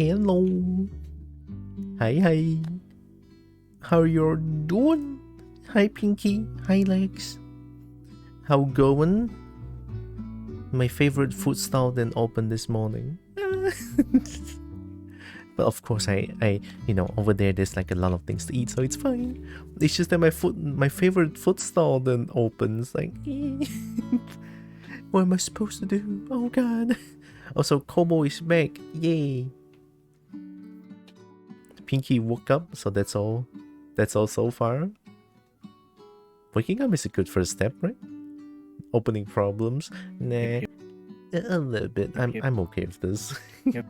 Hello. Hi. How you doing? Hi, Pinky. Hi, Lex. How going? My favorite food stall then opened this morning. But of course, I, over there's like a lot of things to eat, so it's fine. It's just that my favorite food stall then opens. Like, what am I supposed to do? Oh God. Also, Kobo is back. Yay. Pinky woke up, so that's all. That's all so far. Waking up is a good first step, right? Opening problems. Nah. A little bit. I'm okay with this. Yep.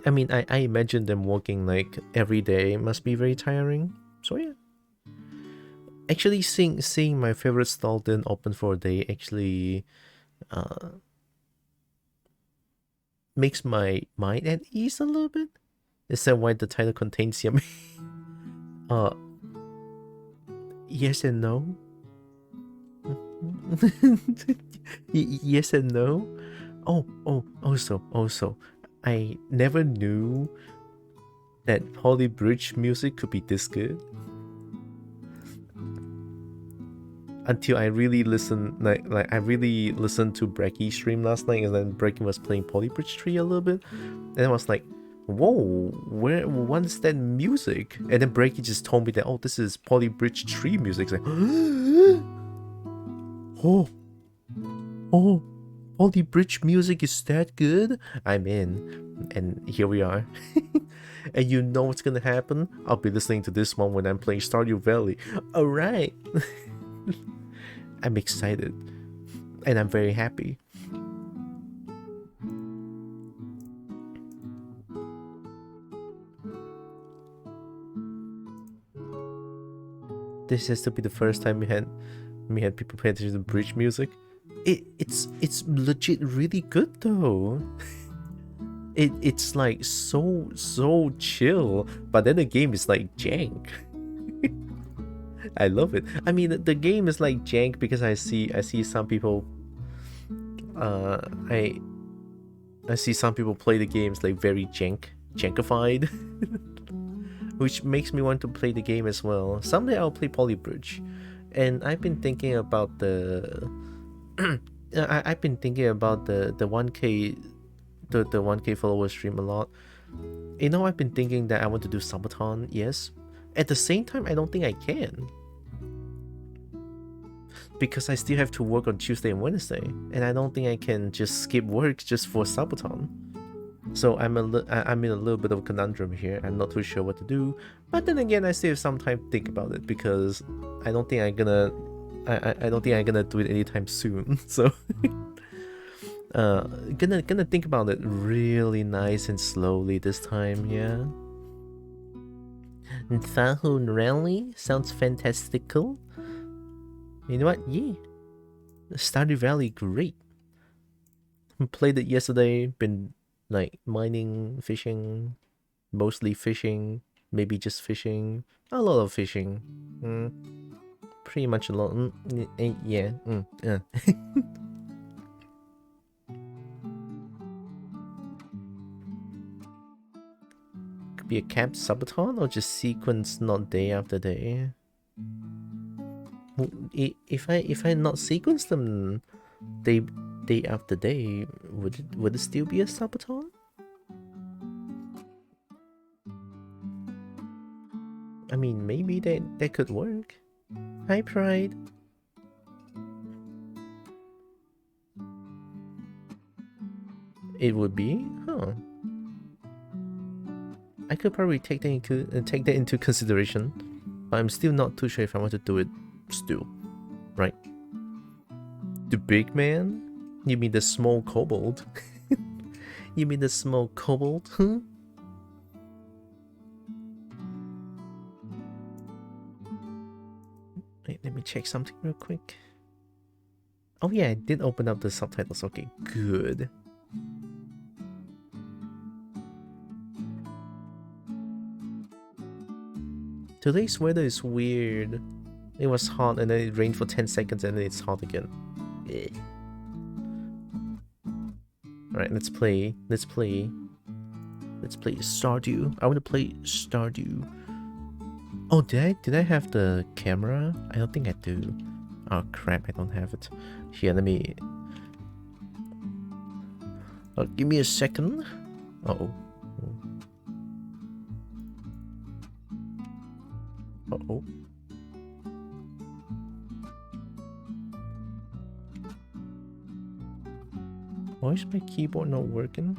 I mean, I imagine them working like every day must be very tiring. So yeah. Actually, seeing my favorite stall then open for a day actually makes my mind at ease a little bit. Is that why the title contains yummy? Yes and no. Yes and no. Also, I never knew that Holy Bridge music could be this good until I really listened. Like I really listened to Brecky's stream last night, and then Brecky was playing Poly Bridge 3 a little bit, and I was like, "Whoa, what is that music?" And then Brecky just told me that, "Oh, this is Poly Bridge 3 music." It's like, oh, Poly Bridge music is that good? I'm in, and here we are. And you know what's gonna happen? I'll be listening to this one when I'm playing Stardew Valley. Alright. I'm excited. And I'm very happy. This has to be the first time we had people pay attention to bridge music. It's legit really good though. It's like so chill, but then the game is like jank. I love it. I mean, the game is like jank because I see some people I see some people play the games like very jankified. Which makes me want to play the game as well. Someday I'll play Polybridge. And I've been thinking about the I've been thinking about the 1K the 1K follower stream a lot. You know, I've been thinking that I want to do subathon, yes. At the same time, I don't think I can. Because I still have to work on Tuesday and Wednesday. And I don't think I can just skip work just for subathon. So I'm in a little bit of a conundrum here. I'm not too sure what to do. But then again, I still have some time to think about it. Because I don't think I'm gonna do it anytime soon. So gonna think about it really nice and slowly this time, yeah. Thahun Rally sounds fantastical. You know what? Yeah. Stardew Valley, great. Played it yesterday, been like mining, fishing, mostly fishing, maybe just fishing, a lot of fishing. Pretty much a lot. Yeah. Could be a camp subathon or just sequence, not day after day. If I not sequence them day after day, would it still be a subathon? I mean, maybe that could work. Hi, Pride. It would be, huh? I could probably take that into consideration, but I'm still not too sure if I want to do it still, right? The big man? You mean the small kobold? You mean the small kobold? Huh? Wait, let me check something real quick. Oh yeah, I did open up the subtitles. Okay, good. Today's weather is weird. It was hot and then it rained for 10 seconds and then it's hot again. Alright, let's play. Let's play Stardew. I want to play Stardew. Oh, did I have the camera? I don't think I do. Oh crap, I don't have it. Here, let me... give me a second. Uh-oh. Uh-oh. Why is my keyboard not working?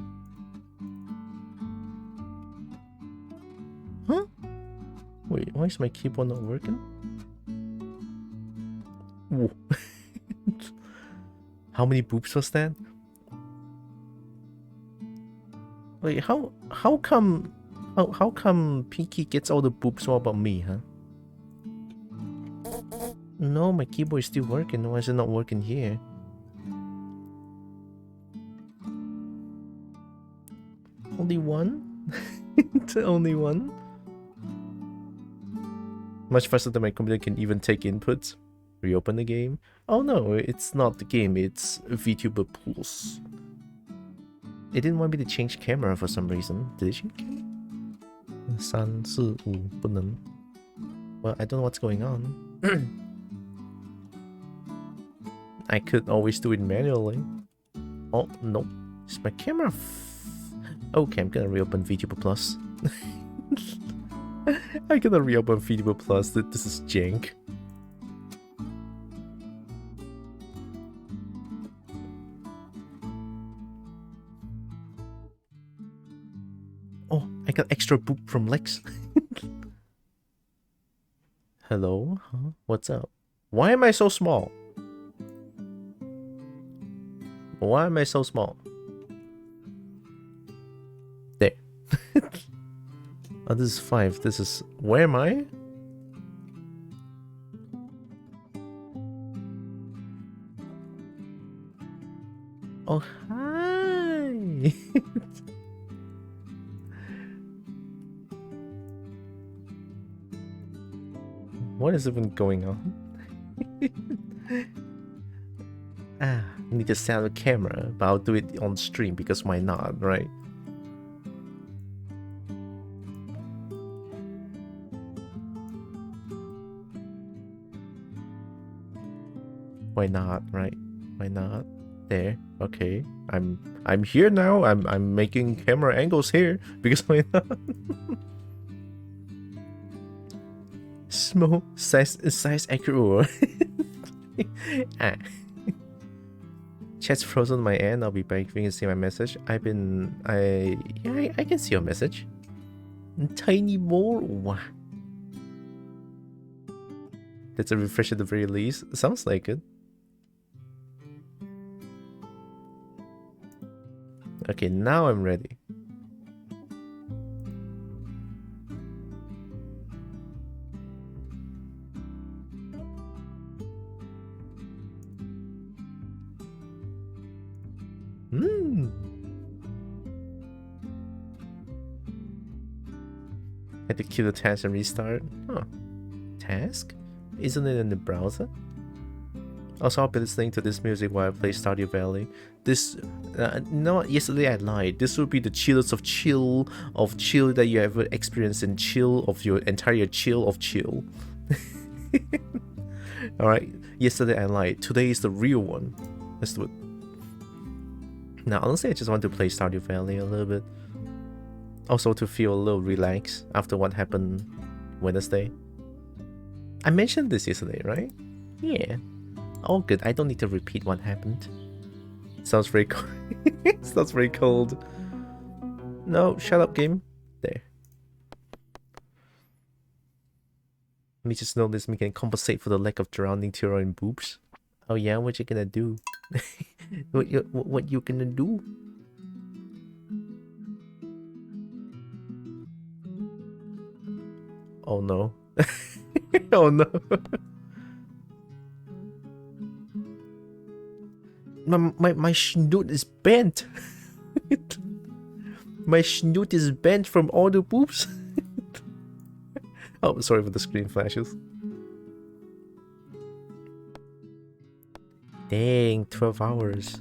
Huh? Wait, why is my keyboard not working? Whoa. How many boops was that? Wait, how come Pinky gets all the boops all about me, huh? No, my keyboard is still working. Why is it not working here? Only one? Only one? Much faster than my computer can even take inputs. Reopen the game. Oh no, it's not the game, it's VTuber Pulse. It didn't want me to change camera for some reason. Did it change camera? 3, 4, 5, 不能. Well, I don't know what's going on. I could always do it manually. Oh, no. Is my camera... Okay, I'm gonna reopen VTuber Plus. I'm gonna reopen VTuber Plus. This is jank. Oh, I got extra boop from Lex. Hello? Huh? What's up? Why am I so small? Why am I so small? There. Oh, this is 5. This is... Where am I? Oh, hi! What is even going on? I need to set up a camera, but I'll do it on stream because why not, right? Why not, right? Why not? There, okay. I'm here now. I'm making camera angles here because why not? Small size accurate. Ah. Chat's frozen on my end. I'll be back if you can see my message. I can see your message. Tiny more. Wow. That's a refresh at the very least. Sounds like it. Okay, now I'm ready. Had to kill the task and restart. Huh. Task? Isn't it in the browser? Also, I'll be listening to this music while I play Stardew Valley. This, no, yesterday I lied. This will be the chillest of chill that you ever experienced in chill of your entire chill of chill. Alright, yesterday I lied. Today is the real one. Let's do it. Now, honestly, I just want to play Stardew Valley a little bit. Also to feel a little relaxed after what happened Wednesday. I mentioned this yesterday, right? Yeah. All good. I don't need to repeat what happened. Sounds very cold. Sounds very cold. No, shut up, game. There. Let me just notice we can compensate for the lack of drowning Tylra in boobs. Oh yeah, what you gonna do? what you gonna do? Oh no. Oh no. My snoot is bent. My snoot is bent from all the boobs. Oh, sorry for the screen flashes. Dang, 12 hours.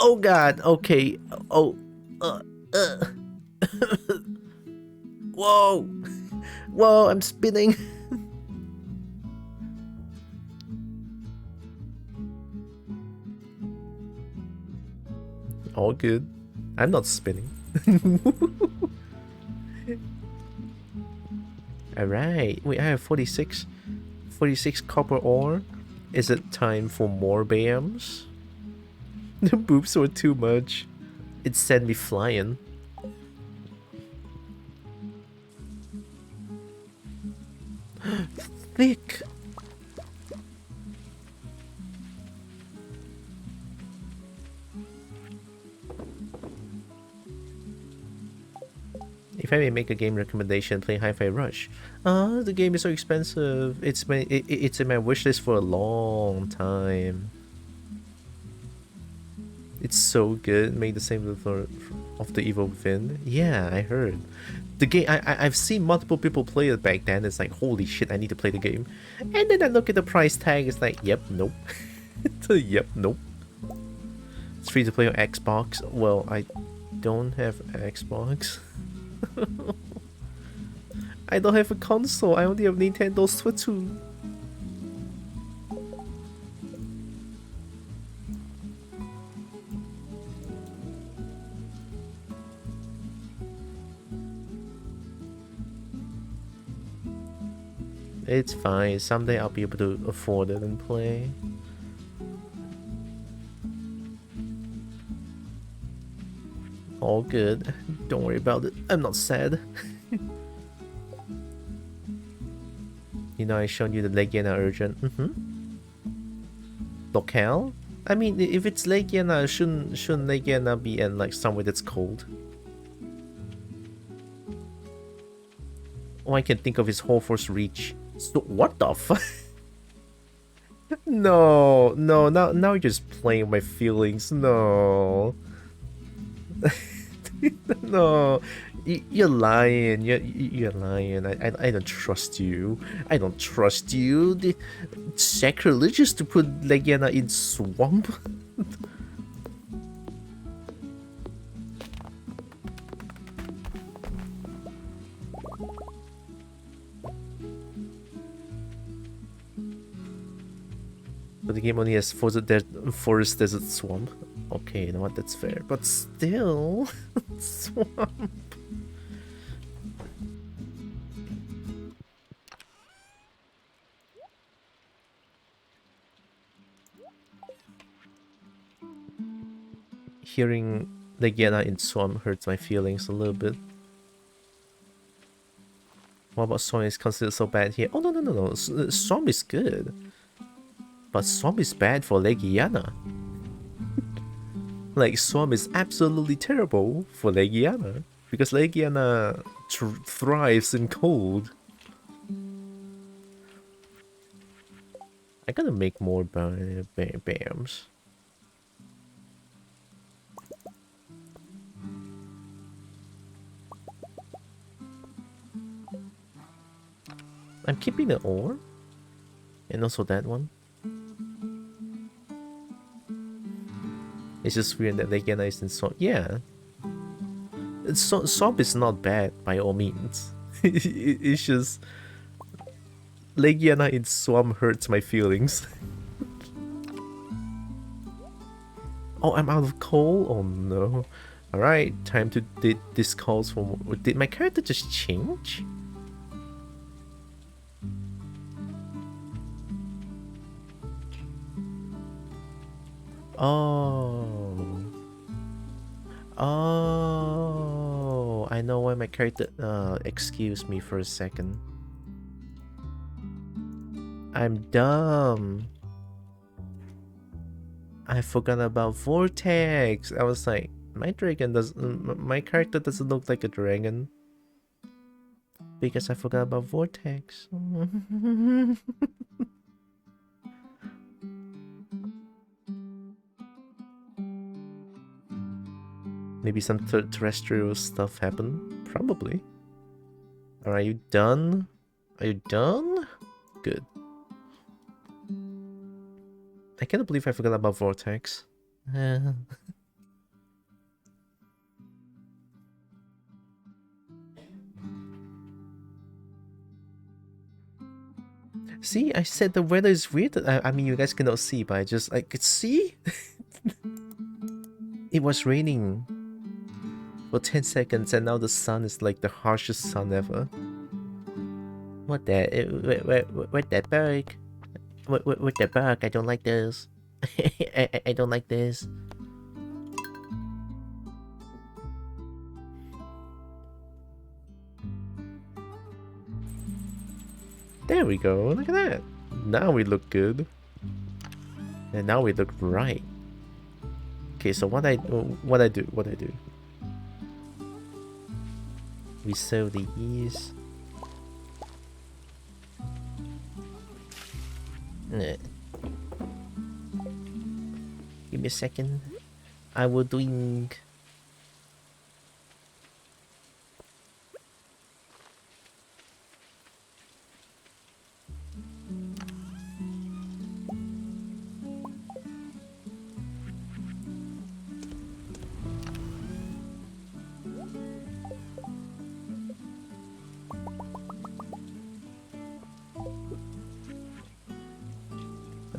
Oh god, okay. Oh, uh. Whoa! Whoa, I'm spinning. All good. I'm not spinning. Alright, wait, I have 46 copper ore. Is it time for more BAMs? The boobs were too much. It sent me flying. Thick. If I may make a game recommendation, play Hi-Fi Rush. The game is so expensive. It's in my wishlist for a long time. It's so good. Made the same of the Evil Within. Yeah, I heard. The game, I've seen multiple people play it back then. It's like, holy shit, I need to play the game. And then I look at the price tag. It's like, yep, nope. Yep, nope. It's free to play on Xbox. Well, I don't have Xbox. I don't have a console. I only have Nintendo Switch. It's fine. Someday I'll be able to afford it and play. All good. Don't worry about it. I'm not sad. You know, I showed you the Legiana urgent. Locale? I mean, if it's Legiana, shouldn't Legiana be in like somewhere that's cold? All I can think of is Horforce Reach. So, what the fuck? No, now you're just playing my feelings. No. No. You're lying. You're lying. I don't trust you. I don't trust you. It's sacrilegious to put Legiana in swamp. But the game only has forest, desert, swamp. Okay, you know what? That's fair. But still, swamp. Hearing Legiana in swamp hurts my feelings a little bit. What about swamp is considered so bad here? Oh no. Swamp is good. But swamp is bad for Legiana. Like, swamp is absolutely terrible for Legiana. Because Legiana thrives in cold. I gotta make more BAMs. I'm keeping the ore. And also that one. It's just weird that Legiana is in swamp. Yeah. Swamp is not bad by all means. It's just Legiana in swamp hurts my feelings. Oh, I'm out of coal? Oh no. Alright, time to this calls for... Did my character just change? Oh, I know why my character... excuse me for a second. I'm dumb. I forgot about Vortex. I was like, my character doesn't look like a dragon. Because I forgot about Vortex. Maybe some terrestrial stuff happened? Probably. Are you done? Are you done? Good. I can't believe I forgot about Vortex. See, I said the weather is weird. I mean, you guys cannot see, but I could see. It was raining for 10 seconds, and now the sun is like the harshest sun ever. What the? What that bug? What the bug? I don't like this. I don't like this. There we go. Look at that. Now we look good. And now we look right. Okay, so what I do? We sow these. Give me a second. I will doing.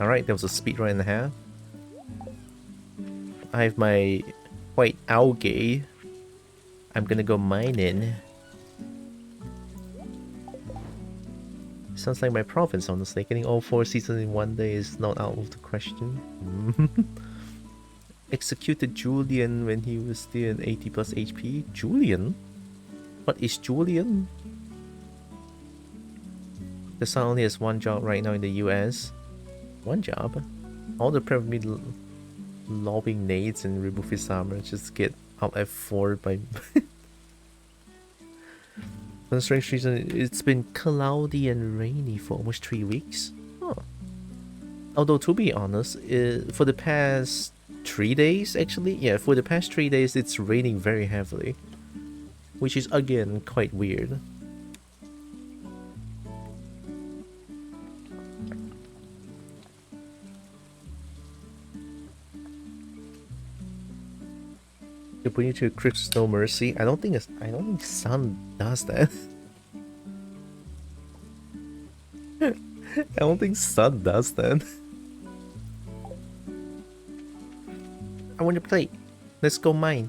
Alright, there was a speed run and a half. I have my white algae. I'm gonna go mining. Sounds like my province, honestly. Getting all 4 seasons in one day is not out of the question. Executed Julian when he was still an 80 plus HP. Julian? What is Julian? The son only has one job right now in the US. One job? All the prep me lobbing nades and remove his armor. Just get out F4 by... For a strange reason, it's been cloudy and rainy for almost 3 weeks. Huh. Although, to be honest, for the past 3 days, actually, yeah, for the past 3 days, it's raining very heavily. Which is, again, quite weird. To put you to Crypt's No Mercy. I don't think Sun does that. I don't think Sun does that. I want to play. Let's go mine.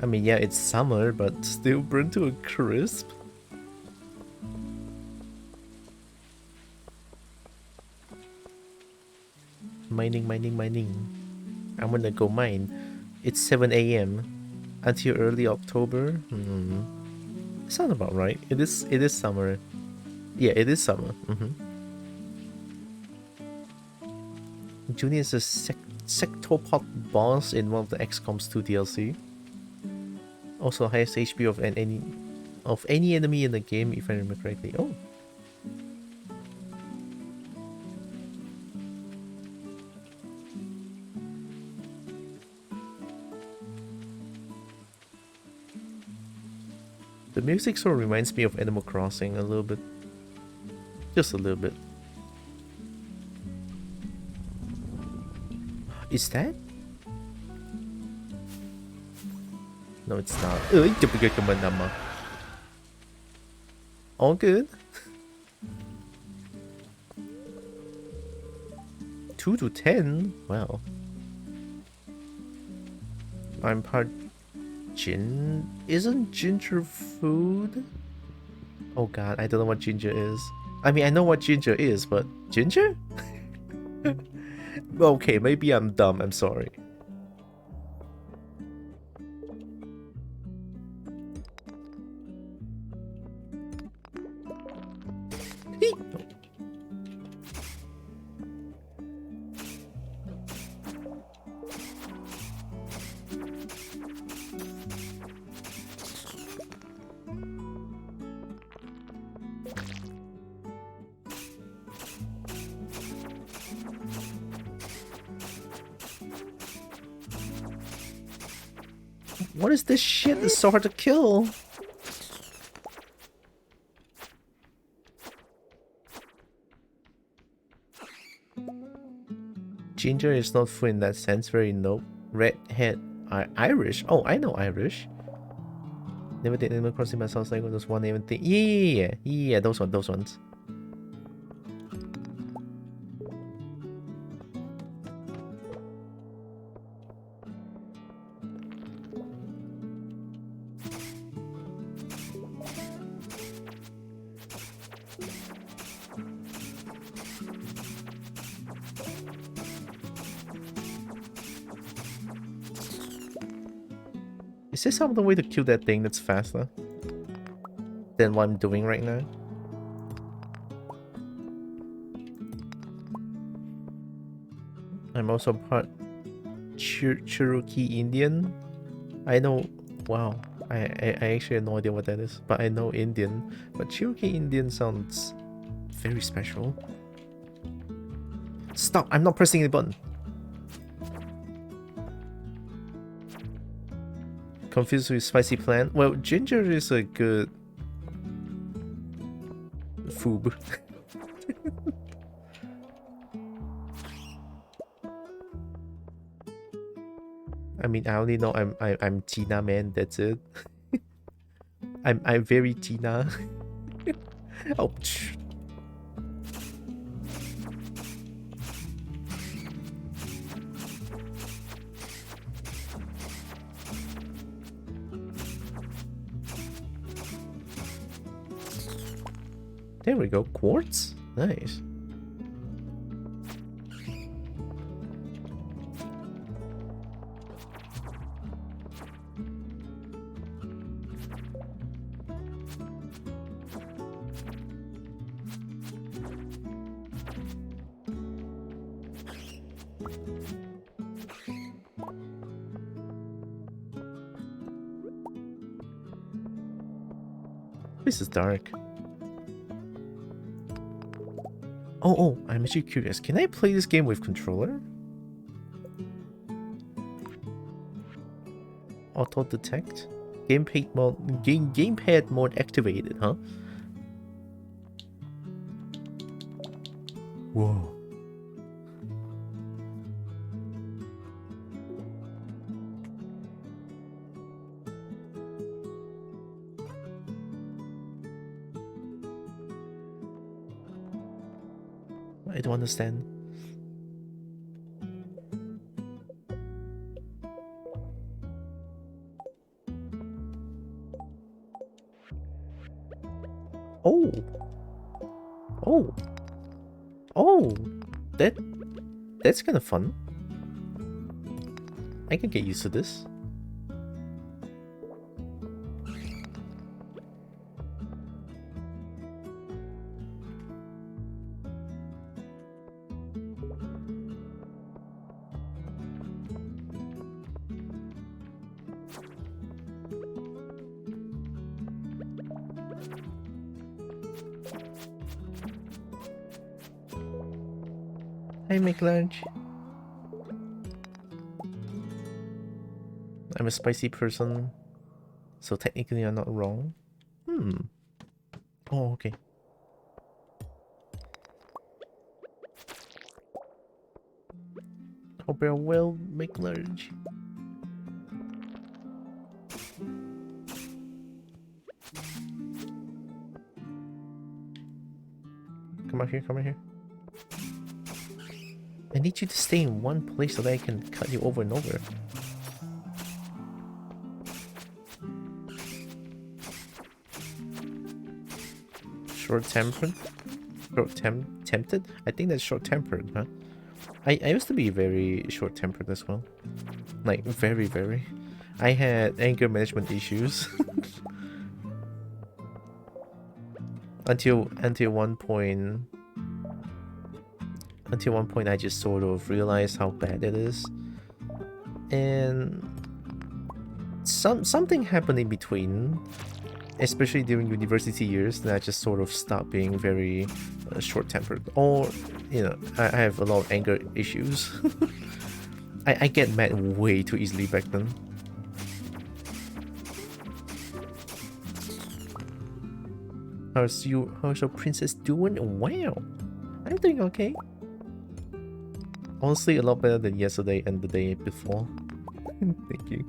I mean, yeah, it's summer, but still burnt to a crisp. Mining. I'm gonna go mine. It's 7 AM until early October. Sounds about right. It is summer. Yeah, it is summer. Junior is a sectopod boss in one of the XCOM's 2 DLC. Also highest HP of any enemy in the game, if I remember correctly. Oh. The music sort of reminds me of Animal Crossing a little bit. Just a little bit. Is that? No, it's not. All good. 2 to 10? Wow. I'm part gin. Isn't ginger food? Oh god, I don't know what ginger is. I mean, I know what ginger is, but ginger? Okay, maybe I'm dumb. I'm sorry. What is this shit? It's so hard to kill. Ginger is not food in that sense. Very nope. Redhead Irish. Oh, I know Irish. Never did Animal Crossing myself. Like those one even thing. Yeah. Those ones. Is there some other way to kill that thing that's faster than what I'm doing right now? I'm also part Cherokee Indian. I know. Wow. I actually have no idea what that is, but I know Indian. But Cherokee Indian sounds very special. Stop! I'm not pressing the button. Confused with spicy plant? Well, ginger is a good food. I mean, I only know I'm Tina man. That's it. I'm very Tina. Oh. There we go. Quartz? Nice. This is dark. Oh, I'm actually curious. Can I play this game with controller? Auto detect? Gamepad mode gamepad mode activated, huh? Whoa. I don't understand. Oh. Oh. Oh. That's kind of fun. I can get used to this. I make lunch. I'm a spicy person, so technically I'm not wrong. Oh, okay. Hope I will make lunch. Come out here, come out here. I need you to stay in one place so that I can cut you over and over. Short-tempered? Tempted? I think that's short-tempered, huh? I used to be very short-tempered as well. Like, very. I had anger management issues. until one point I just sort of realized how bad it is. And something happened in between, especially during university years, that I just sort of stopped being very short-tempered. Or, you know, I have a lot of anger issues. I get mad way too easily back then. How's your princess doing? Wow, I'm doing okay. Honestly, a lot better than yesterday and the day before. Thank you.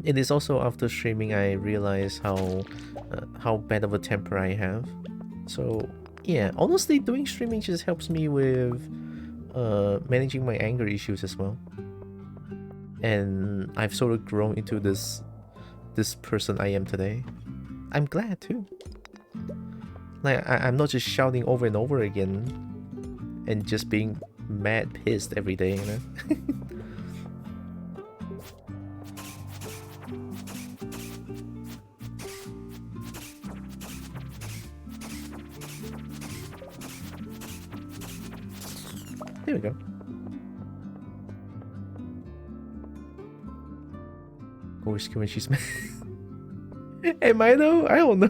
It is also after streaming I realize how bad of a temper I have. So yeah, honestly, doing streaming just helps me with managing my anger issues as well. And I've sort of grown into this person I am today. I'm glad too. Like I'm not just shouting over and over again and just being mad pissed every day, you know? There we go. Always when she's mad. Am I though? I don't know.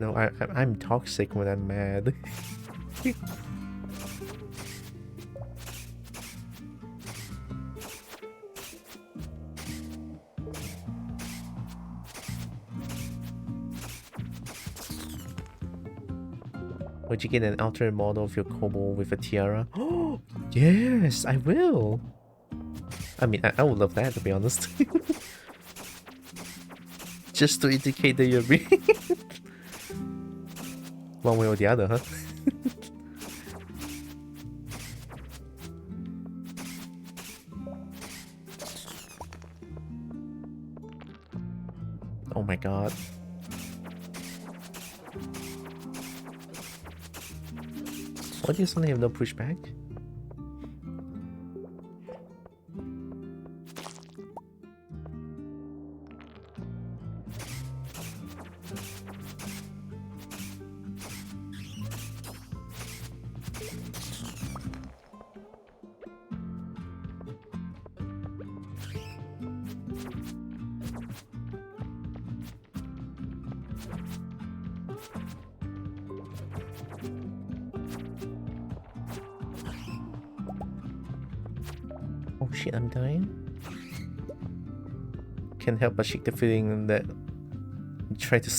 No, I'm toxic when I'm mad. Would you get an alternate model of your kobold with a tiara? Oh, yes, I will. I mean, I would love that, to be honest. Just to indicate that you're being one way or the other, huh? Oh my god. Why do you suddenly have no pushback? Oh shit, I'm dying. Can't help but shake the feeling that you try to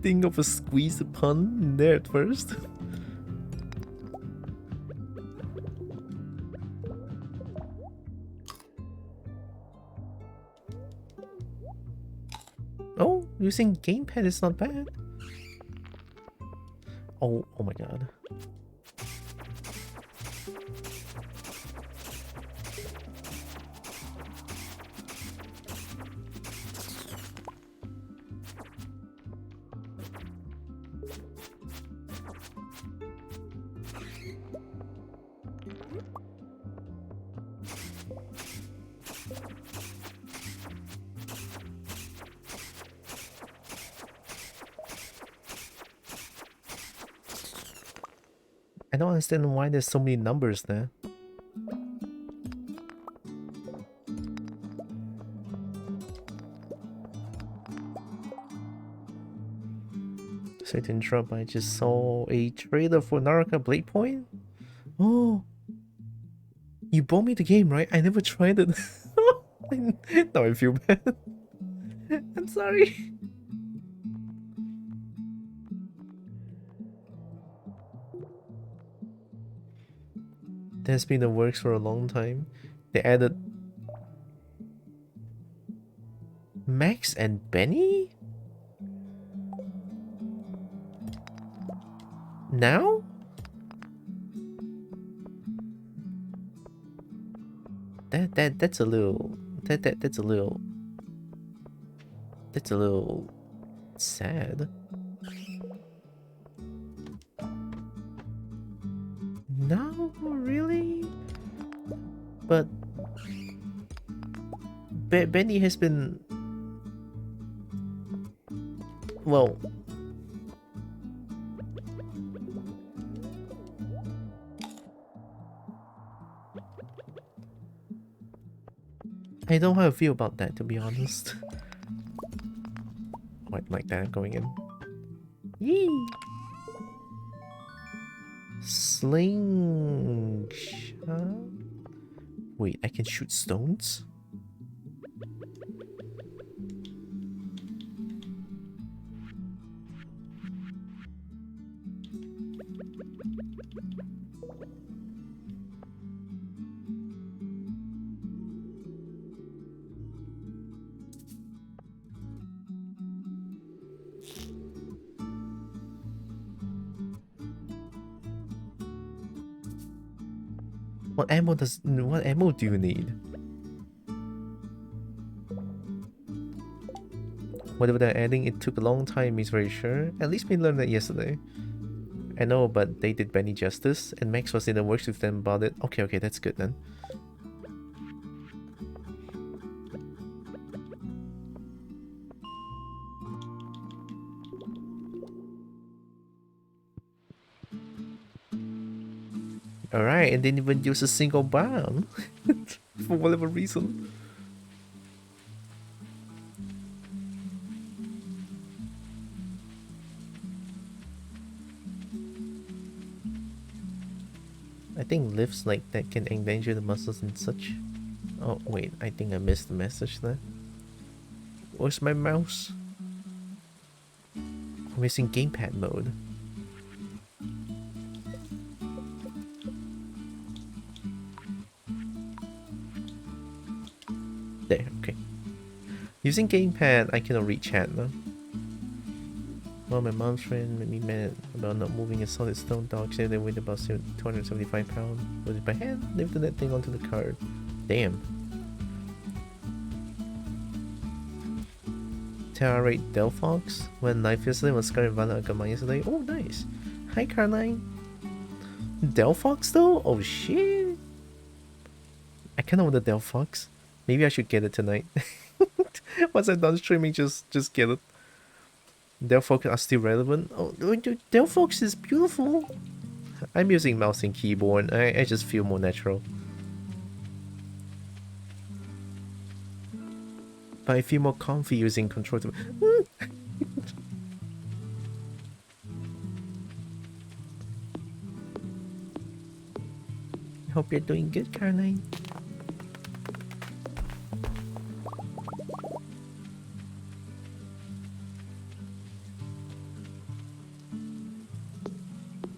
think of a squeeze pun in there at first. Oh, using gamepad is not bad. Oh my god. I don't understand why there's so many numbers there. Sorry to interrupt, I just saw a trailer for Naraka Blade Point. Oh, you bought me the game, right? I never tried it. Now I feel bad. I'm sorry. That's been in the works for a long time. They added Max and Benny? Now? That's a little that's a little sad. No, really? But Benny has been, well, I don't know how I feel about that, to be honest. Quite like that going in. Yee! Slingshot? Wait, I can shoot stones? What ammo do you need? Whatever they're adding, it took a long time, he's very sure. At least we learned that yesterday. I know, but they did Benny justice, and Max was in the works with them about it. Okay, that's good then. Alright, and didn't even use a single bomb. For whatever reason. I think lifts like that can endanger the muscles and such. Oh wait, I think I missed the message there. Where's my mouse? I'm missing gamepad mode. There, okay. Using gamepad, I cannot read chat now. Well, my mom's friend made me mad about not moving a solid stone dog. Said they weighed about 275 pounds. Was it by hand? Lifted that thing onto the cart. Damn. Terrorate Delphox? When life yesterday was Scar and Vala got mine yesterday. Oh, nice. Hi, Caroline. Delphox though? Oh shit. I kinda want the Delphox. Maybe I should get it tonight. Once I'm done streaming, just get it. Delphox are still relevant. Oh, Delphox is beautiful. I'm using mouse and keyboard. I just feel more natural. But I feel more comfy using control to... Hope you're doing good, Caroline.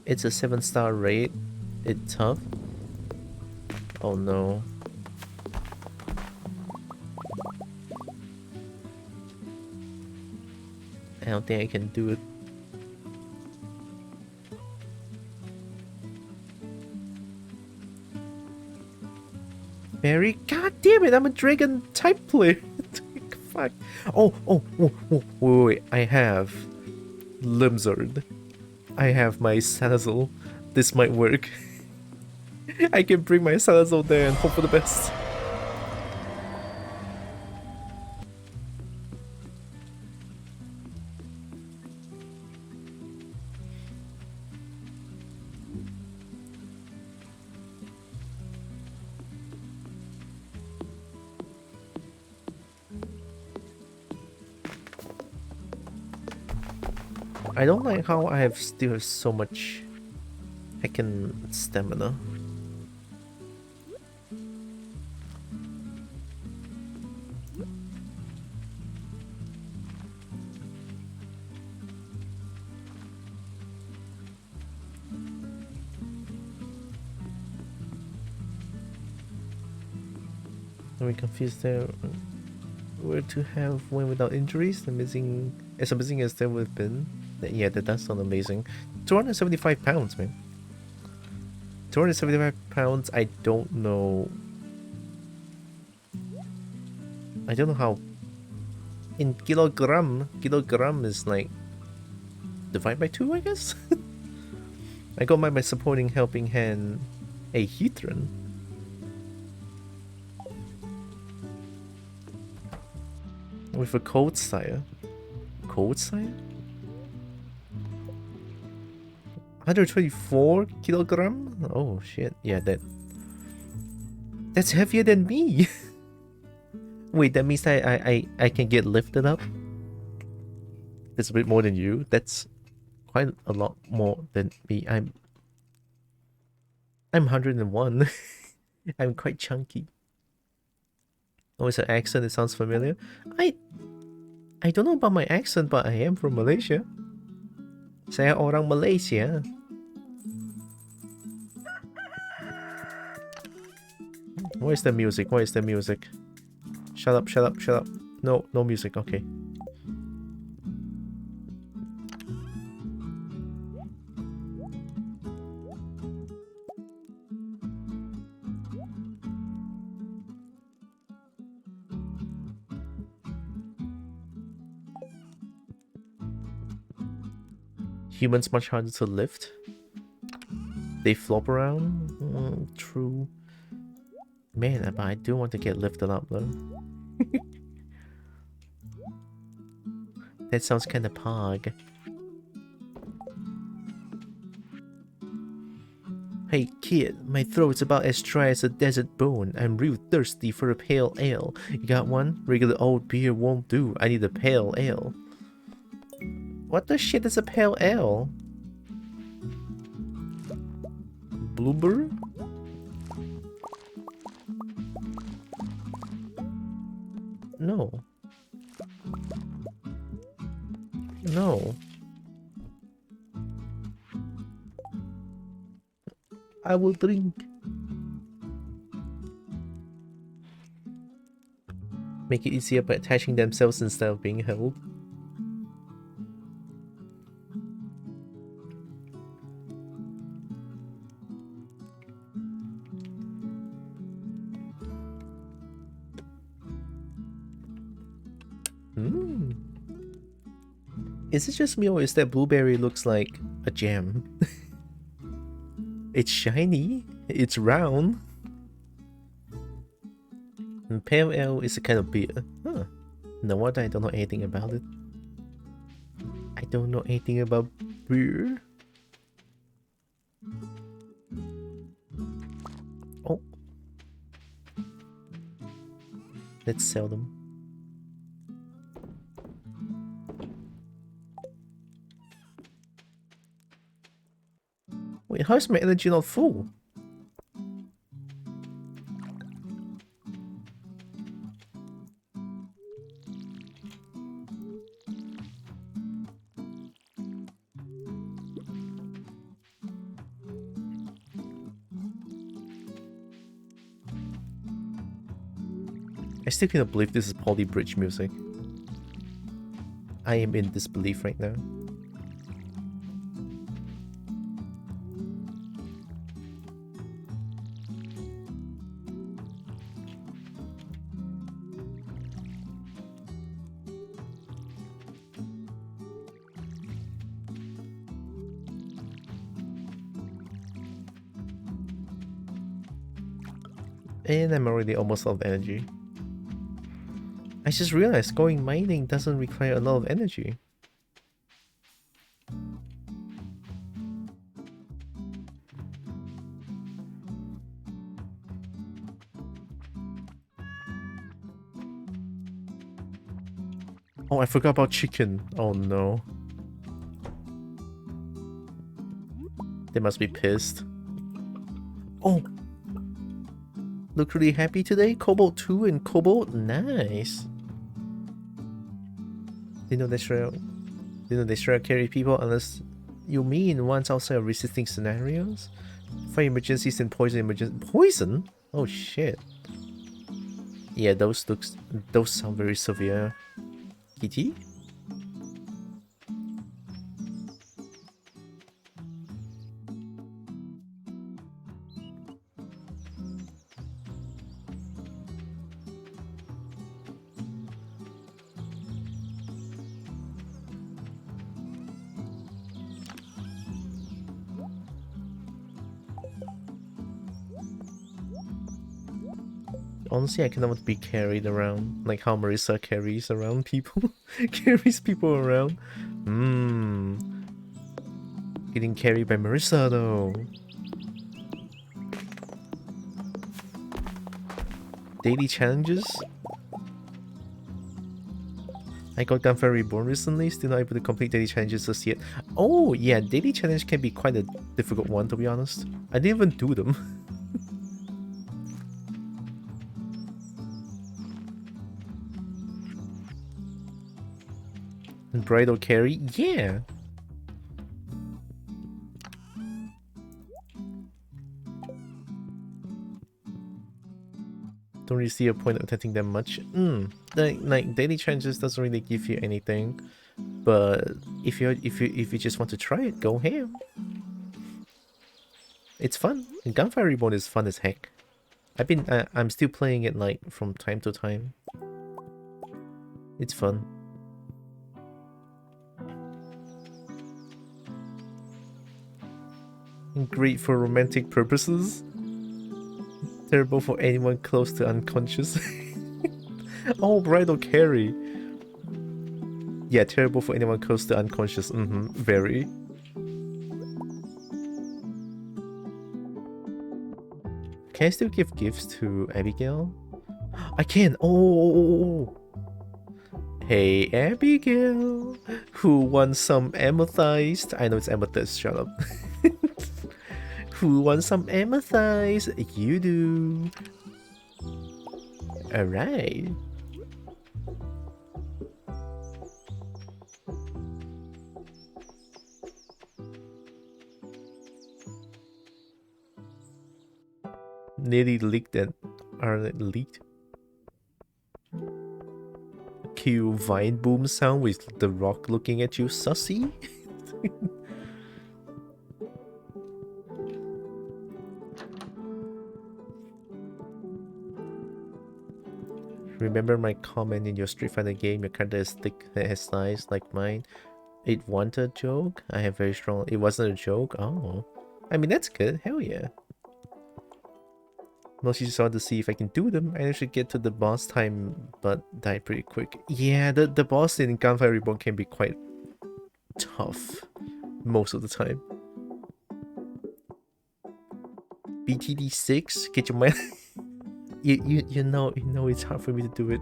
It's a 7-star rate. It's tough. Oh no. I don't think I can do it. Barry? God damn it, I'm a dragon type player. Fuck. Wait. I have Limzard. I have my Salazzle. This might work. I can bring my Salazzle there and hope for the best. I don't like how I have still so much heckin' stamina. Are we confused there? Where to have one without injuries? As amazing as there would have been. Yeah, that does sound amazing. 275 pounds, man. 275 pounds, I don't know. I don't know how. In kilogram is like divide by 2, I guess? I got my supporting helping hand a Heathran. With a cold sire. Cold sire? 124 kilogram? Oh shit, yeah, that's heavier than me. Wait, that means I can get lifted up? That's a bit more than you. That's quite a lot more than me. I'm 101. I'm quite chunky. Oh, it's an accent, it sounds familiar. I don't know about my accent, but I am from Malaysia. Saya orang Malaysia. Where's the music? Where's the music? Shut up, shut up, shut up. No music, okay. Humans much harder to lift. They flop around. True. Man, but I do want to get lifted up though. That sounds kind of pog. Hey kid, my throat's about as dry as a desert bone. I'm real thirsty for a pale ale. You got one? Regular old beer won't do. I need a pale ale. What the shit is a pale ale? Blueberry? No. No. I will drink. Make it easier by attaching themselves instead of being held. Is it just me or is that blueberry looks like a jam? It's shiny, it's round. And pale ale is a kind of beer. Huh. No wonder I don't know anything about it. I don't know anything about beer. Oh. Let's sell them. Wait, how is my energy not full? I still cannot believe this is Poly Bridge music. I am in disbelief right now. And I'm already almost out of energy. I just realized going mining doesn't require a lot of energy. Oh, I forgot about chicken. Oh no. They must be pissed. Oh! Look really happy today? Cobalt 2 and Cobalt? Nice! They know they sure carry people unless you mean ones outside of resisting scenarios? Fire emergencies and poison emergencies. Poison? Oh shit. Yeah, those sound very severe. Kitty? Honestly, I cannot be carried around like how Marissa carries around people. Carries people around. Getting carried by Marissa though. Daily challenges? I got Gunfire Reborn recently, still not able to complete daily challenges just yet. Oh yeah, daily challenge can be quite a difficult one to be honest. I didn't even do them. And bridal carry? Yeah! Don't really see a point of attempting them much. Like daily challenges doesn't really give you anything. But if you just want to try it, go ham. It's fun. And Gunfire Reborn is fun as heck. I'm still playing it like from time to time. It's fun. Great for romantic purposes. Terrible for anyone close to unconscious. Oh, bridal carry. Yeah, terrible for anyone close to unconscious. Very. Can I still give gifts to Abigail? I can! Oh! Hey, Abigail! Who wants some amethyst? I know it's amethyst, shut up. Who wants some amethyst? You do. Alright. Nearly leaked and are leaked. Cue vine boom sound with the rock looking at you, sussy. Remember my comment in your Street Fighter game? Your character is thick, has thighs like mine. It wasn't a joke. I have very strong. It wasn't a joke. Oh, I mean that's good. Hell yeah. Mostly just wanted to see if I can do them. I actually get to the boss time, but die pretty quick. Yeah, the boss in Gunfire Reborn can be quite tough most of the time. BTD 6, get your mind. you know it's hard for me to do it.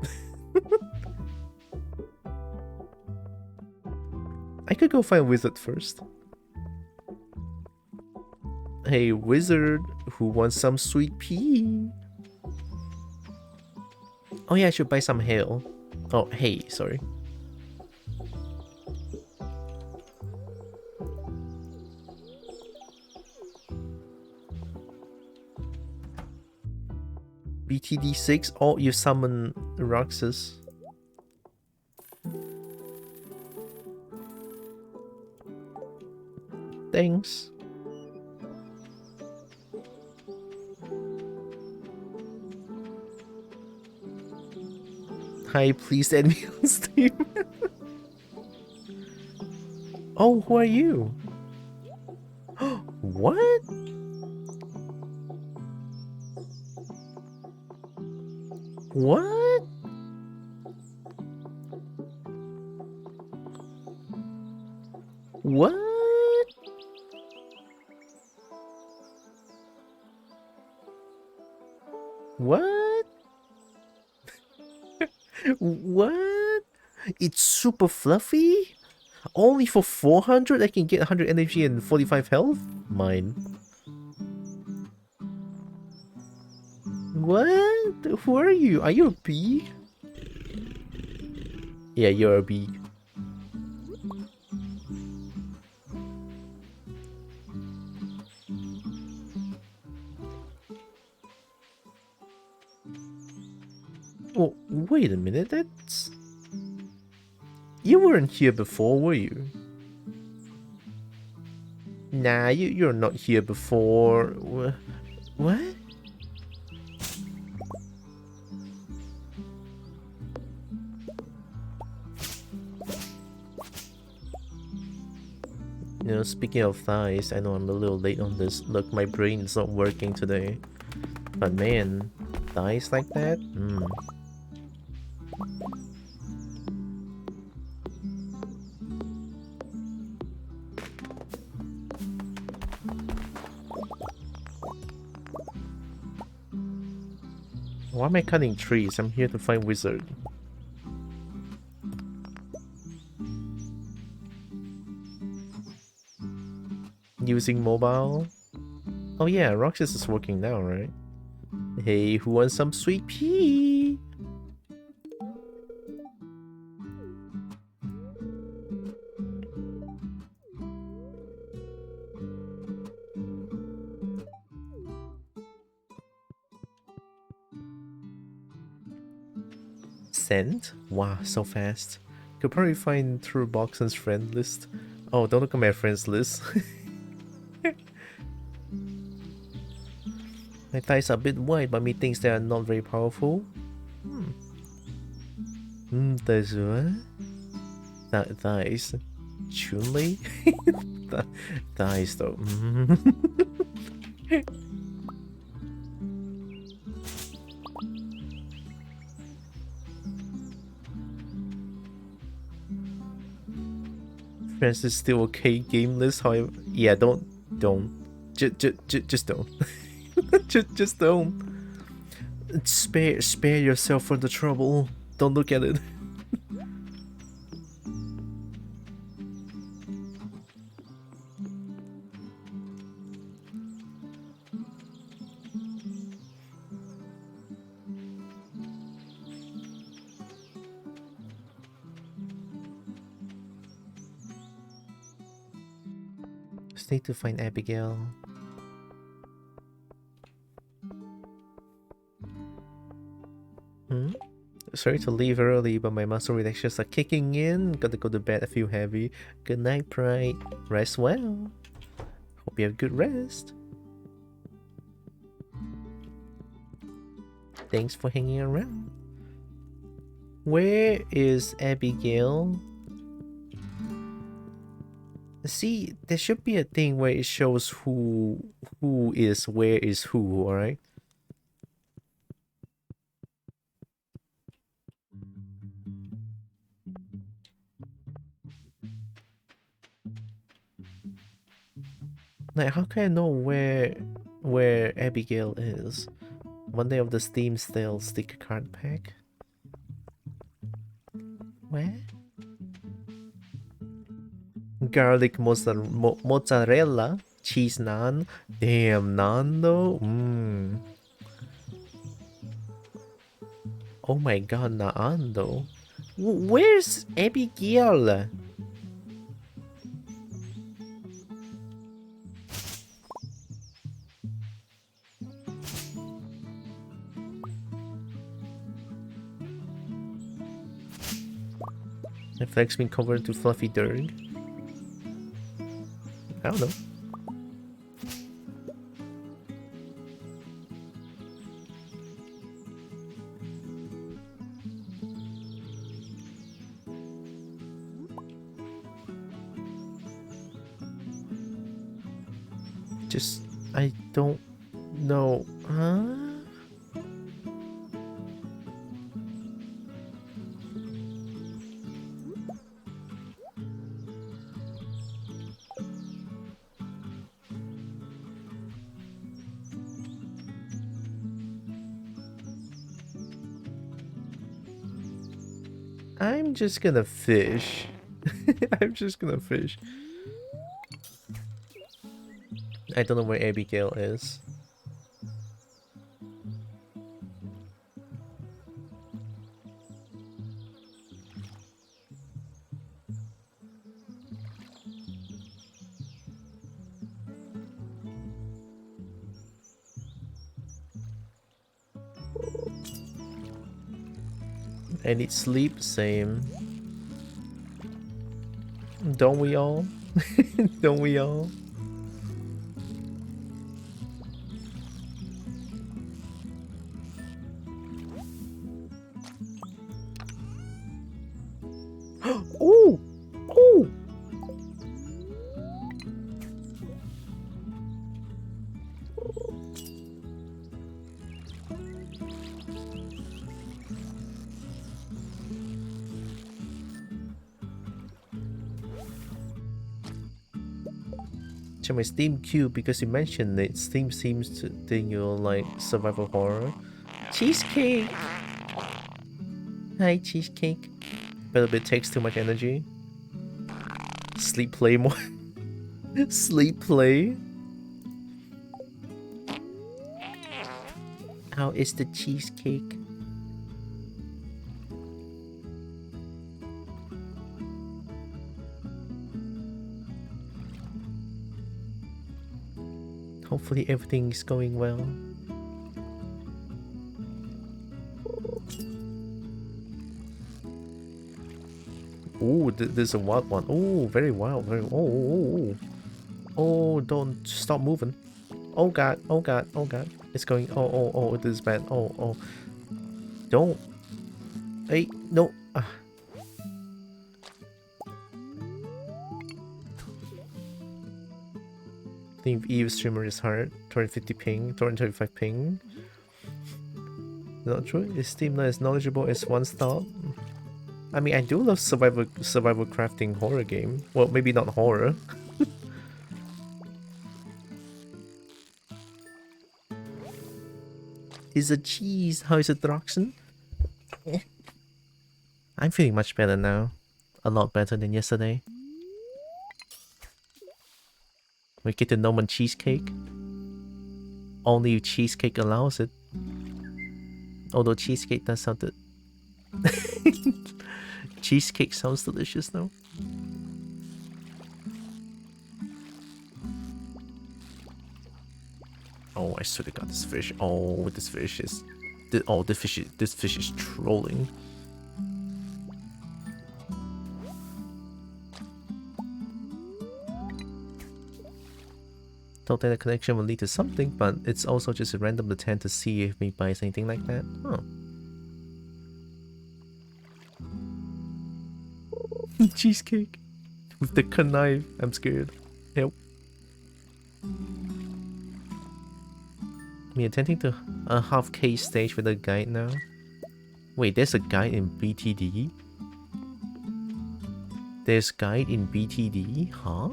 I could go find Wizard first. Hey, Wizard, who wants some sweet pea? Oh yeah, I should buy some hail. Oh, hey, sorry. BTD 6. Oh, you summon Roxas. Thanks. Hi, please add me on Steam. Oh, who are you? What? What? What? What? What? It's super fluffy? Only for 400 I can get 100 energy and 45 health? Mine. What? Who are you? Are you a bee? Yeah, you're a bee. Oh, wait a minute, that's... You weren't here before, were you? Nah, you're not here before. What? You know, speaking of thighs, I know I'm a little late on this. Look, my brain is not working today. But man, thighs like that? Why am I cutting trees? I'm here to find wizard. Using mobile? Oh yeah, Roxas is working now, right? Hey, who wants some sweet pea? Send? Wow, so fast. Could probably find through Boxen's friend list. Oh, don't look at my friends list. My thighs are a bit wide, but methinks they are not very powerful. There's what? Thighs. Chun-Li? Nice though. Friends is still okay gameless, however. Yeah, don't. Just don't. just don't. Spare yourself for the trouble. Don't look at it. Just need to find Abigail. Sorry to leave early, but my muscle relaxations are kicking in. Gotta go to bed. I feel heavy. Good night, Pride. Rest well. Hope you have good rest. Thanks for hanging around. Where is Abigail? See, there should be a thing where it shows who is where is who, alright? Like, how can I know where Abigail is? One day of the Steam Sale sticker card pack. Where? Garlic mozzarella cheese naan. Damn, naan though. Oh my god, naan though. Where's Abigail? My flag's been covered to fluffy dirt. I don't know. Just, I don't know. Huh? I'm just gonna fish. I'm just gonna fish. I don't know where Abigail is. I need sleep, same. Don't we all? Don't we all? Ooh! Ooh! Check my Steam queue because you mentioned it. Steam seems to think you'll like survival horror. Cheesecake! Hi, cheesecake. But it takes too much energy. Sleep play more. Sleep play. How is the cheesecake? Hopefully everything is going well. Ooh, there's a wild one. Ooh, very wild. Very. Oh, don't stop moving. Oh god. Oh god. Oh god. It's going. Oh. This is bad. Oh. Don't. Hey, no. Think EU streamer is hard. 250 ping, 235 ping. Not true. Is Steam not as knowledgeable as once thought? I mean, I do love survival crafting horror game. Well, maybe not horror. Is a cheese. How is it, Droxen? I'm feeling much better now. A lot better than yesterday. We get the Norman cheesecake. Only cheesecake allows it. Although cheesecake does sound good. Cheesecake sounds delicious though. Oh, I swear to God, this fish. Oh, this fish is. This fish is trolling. Thought that a connection will lead to something, but it's also just a random attempt to see if me buys anything like that. Oh. Cheesecake. With the knife. I'm scared. Help. Me attending to a half K stage with a guide now. Wait, there's a guide in BTD? There's guide in BTD? Huh?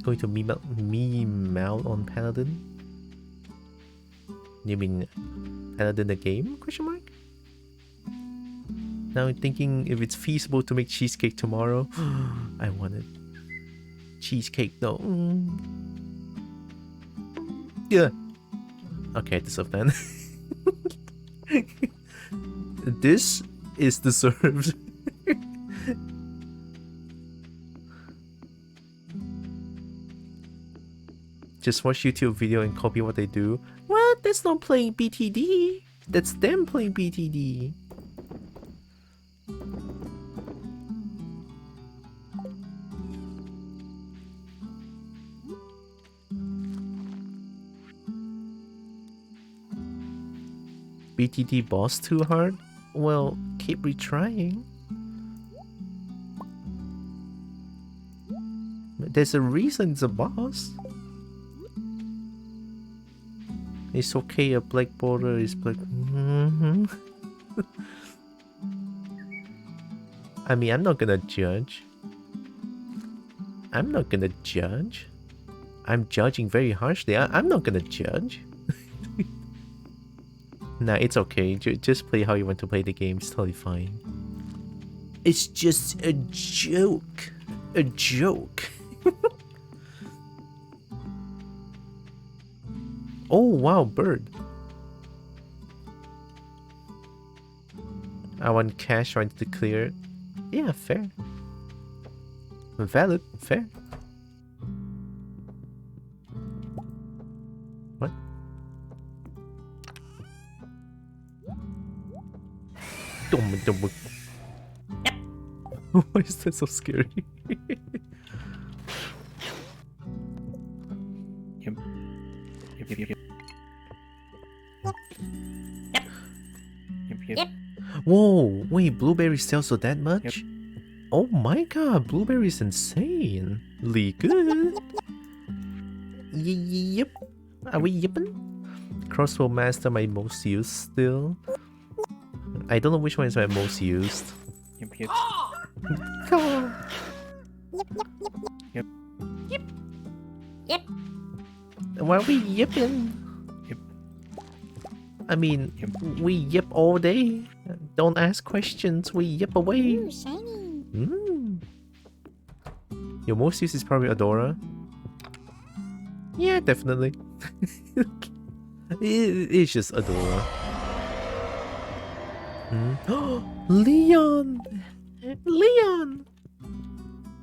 Going to meme out on Paladin? You mean Paladin the game? Question mark? Now I'm thinking if it's feasible to make cheesecake tomorrow. I want it. Cheesecake though. Yeah. Okay, I deserve that. This is deserved. Just watch YouTube video and copy what they do. What? That's not playing BTD. That's them playing BTD. BTD boss too hard? Well, keep retrying. There's a reason it's a boss. It's okay, a black border is black. I mean, I'm not gonna judge. I'm not gonna judge. I'm judging very harshly. I'm not gonna judge. Nah, it's okay. Just play how you want to play the game. It's totally fine. It's just a joke. A joke. Oh, wow, bird. I want cash, so I need to clear it. Yeah, fair. Valid, fair. What? Why is that so scary? Yep. Whoa, wait, blueberries sell so that much? Yep. Oh my god, blueberries insanely good. Yep. Are we yipping? Crossbow master my most used still. I don't know which one is my most used. Yep. Yep. Yep. Yep. Why are we yipping? Yep. I mean, yep. We yip all day. Don't ask questions, we yip away. Ooh, shiny. Your most used is probably Adora. Yeah, definitely. It's just Adora. Leon! Leon!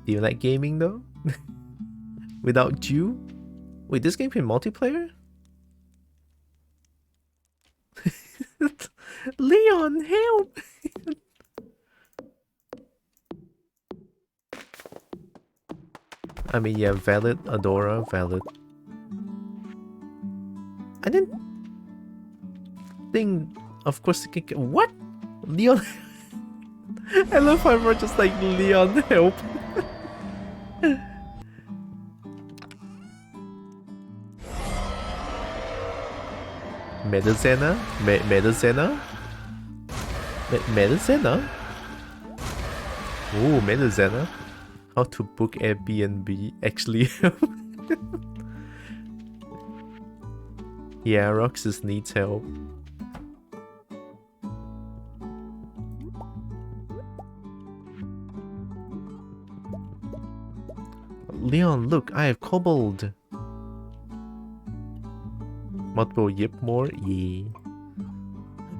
Do you like gaming though? Without you? Wait, this game can multiplayer? Leon, help! I mean, yeah, valid, Adora, valid. I didn't think, of course, what? Leon? I love how everyone just like, Leon, help. Medicina? Medicina? Medicina? Ooh, Medicina. How to book Airbnb actually help. Yeah, Roxas needs help. Leon, look, I have cobbled. Multiple yip more? Yeah.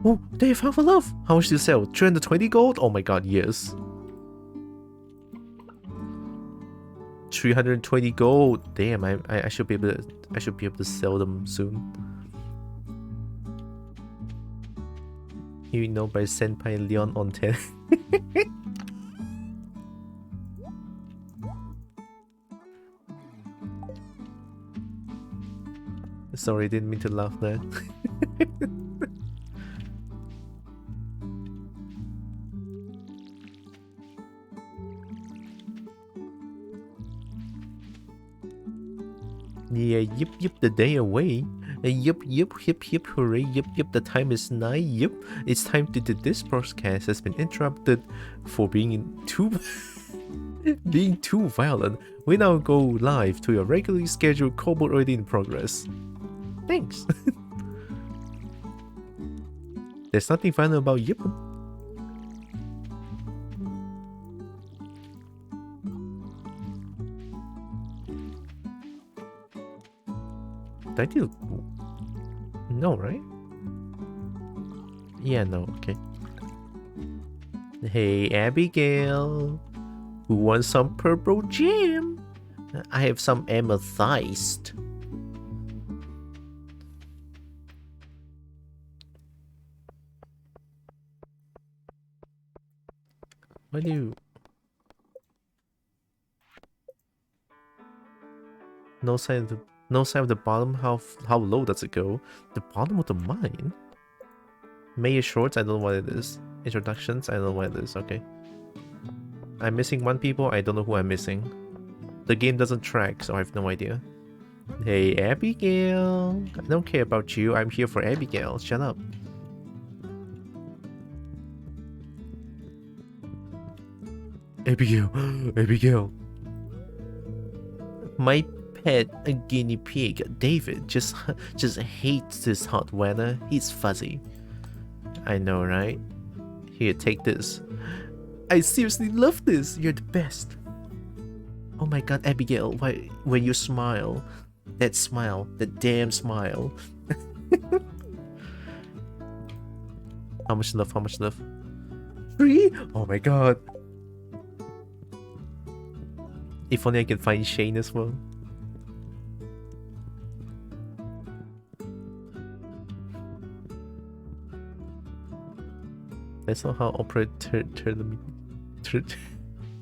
Oh, they found for love. How much do you sell? 320 gold? Oh my god, yes. 320 gold. Damn, I should be able to sell them soon. You know by Senpai Leon on 10. Sorry, didn't mean to laugh there. Yeah, yip yip the day away. Yip yip hip hip hooray, yip yip the time is nigh, yip. It's time to do this broadcast has been interrupted for being too violent. We now go live to your regularly scheduled Cobalt already in progress. Thanks. There's nothing violent about yip. Did I do? No, right? Yeah, no, okay. Hey, Abigail. Who wants some purple jam? I have some amethyst. Why do you... No sign of the bottom. How low does it go? The bottom of the mine? Mayor Shorts, I don't know what it is. Introductions, I don't know what it is. Okay. I'm missing one people, I don't know who I'm missing. The game doesn't track, so I have no idea. Hey, Abigail. I don't care about you, I'm here for Abigail. Shut up. Abigail. Abigail. My pet guinea pig, David, just hates this hot weather. He's fuzzy. I know, right? Here, take this. I seriously love this. You're the best. Oh my god, Abigail, why when you smile, that damn smile. How much love? How much love? 3? Oh my god. If only I can find Shane as well. That's not how operate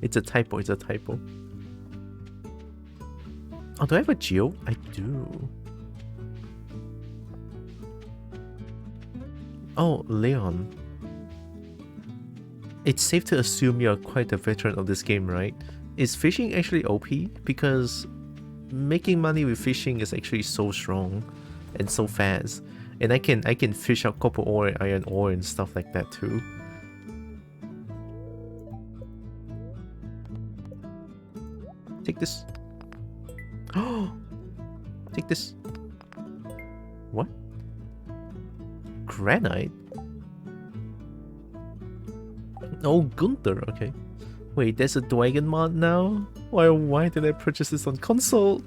It's a typo, it's a typo. Oh, do I have a geo? I do. Oh, Leon. It's safe to assume you're quite a veteran of this game, right? Is fishing actually OP? Because making money with fishing is actually so strong and so fast. And I can fish out copper ore, iron ore and stuff like that too. Take this. Oh, take this. What? Granite? Oh, Gunther. Okay. Wait, there's a dragon mod now? Why did I purchase this on console?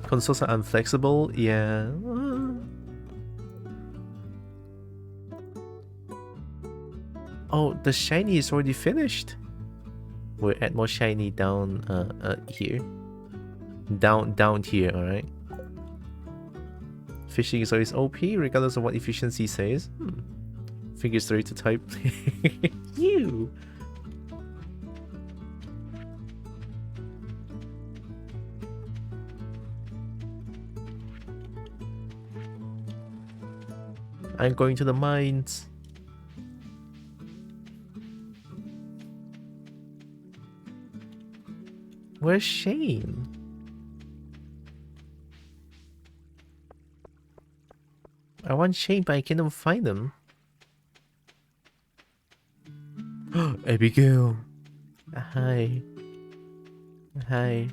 Consoles are unflexible. Yeah. Oh, the shiny is already finished. We'll add more shiny down here. Down here, alright. Fishing is always OP regardless of what efficiency says. Fingers 3 to type. You. I'm going to the mines. Where's Shane? I want Shane, but I cannot find him. Abigail. Hi. Hi.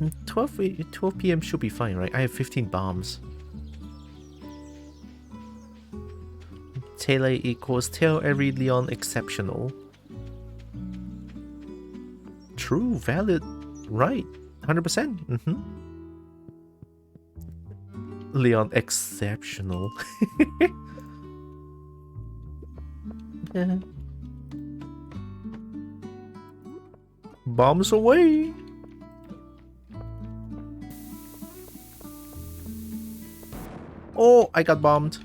Mm, 12 p.m. should be fine, right? I have 15 bombs. Taylor equals tell every Leon exceptional. True, valid, right. 100%. Leon exceptional. Yeah. Bombs away. Oh, I got bombed.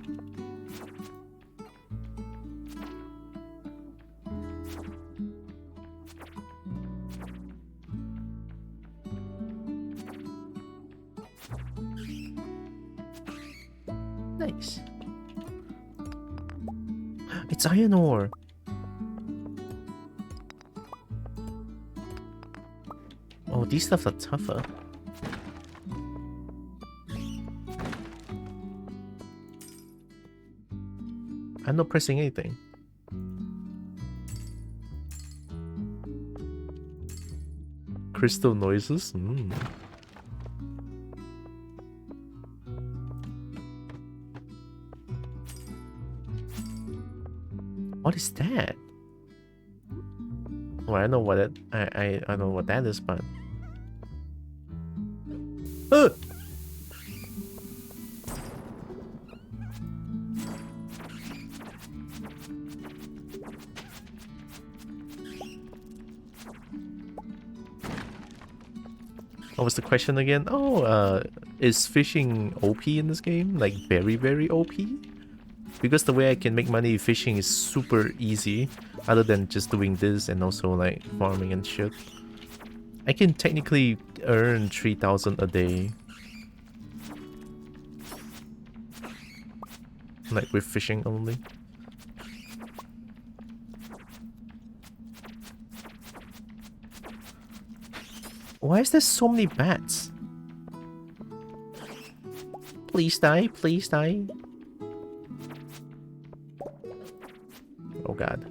Nice. It's iron ore. Oh, these stuff are tougher. I'm not pressing anything. Crystal noises? Mm. What is that? Well, I know what it. I know what that is, but. What was the question again? Oh, is fishing OP in this game? Like very, very OP? Because the way I can make money fishing is super easy, other than just doing this and also like farming and shit. I can technically earn 3,000 a day. Like with fishing only. Why is there so many bats? Please die, please die. Oh god.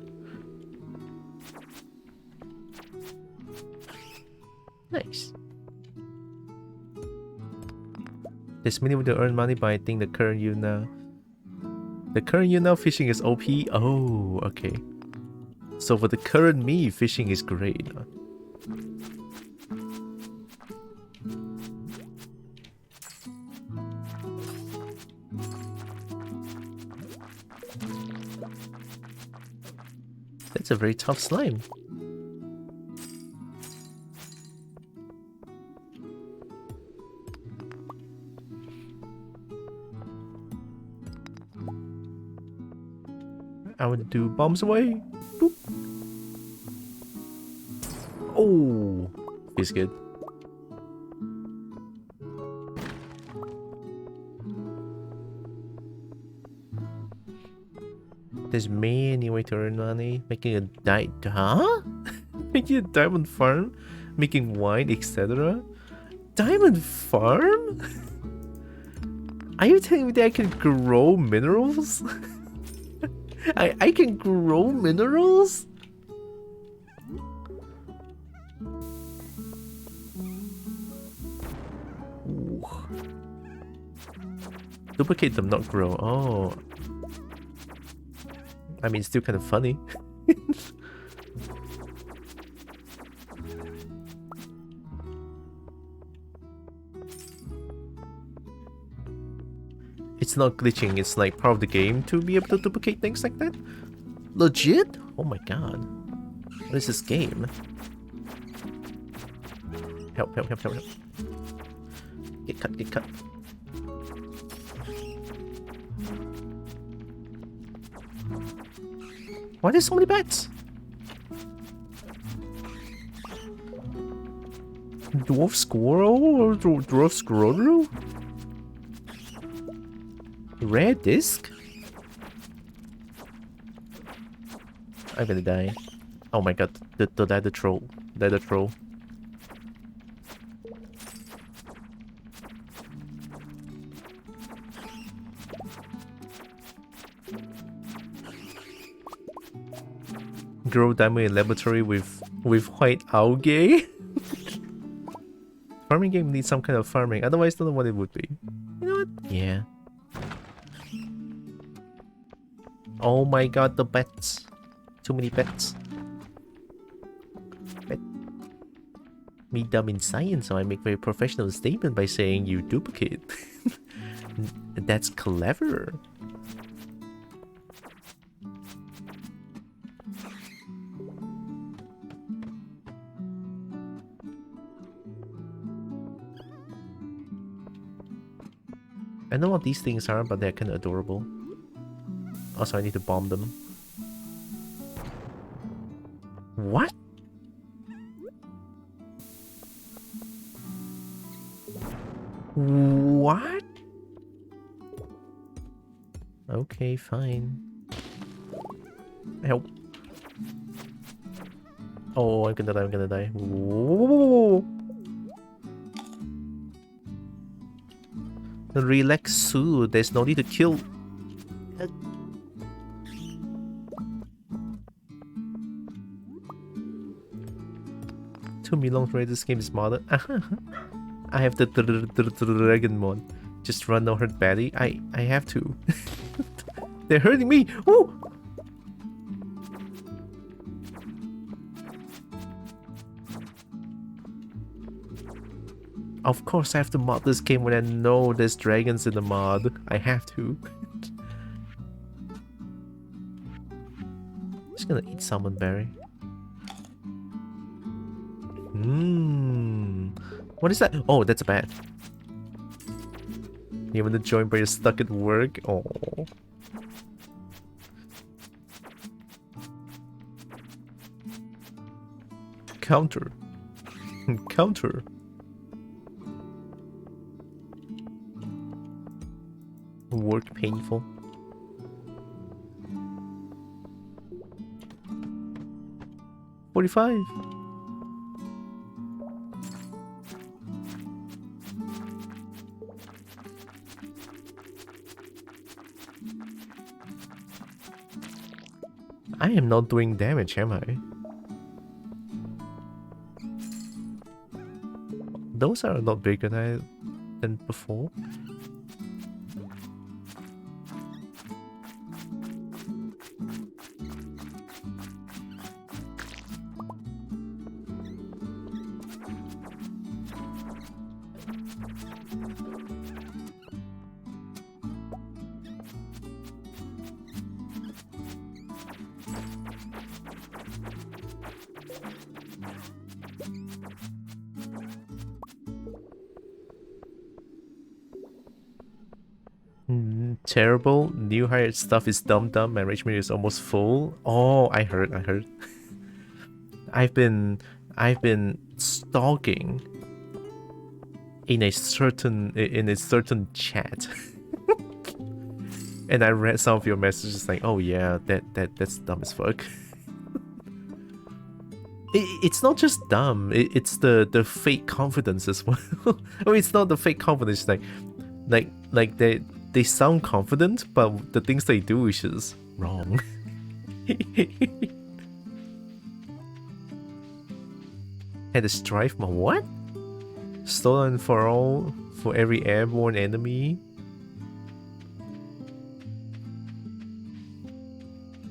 Nice. There's many way to earn money, but I think the current Yuna fishing is OP. Oh, okay. So for the current me, fishing is great. That's a very tough slime. I would do bombs away. Boop. Oh, feels good. There's many ways to earn money. Making a making a diamond farm, making wine, etc. Diamond farm? Are you telling me that I can grow minerals? I can grow minerals? Ooh. Duplicate them, not grow. Oh. I mean, it's still kind of funny. It's not glitching, it's like part of the game to be able to duplicate things like that? Legit? Oh my god. What is this game? Help, help, help, help, help. Get cut, get cut. Why are there so many bats? Dwarf squirrel or dwarf squirrel? Rare disc? I'm gonna die. Oh my god, the troll. The troll. Grow diamond in laboratory with white algae. Farming game needs some kind of farming, otherwise don't know what it would be. You know what? Yeah. Oh my god, the bets. Too many bets. Bet. Me dumb in science, so I make very professional statement by saying you duplicate. That's clever. I know what these things are, but they're kind of adorable. Also, I need to bomb them. What? What? Okay, fine. Help. Oh, I'm gonna die, I'm gonna die. Whoa. Relax, Sue. There's no need to kill. Took me long to read this game is modded. I have the dragon mod. Just run or hurt badly. I have to. They're hurting me. Ooh! Of course I have to mod this game when I know there's dragons in the mod. I have to. Just gonna eat salmon berry. What is that? Oh, that's a bat. You want to join but you're stuck at work? Oh. Counter. Counter. Work painful. $45. I am not doing damage, am I? Those are a lot bigger than before. Terrible. New hired stuff is dumb. My enrichment is almost full. Oh, I heard. I've been stalking in a certain chat. And I read some of your messages like, oh yeah, that's dumb as fuck. It's not just dumb, it's the fake confidence as well. I mean, it's not the fake confidence, like they sound confident, but the things they do is just wrong. Had a strife mod. What? Stolen for every airborne enemy.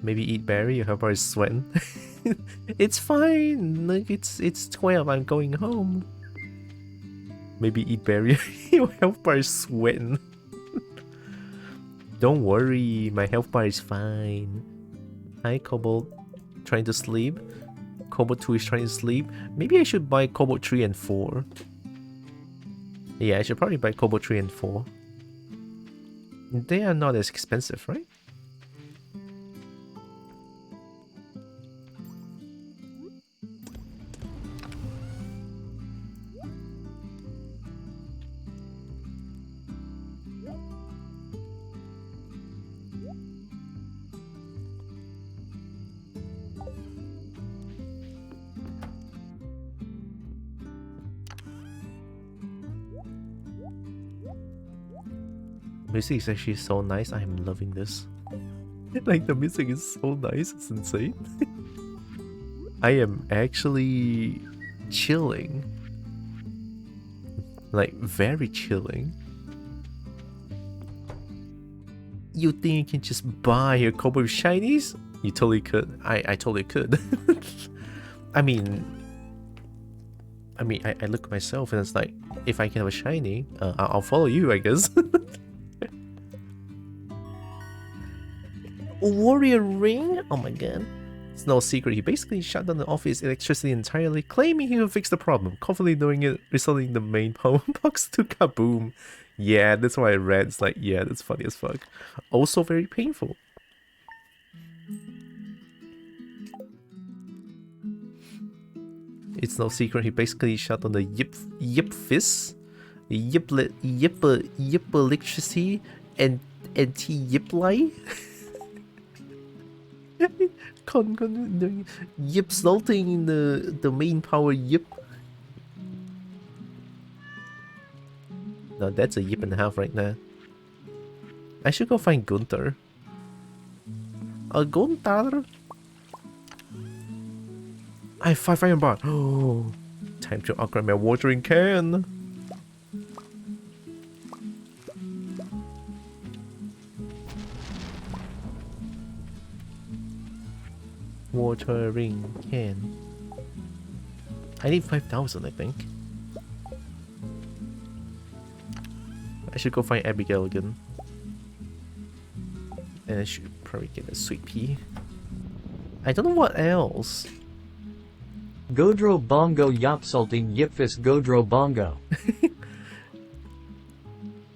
Maybe eat berry, your helper is sweating. It's fine. Like it's 12, I'm going home. Maybe eat berry, your health bar is sweating. Don't worry, my health bar is fine. Hi, Cobalt. Trying to sleep. Cobalt 2 is trying to sleep. Maybe I should buy Cobalt 3 and 4. Yeah, I should probably buy Cobalt 3 and 4. They are not as expensive, right? Music is actually so nice. I am loving this. Like, the music is so nice. It's insane. I am actually chilling. Like, very chilling. You think you can just buy a couple of shinies? You totally could. I totally could. I mean, I look at myself and it's like, if I can have a shiny, I'll follow you, I guess. Warrior ring? Oh my god. It's no secret, he basically shut down the office electricity entirely, claiming he will fix the problem, confidently knowing it, resulting in the main power box to kaboom. Yeah, that's why I read. It's like, yeah, that's funny as fuck. Also very painful. It's no secret, he basically shut down the yip fist, yip electricity, and anti-yip light. Yip salting in the main power yip. No, that's a yip and a half right now. I should go find Gunther. Gunther? I have 5 iron bar. Oh, time to upgrade my watering can. Watering can. I need 5,000, I think. I should go find Abigail again. And I should probably get a sweet pea. I don't know what else. Godro bongo yapsalting yipfis godro bongo.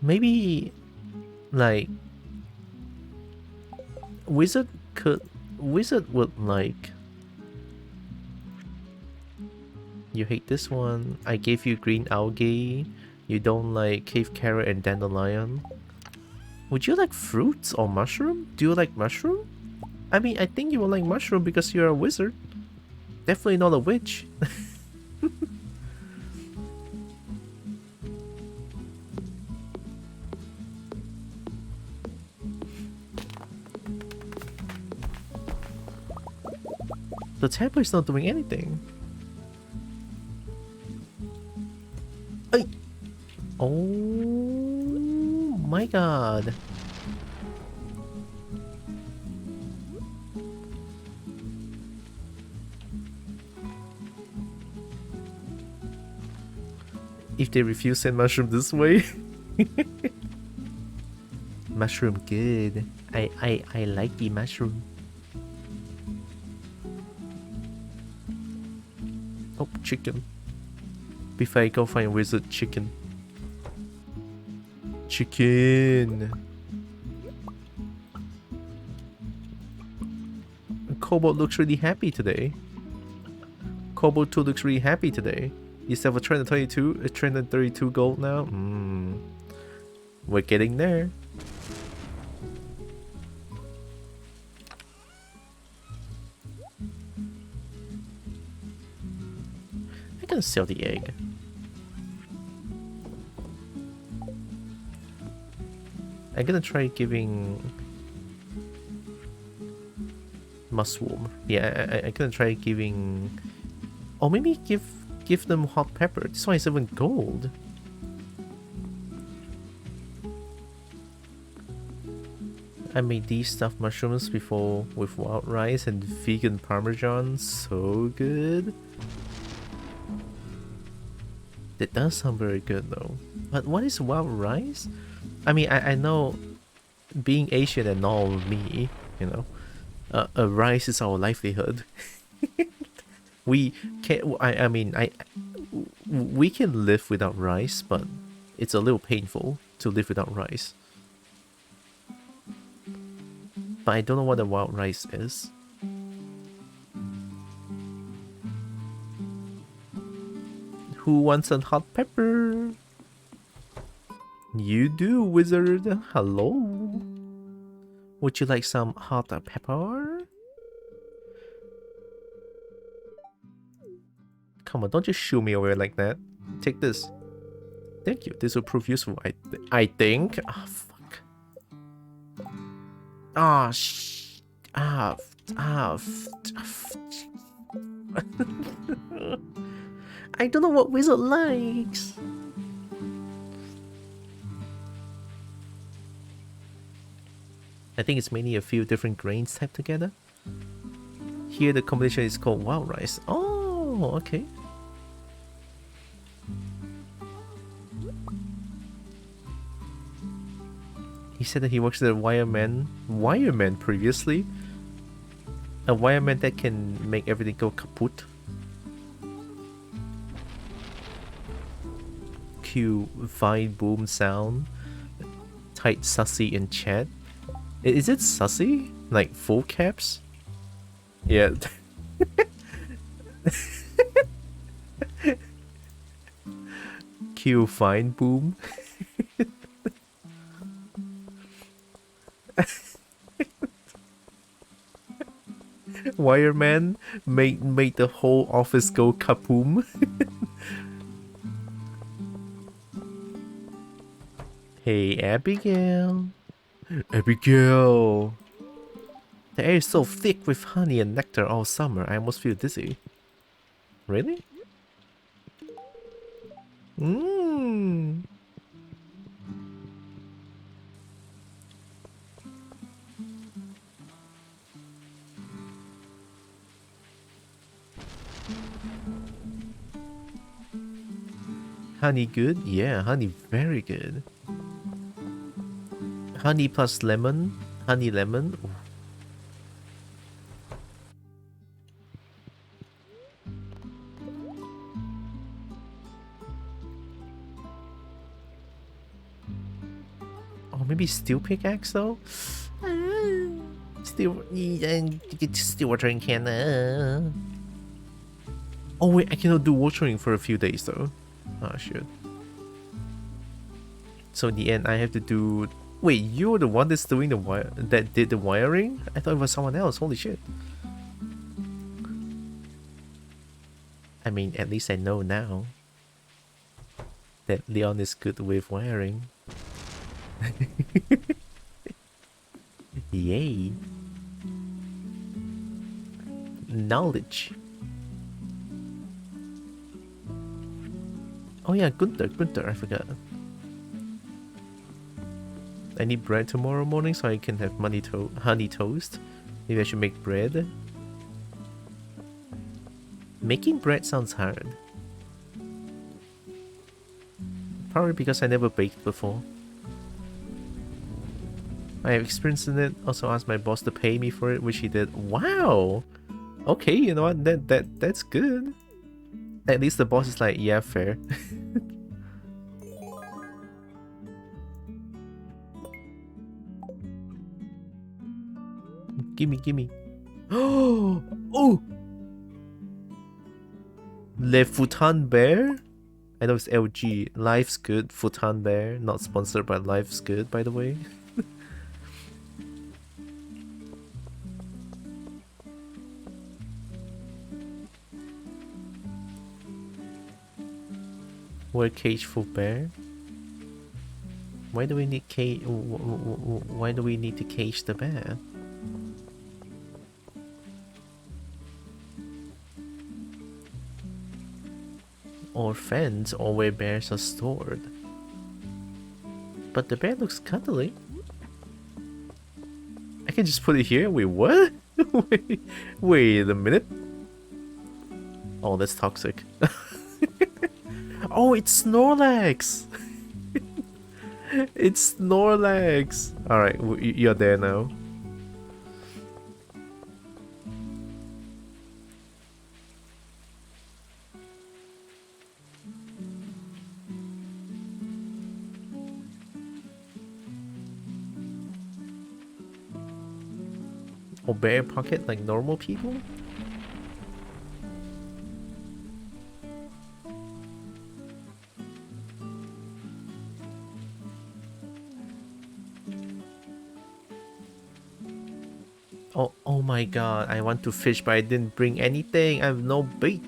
Maybe, like, Wizard would like. You hate this one. I gave you green algae. You don't like cave carrot and dandelion. Would you like fruits or mushroom? Do you like mushroom? I mean, I think you will like mushroom because you're a wizard. Definitely not a witch. The temple is not doing anything. Ay! Oh my god. If they refuse send mushroom this way. Mushroom good. I like the mushroom. Oh, chicken. Before I go find wizard chicken. Chicken. Cobalt looks really happy today. Cobalt 2 looks really happy today. You still have a 322, a 332 gold now? We're getting there. I can sell the egg. I'm gonna try giving mushroom. Yeah, I'm gonna try giving, or maybe give them hot pepper. This one is even gold. I made these stuffed mushrooms before with wild rice and vegan parmesan. So good. That does sound very good though. But what is wild rice? I mean, I know, being Asian and all me, you know, rice is our livelihood. We can. I mean, we can live without rice, but it's a little painful to live without rice. But I don't know what a wild rice is. Who wants some hot pepper? You do, wizard. Hello. Would you like some hot pepper? Come on, don't just shoo me away like that. Take this. Thank you. This will prove useful. I think. Ah, fuck. Ah, sh... Ah, I don't know what wizard likes. I think it's mainly a few different grains typed together. Here the combination is called wild rice. Oh, okay. He said that he works at a wireman previously. A wireman that can make everything go kaput. Cue vine boom sound. Tight sussy in chat. Is it sussy? Like full caps? Yeah. Cue vine boom. Wireman made the whole office go kapoom. Hey, Abigail. Abigail. The air is so thick with honey and nectar all summer, I almost feel dizzy. Really? Mmm. Honey good? Yeah, honey very good. Honey plus lemon. Honey lemon. Ooh. Oh, maybe steel pickaxe though? Still watering can. Oh wait, I cannot do watering for a few days though. Oh shit. So in the end, I have to do. Wait, you're the one that's doing the wire that did the wiring? I thought it was someone else. Holy shit. I mean, at least I know now that Leon is good with wiring. Yay. Knowledge. Oh yeah, Gunther, I forgot. I need bread tomorrow morning so I can have honey toast. Maybe I should make bread. Making bread sounds hard. Probably because I never baked before. I have experience in it. Also asked my boss to pay me for it, which he did. Wow! Okay, you know what? That's good. At least the boss is like, yeah, fair. Gimme. Oh! Le Futan Bear? I know it's LG. Life's good, Futan Bear. Not sponsored by Life's Good, by the way. We're cageful bear. Why do we need Why do we need to cage the bear? Or fence, or where bears are stored. But the bear looks cuddly. I can just put it here? Wait, what? wait a minute. Oh, that's toxic. Oh, it's Snorlax! It's Snorlax! Alright, you're there now. Or bear pocket like normal people? Oh my god, I want to fish but I didn't bring anything. I have no bait.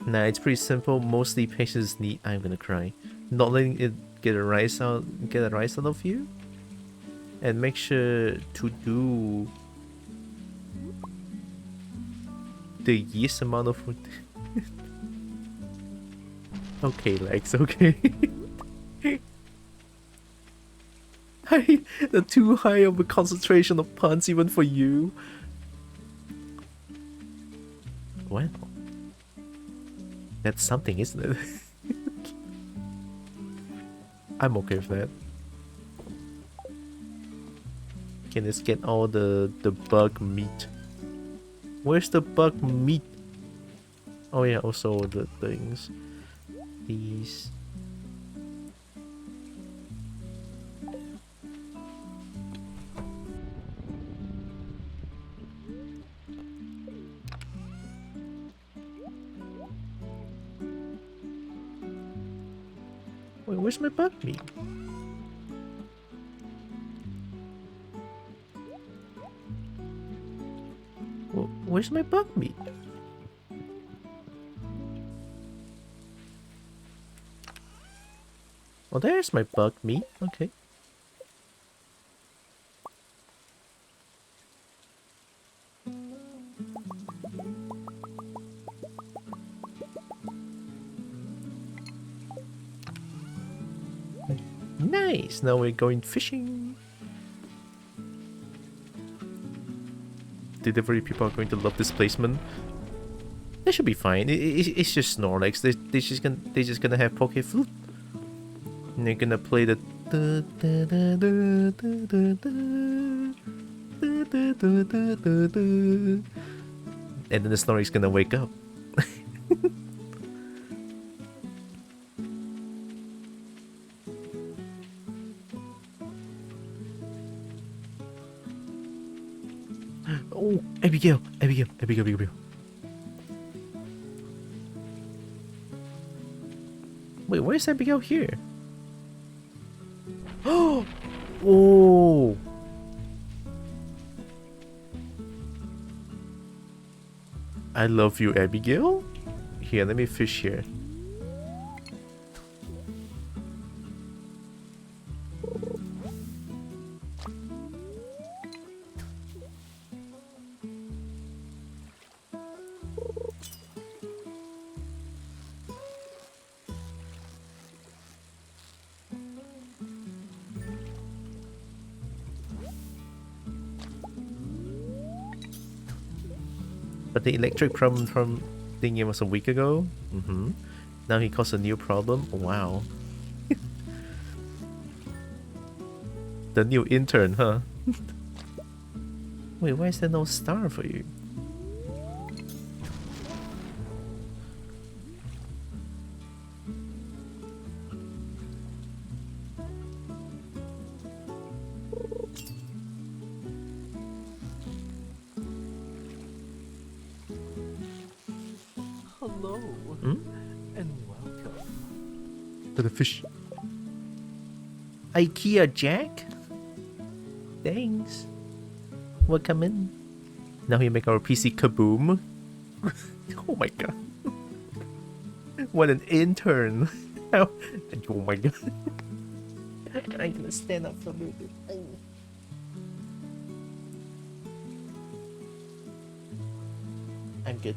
Nah, it's pretty simple. Mostly patience need. I'm gonna cry. Not letting it get a rise out of you, and make sure to do the yeast amount of food. Okay, Lex, okay. The too high of a concentration of puns even for you. Well, that's something, isn't it? I'm okay with that. Okay, let's get all the bug meat. Where's the bug meat? Oh yeah, also the things. These. Wait, where's my bug meat? Where's my bug meat? Well, there's my bug meat. Okay. Nice. Now we're going fishing. Delivery people are going to love this placement. They should be fine. It's just Snorlax. They're just gonna have Poke Flute. And they're gonna play the and then the Snorlax gonna wake up. Oh, Abigail. Wait, why is Abigail here? Oh! I love you, Abigail. Here, let me fish here. But the electric problem from thingy was a week ago. Now he caused a new problem. Wow. The new intern, huh? Wait, why is there no star for you? Hello, and welcome To the fish. IKEA Jack? Thanks. Welcome in. Now we make our PC kaboom. Oh my god. What an intern. Oh my god. I'm gonna stand up for a little bit. I'm good.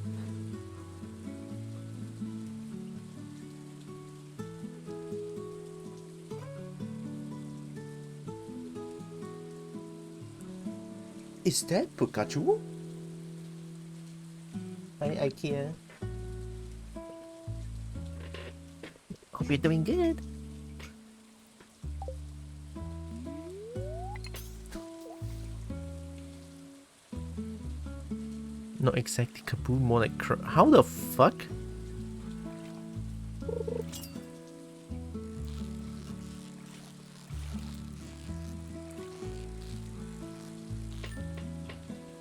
Is that Pikachu? Hi, IKEA. Hope you're doing good. Not exactly kaboom, more like how the fuck?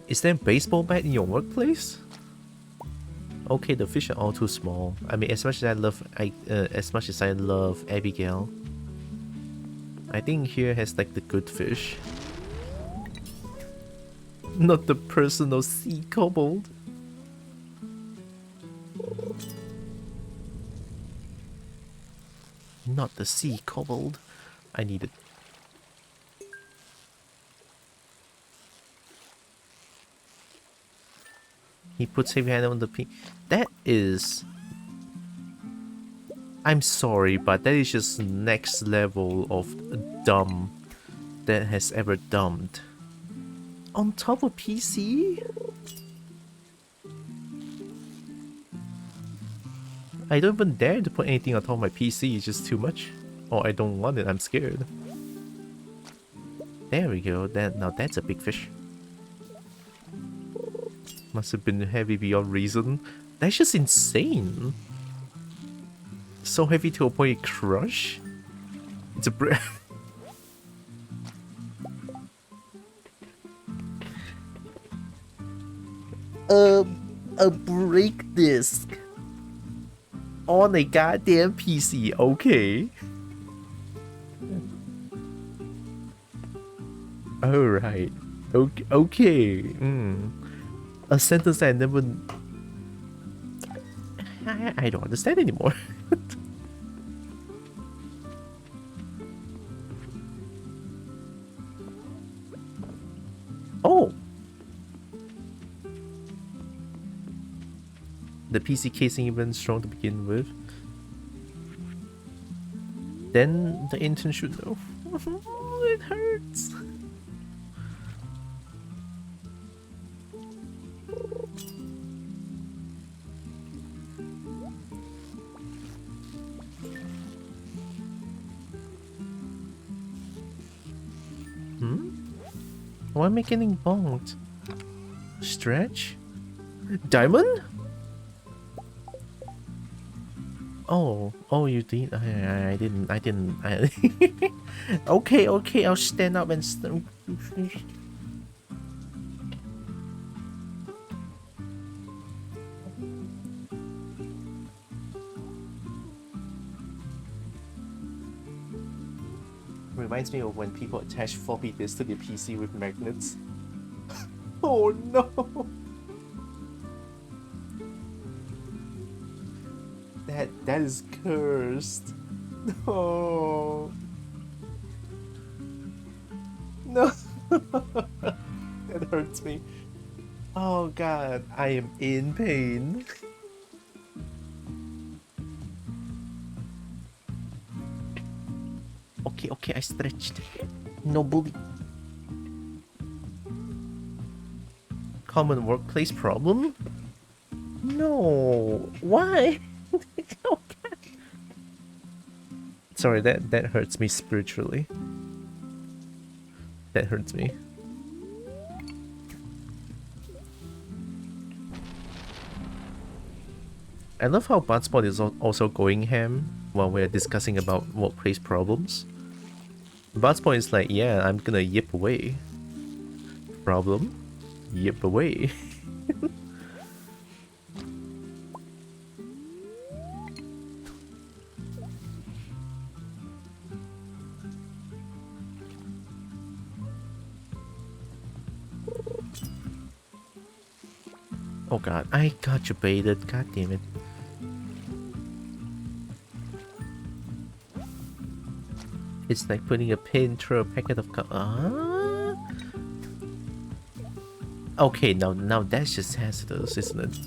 Is there a baseball bat in your workplace? Okay, the fish are all too small. I mean, as much as I love Abigail, I think here has like the good fish, not the personal sea kobold. not the sea cobbled. I need it. He puts heavy hand on the P. That is... I'm sorry, but that is just next level of dumb that has ever dumbed. On top of PC? I don't even dare to put anything on top of my PC, it's just too much. Or I don't want it, I'm scared. There we go, now that's a big fish. Must have been heavy beyond reason. That's just insane. So heavy to a point it crush? It's a brick. A break disc on a goddamn PC. Okay. Alright. Okay. A sentence I never... I don't understand anymore. Oh! The PC casing even strong to begin with. Then the intern should know. It hurts. Why am I getting bonked? Stretch? Diamond? Oh, you did. I didn't. Okay, I'll stand up and reminds me of when people attach floppy disks to their PC with magnets. Oh no! That is cursed. No. No. That hurts me. Oh god, I am in pain. Okay, I stretched. No bully. Common workplace problem? No. Why? Okay. Sorry, that hurts me spiritually. That hurts me. I love how Botspot is also going ham while we're discussing about workplace problems. Botspot is like, yeah, I'm gonna yip away. Problem? Yip away. Oh god, I got you baited, god damn it. It's like putting a pin through a packet of Okay, now that's just hazardous, isn't it?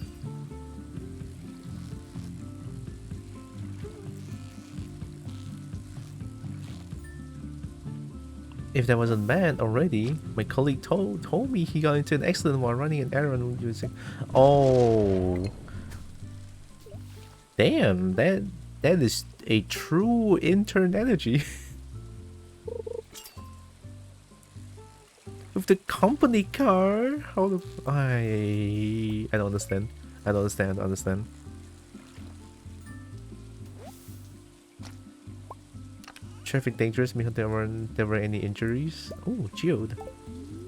If that wasn't bad already, my colleague told me he got into an accident while running an errand using... Oh... Damn, that is a true intern energy. With the company car? How the... I don't understand. I don't understand. Traffic dangerous, because there were any injuries. Oh, Geode.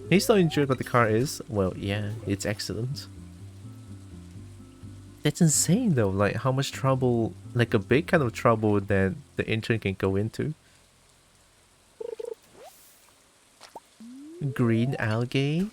He's not injured, but the car is. Well, yeah, it's excellent. That's insane though, like how much trouble, like a big kind of trouble that the intern can go into. Green algae?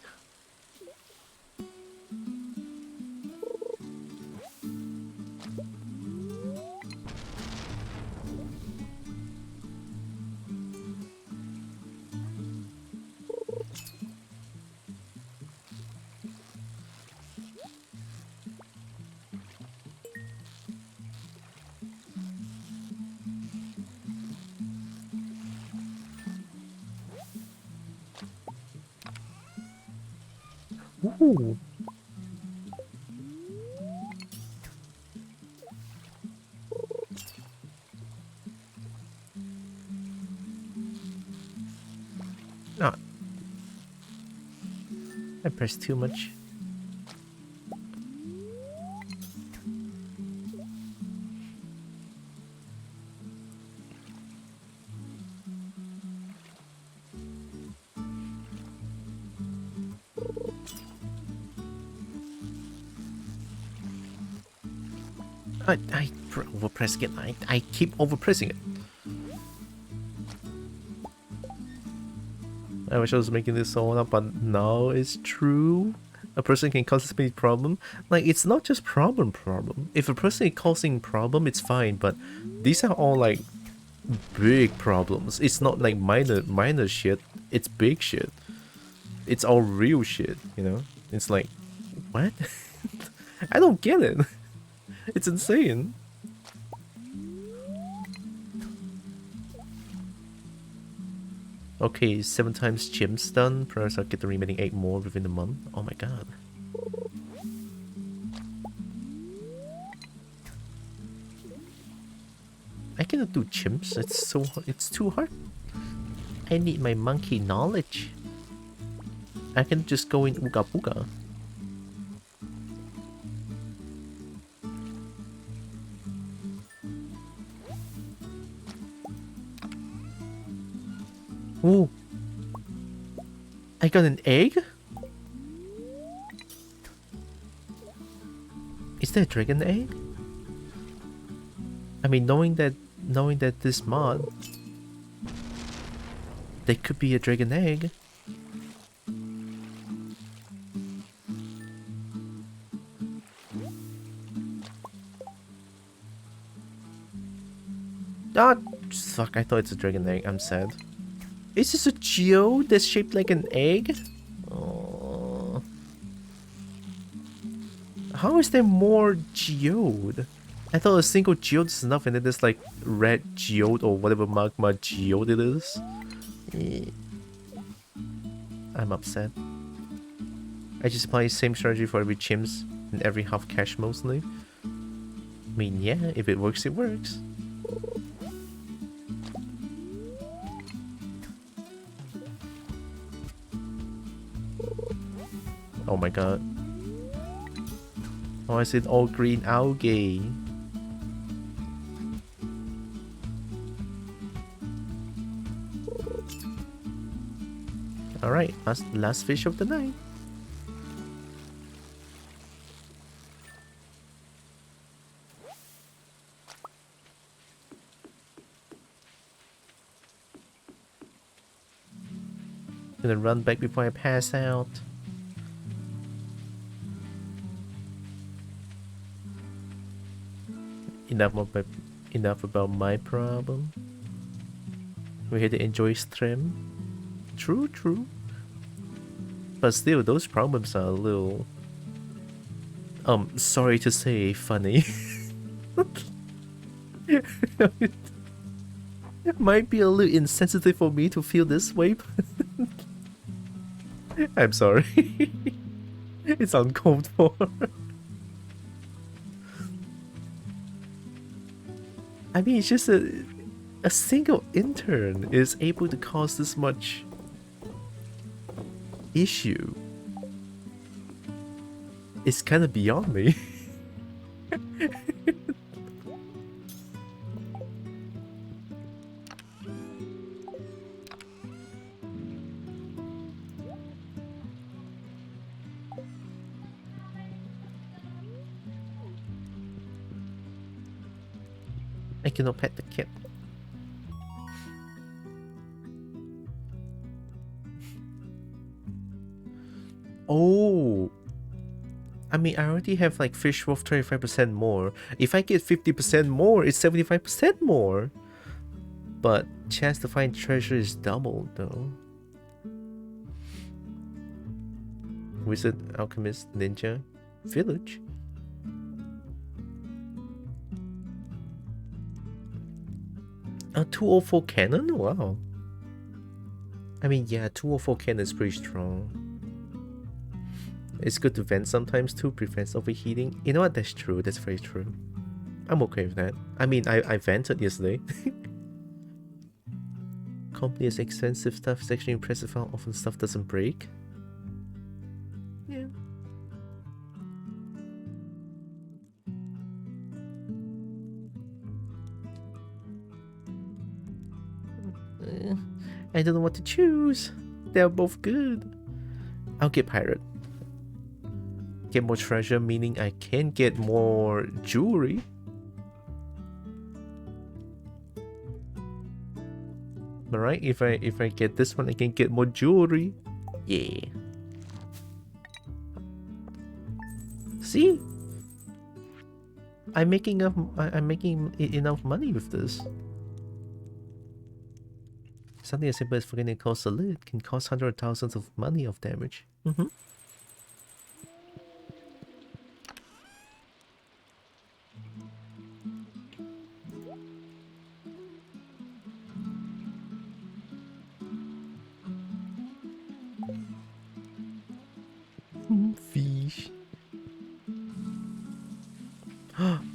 Ooh. Ah, I pressed too much. I overpress again. I keep overpressing it. I wish I was making this all up, but no, it's true. A person can cause this many problem. Like, it's not just problem. If a person is causing problem, it's fine, but these are all like big problems. It's not like minor shit. It's big shit. It's all real shit, you know? It's like, what? I don't get it. It's insane. Okay, 7 times gyms done. Perhaps I'll get the remaining 8 more within a month. Oh my god. I cannot do chimps. It's too hard. I need my monkey knowledge. I can just go in Ooga Booga. Ooh. I got an egg? Is that a dragon egg? I mean, knowing that this mod, there could be a dragon egg. Ah, fuck, I thought it's a dragon egg. I'm sad. Is this a geode that's shaped like an egg? Oh. How is there more geode? I thought a single geode is enough, and then there's like red geode or whatever magma geode it is. I'm upset. I just apply the same strategy for every chimps and every half cash mostly. I mean, yeah, if it works, it works. Oh my god. Why is it all green algae? Alright, last fish of the night. Gonna run back before I pass out. Enough about my problem. We're here to enjoy stream. True. But still, those problems are a little... sorry to say, funny. It might be a little insensitive for me to feel this way, but... I'm sorry. It's uncalled for. I mean, it's just a single intern is able to cause this much issue. It's kind of beyond me. I cannot pet the cat. Oh, I mean, I already have like fish worth 25% more. If I get 50% more, it's 75% more. But chance to find treasure is doubled though. Wizard, alchemist, ninja, village. A 204 cannon? Wow. I mean, yeah, 204 cannon is pretty strong. It's good to vent sometimes too, prevents overheating. You know what? That's true. That's very true. I'm okay with that. I mean, I vented yesterday. Company is expensive stuff. It's actually impressive how often stuff doesn't break. Yeah. I don't know what to choose. They're both good. I'll get pirate. Get more treasure, meaning I can get more jewelry. Alright, if I get this one, I can get more jewelry. Yeah. See? I'm making enough money with this. Something as simple as forgetting to close the lid can cause hundreds of thousands of money of damage. Fish.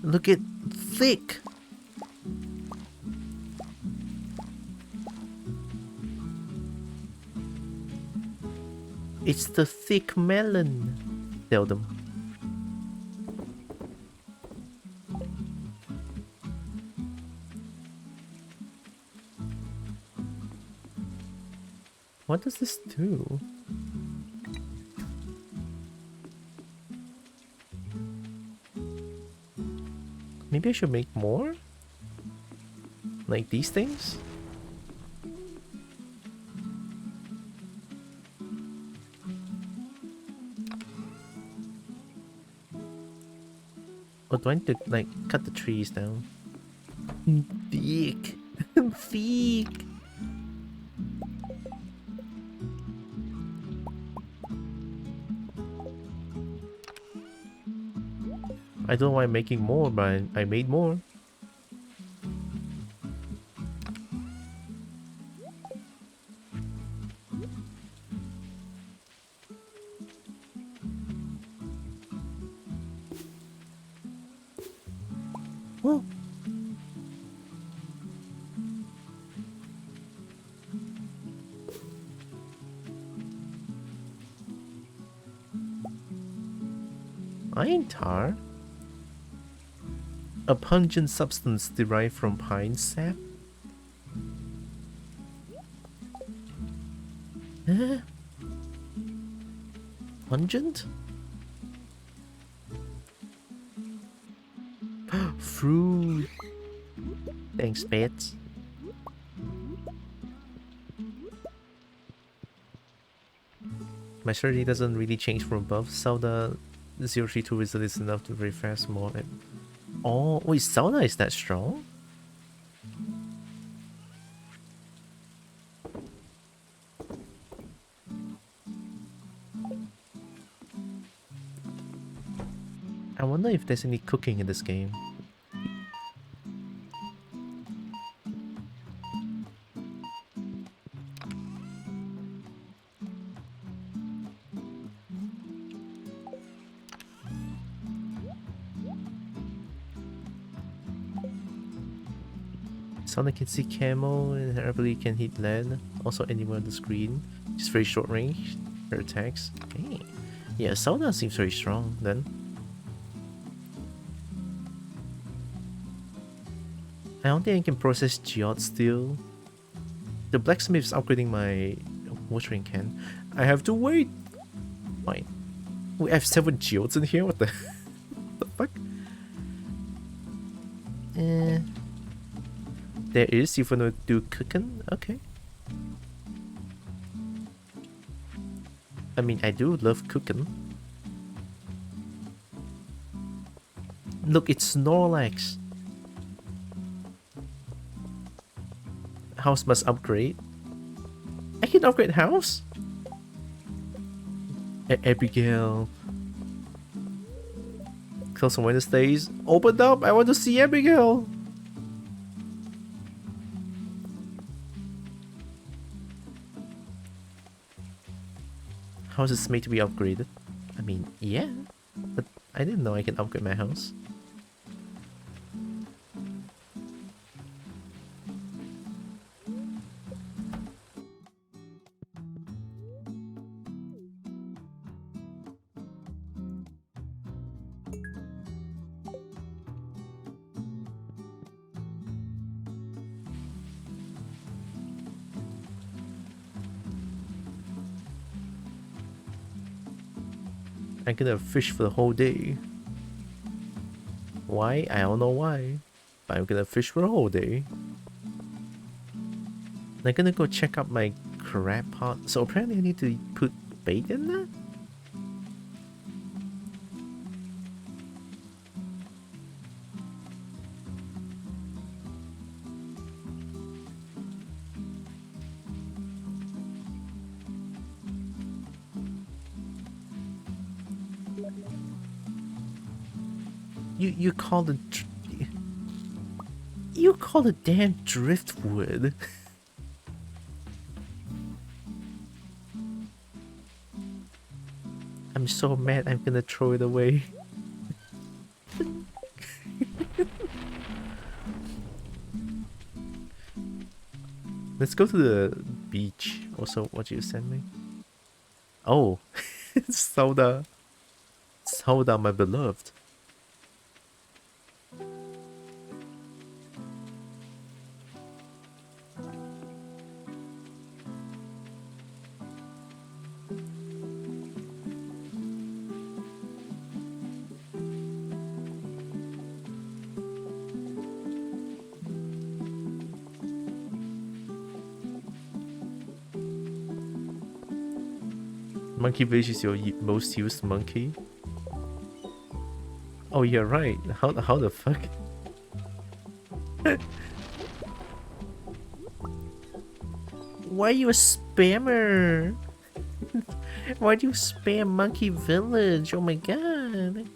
Look at thick. It's the thick melon. Tell them. What does this do? Maybe I should make more? Like these things? Or do I need to like cut the trees down? Thick. Thick. I don't know why I'm making more, but I made more. Oh. Iron tar? A pungent substance derived from pine sap? Pungent? Fruit. Thanks, pets. My strategy doesn't really change from above. Zelda 032 wizard is enough to very fast more. Oh, wait, Zelda is that strong? I wonder if there's any cooking in this game. Sonic can see camo and her ability can hit lead. Also anywhere on the screen. She's very short range. Her attacks. Okay. Yeah, Zelda seems very strong then. I don't think I can process geode still. The blacksmith's upgrading my watering can. I have to wait. Fine. We have 7 geodes in here. What the, the fuck? There is, if you want to do cooking, okay. I mean, I do love cooking. Look, it's Snorlax. House must upgrade. I can upgrade house? Abigail. Close on Wednesdays. Open up, I want to see Abigail. House is made to be upgraded. I mean, yeah. But I didn't know I can upgrade my house. I'm gonna fish for the whole day. Why? I don't know why. But I'm gonna fish for the whole day. I'm gonna go check out my crab pot. So apparently I need to put bait in that? You call it you call it damn driftwood. I'm so mad I'm gonna throw it away. Let's go to the beach. Also, what you send me? Oh, Soda. Soda, my beloved. Monkey Village is your most used monkey? Oh, you're right. How the fuck? Why are you a spammer? Why do you spam Monkey Village? Oh my god.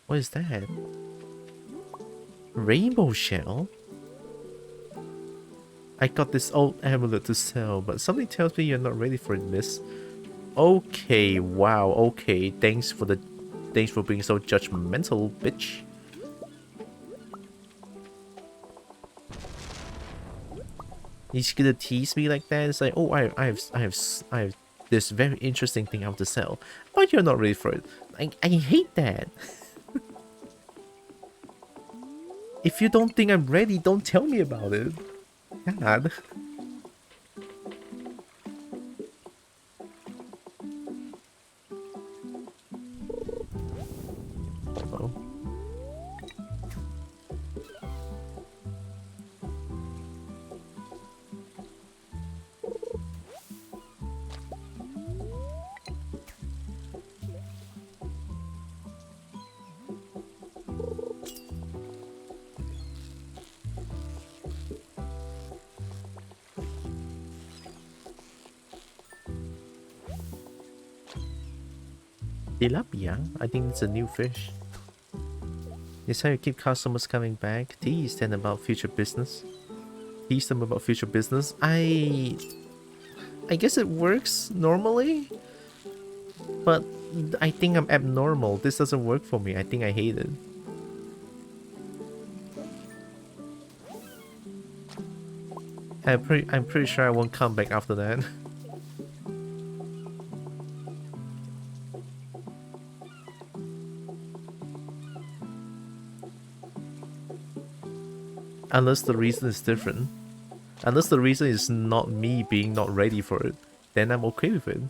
What is that? Rainbow shell? I got this old amulet to sell, but something tells me you're not ready for it, miss. Okay, wow, okay. Thanks for being so judgmental, bitch. He's gonna tease me like that. It's like, oh, I have this very interesting thing I have to sell, but you're not ready for it. I hate that. If you don't think I'm ready, don't tell me about it. God. Oh. Tilapia? I think it's a new fish. It's how you keep customers coming back. Tease them about future business. Tease them about future business. I guess it works normally, but I think I'm abnormal. This doesn't work for me. I think I hate it. I'm pretty sure I won't come back after that. Unless the reason is different. Unless the reason is not me being not ready for it, then I'm okay with it.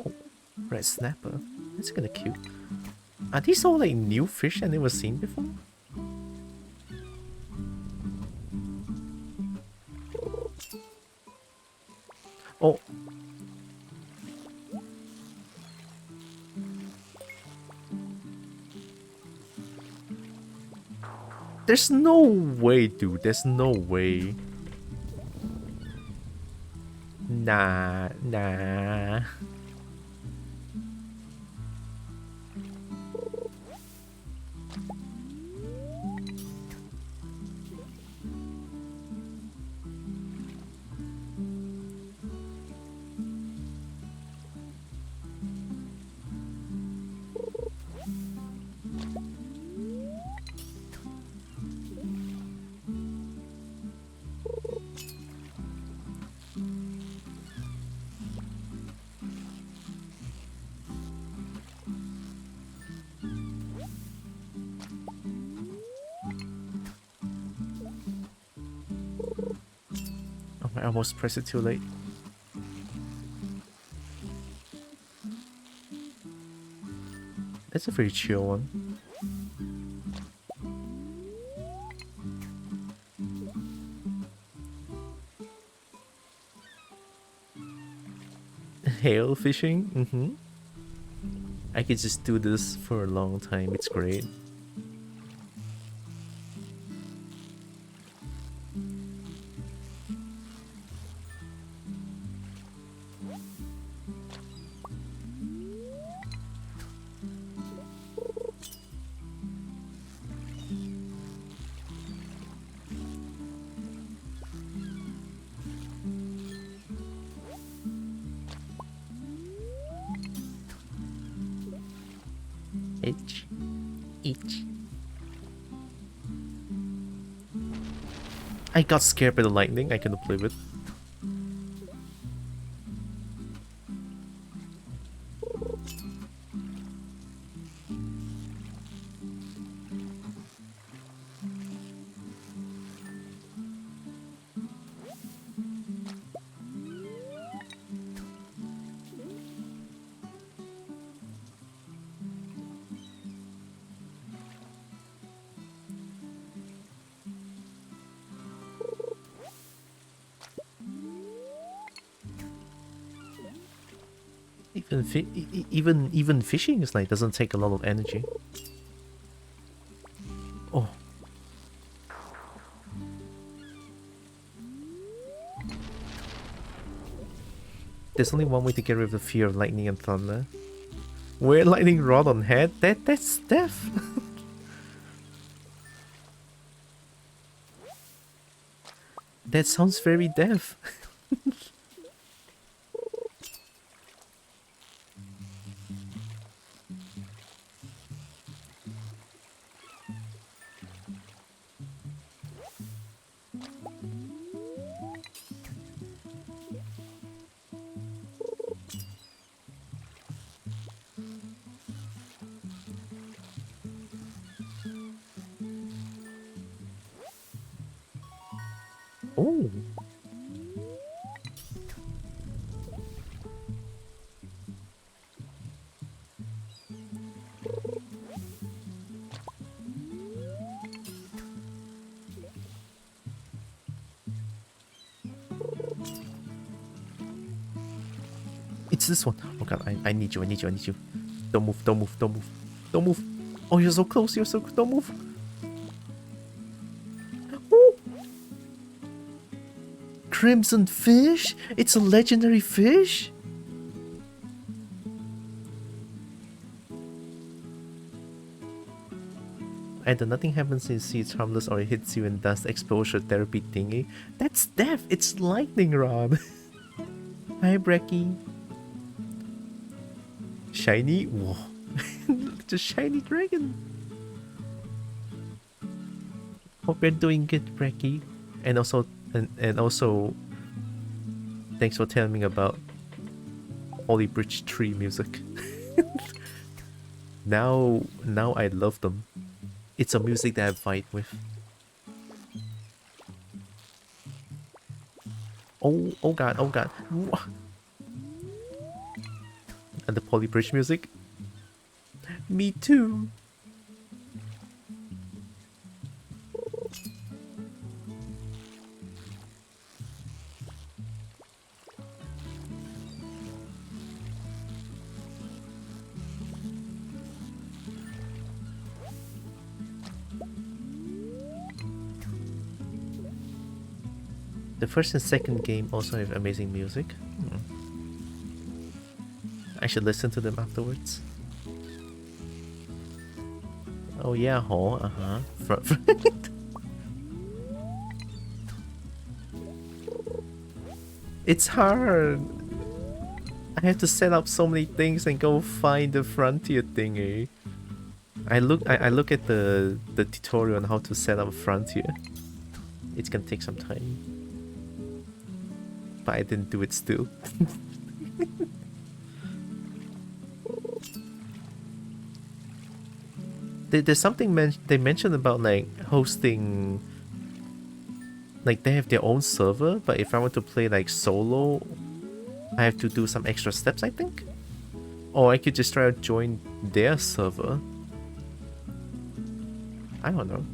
Oh, red snapper. That's kinda cute. Are these all like new fish I've never seen before? Oh. There's no way, dude. There's no way. Nah, nah. Oh, I almost pressed it too late. That's a very chill one. Hail fishing? Mm-hmm. I could just do this for a long time. It's great. Itch. Itch. I got scared by the lightning. I cannot believe it. Even fishing is like doesn't take a lot of energy. Oh. There's only one way to get rid of the fear of lightning and thunder. Wear lightning rod on head? That's death. That sounds very deaf. Oh. It's this one. Oh god, I need you, I need you, I need you. Don't move, don't move, don't move. Don't move. Oh, you're so close, you're so... Don't move. Ooh. Crimson fish? It's a legendary fish? Either nothing happens in sea, it's harmless, or it hits you and does the exposure therapy thingy. That's death! It's lightning rod! Hi, Brecky. Shiny? Whoa. It's a shiny dragon! Hope you're doing good, Brecky. And also, and also, thanks for telling me about Holy Bridge Tree music. now I love them. It's a music that I fight with. Oh god, oh god. And the Poly Bridge music? Me too. The first and second game also have amazing music. I should listen to them afterwards. Oh yeah, Ho. It's hard. I have to set up so many things and go find the frontier thingy. I look at the tutorial on how to set up frontier. It's gonna take some time, but I didn't do it still. There's something they mentioned about like hosting, like they have their own server, but if I want to play like solo, I have to do some extra steps, I think. Or I could just try to join their server. I don't know.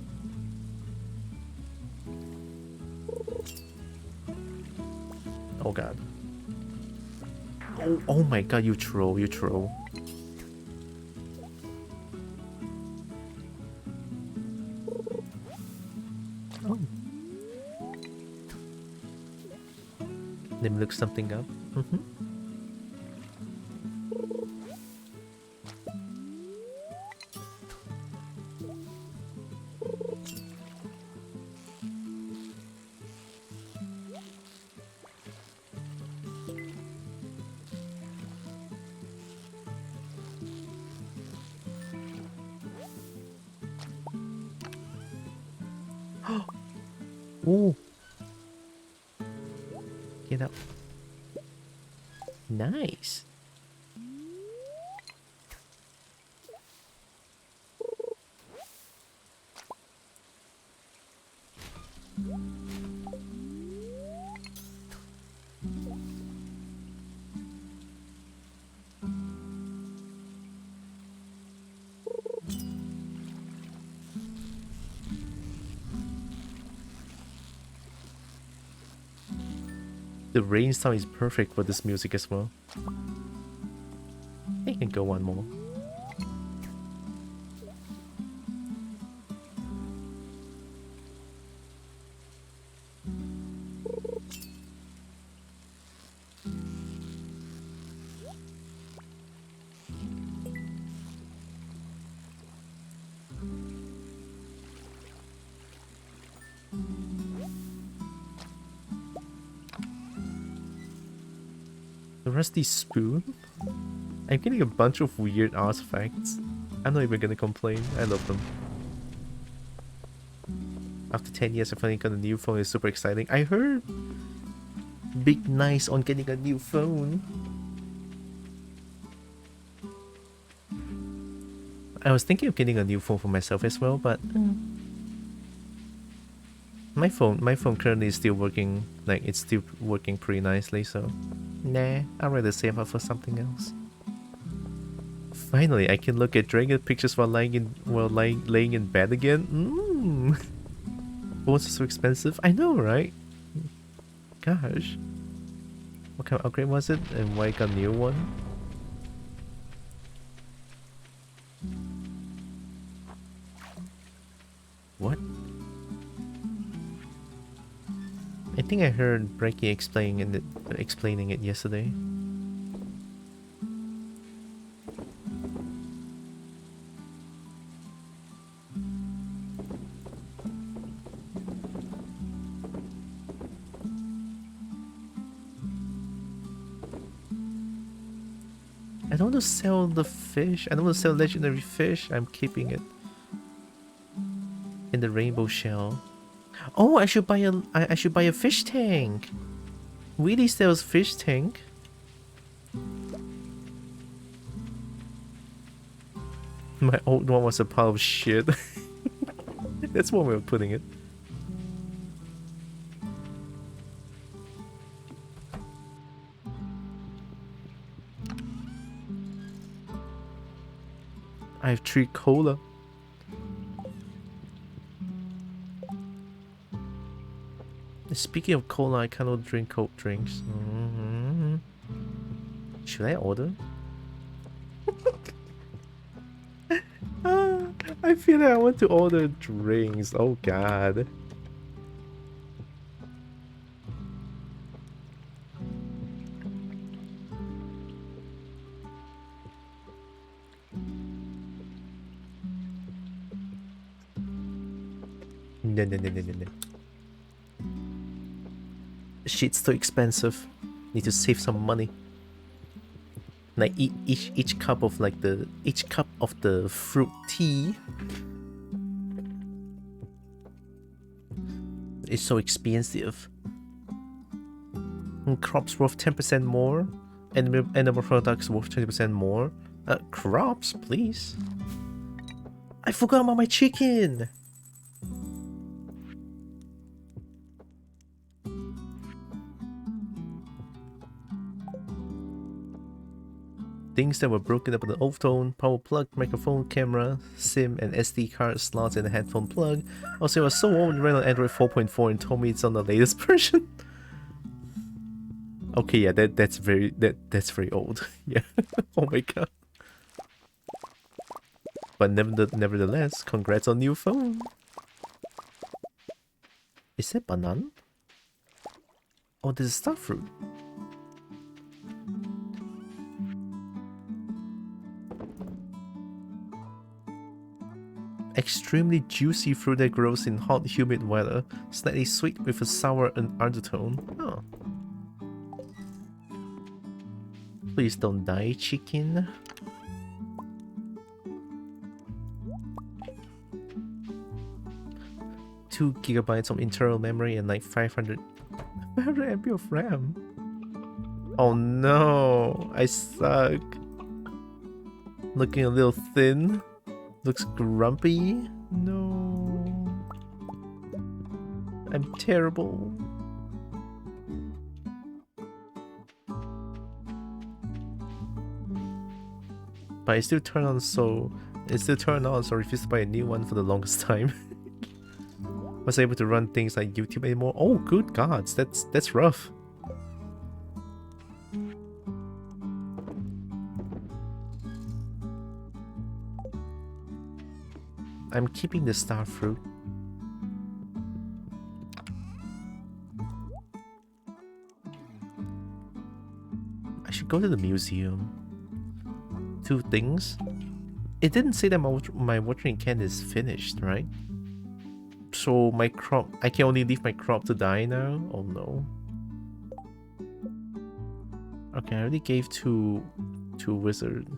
Oh god. Oh my god, you troll, you troll. Oh. Let me look something up. Ooh. Get up. Nice. The rain sound is perfect for this music as well. I can go one more. The rusty spoon? I'm getting a bunch of weird artifacts. I'm not even gonna complain. I love them. After 10 years, I finally got a new phone. It's super exciting. I heard big nice on getting a new phone. I was thinking of getting a new phone for myself as well, but my phone currently is still working. Like, it's still working pretty nicely, so nah, I'd rather save up for something else. Finally, I can look at dragon pictures while laying in bed again. Phones are so expensive. I know, right? Gosh. What kind of upgrade was it? And why I got a new one? What? I think I heard Breaky explaining it yesterday. I don't want to sell the fish. I don't want to sell legendary fish. I'm keeping it in the rainbow shell. Oh, I should buy a fish tank. Really sells fish tank. My old one was a pile of shit. That's one way of putting it. I have 3 cola. Speaking of cola, I cannot drink cold drinks. Should I order? I feel like I want to order drinks. Oh god. No, no, no, no, no, no. Shit's too expensive. Need to save some money. Like each cup of like each cup of the fruit tea is so expensive. And crops worth 10% more, and animal products worth 20% more. Crops, please. I forgot about my chicken. Things that were broken up in the old phone, power plug, microphone, camera, SIM, and SD card slots, and a headphone plug. Also, it was so old, it ran on Android 4.4 and told me it's on the latest version. Okay, yeah, that's very old. Yeah. Oh my god. But nevertheless, congrats on new phone. Is that banana? Oh, this is star fruit. Extremely juicy fruit that grows in hot, humid weather. Slightly sweet with a sour undertone. Oh. Please don't die, chicken. Two gigabytes of internal memory and like 500 MB of RAM. Oh no, I suck. Looking a little thin. Looks grumpy. No. I'm terrible. But it still turned on, so I refused to buy a new one for the longest time. Was able to run things like YouTube anymore. Oh, good gods, that's rough. I'm keeping the star fruit. I should go to the museum. Two things. It didn't say that my watering can is finished, right? So my crop, I can only leave my crop to die now? Oh no. Okay, I already gave two wizard.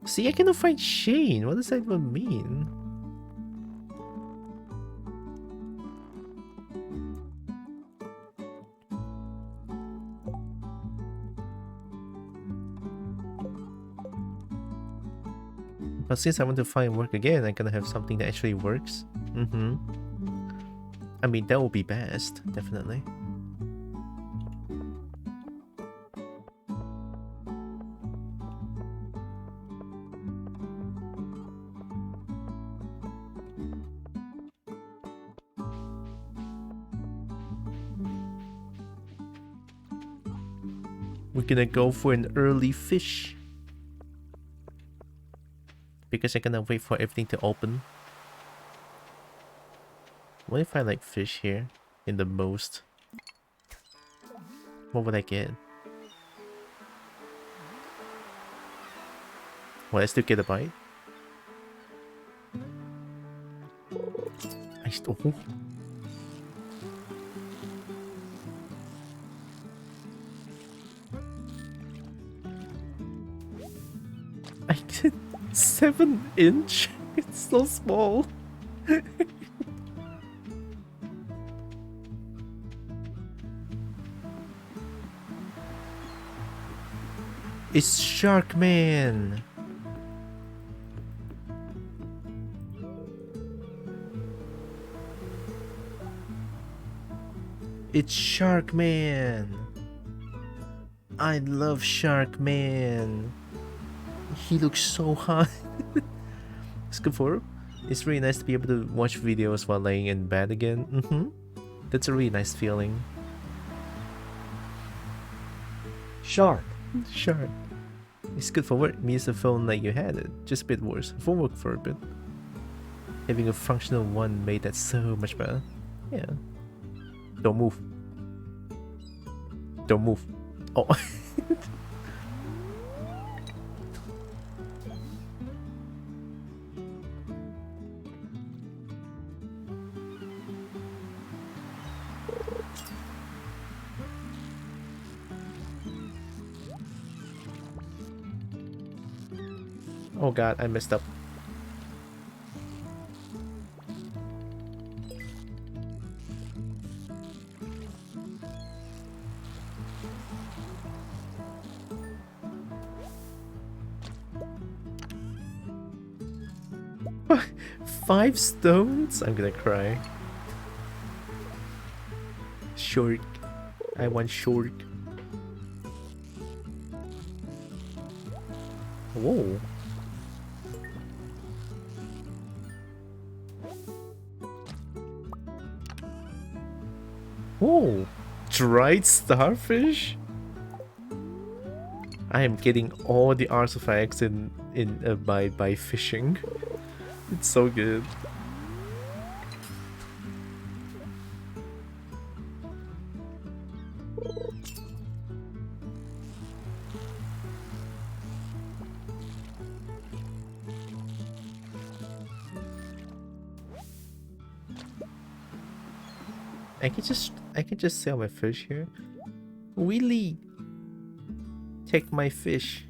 See, I cannot find Shane. What does that even mean? But since I want to find work again, I'm gonna have something that actually works. I mean, that would be best, definitely. We're gonna go for an early fish. Because I'm gonna wait for everything to open. What if I like fish here in the most? What would I get? Will I still get a bite? I still. Oh. I get 7-inch. It's so small. It's Sharkman. It's Sharkman. I love Sharkman. He looks so hot. It's good for. It's really nice to be able to watch videos while laying in bed again. That's a really nice feeling. Shark. Shark. It's good for work. Means the phone like you had it. Just a bit worse. For work for a bit. Having a functional one made that so much better. Yeah. Don't move. Don't move. Oh. Oh god, I messed up. Five stones? I'm gonna cry. Short. I want short. Whoa. Whoa. Dried starfish? I am getting all the artifacts by fishing. It's so good. I can just sell my fish here. Willy, take my fish.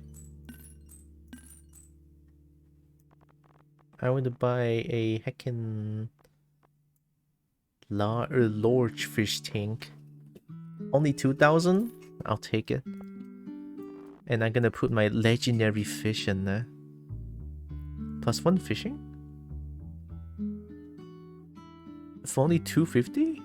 I want to buy a heckin' large fish tank. Only 2,000? I'll take it. And I'm gonna put my legendary fish in there. +1 fishing? For only 250?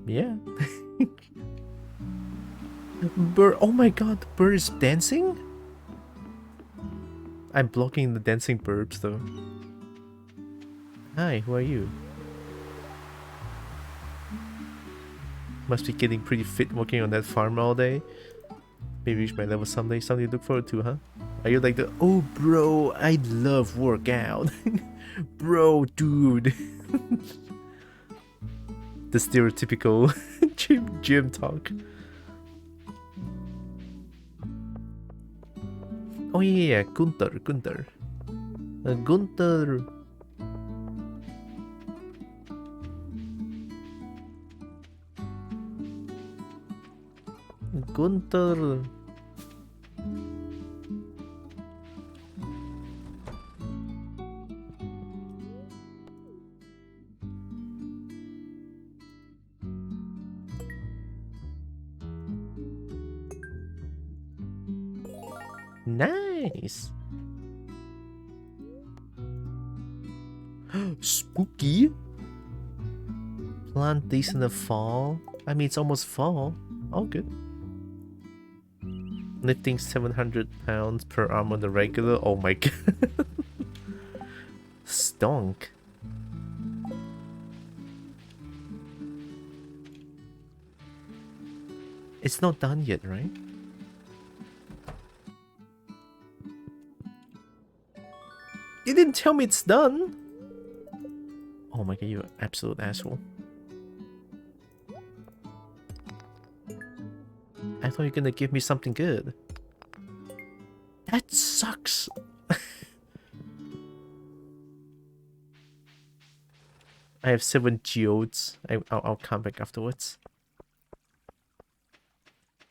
Yeah. Bird. Oh my god, the bird is dancing? I'm blocking the dancing birds though. Hi, who are you? Must be getting pretty fit working on that farm all day. Maybe reach my level someday. Something to look forward to, huh? Are you like the, oh bro, I love workout. Bro, dude. The stereotypical gym talk. Oh yeah, Gunther. Gunther. Gunther. Nice. Spooky. Plant these in the fall. I mean, it's almost fall. All good. Lifting 700 pounds per arm on the regular. Oh my god. Stonk. It's not done yet, right? You didn't tell me it's done. Oh my god, you absolute asshole. I thought you were gonna give me something good. That sucks. I have 7 geodes. I'll come back afterwards.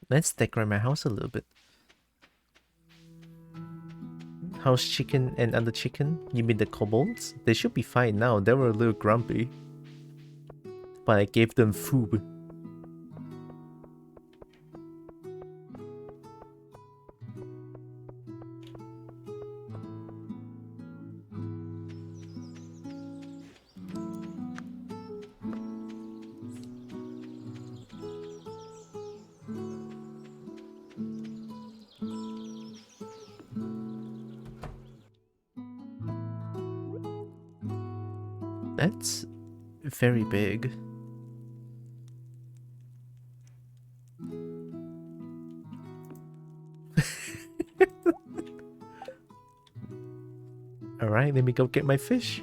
Let's decorate my house a little bit. House chicken and other chicken? You mean the kobolds? They should be fine now. They were a little grumpy. But I gave them food. That's very big. Alright, let me go get my fish.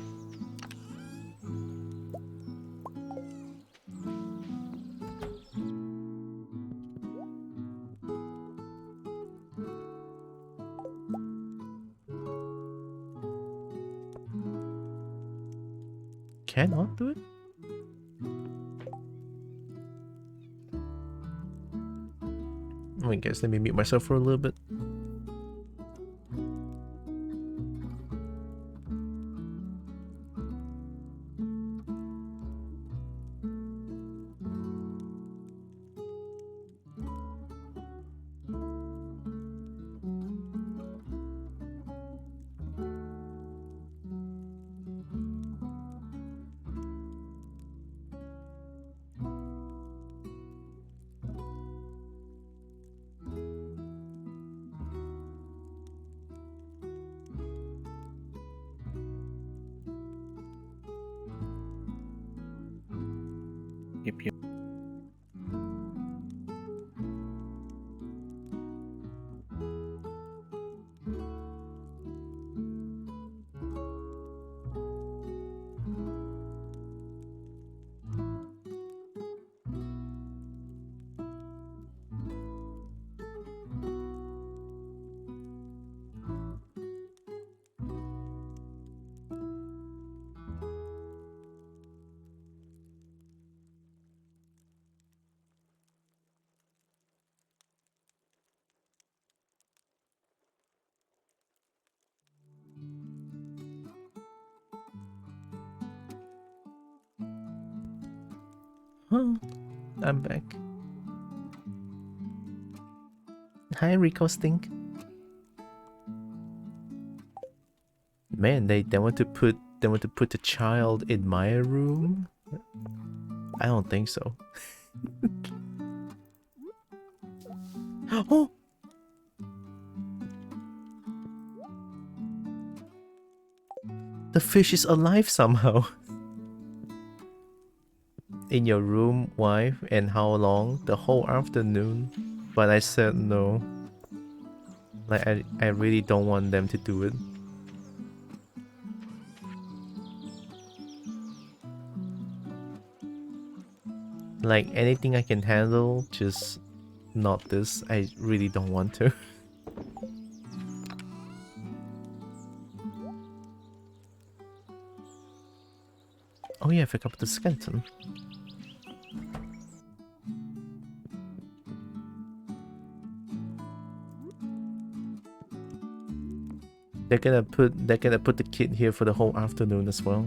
cannot do it? I guess let me mute myself for a little bit. Yep. Huh, I'm back. Hi, Rico Stink. Man, they want to put the child in my room. I don't think so. Oh, the fish is alive somehow. In your room, wife, and how long? The whole afternoon. But I said no. Like, I really don't want them to do it. Like, anything I can handle, just not this. I really don't want to. Oh yeah, I forgot about the skeleton. They're gonna put the kid here for the whole afternoon as well.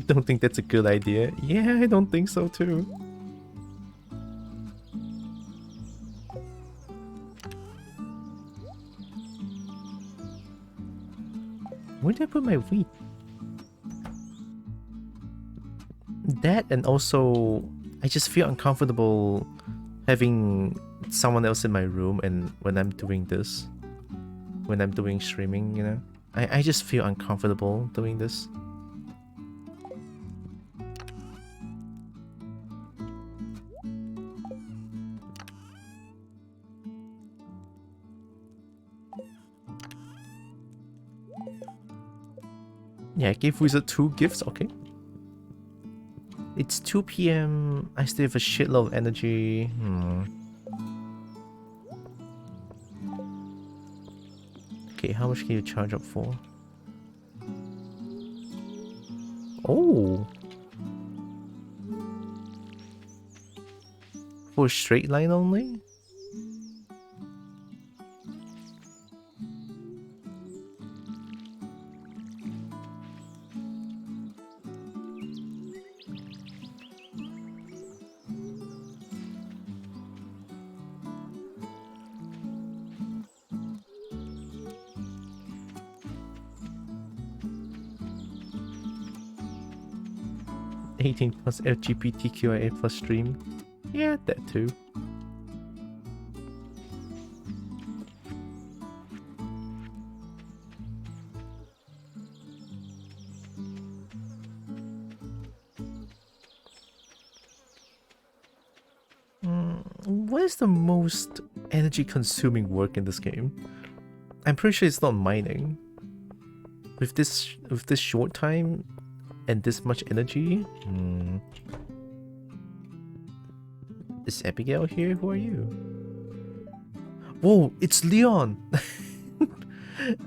Don't think that's a good idea. Yeah, I don't think so too. Where did I put my wheat? That, and also I just feel uncomfortable having someone else in my room, and when I'm doing this, when I'm doing streaming, you know, I just feel uncomfortable doing this. Yeah, I gave Wizard 2 gifts, okay. It's 2 PM, I still have a shitload of energy. Okay, how much can you charge up for? Oh! For a straight line only? +, LGBTQIA+ stream. Yeah, that too. What is the most energy consuming work in this game? I'm pretty sure it's not mining. With this short time and this much energy? Is Abigail here? Who are you? Whoa, it's Leon!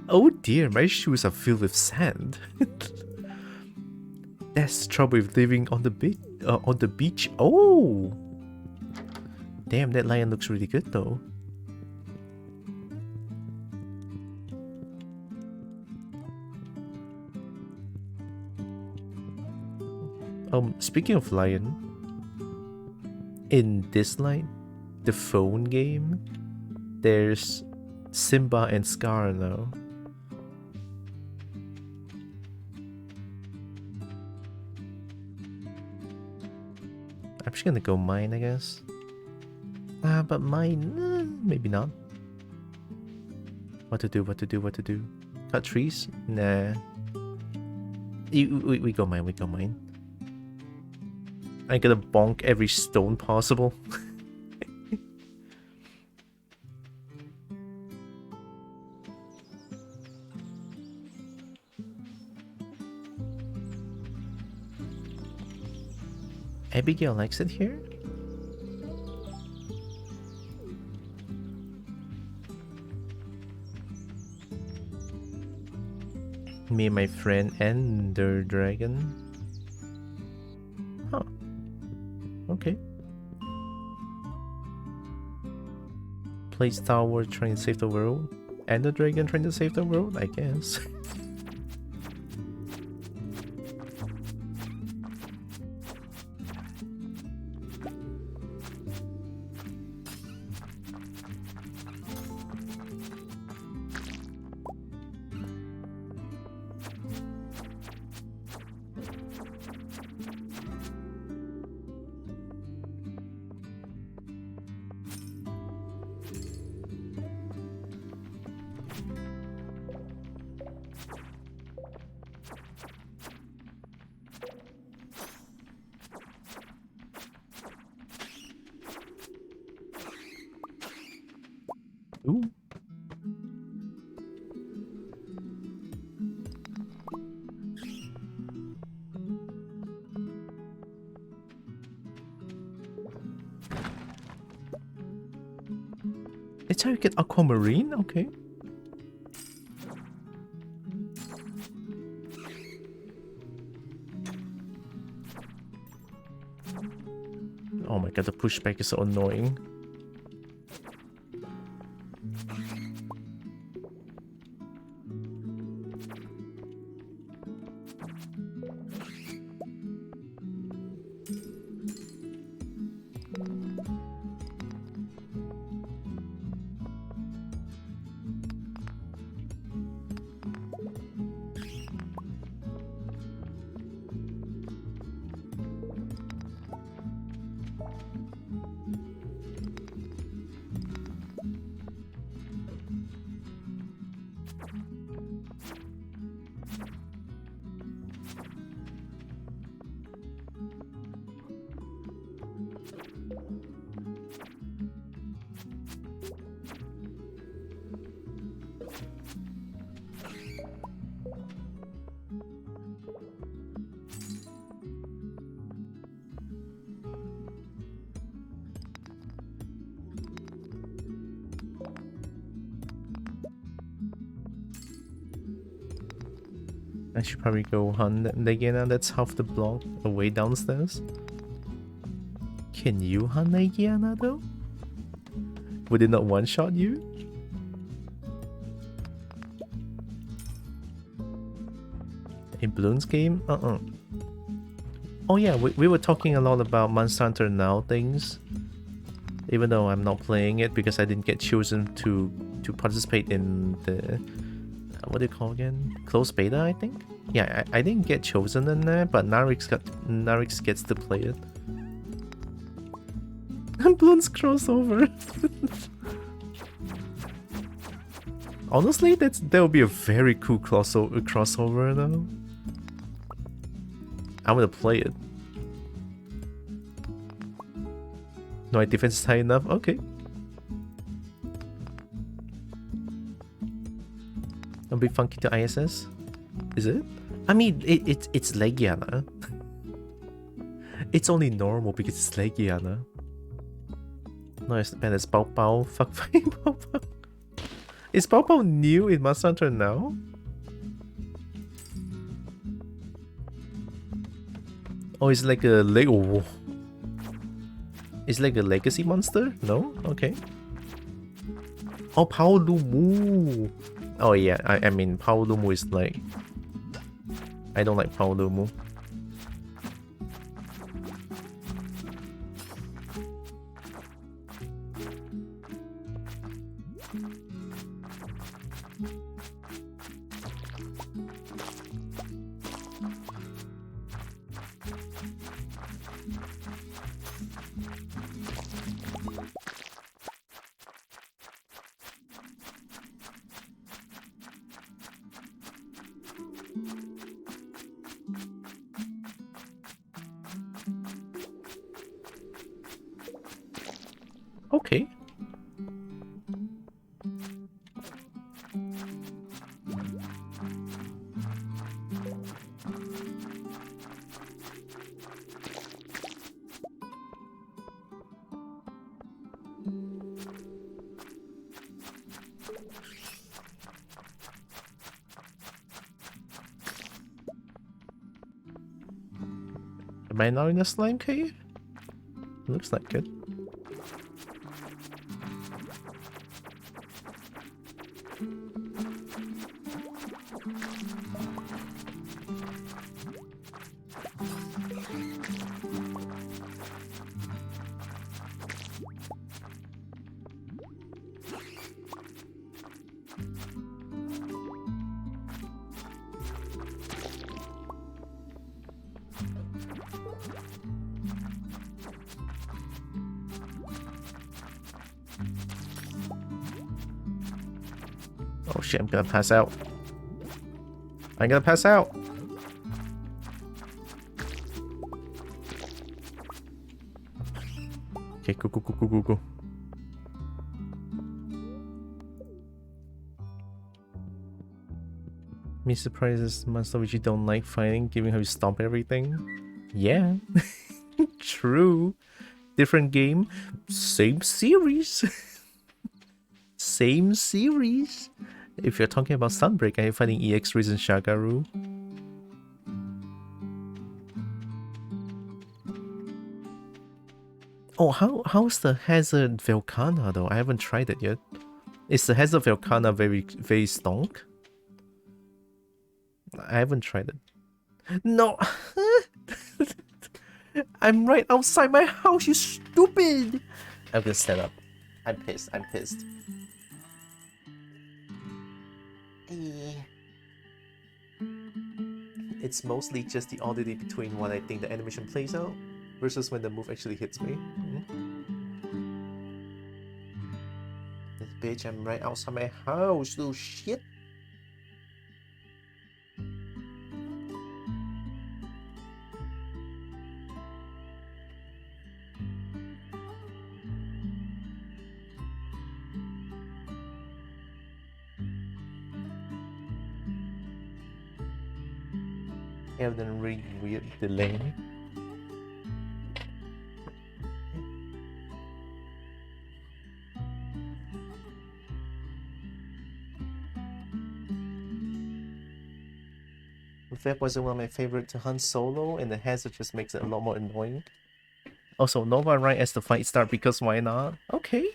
Oh dear, my shoes are filled with sand. That's trouble with living on the beach. Oh! Damn, that lion looks really good though. Speaking of lion, in this line, the phone game, there's Simba and Scar now. I'm just gonna go mine, I guess. But mine, maybe not. What to do? Cut trees? Nah. We go mine. I gotta bonk every stone possible. Abigail likes it here? Me and my friend Ender Dragon. Huh. Okay. Play Star Wars trying to save the world. Ender Dragon trying to save the world, I guess. Ooh. It's how you get aquamarine? Okay. Oh my god, the pushback is so annoying. I should probably go hunt Legiana. That's half the block away downstairs. Can you hunt Legiana though? Would it not one-shot you? In Bloons game? Oh yeah, we were talking a lot about Monster Hunter Now things. Even though I'm not playing it because I didn't get chosen to participate in the... what do you call again? Closed beta, I think? Yeah, I didn't get chosen in there, but Narix gets to play it. Bloons crossover. Honestly, that would be a very cool crossover though. I'm gonna play it. No, my defense is high enough? Okay. A bit funky to ISS? Is it? I mean, it's Legiana. It's only normal because it's Legiana. not as bad as Bao Bao. Fuck Bao Bao. Is Bao Bao new in Monster Hunter now? Oh, it's like a Lego. It's like a legacy monster? No? Okay. Oh, Pao Lumu. Oh yeah, I mean Pao Lumu is like... I don't like Pao Lumu. Okay. Am I now in a slime cave? Looks like it. Oh shit, I'm gonna pass out. I'm gonna pass out. Okay, go. Me surprises monster which you don't like fighting, giving how you stomp everything. Yeah. True. Different game, same series. Same series. If you're talking about Sunbreak, are you fighting EX Reason Shagaru? Oh, how's the Hazard Velcana though? I haven't tried it yet. Is the Hazard Velcana very stonk? I haven't tried it. No! I'm right outside my house, you stupid! I'm gonna stand up. I'm pissed. It's mostly just the oddity between when I think the animation plays out versus when the move actually hits me. This bitch, I'm right outside my house, little shit. Elden Ring weird delay. That wasn't one of my favorite to hunt solo, and the hazard just makes it a lot more annoying. Also, Nova right as the fight start because why not? Okay.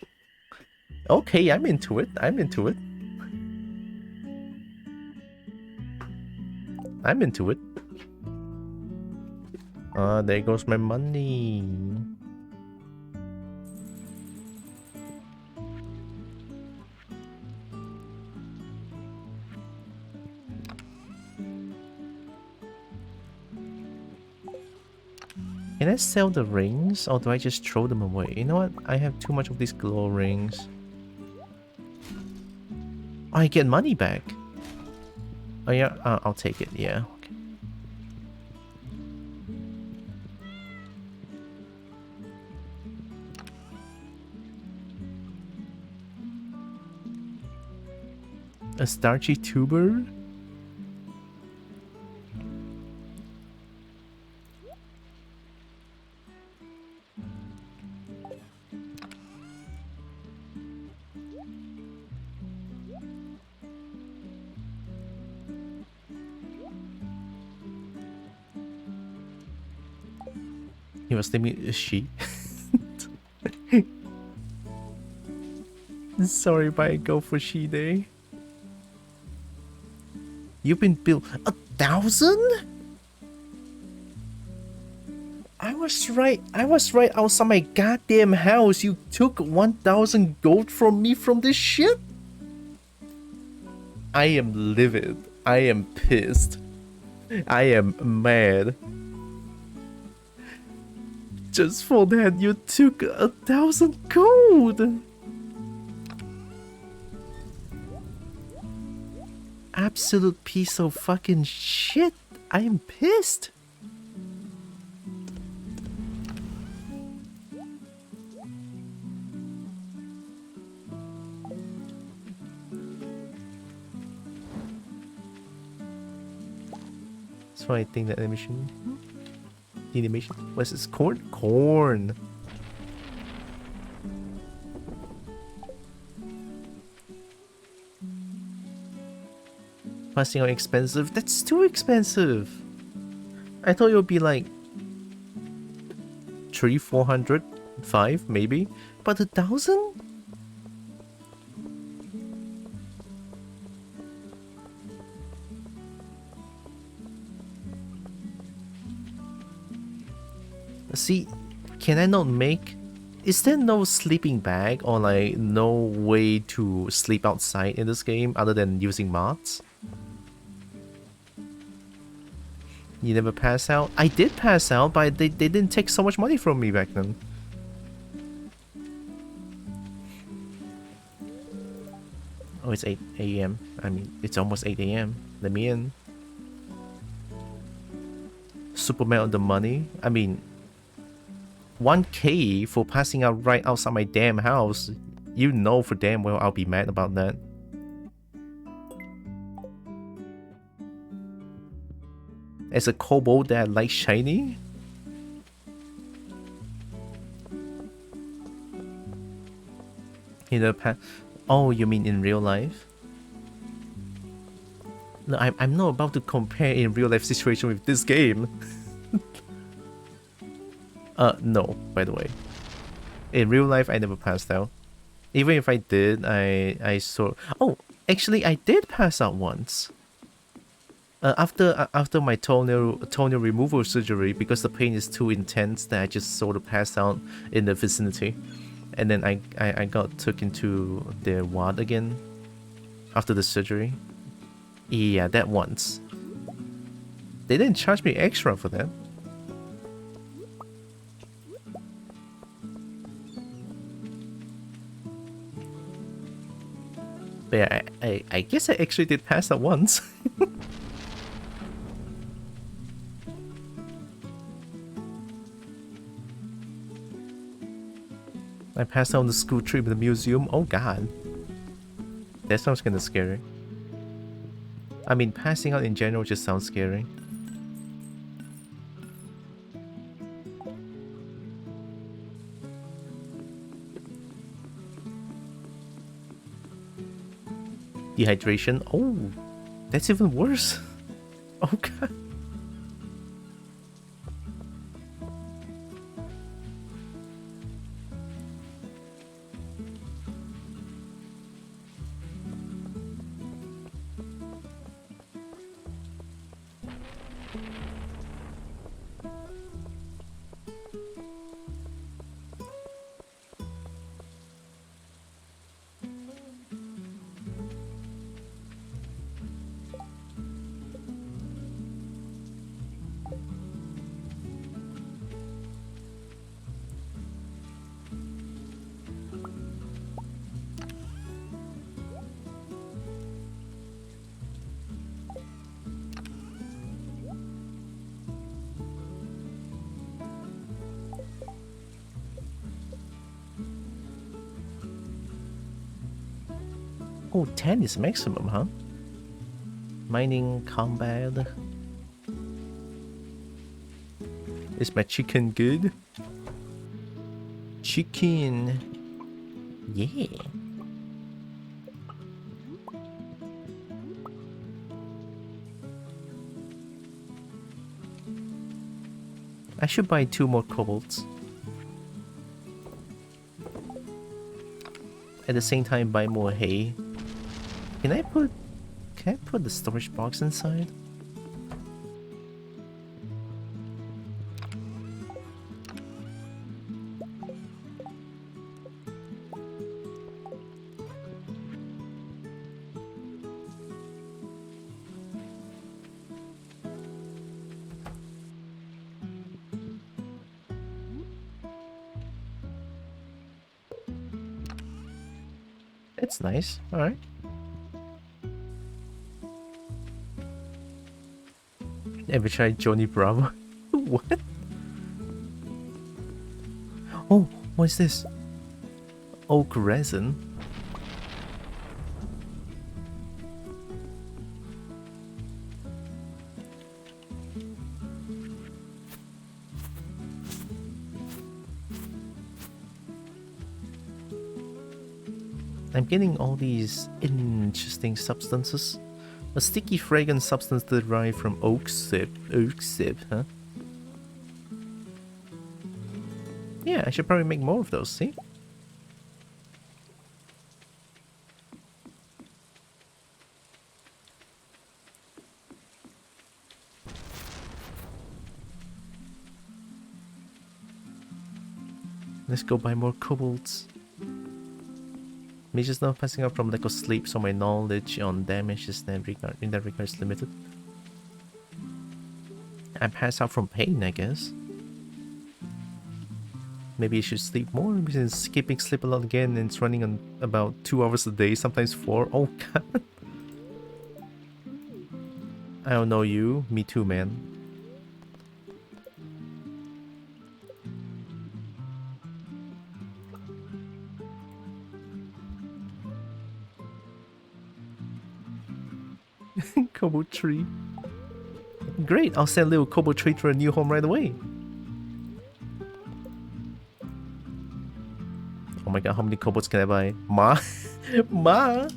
Okay, I'm into it. I'm into it. There goes my money. Can I sell the rings, or do I just throw them away? You know what? I have too much of these glow rings. Oh, I get money back. Oh yeah, I'll take it, yeah. Okay. A starchy tuber? He was naming she. Sorry, but I go for she day. You've been built 1,000? I was right outside my goddamn house. You took 1,000 gold from me from this shit? I am livid. I am pissed. I am mad. Just for that, you took 1,000 gold. Absolute piece of fucking shit. I am pissed. That's why I think that animation. The animation. What's this? Corn? Corn. Passing out expensive? That's too expensive. I thought it would be like 300, 400, 5 maybe, but 1,000? See, can I not make? Is there no sleeping bag or like no way to sleep outside in this game other than using mods? You never pass out? I did pass out, but they didn't take so much money from me back then. Oh, it's 8 a.m. I mean, it's almost 8 a.m. Let me in. Superman on the money? I mean, 1K for passing out right outside my damn house. You know for damn well I'll be mad about that. As a kobold that likes shiny? In the past. Oh, you mean in real life? No, I'm not about to compare in real life situation with this game. No, by the way. In real life, I never passed out. Even if I did, I saw... Oh, actually, I did pass out once. After my toenail removal surgery, because the pain is too intense that I just sort of passed out in the vicinity. And then I got took into the ward again after the surgery. Yeah, that once. They didn't charge me extra for that. But yeah, I guess I actually did pass out once. I passed out on the school trip in the museum. Oh god. That sounds kinda scary. I mean, passing out in general just sounds scary. Dehydration? Oh, that's even worse. Oh god. Oh, 10 is maximum, huh? Mining combat. Is my chicken good? Chicken. Yeah. I should buy 2 more kobolds. At the same time, buy more hay. Can I put the storage box inside? It's nice. Alright. Ever tried Johnny Bravo? What? Oh, what's this? Oak resin? I'm getting all these interesting substances. A sticky fragrant substance derived from oak sip. Oak sip, huh? Yeah, I should probably make more of those, see? Let's go buy more kobolds. Mages now passing out from lack of sleep, so my knowledge on damage is in that regard is limited. I pass out from pain, I guess. Maybe I should sleep more, because skipping sleep a lot again, and it's running on about 2 hours a day, sometimes 4. Oh god. I don't know you. Me too, man. Kobold tree. Great, I'll send little kobold tree to a new home right away. Oh my god, how many kobolds can I buy? Ma? Ma?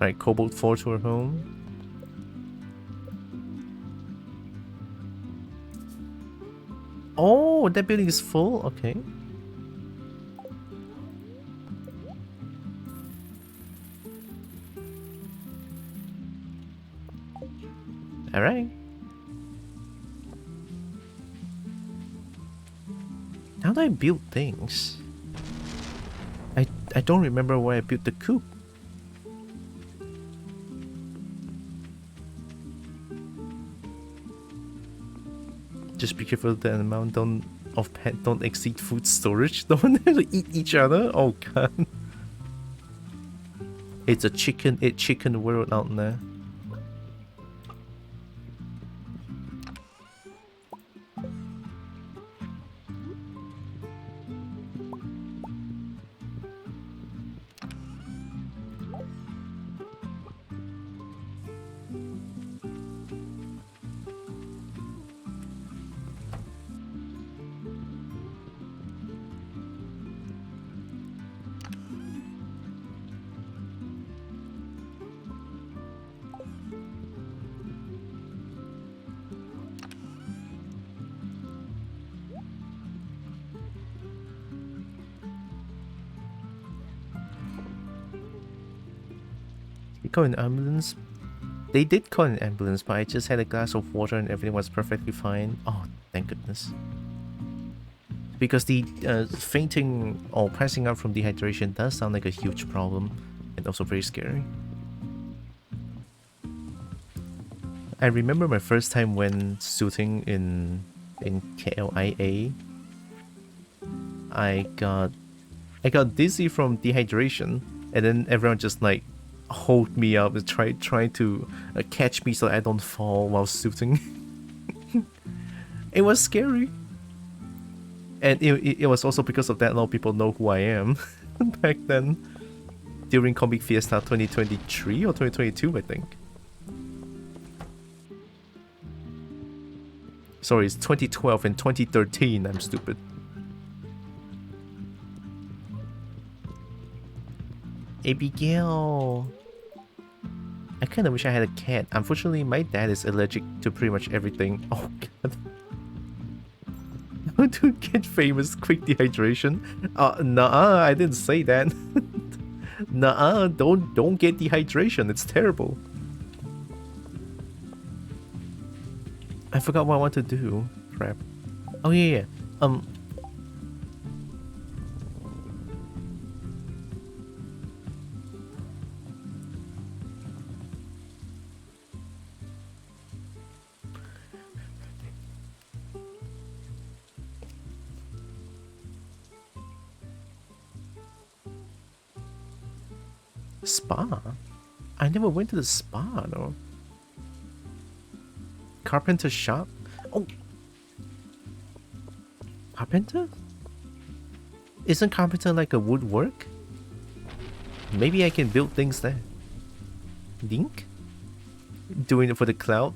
Alright, kobold 4 to her home. Oh, that building is full? Okay. Alright. How do I build things? I don't remember where I built the coop. Just be careful that the amount of pet don't exceed food storage. Don't eat each other. Oh god. It's a chicken world out there. You call an ambulance? They did call an ambulance, but I just had a glass of water and everything was perfectly fine. Oh, thank goodness. Because the fainting or passing out from dehydration does sound like a huge problem and also very scary. I remember my first time when shooting in KLIA. I got dizzy from dehydration, and then everyone just like hold me up and try to catch me so I don't fall while shooting. It was scary, and it was also because of that a lot of people know who I am back then during Comic Fiesta 2023 or 2022, I think. Sorry, it's 2012 and 2013. I'm stupid. Abigail. I kind of wish I had a cat. Unfortunately, my dad is allergic to pretty much everything. Oh god. How to get famous quick dehydration? Nah, I didn't say that. Nah, don't get dehydration. It's terrible. I forgot what I want to do. Crap. Oh yeah, yeah. Spa? I never went to the spa though. Carpenter shop? Oh, carpenter? Isn't carpenter like a woodwork? Maybe I can build things there. Link? Doing it for the cloud?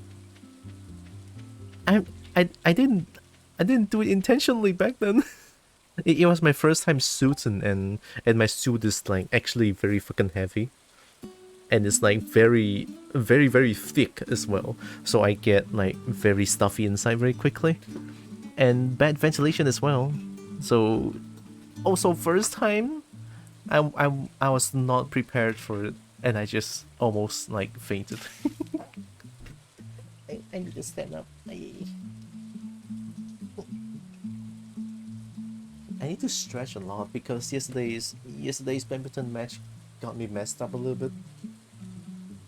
I I didn't do it intentionally back then. It was my first time suiting and my suit is like actually very fucking heavy. And it's like very thick as well. So I get like very stuffy inside very quickly. And bad ventilation as well. So also first time I was not prepared for it and I just almost like fainted. I need to stand up. I need to stretch a lot because yesterday's badminton match got me messed up a little bit.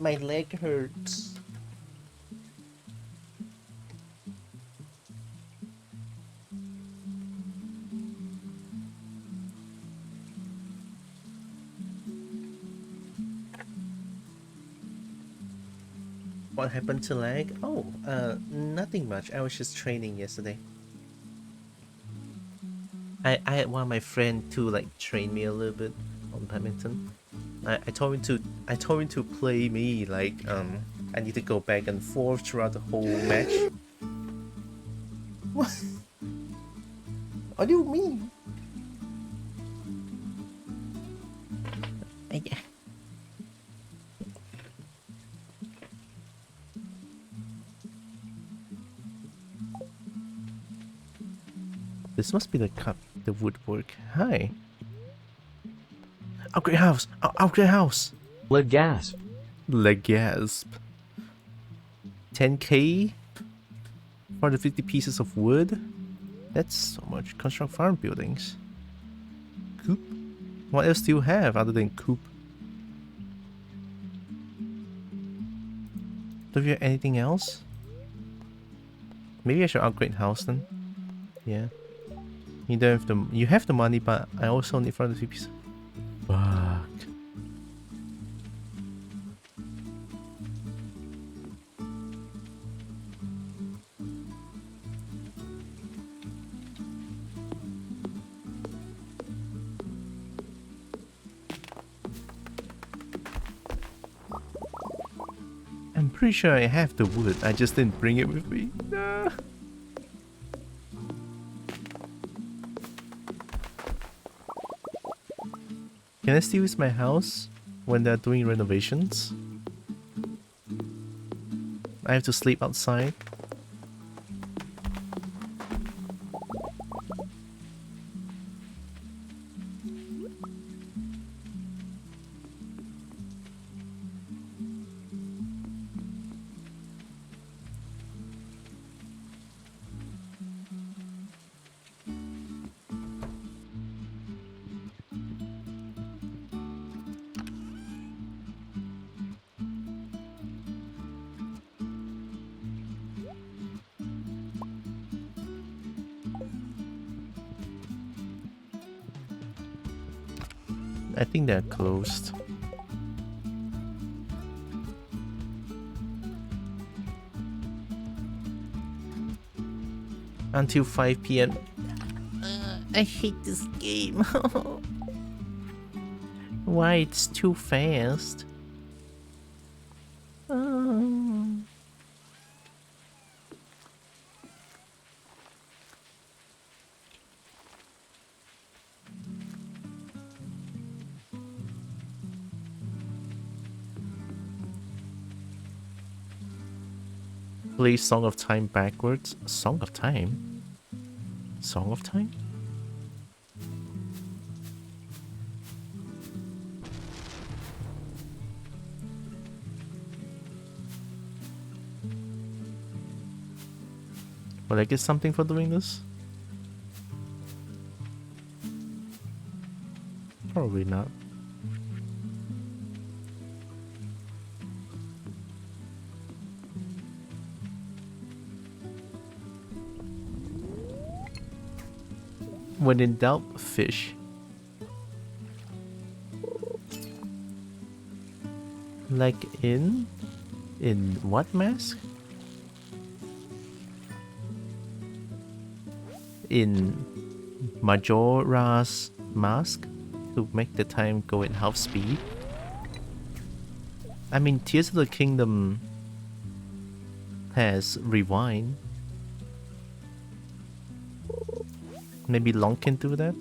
My leg hurts. What happened to leg? Oh, nothing much. I was just training yesterday. I had one of my friend to like train me a little bit on badminton. I told him to play me like I need to go back and forth throughout the whole match. What? What do you mean? Yeah. This must be the woodwork. Hi. Upgrade house! Upgrade house! Leg gasp. Legasp. 10k for the 50 pieces of wood? That's so much. Construct farm buildings. Coop? What else do you have other than coop? Do you have anything else? Maybe I should upgrade house then. Yeah. You don't have the you have the money, but I also need 450 pieces. Fuck. I'm pretty sure I have the wood, I just didn't bring it with me. Nah. Can I still use my house when they're doing renovations? I have to sleep outside. I think they're closed. Until 5 p.m. I hate this game. Why it's too fast? Play Song of Time backwards. Song of Time? Song of Time? Will I get something for doing this? Probably not. When in doubt, fish. Like in what mask? In Majora's Mask to make the time go at half speed. I mean, Tears of the Kingdom has rewind. Maybe Long can do that?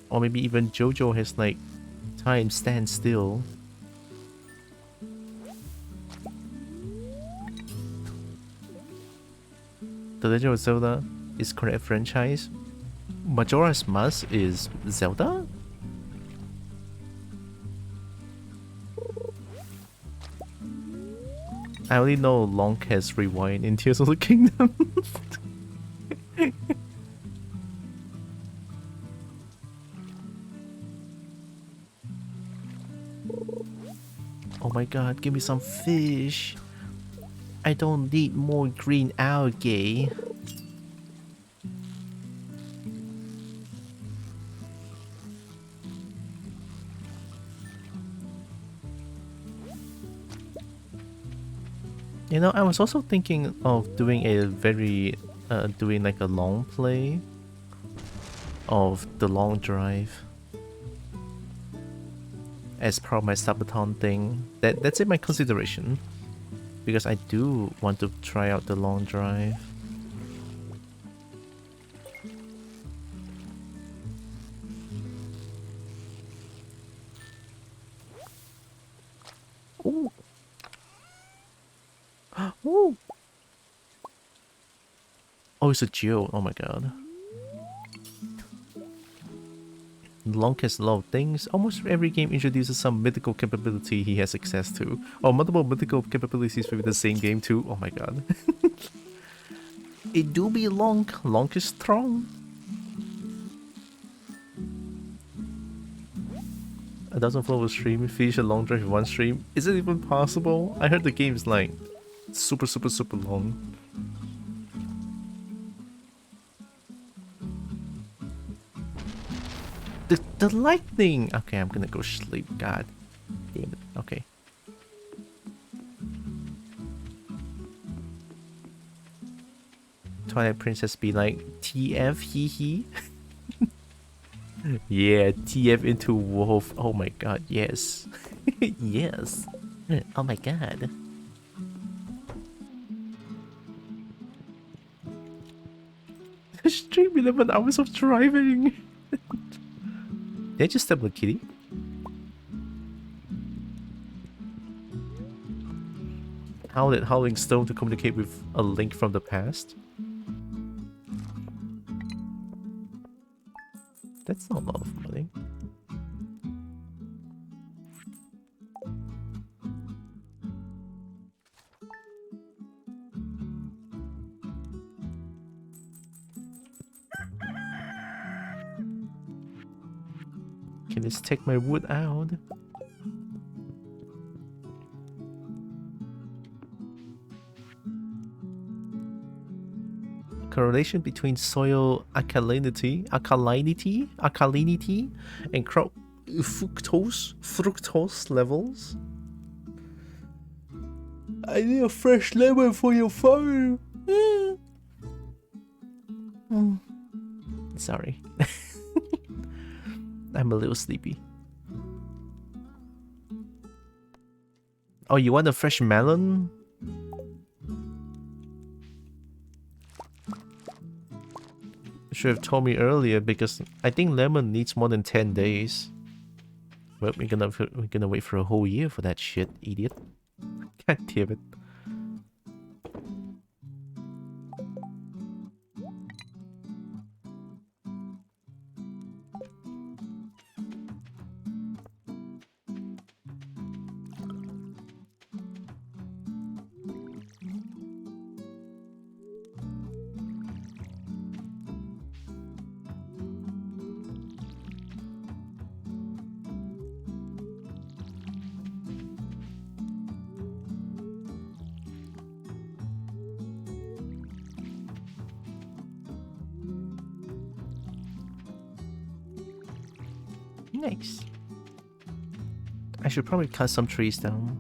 Or maybe even JoJo has like time stand still. The Legend of Zelda is correct franchise. Majora's Mask is Zelda? I only know Long has rewind in Tears of the Kingdom. Oh my god, give me some fish. I don't need more green algae. You know, I was also thinking of doing a doing like a long play of the long drive as part of my subathon thing. That's in my consideration because I do want to try out the long drive. Ooh. Ooh. Oh, it's a geode. Oh my god. Long has a lot of things. Almost every game introduces some mythical capability he has access to. Or multiple mythical capabilities within the same game too. Oh my god. It do be Long. Long is strong. A dozen flow stream, finish a long drive in one stream. Is it even possible? I heard the game is like super long. The lightning! Okay, I'm gonna go sleep. God damn it. Okay. Twilight Princess be like, TF hee hee? Yeah, TF into wolf. Oh my god, yes. Yes. Oh my god. Stream 11 hours of driving. Did I just step on a kitty? How did Howling Stone to communicate with a link from the past? That's not a lot of money. Can this take my wood out? Correlation between soil alkalinity, and crop fructose levels. I need a fresh lemon for your phone. Sorry. I'm a little sleepy. Oh, you want a fresh melon? Should have told me earlier because I think lemon needs more than 10 days. But we're gonna wait for a whole year for that shit, idiot. God damn it. Nice. I should probably cut some trees down.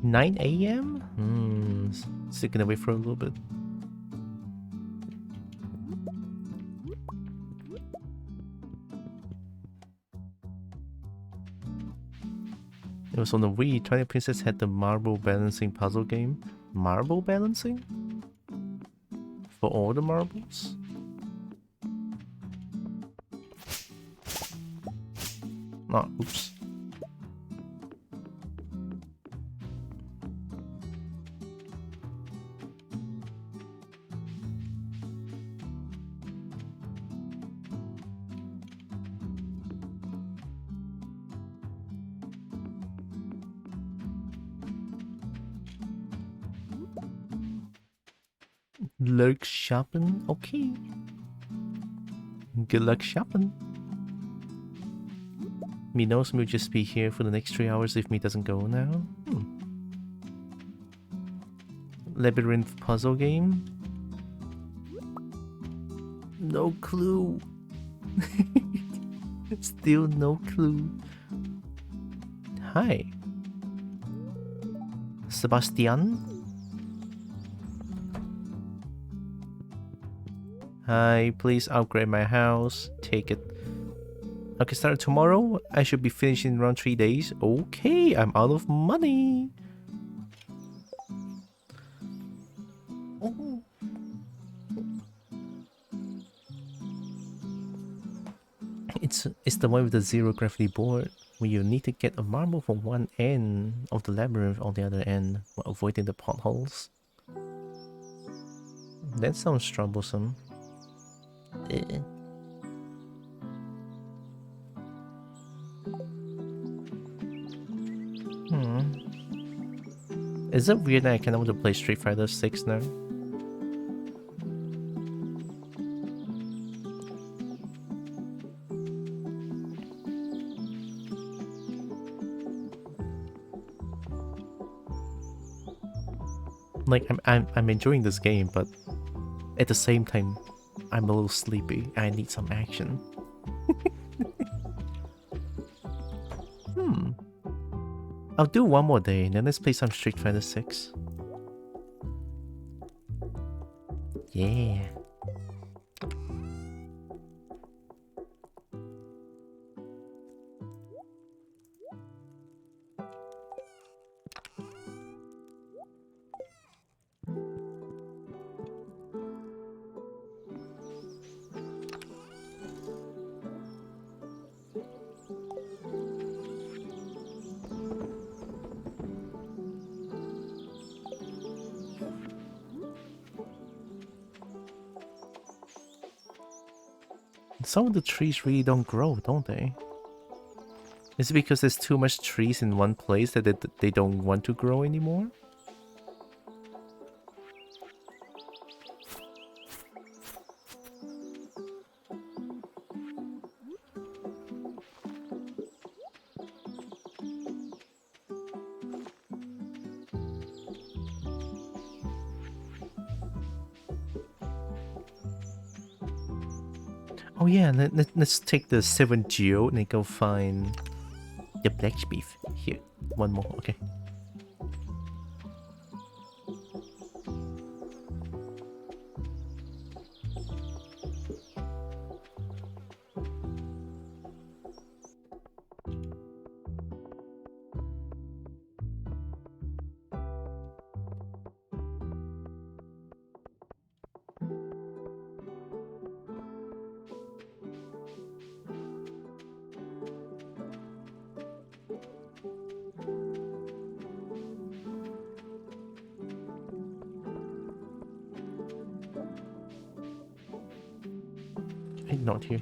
Nine AM? Still gonna wait for a little bit. It was on the Wii. Twilight Princess had the marble balancing puzzle game. Marble balancing? For all the marbles? Ah, oops. Lurk shopping? Okay. Good luck shopping. Me knows me will just be here for the next 3 hours if me doesn't go now. Labyrinth puzzle game? No clue. Still no clue. Hi. Sebastian? Hi, please upgrade my house. Take it. Okay, start tomorrow. I should be finished in around 3 days. Okay, I'm out of money. Oh. It's the one with the zero gravity board where you need to get a marble from one end of the labyrinth on the other end while avoiding the potholes. That sounds troublesome. Is it weird that I can't able to play Street Fighter 6 now? Like I'm enjoying this game, but at the same time, I'm a little sleepy. I need some action. I'll do one more day, and then let's play some Street Fighter 6. Yeah. Some of the trees really don't grow, don't they? Is it because there's too much trees in one place that they don't want to grow anymore? Oh yeah, let's take the 7 geo and then go find the blacksmith. Here, one more, okay. Not here.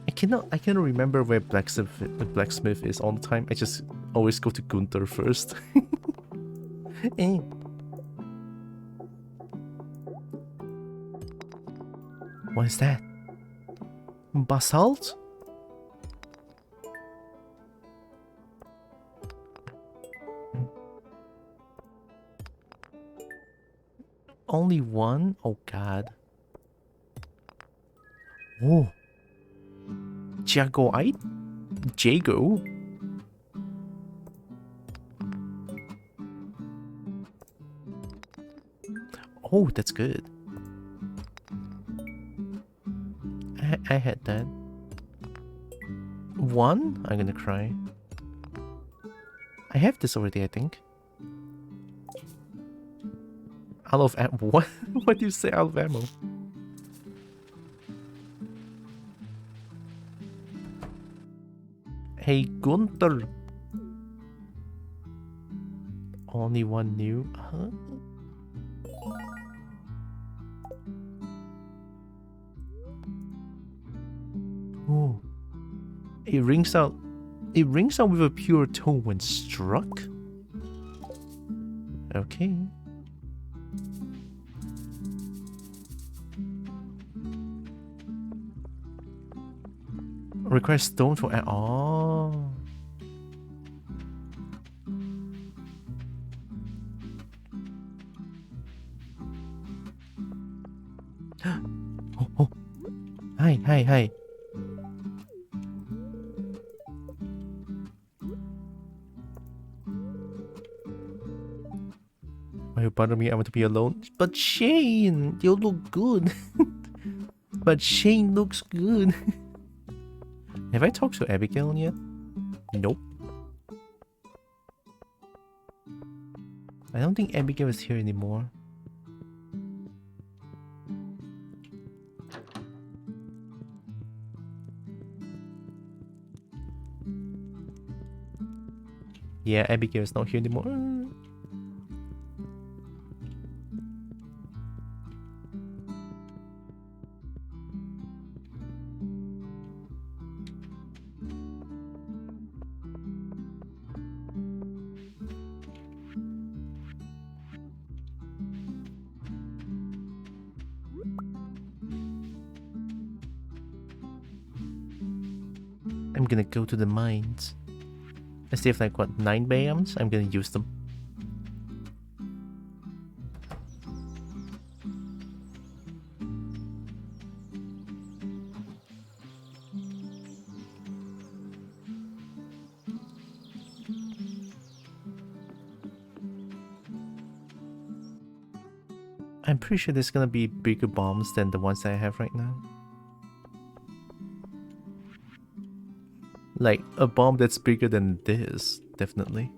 I cannot remember where blacksmith is all the time. I just always go to Gunther first. Eh. What is that? Basalt? Only one? Oh god. Oh. Jagoite? Jago? Oh, that's good. I had that. One? I'm gonna cry. I have this already, I think. Out of ammo. What? What do you say out of ammo? Hey, Gunther. Only one new? Huh? Oh. It rings out. It rings out with a pure tone when struck. Okay. Requires stone for oh. Oh, oh. Hi, hi, hi. Why you bother me? I want to be alone. But Shane, you look good. But Shane looks good. Have I talked to Abigail yet? Nope. I don't think Abigail is here anymore. Yeah, Abigail is not here anymore. I'm gonna go to the mines. I still have like what, 9 biomes? I'm gonna use them. I'm pretty sure there's gonna be bigger bombs than the ones that I have right now. Like, a bomb that's bigger than this, definitely.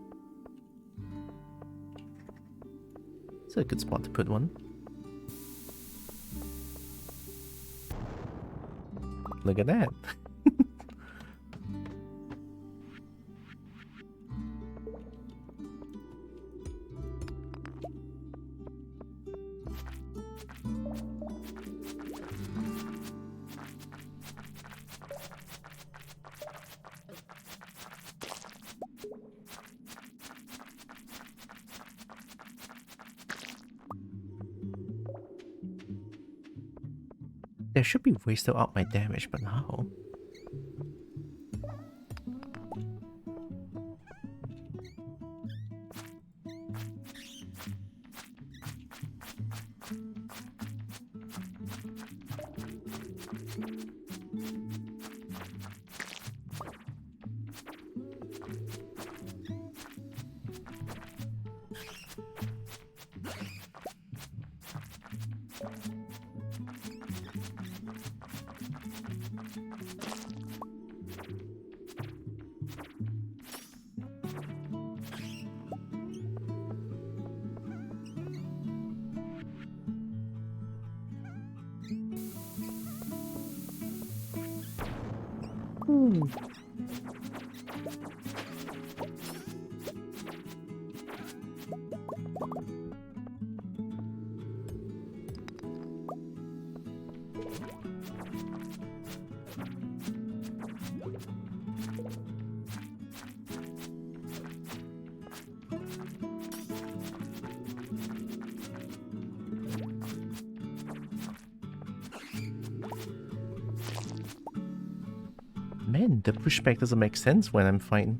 It's a good spot to put one. Look at that. There should be ways to up my damage, but how? Man, the pushback doesn't make sense when I'm fighting.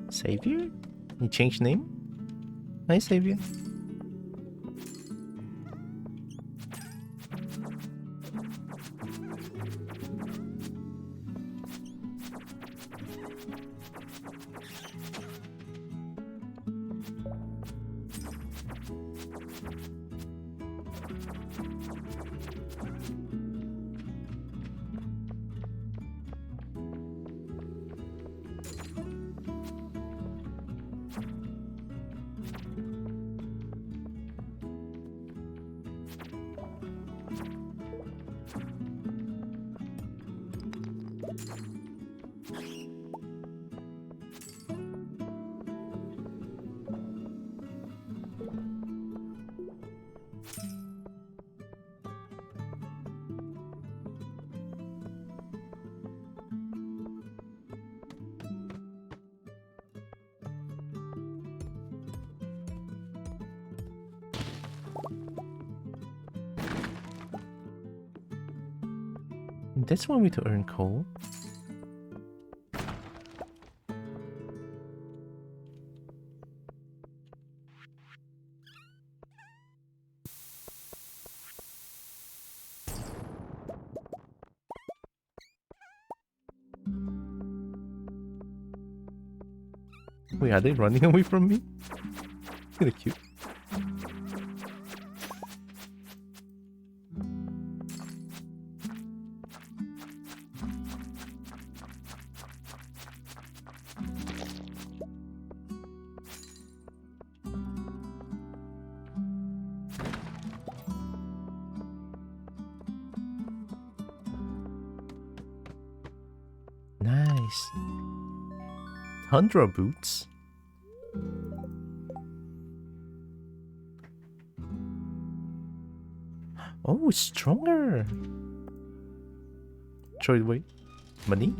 Savior? You changed name? Hi, Savior. That's one way to earn coal. Wait, are they running away from me? Kinda cute. Nice. Tundra boots. Oh, it's stronger. Throw it away. Money?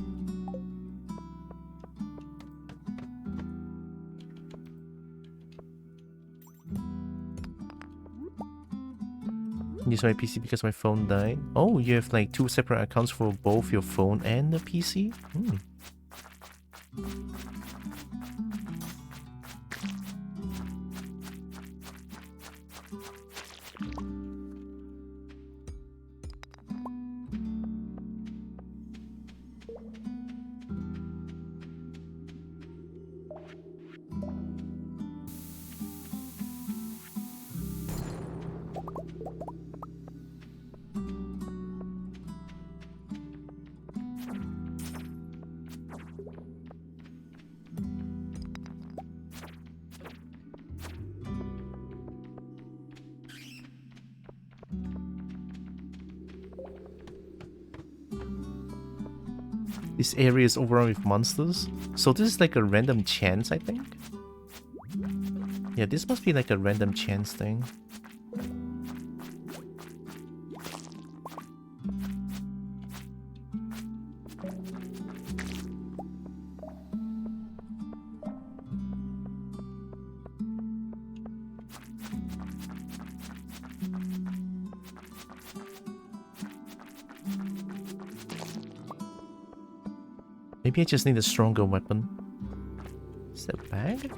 Use my PC because my phone died. Oh, you have like 2 separate accounts for both your phone and the PC? Hmm. This area is overrun with monsters. So this is like a random chance, I think. Yeah, this must be like a random chance thing. Maybe I just need a stronger weapon. Is that a bag?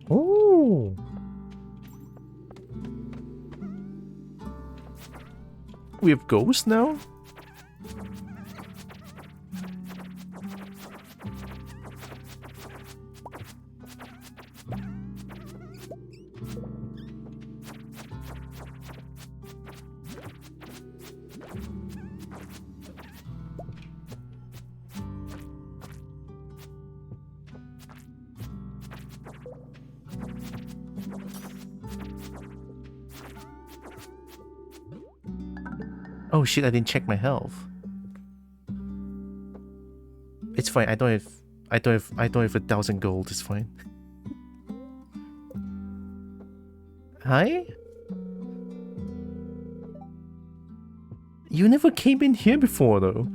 Oh! We have ghosts now? Oh shit, I didn't check my health. It's fine, I don't have 1,000 gold, it's fine. Hi? You never came in here before though.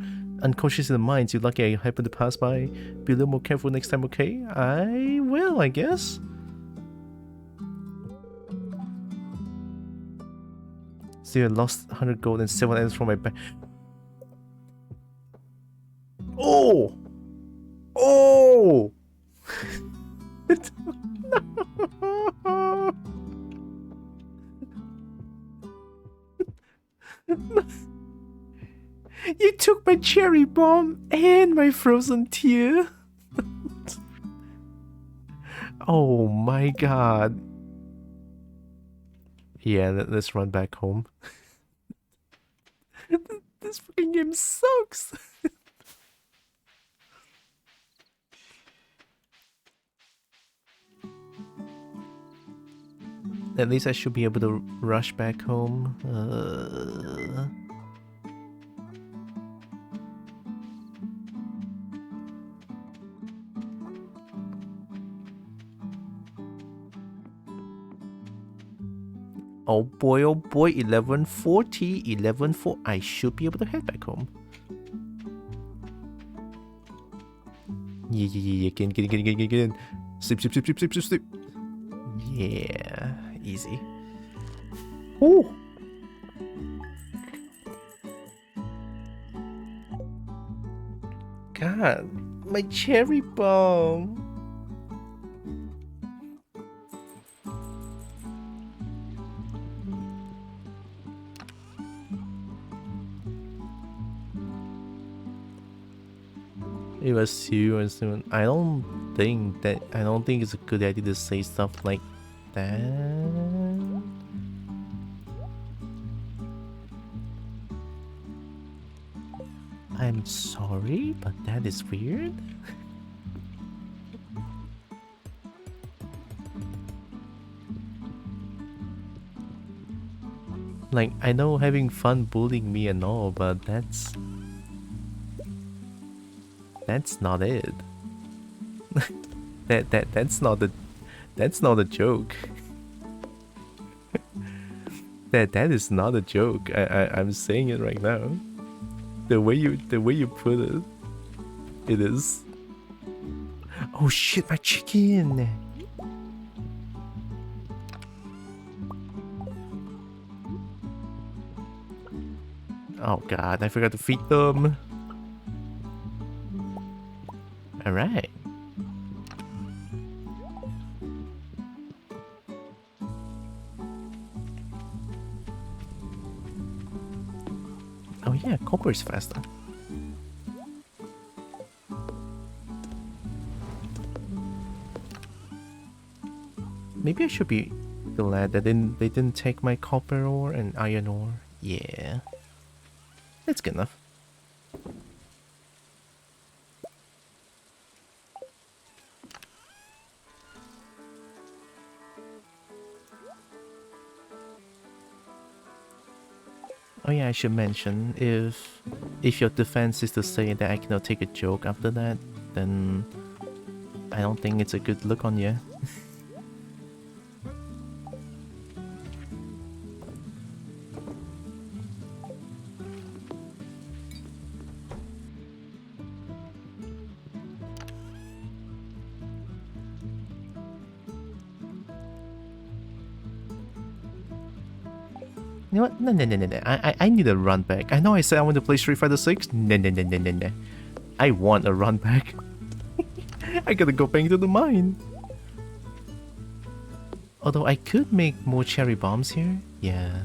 Unconscious in the mines, you're lucky I happened to pass by. Be a little more careful next time, okay? I will, I guess. See, I lost 100 gold and 7 items from my back. Oh! Oh! You took my cherry bomb and my frozen tear. Oh my god. Yeah, let's run back home. This fucking game sucks. At least I should be able to rush back home. Oh boy, 11:40, 11:04. I should be able to head back home. Yeah, get in. Sleep. Yeah, easy. Oh! God, my cherry bomb. It was you and soon. I don't think it's a good idea to say stuff like that. I'm sorry, but that is weird. Like, I know having fun bullying me and all, but that's not it. that's not a joke. that is not a joke. I'm saying it right now. The way you put it, it is. Oh shit, my chicken. Oh god, I forgot to feed them. Alright. Oh yeah, copper is faster. Maybe I should be glad that they didn't take my copper ore and iron ore. Yeah. That's good enough. Oh yeah, I should mention, if your defense is to say that I cannot take a joke after that, then I don't think it's a good look on you. You know what? No, no, no, no, no. I need a run back. I know I said I want to play Street Fighter 6. No, no, no, no, no, no. I want a run back. I gotta go back to the mine. Although I could make more cherry bombs here. Yeah.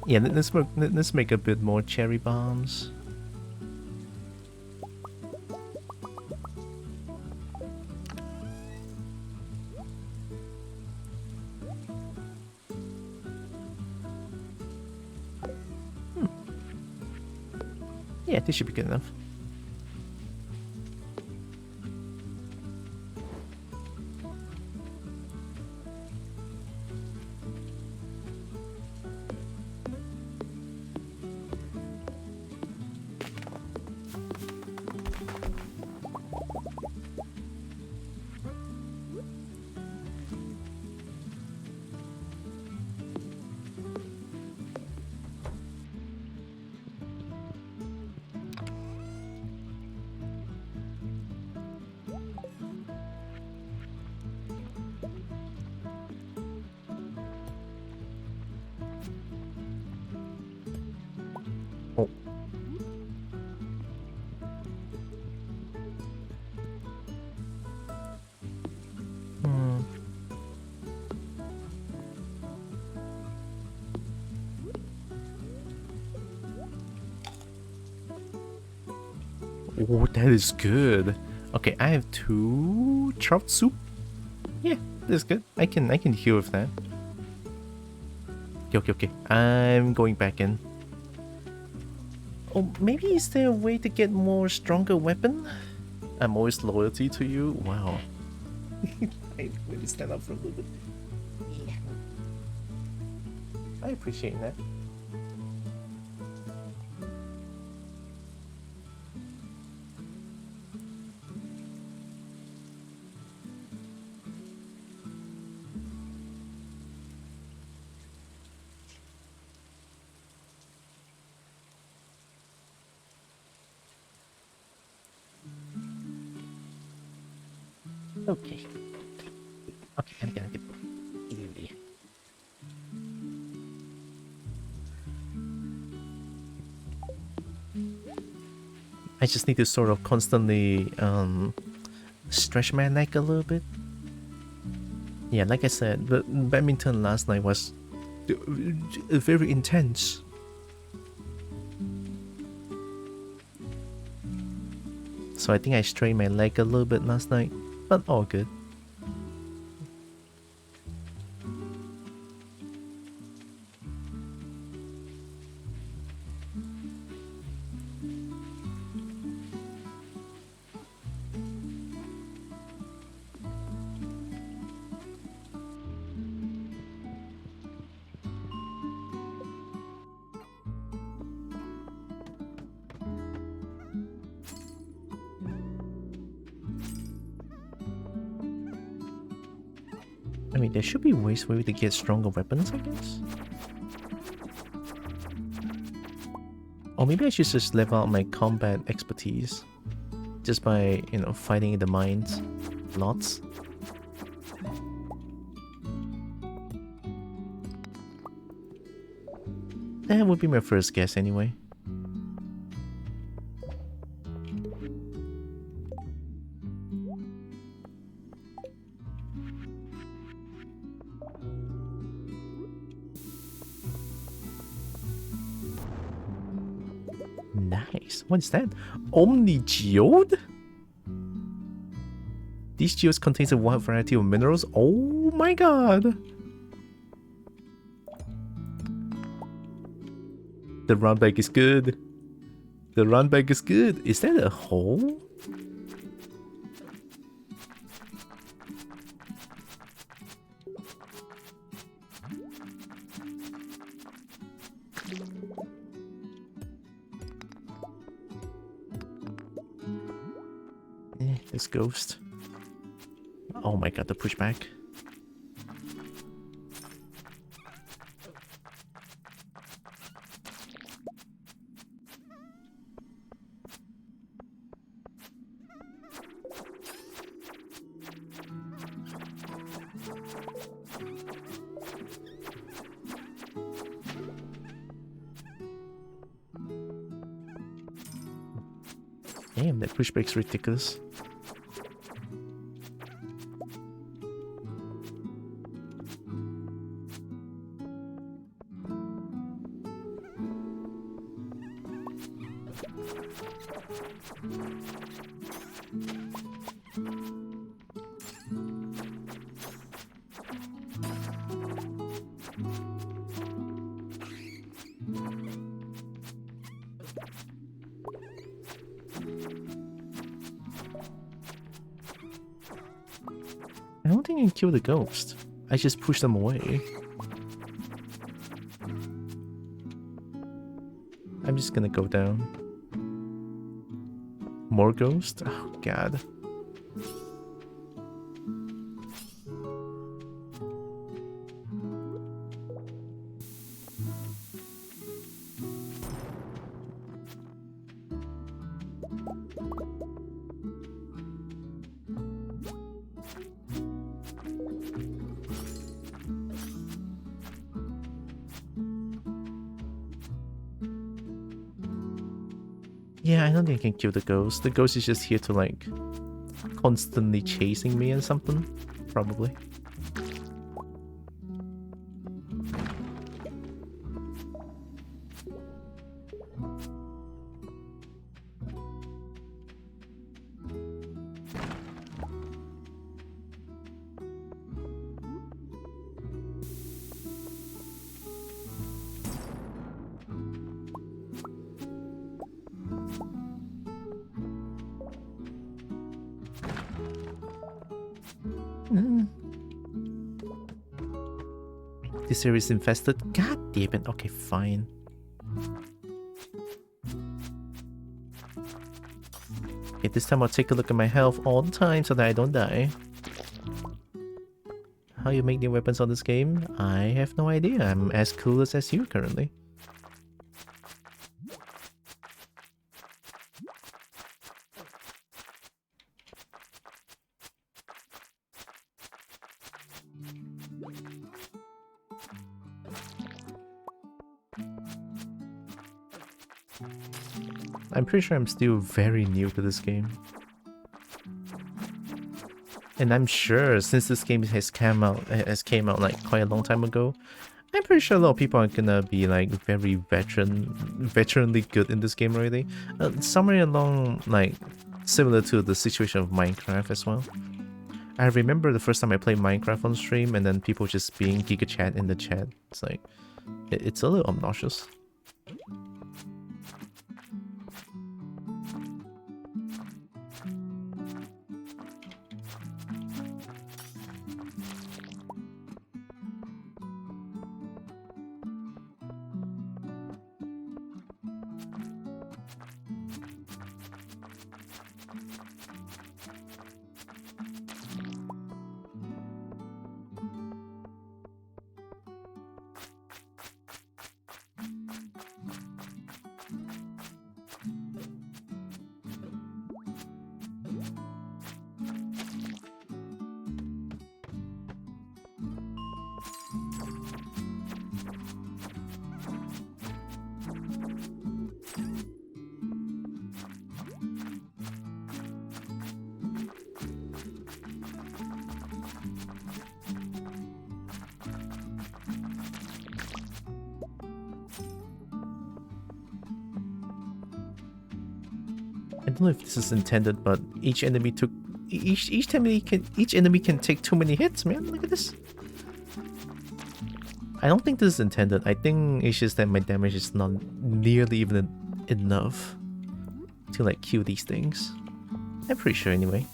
Yeah, let's make a bit more cherry bombs. Yeah, this should be good enough. Oh. Oh, that is good. Okay, I have 2 trout soup. Yeah, that's good. I can deal with that. Okay. I'm going back in. Oh, maybe is there a way to get more stronger weapon? I'm always loyalty to you. Wow. I really stand up for a little bit. I appreciate that. Okay. Okay, I'm gonna get easy. I just need to sort of constantly stretch my neck a little bit. Yeah, like I said, the badminton last night was very intense. So I think I strained my leg a little bit last night, but all good. I mean, there should be ways for me to get stronger weapons, I guess. Or maybe I should just level out my combat expertise. Just by, you know, fighting in the mines. Lots. That would be my first guess anyway. Nice. What is that? Omni geode? These geodes contains a wide variety of minerals. Oh my god! The run back is good. The run back is good. Is that a hole? This ghost. Oh my god, the pushback. Damn, that pushback's ridiculous. I don't think I can kill the ghost. I just push them away. I'm just gonna go down. More ghost? Oh god. Yeah, I don't think I can kill the ghost. The ghost is just here to like constantly chasing me or something. Probably. This area is infested. God damn it. Okay, fine. Okay, this time I'll take a look at my health all the time so that I don't die. How you make new weapons on this game? I have no idea. I'm as clueless as you currently. I'm pretty sure I'm still very new to this game. And I'm sure since this game has came out like quite a long time ago, I'm pretty sure a lot of people are gonna be like very veteranly good in this game already. Somewhere along like similar to the situation of Minecraft as well. I remember the first time I played Minecraft on stream and then people just being Giga Chat in the chat. It's like, it's a little obnoxious. I don't know if this is intended, but each enemy can take too many hits, man. Look at this. I don't think this is intended. I think it's just that my damage is not nearly even enough to like kill these things. I'm pretty sure anyway.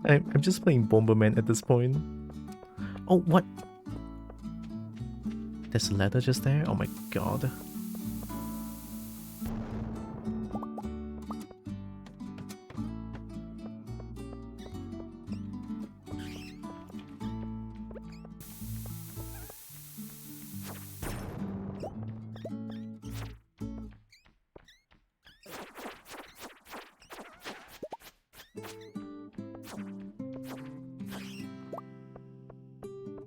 I'm just playing Bomberman at this point. Oh, what? There's a ladder just there? Oh my god.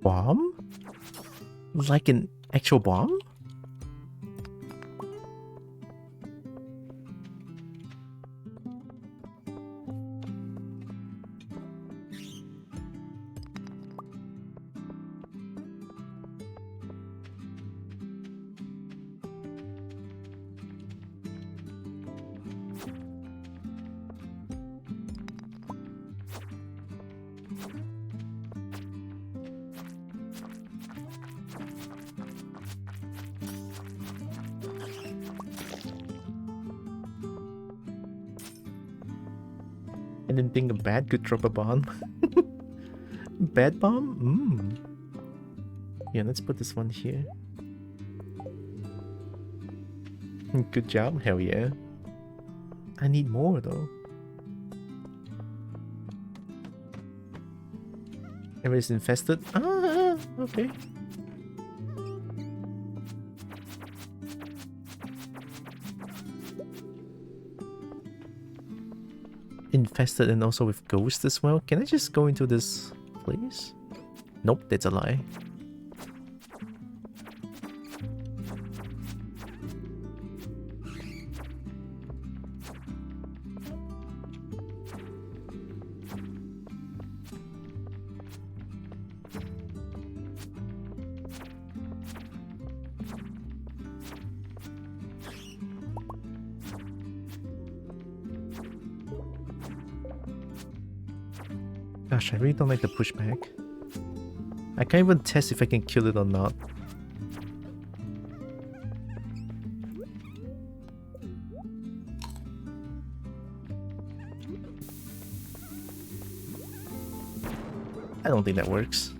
Bomb? Like an actual bomb? I didn't think a bat could drop a bomb. Bad bomb? Yeah, let's put this one here. Good job, hell yeah. I need more though. Everybody's infested? Ah, okay. Infested and also with ghosts as well. Can I just go into this place? Nope, that's a lie. Gosh, I really don't like the pushback. I can't even test if I can kill it or not. I don't think that works.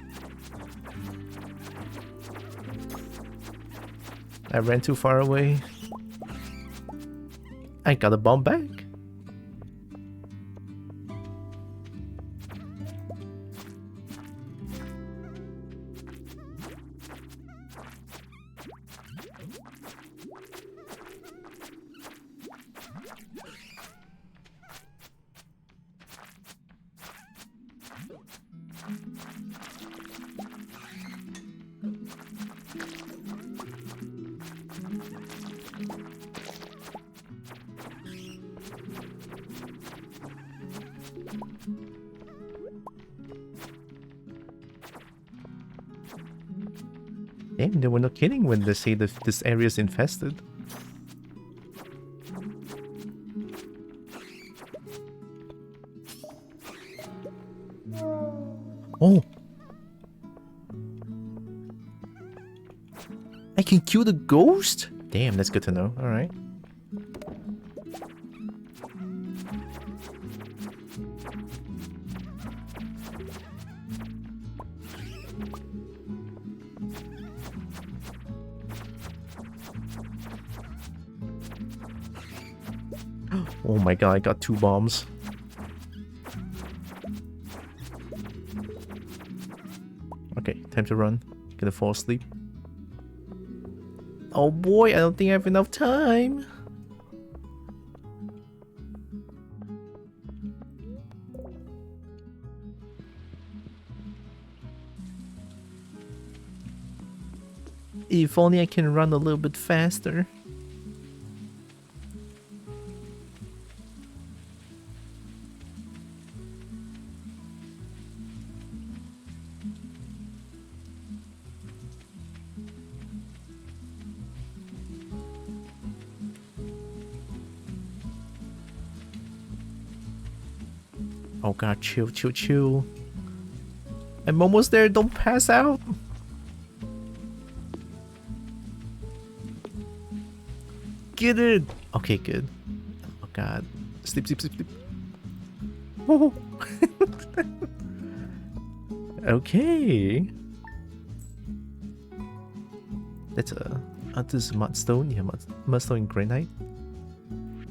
I ran too far away. I got a bomb back. Damn, they were not kidding when they say that this area is infested. Oh! I can kill the ghost? Damn, that's good to know. Alright. Oh my god, I got 2 bombs. Okay, time to run. Gonna fall asleep. Oh boy, I don't think I have enough time. If only I can run a little bit faster. Oh god, chill, chill, chill. I'm almost there, don't pass out. Get it! Okay, good. Oh god. Sleep, sleep, sleep, sleep. Oh. Okay. That's a... this is mudstone. Yeah, mudstone and granite.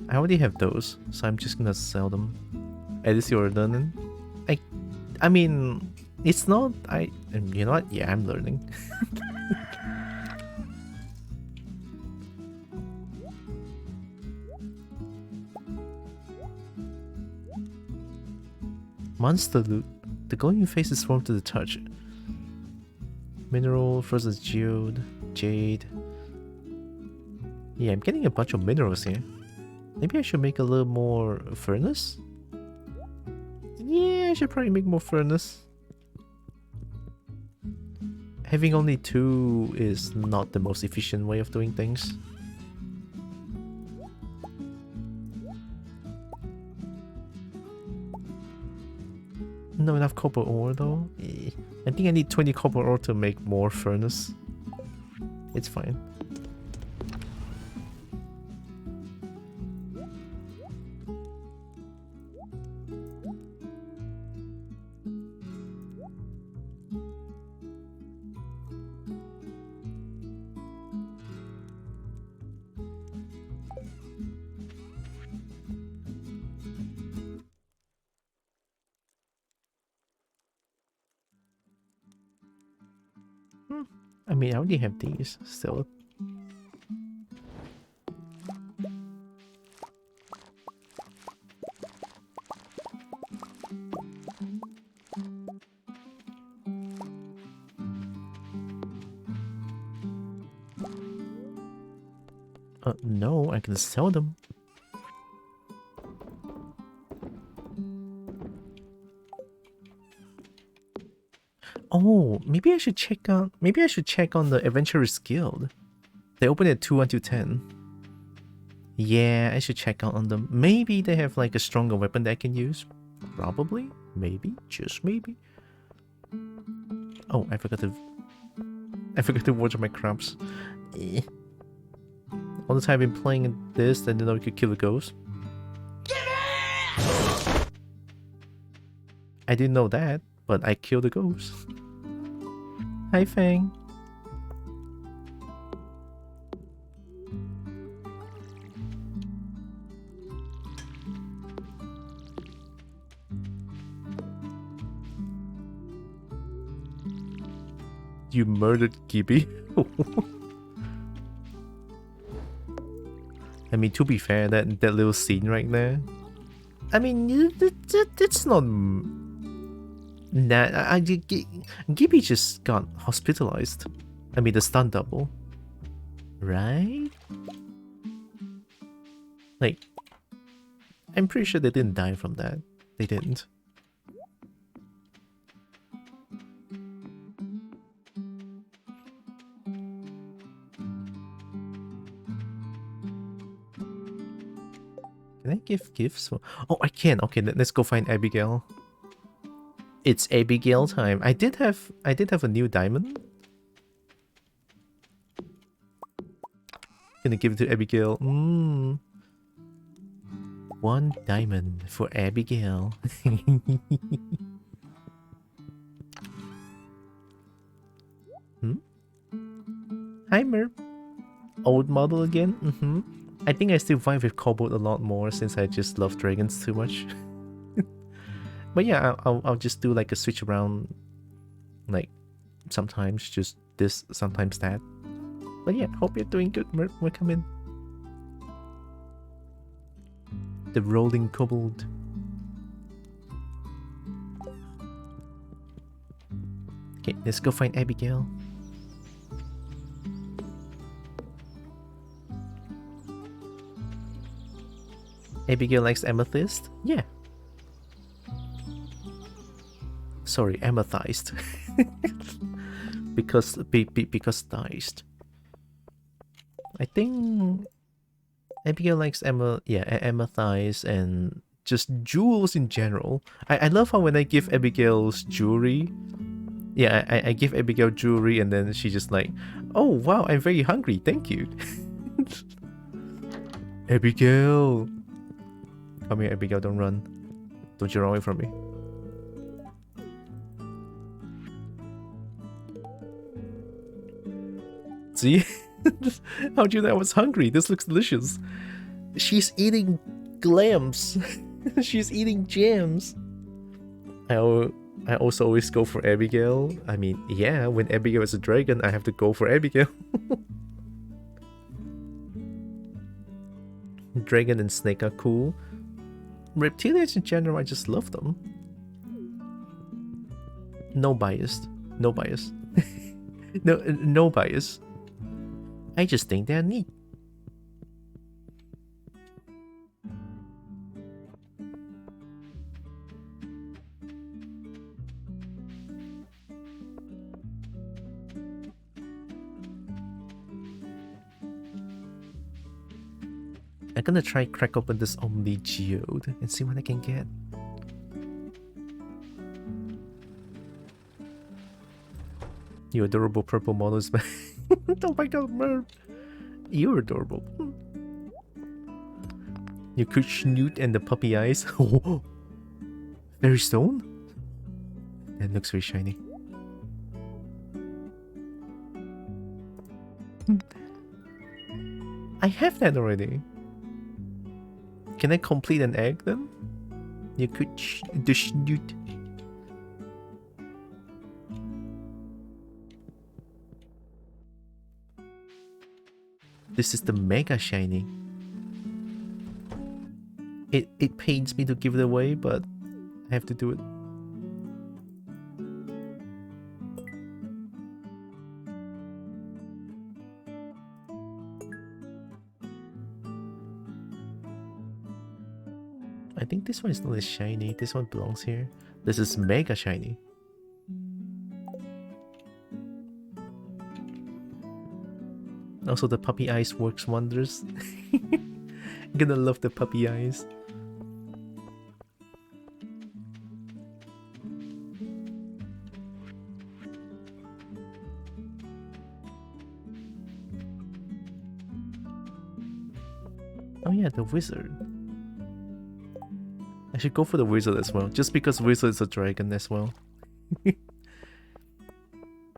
I already have those, so I'm just gonna sell them. At least you're learning. I mean, it's not... you know what? Yeah, I'm learning. Monster loot. The glowing face is warm to the touch. Mineral, frozen geode, jade. Yeah, I'm getting a bunch of minerals here. Maybe I should make a little more furnace? Yeah, I should probably make more furnace. Having only 2 is not the most efficient way of doing things. Not enough copper ore though. I think I need 20 copper ore to make more furnace. It's fine. I mean, I already have these still. No, I can sell them. Oh, maybe I should check on the Adventurers Guild. They open at 2 until 10. Yeah, I should check out on them. Maybe they have like a stronger weapon that I can use. Probably. Maybe. Just maybe. Oh, I forgot to water my crops. All the time I've been playing this, then I know you could kill the ghost. I didn't know that, but I killed the ghost. Hi, Fang. You murdered Gibby. I mean, to be fair, that little scene right there. I mean, it's not. Nah, Gibby just got hospitalized. I mean, the stunt double, right? Like, I'm pretty sure they didn't die from that. They didn't. Can I give gifts? Oh, I can. Okay, let's go find Abigail. It's Abigail time. I did have a new diamond. Gonna give it to Abigail. 1 diamond for Abigail. Hi, Merp. Old model again? I think I still vibe with Cobalt a lot more since I just love dragons too much. But yeah, I'll just do like a switch around, like sometimes just this, sometimes that. But yeah, hope you're doing good, Merp. Welcome in. The rolling kobold. Okay, let's go find Abigail. Abigail likes amethyst? Yeah. Sorry, amethyst. because diced. I think Abigail likes amethyst and just jewels in general. I love how when I give Abigail's jewelry, yeah, I give Abigail jewelry and then she just like, oh wow, I'm very hungry, thank you. Abigail. Come here, Abigail, don't run. Don't you run away from me. See? How'd you know I was hungry? This looks delicious. She's eating glams. She's eating jams. I also always go for Abigail. I mean, yeah, when Abigail is a dragon, I have to go for Abigail. Dragon and snake are cool. Reptilians in general, I just love them. No bias. No bias. No bias. I just think they're neat. I'm gonna try crack open this Omni Geode and see what I can get. You adorable purple models, man. Oh my god, Merv. You're adorable. Your cute snoot and the puppy eyes. Fairy stone? That looks very shiny. I have that already. Can I complete an egg then? You could the snoot. This is the mega shiny. It pains me to give it away, but I have to do it. I think this one is not as shiny. This one belongs here. This is mega shiny. Also, the puppy eyes works wonders. I'm gonna love the puppy eyes. Oh yeah, the wizard. I should go for the wizard as well, just because wizard is a dragon as well.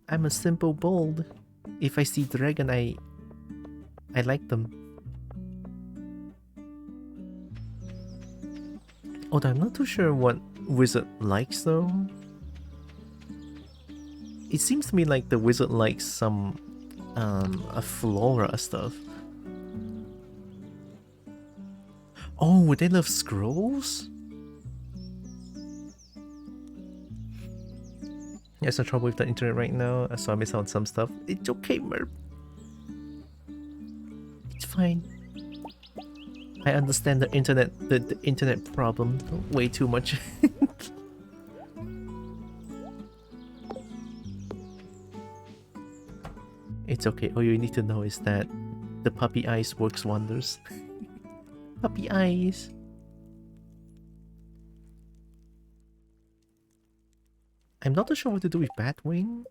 I'm a simple bold. If I see dragon, I like them. Although I'm not too sure what wizard likes though. It seems to me like the wizard likes some a flora stuff. Oh, would they love scrolls? There's no trouble with the internet right now, so I miss out on some stuff. It's okay, Merp. It's fine. I understand the internet problem way too much. It's okay. All you need to know is that the puppy eyes works wonders. Puppy eyes. I'm not too sure what to do with Batwing.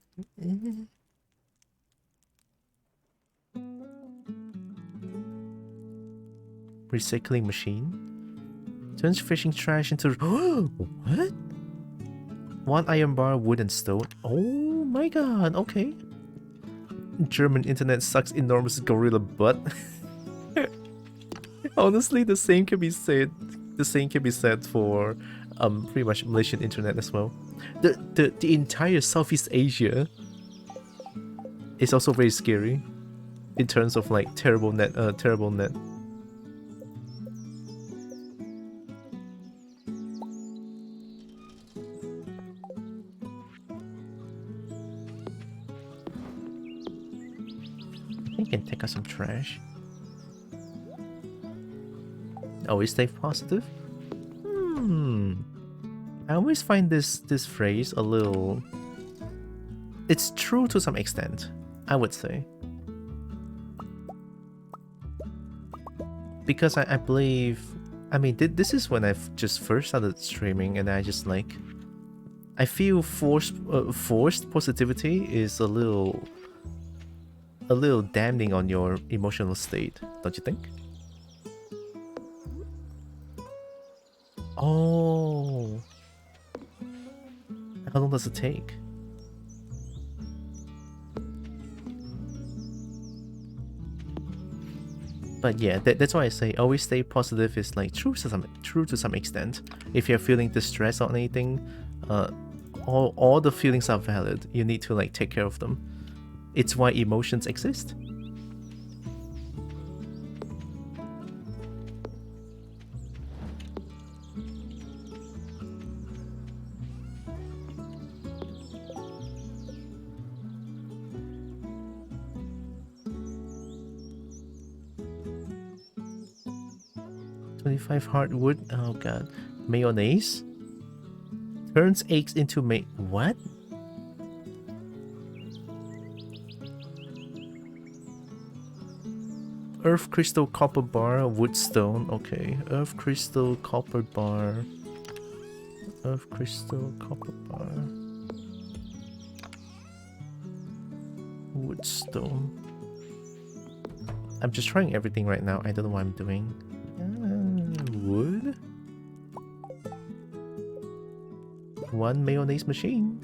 Recycling machine. Turns fishing trash into... What? 1 iron bar, wood and stone. Oh my god, okay. German internet sucks enormous gorilla butt. Honestly, the same can be said. The same can be said for pretty much Malaysian internet as well. The entire Southeast Asia is also very scary in terms of like terrible net. I think I can take out some trash. Always stay positive. I always find this phrase a little... It's true to some extent, I would say. Because I believe... I mean, this is when I've just first started streaming, and I just like... I feel forced positivity is a little damning on your emotional state, don't you think? Oh. How long does it take? But yeah, that's why I say always stay positive is like true to some extent. If you're feeling distressed or anything, all the feelings are valid. You need to like take care of them. It's why emotions exist. 25 hardwood. Oh god. Mayonnaise? Turns eggs into what? Earth crystal copper bar, wood stone. Okay. Earth crystal copper bar. Earth crystal copper bar. Wood stone. I'm just trying everything right now. I don't know what I'm doing. Wood. One mayonnaise machine.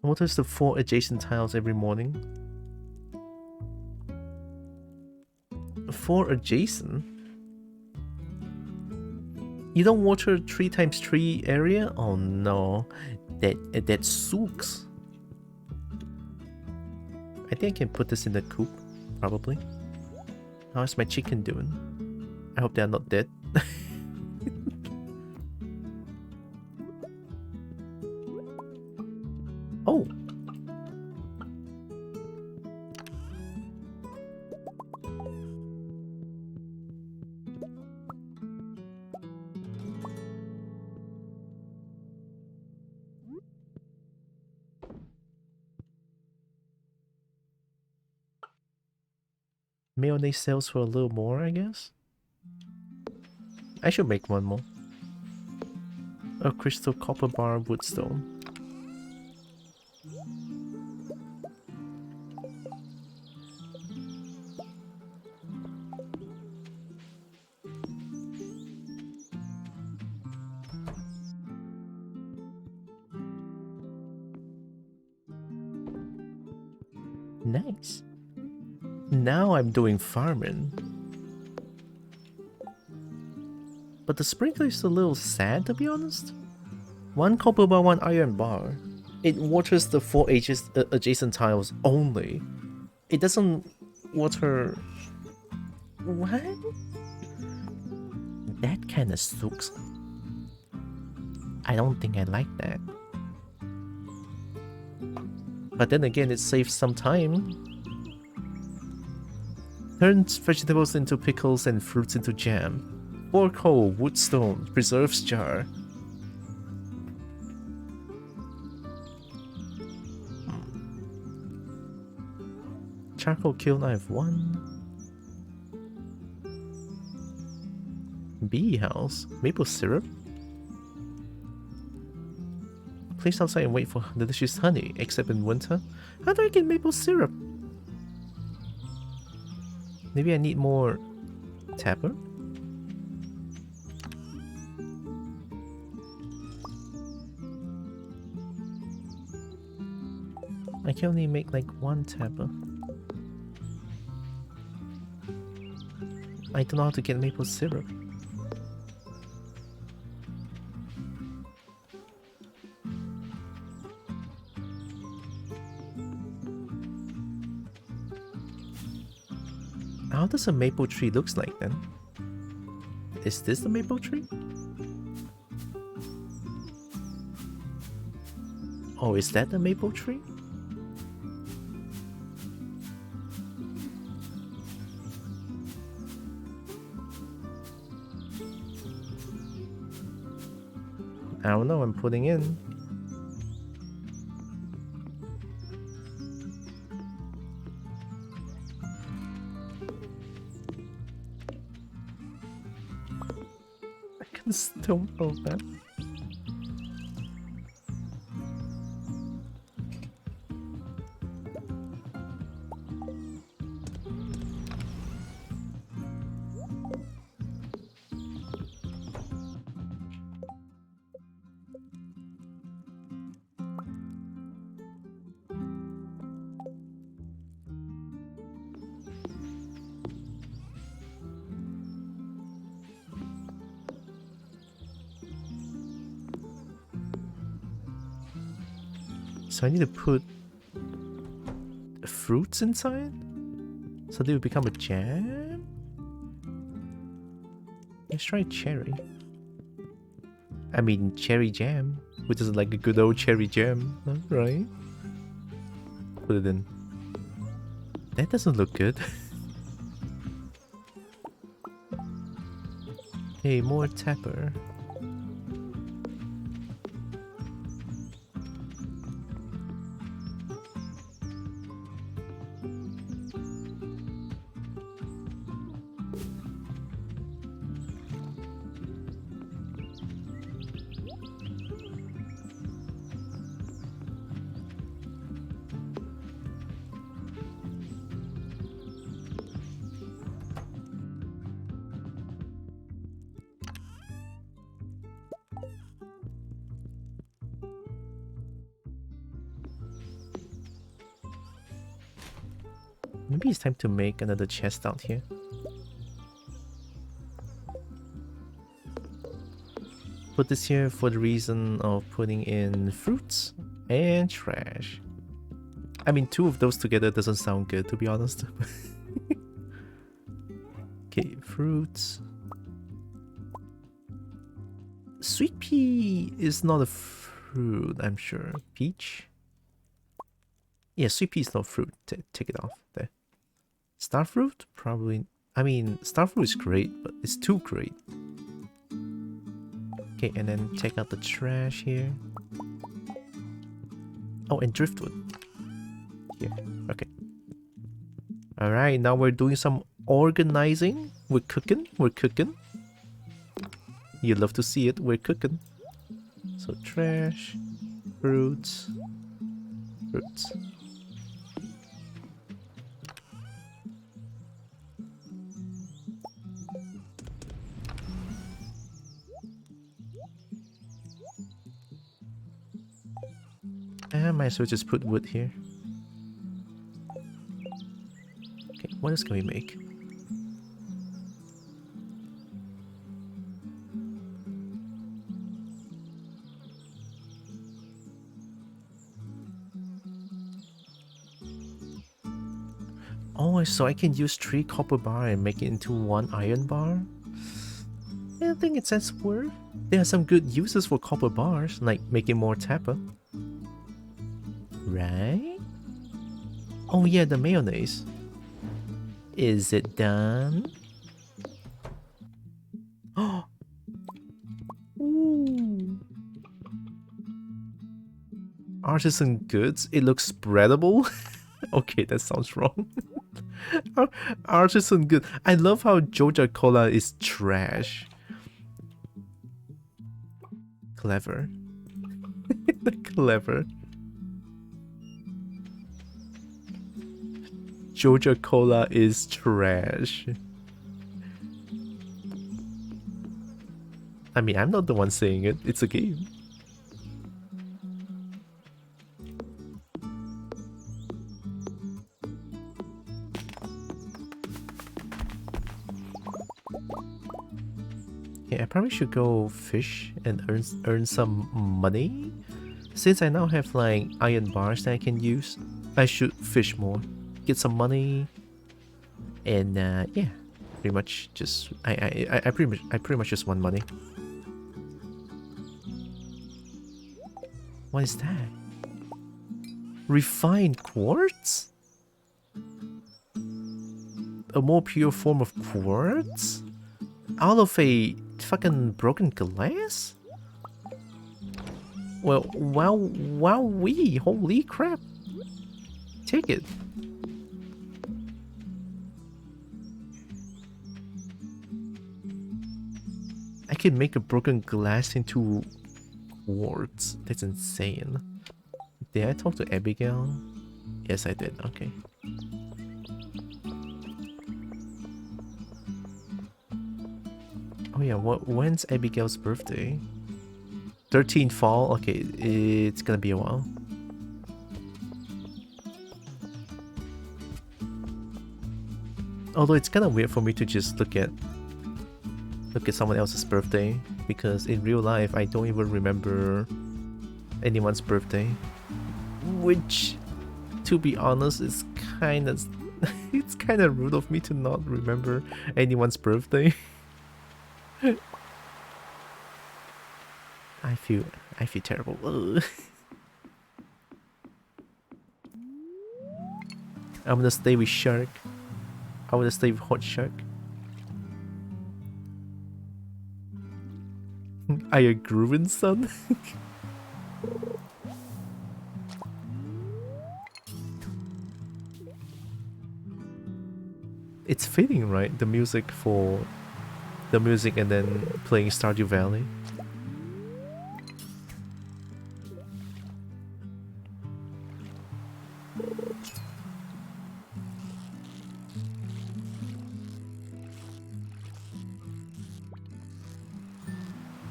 Waters the 4 adjacent tiles every morning. 4 adjacent? You don't water 3x3 area? Oh no, that sucks. I think I can put this in the coop, probably. How's my chicken doing? I hope they're not dead. Oh! Mayonnaise sells for a little more, I guess? I should make one more. A crystal copper bar woodstone. Nice. Now I'm doing farming. But the sprinkler is a little sad, to be honest. 1 copper bar, 1 iron bar. It waters the 4 adjacent tiles only. It doesn't water... What? That kinda sucks. I don't think I like that. But then again, it saves some time. Turns vegetables into pickles and fruits into jam. 4 coal, woodstone, preserves jar. Charcoal kiln, I have 1. Bee house, maple syrup. Place outside and wait for delicious honey, except in winter. How do I get maple syrup? Maybe I need more tapper? I can only make like 1 tapper. I don't know how to get maple syrup. How does a maple tree looks like then? Is this the maple tree? Oh, is that the maple tree? I don't know, I'm putting in. I can still roll that. So I need to put fruits inside? So they will become a jam? Let's try cherry. I mean cherry jam, which is like a good old cherry jam, right? Put it in. That doesn't look good. Okay, more tapper. Maybe it's time to make another chest out here. Put this here for the reason of putting in fruits and trash. I mean, two of those together doesn't sound good, to be honest. Okay, fruits. Sweet pea is not a fruit, I'm sure. Peach? Yeah, sweet pea is not fruit. Take it off there. Starfruit? Probably. I mean, starfruit is great, but it's too great. Okay, and then take out the trash here. Oh, and driftwood. Here, okay. Alright, now we're doing some organizing. We're cooking, we're cooking. You love to see it, we're cooking. So trash, fruits, fruits. I might as well just put wood here. Okay, what else can we make? Oh, so I can use 3 copper bar and make it into 1 iron bar? I don't think it's as worth. There are some good uses for copper bars, like making more tapper. Right? Oh yeah, the mayonnaise. Is it done? Oh! Ooh! Artisan goods? It looks spreadable? Okay, that sounds wrong. Artisan good. I love how Georgia Cola is trash. Clever. Clever. Georgia Cola is trash. I mean, I'm not the one saying it. It's a game. Yeah, I probably should go fish and earn some money. Since I now have like iron bars that I can use, I should fish more. Get some money, and yeah, pretty much just I pretty much just want money. What is that? Refined quartz? A more pure form of quartz? Out of a fucking broken glass? Well, wowee, holy crap. Take it. I can make a broken glass into quartz. That's insane. Did I talk to Abigail? Yes, I did. Okay. Oh yeah, when's Abigail's birthday? 13th fall? Okay, it's gonna be a while. Although it's kind of weird for me to just look at someone else's birthday, because in real life I don't even remember anyone's birthday. which, to be honest, is kind of it's kind of rude of me to not remember anyone's birthday. I feel terrible. Ugh. I'm gonna stay with Shark. I'm gonna stay with Hot Shark. Are you grooving, son? It's fitting, right? The music and then playing Stardew Valley.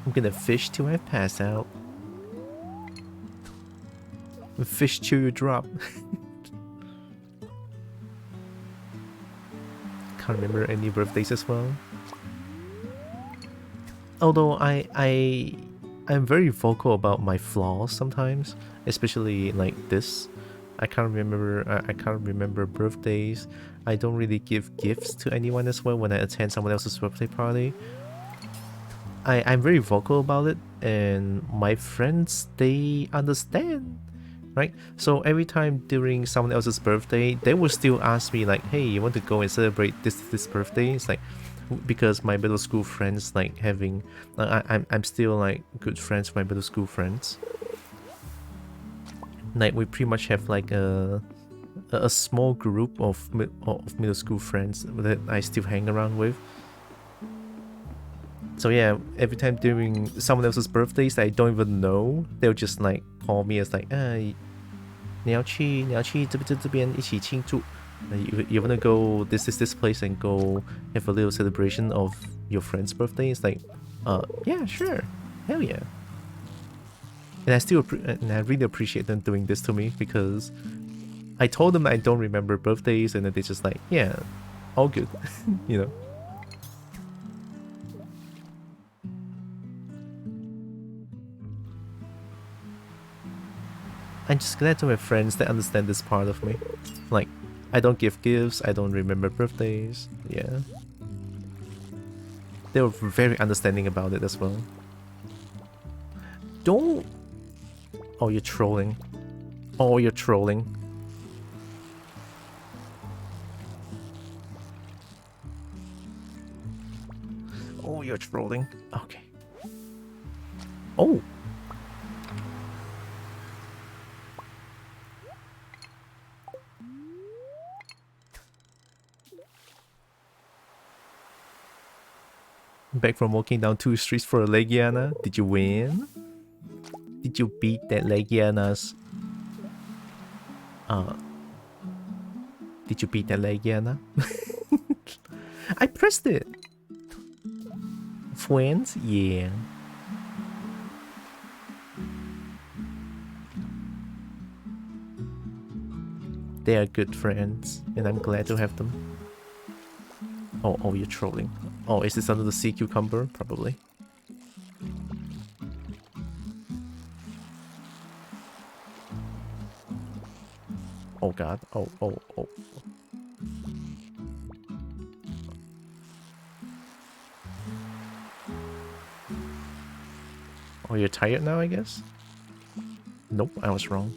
I'm gonna fish till I pass out. Fish till you drop. Can't remember any birthdays as well. Although I'm very vocal about my flaws sometimes, especially like this. I can't remember birthdays. I don't really give gifts to anyone as well when I attend someone else's birthday party. I'm very vocal about it, and my friends, they understand, right? So every time during someone else's birthday, they will still ask me like, hey, you want to go and celebrate this birthday? It's like, because my middle school friends like having I'm still like good friends with my middle school friends. Like we pretty much have like a small group of middle school friends that I still hang around with. So yeah, every time during someone else's birthdays that I don't even know, they'll just like call me as like, 你要去这边一起庆祝. You wanna go this place and go have a little celebration of your friend's birthday? It's like, yeah, sure, hell yeah. And I really appreciate them doing this to me, because I told them I don't remember birthdays, and then they just like, yeah, all good, you know. I'm just glad to have friends that understand this part of me. Like, I don't give gifts, I don't remember birthdays, yeah. They were very understanding about it as well. Don't... Oh, you're trolling. Oh, you're trolling. Oh, you're trolling. Okay. Oh! Back from walking down 2 streets for a Legiana. Did you win? Did you beat that Legiana's... Did you beat that Legiana? I pressed it! Friends? Yeah. They are good friends, and I'm glad to have them. Oh, you're trolling. Oh, is this under the sea cucumber? Probably. Oh god. Oh. Oh, you're tired now, I guess? Nope, I was wrong.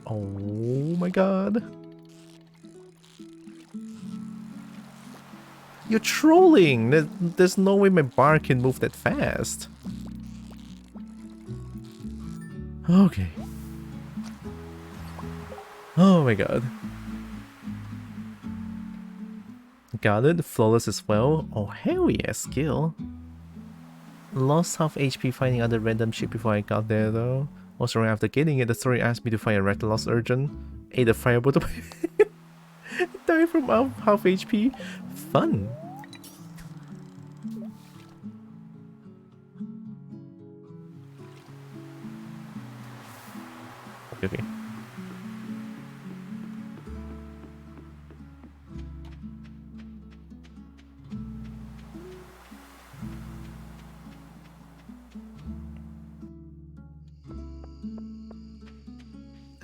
Oh my god. You're trolling! There's no way my bar can move that fast. Okay. Oh my god. Got it. Flawless as well. Oh hell yeah, skill. Lost half HP finding other random shit before I got there though. Also right after getting it, the story asked me to find a red lost urgent. Ate a firebolt. Die from half HP. Fun. Okay.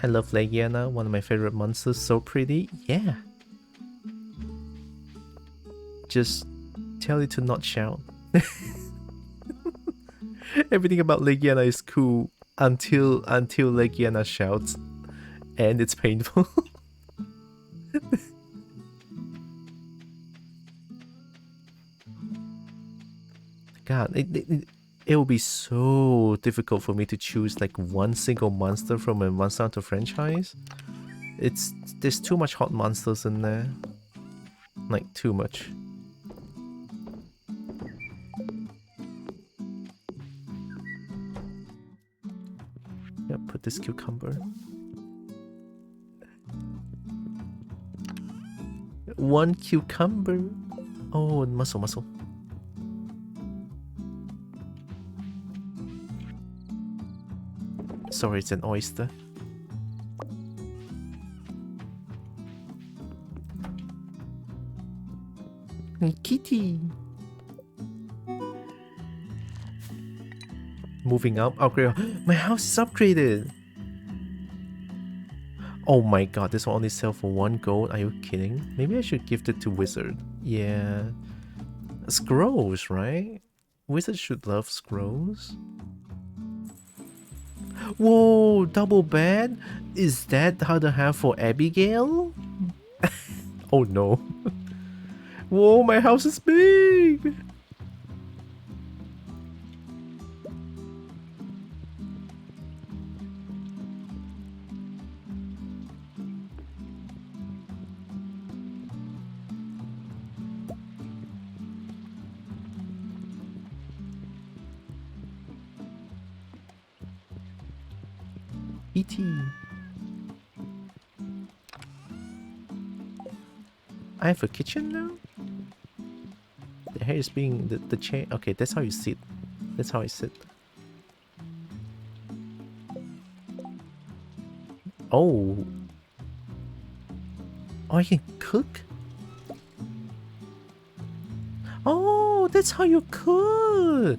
I love Legiana, one of my favorite monsters. So pretty. Yeah. Just tell it to not shout. Everything about Legiana is cool until Legiana shouts, and it's painful. God, it will be so difficult for me to choose like one single monster from a Monster Hunter franchise. There's too much hot monsters in there, like too much. Yeah, put this cucumber. One cucumber. Oh, muscle. Sorry, it's an oyster. Kitty. Moving up, upgrade. My house is upgraded. Oh my god, this will only sell for 1 gold. Are you kidding? Maybe I should gift it to Wizard. Yeah. Scrolls, right? Wizard should love scrolls. Whoa, double bed? Is that how to have for Abigail? Oh no. Whoa, my house is big! E.T. I have a kitchen now? The hair is being the chair. Okay, that's how you sit. That's how I sit. Oh. Oh, I can cook? Oh, that's how you cook.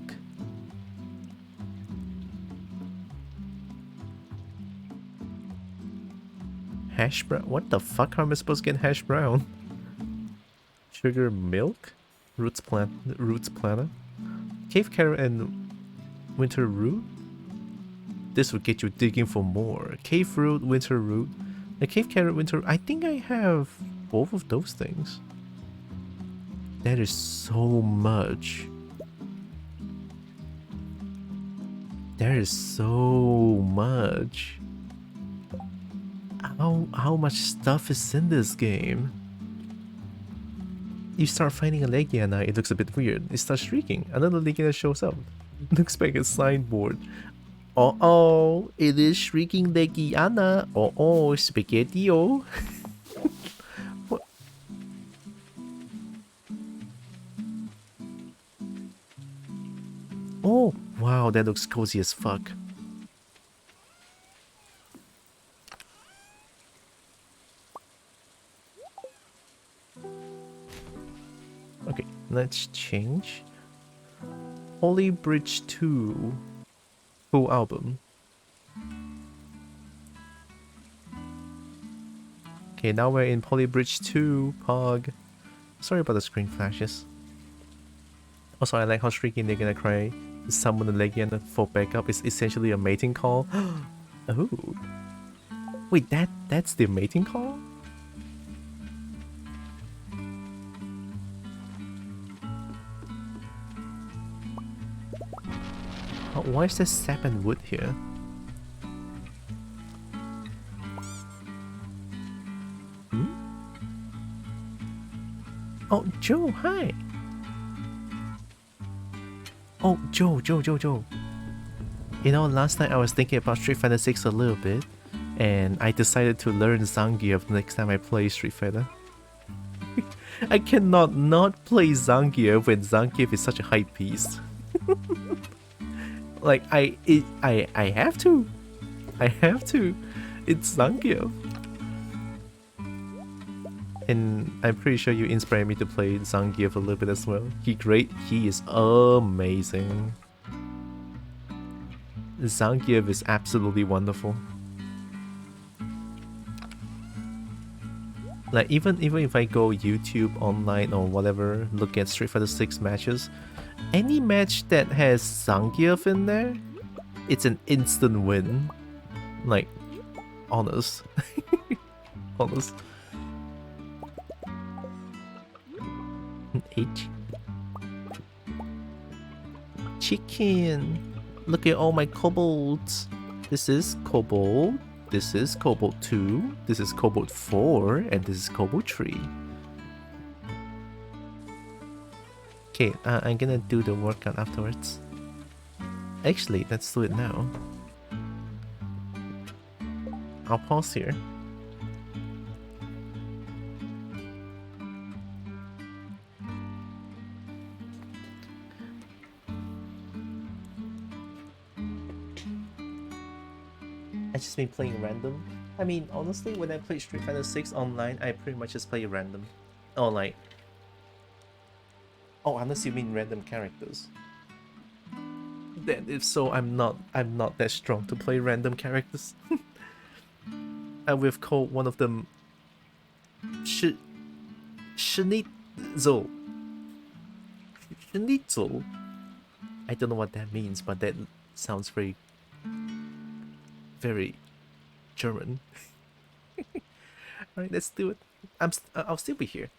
Hash brown? What the fuck? How am I supposed to get hash brown? Sugar milk? Roots planter? Cave carrot and winter root? This will get you digging for more. Cave root, winter root. The cave carrot, winter... I think I have both of those things. That is so much. There is so much. How much stuff is in this game? You start fighting a Legiana, it looks a bit weird. It starts shrieking. Another Legiana shows up. Looks like a signboard. Oh, it is shrieking Legiana. Oh, spaghetti-o. What? Oh, wow, that looks cozy as fuck. Okay, let's change. Holy Bridge 2 full album. Okay, now we're in Poly Bridge 2, Pog. Sorry about the screen flashes. Also, I like how shrieking they're gonna cry. Summon the Legiana for backup is essentially a mating call. Oh. Wait, that's the mating call? Why is there sap and wood here? Hmm? Oh, Joe, hi! Oh, Joe. You know, last night I was thinking about Street Fighter 6 a little bit, and I decided to learn Zangief next time I play Street Fighter. I cannot not play Zangief when Zangief is such a hype piece. Like, I have to. I have to. It's Zangief. And I'm pretty sure you inspired me to play Zangief a little bit as well. He is amazing. Zangief is absolutely wonderful. Like even if I go YouTube online or whatever, look at Street Fighter 6 matches, any match that has Zangief in there, it's an instant win. Like, honest. Honest. H. Chicken. Look at all my kobolds. This is kobold. This is kobold 2. This is kobold 4. And this is kobold 3. Okay, I'm gonna do the workout afterwards. Actually, let's do it now. I'll pause here. I just been playing random. I mean, honestly, when I play Street Fighter 6 online, I pretty much just play random. Or like... Oh, unless you mean random characters. Then if so, I'm not that strong to play random characters. We've called one of them Schnitzel. Schnitzel. I don't know what that means, but that sounds very German. Alright, let's do it. I'll still be here.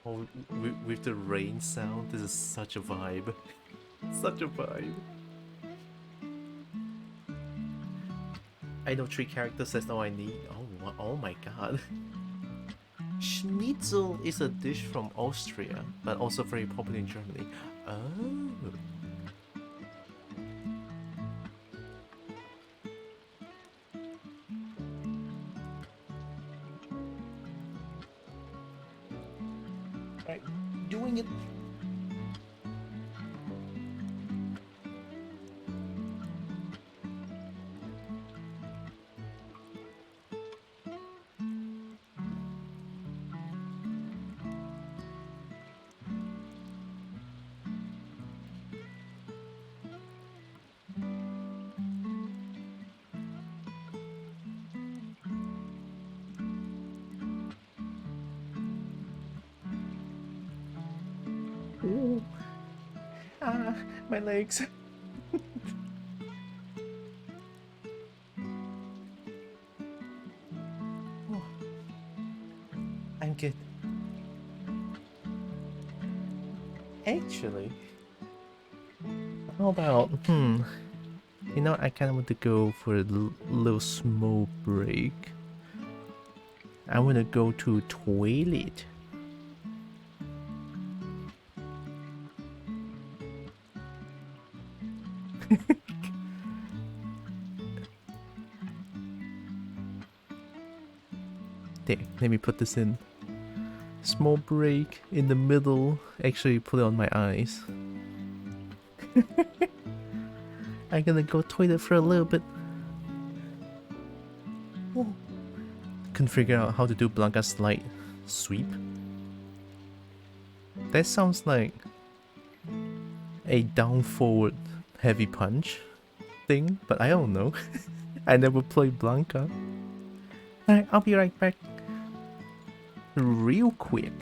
Oh, with the rain sound, this is such a vibe. Such a vibe. I know 3 characters, that's all I need. Oh my god. Schnitzel is a dish from Austria, but also very popular in Germany. Oh. Right, doing it. Ooh. Ah, my legs. Oh, I'm good. Actually, how about, you know, I kind of want to go for a little small break. I want to go to toilet. There, let me put this in. Small break in the middle. Actually, put it on my eyes. I'm gonna go toilet for a little bit. Oh. Couldn't figure out how to do Blanca's light sweep. That sounds like a down forward heavy punch thing, but I don't know. I never played Blanca. Alright, I'll be right back. Real quick.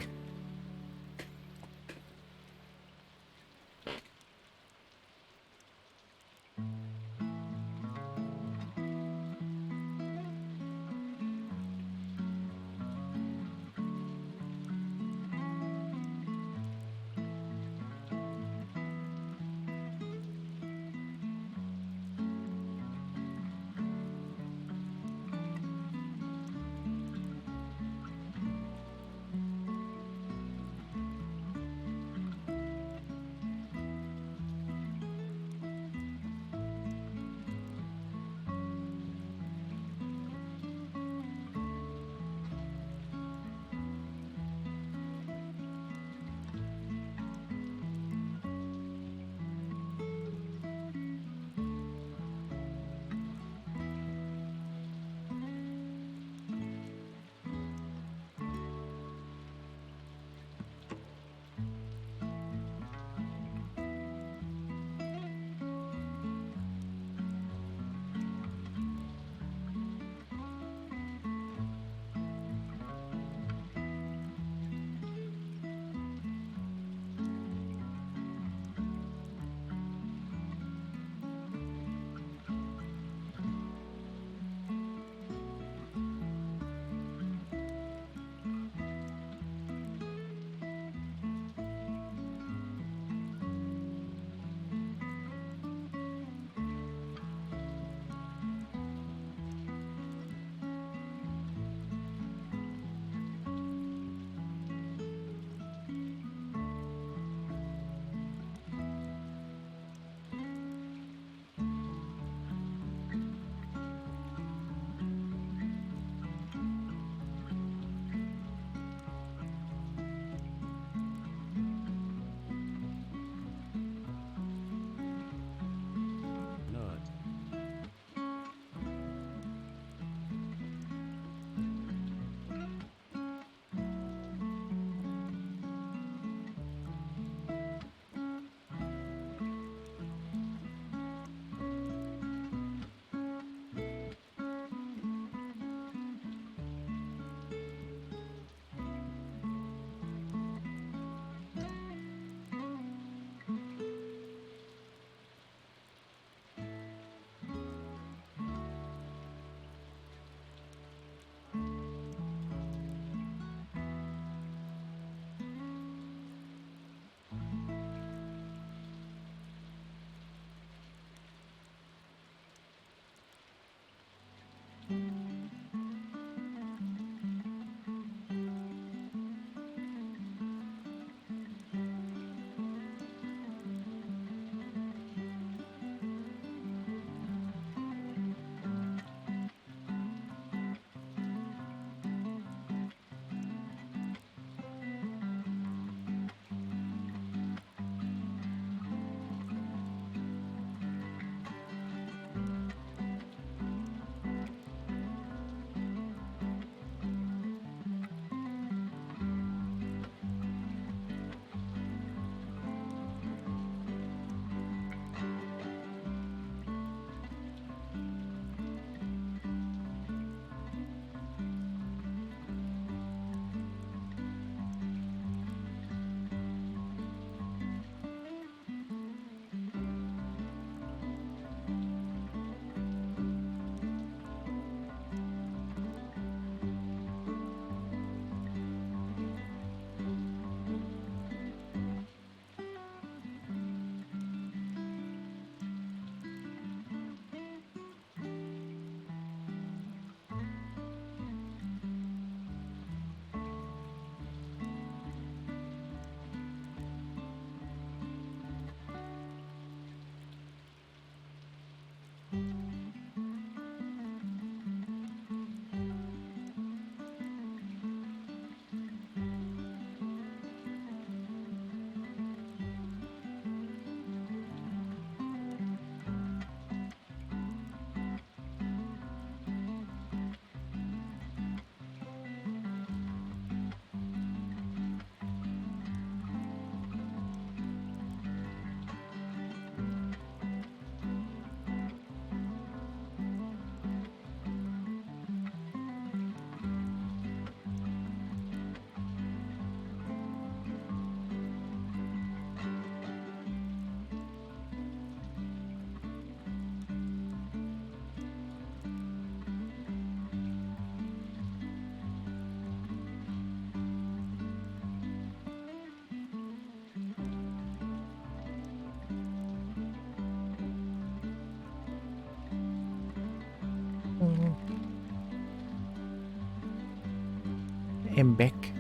I'm back.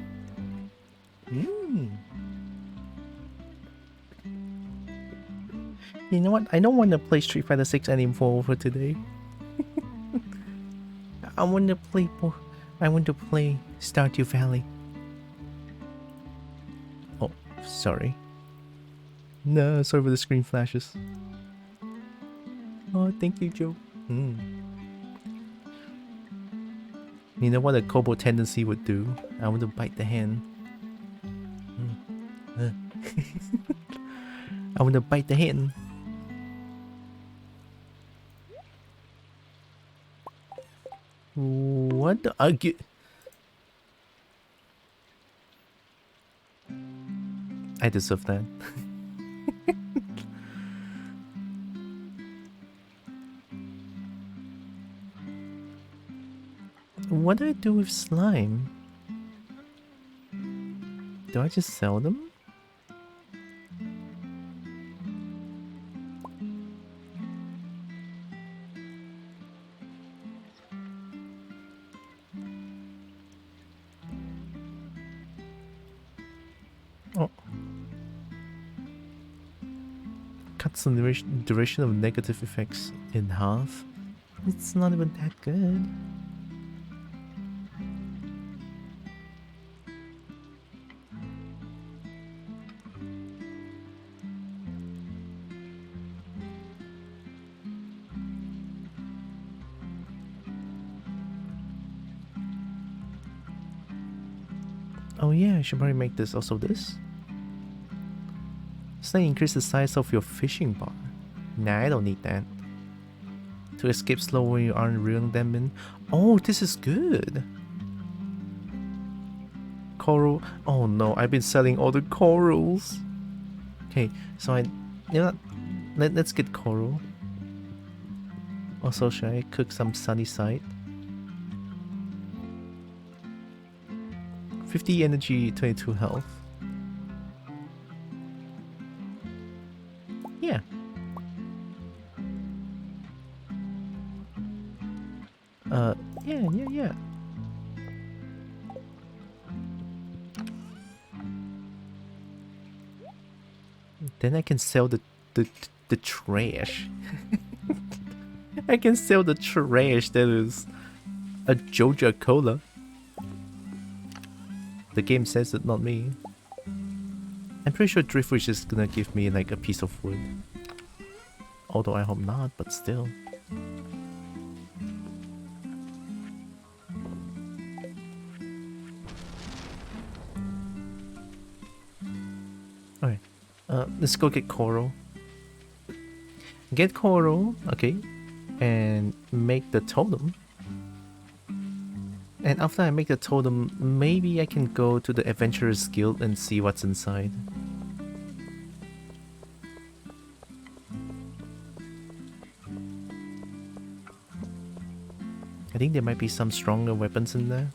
You know what? I don't want to play Street Fighter 6 anymore for today. I want to play Stardew Valley. Oh, sorry. No, sorry for the screen flashes. Oh, thank you, Joe. You know what a Kobo tendency would do? I want to bite the hand. I want to bite the hand. What the? I deserve that. What do I do with slime? Do I just sell them? Oh. Cuts the duration of negative effects in half. It's not even that good. Oh yeah, I should probably make this also this. Slightly increase the size of your fishing bar. Nah, I don't need that. To escape slow when you aren't reeling them in. Oh, this is good. Coral. Oh no, I've been selling all the corals. Okay, so you know what? Let's get coral. Also, should I cook some sunny side? 50 energy, 22 health. Yeah. Yeah. Then I can sell the trash. I can sell the trash that is a Joja Cola. The game says it, not me. I'm pretty sure Driftwish is gonna give me like a piece of wood. Although I hope not, but still. Alright. Let's go get coral. Get coral, okay. And make the totem. And after I make the totem, maybe I can go to the Adventurers Guild and see what's inside. I think there might be some stronger weapons in there.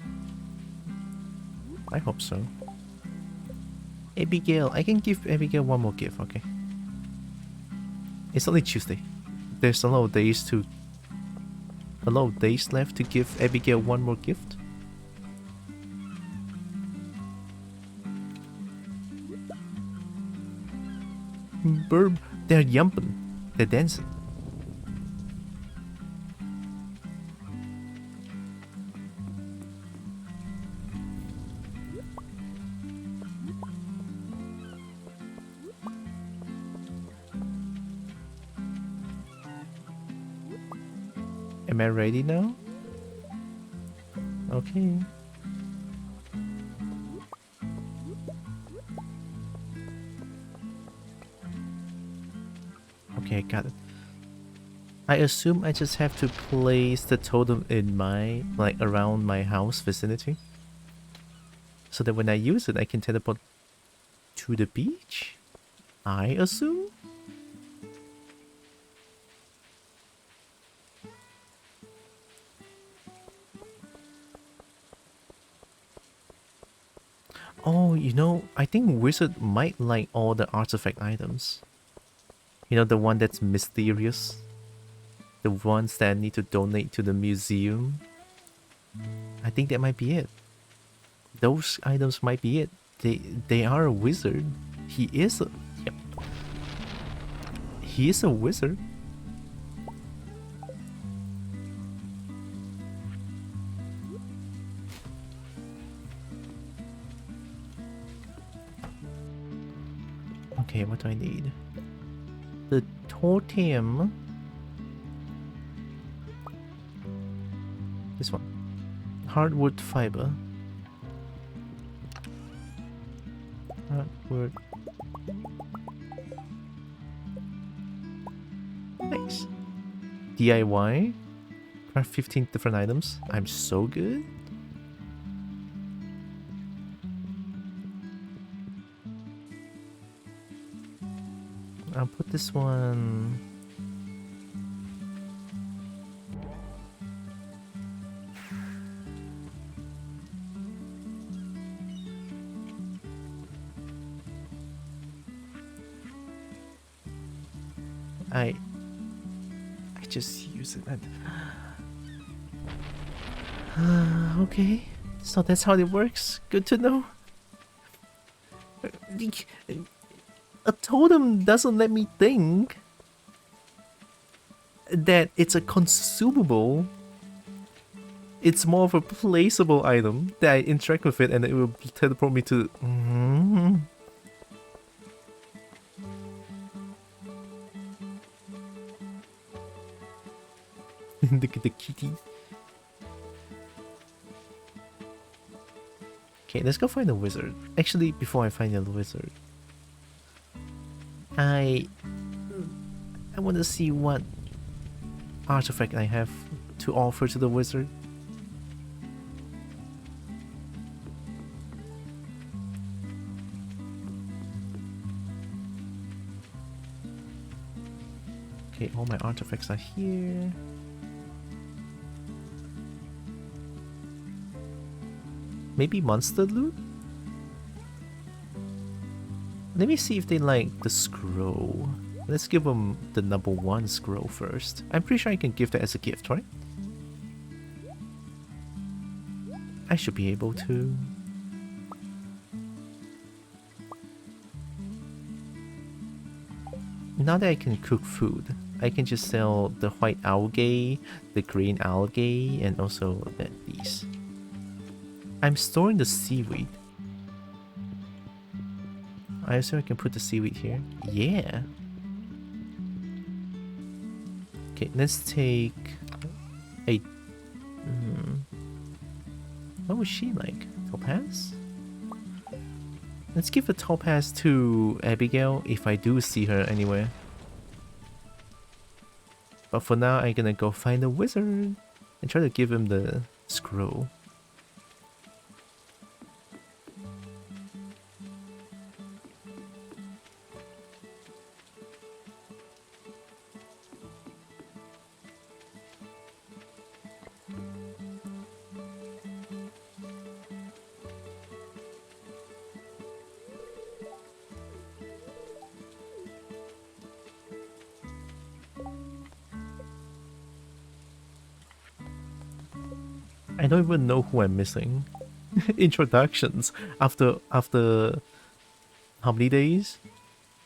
I hope so. Abigail, I can give Abigail one more gift, okay. It's only Tuesday. There's a lot of days left to give Abigail one more gift. Burb, they're jumping. They're dancing. Am I ready now? Okay. Okay, I got it. I assume I just have to place the totem in my, like, around my house vicinity. So that when I use it, I can teleport to the beach? I assume? Oh, you know, I think Wizard might like all the artifact items. You know, the one that's mysterious? The ones that I need to donate to the museum? I think that might be it. Those items might be it. They are a wizard. He is a... Yep. He is a wizard. Okay, what do I need? The totem. This one. Hardwood fiber. Hardwood. Nice. DIY. Craft 15 different items. I'm so good. I'll put this one... I just use it and... okay, so that's how it works. Good to know. A totem doesn't let me think that it's a consumable. It's more of a placeable item that I interact with it and it will teleport me to... Look at the kitty. Okay, let's go find the wizard. Actually, before I find the wizard, I want to see what artifact I have to offer to the wizard. Okay, all my artifacts are here. Maybe monster loot? Let me see if they like the scroll. Let's give them the #1 scroll first. I'm pretty sure I can give that as a gift, right? I should be able to. Now that I can cook food, I can just sell the white algae, the green algae, and also these. I'm storing the seaweed. I assume I can put the seaweed here. Yeah. Okay, let's take a... what was she like? Topaz? Let's give a topaz to Abigail if I do see her anywhere. But for now, I'm gonna go find the wizard and try to give him the scroll. I don't even know who I'm missing. Introductions after how many days?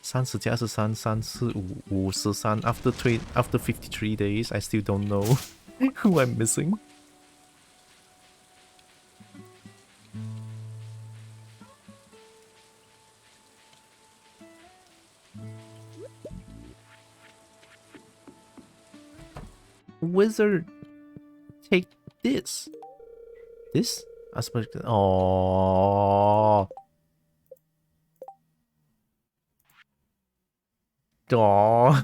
30加13 34 53 after 53 days, I still don't know who I'm missing. Wizard, take this. This? I suppose. Oh. Aww.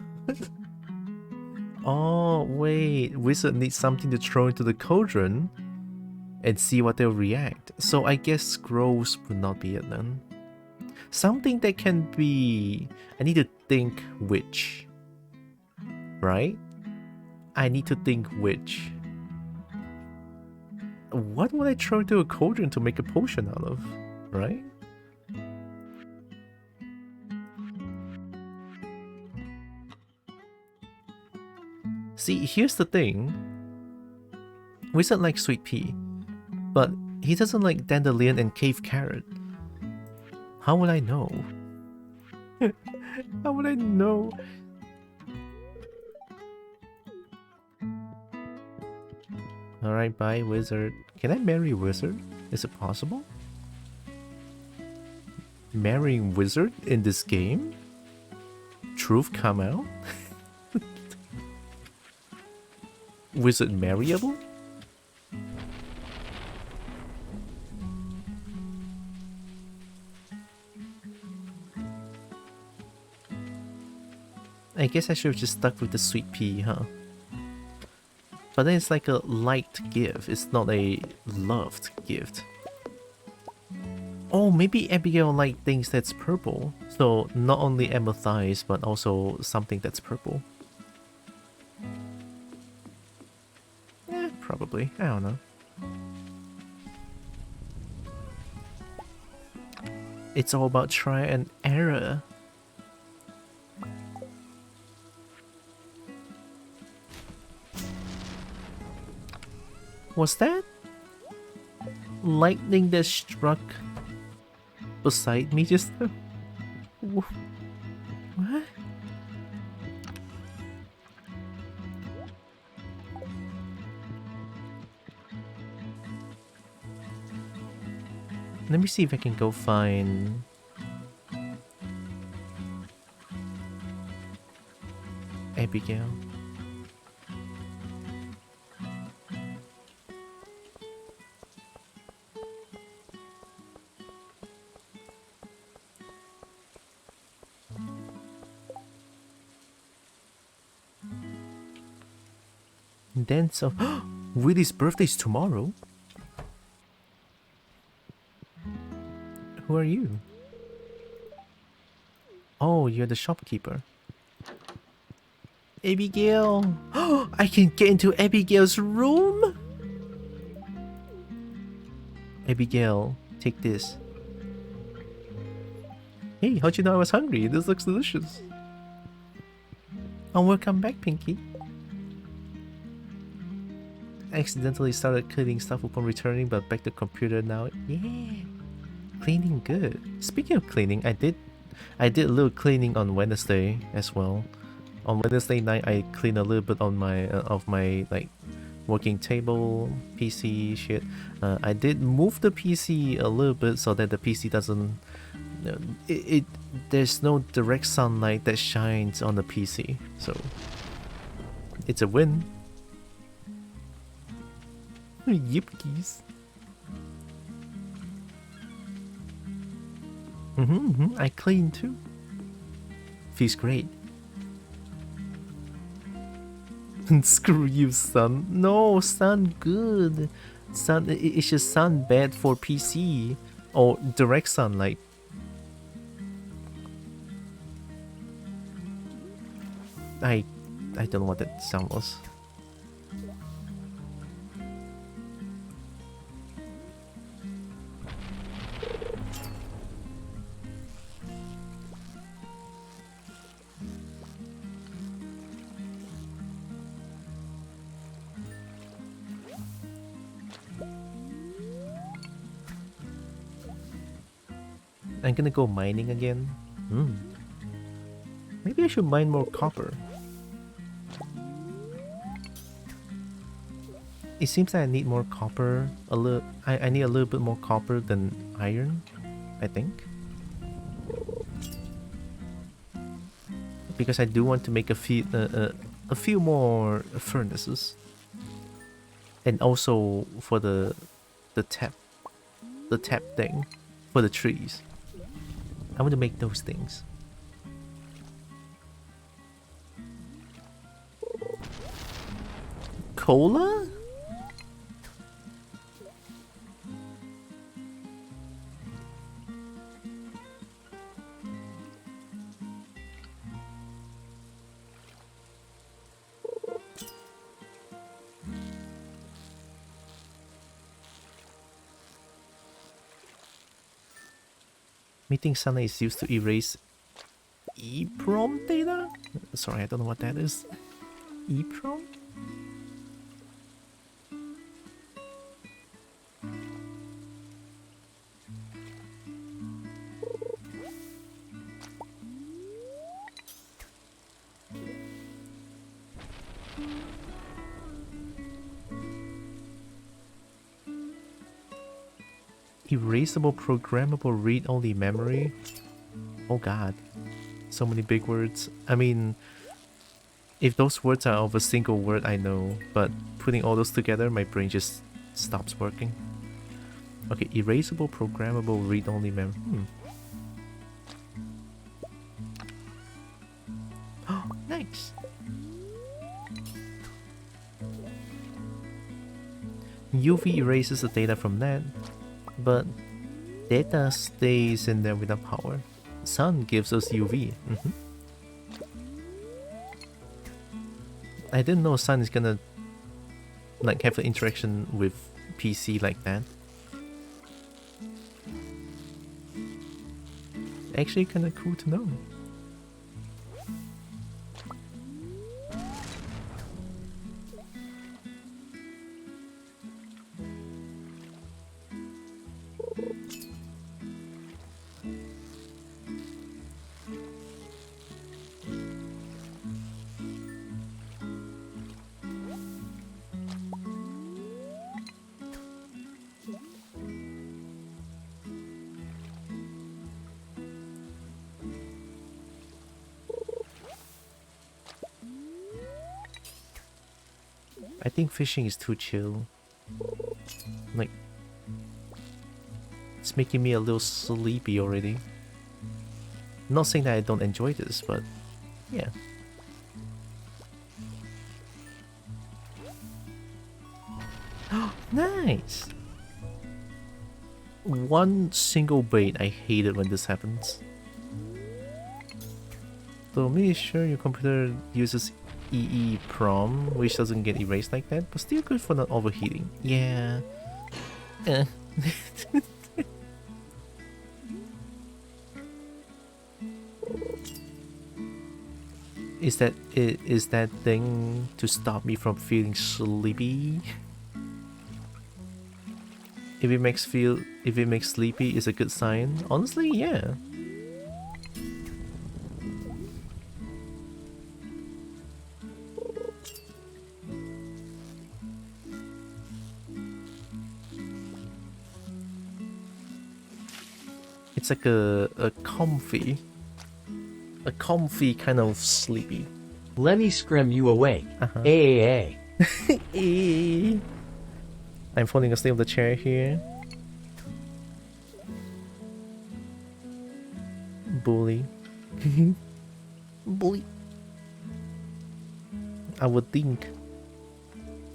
Oh, wait. Wizard needs something to throw into the cauldron and see what they'll react. So I guess scrolls would not be it then. Something that can be... I need to think which. Right? I need to think which. What would I throw into a cauldron to make a potion out of? Right? See, here's the thing. Wizard likes sweet pea, but he doesn't like dandelion and cave carrot. How would I know? How would I know? Alright, bye, wizard. Can I marry wizard? Is it possible? Marrying wizard in this game? Truth come out? Wizard marryable? I guess I should have just stuck with the sweet pea, huh? But then it's like a liked gift, it's not a loved gift. Oh, maybe Abigail liked things that's purple. So not only amethyst, but also something that's purple. Probably. I don't know. It's all about try and error. Was that lightning that struck beside me just now? What? Let me see if I can go find... Abigail. And then so... Willie's birthday's tomorrow? Who are you? Oh, you're the shopkeeper. Abigail! I can get into Abigail's room? Abigail, take this. Hey, how'd you know I was hungry? This looks delicious. Oh, welcome back, Pinky. accidentally started cleaning stuff upon returning, but back to computer now. Yeah, cleaning good. Speaking of cleaning, I did a little cleaning on Wednesday as well. On Wednesday night, I cleaned a little bit on my of my like working table, PC shit. I did move the PC a little bit so that the PC doesn't. There's no direct sunlight that shines on the PC, so it's a win. Yipkies. I clean too. Feels great. Screw you, sun. No, sun good. Sun, it's just sun bad for PC or direct sunlight. I don't know what that sound was. I'm gonna go mining again. Maybe I should mine more copper. It seems that I need more copper. I need a little bit more copper than iron, I think. Because I do want to make a few more furnaces, and also for the tap thing for the trees. I want to make those things. Cola? Meeting Sana is used to erase EEPROM data? Sorry, I don't know what that is. EEPROM? Erasable programmable read-only memory? Oh god. So many big words. I mean, if those words are of a single word, I know, but putting all those together, my brain just stops working. Okay, erasable programmable read-only memory. Oh, nice. UV erases the data from that, but data stays in there without power. Sun gives us UV. I didn't know sun is gonna like have an interaction with PC like that. Actually kinda cool to know. I think fishing is too chill. Like, it's making me a little sleepy already. Not saying that I don't enjoy this, but yeah. Nice! One single bait. I hate it when this happens. So make sure your computer uses EEPROM, which doesn't get erased like that, but still good for not overheating. Yeah. Is that thing to stop me from feeling sleepy? If it makes sleepy, is a good sign. Honestly, yeah. It's like a comfy kind of sleepy. Let me scrim you awake. Uh-huh. AAA. I'm falling asleep on the chair here. Bully. Bully. I would think.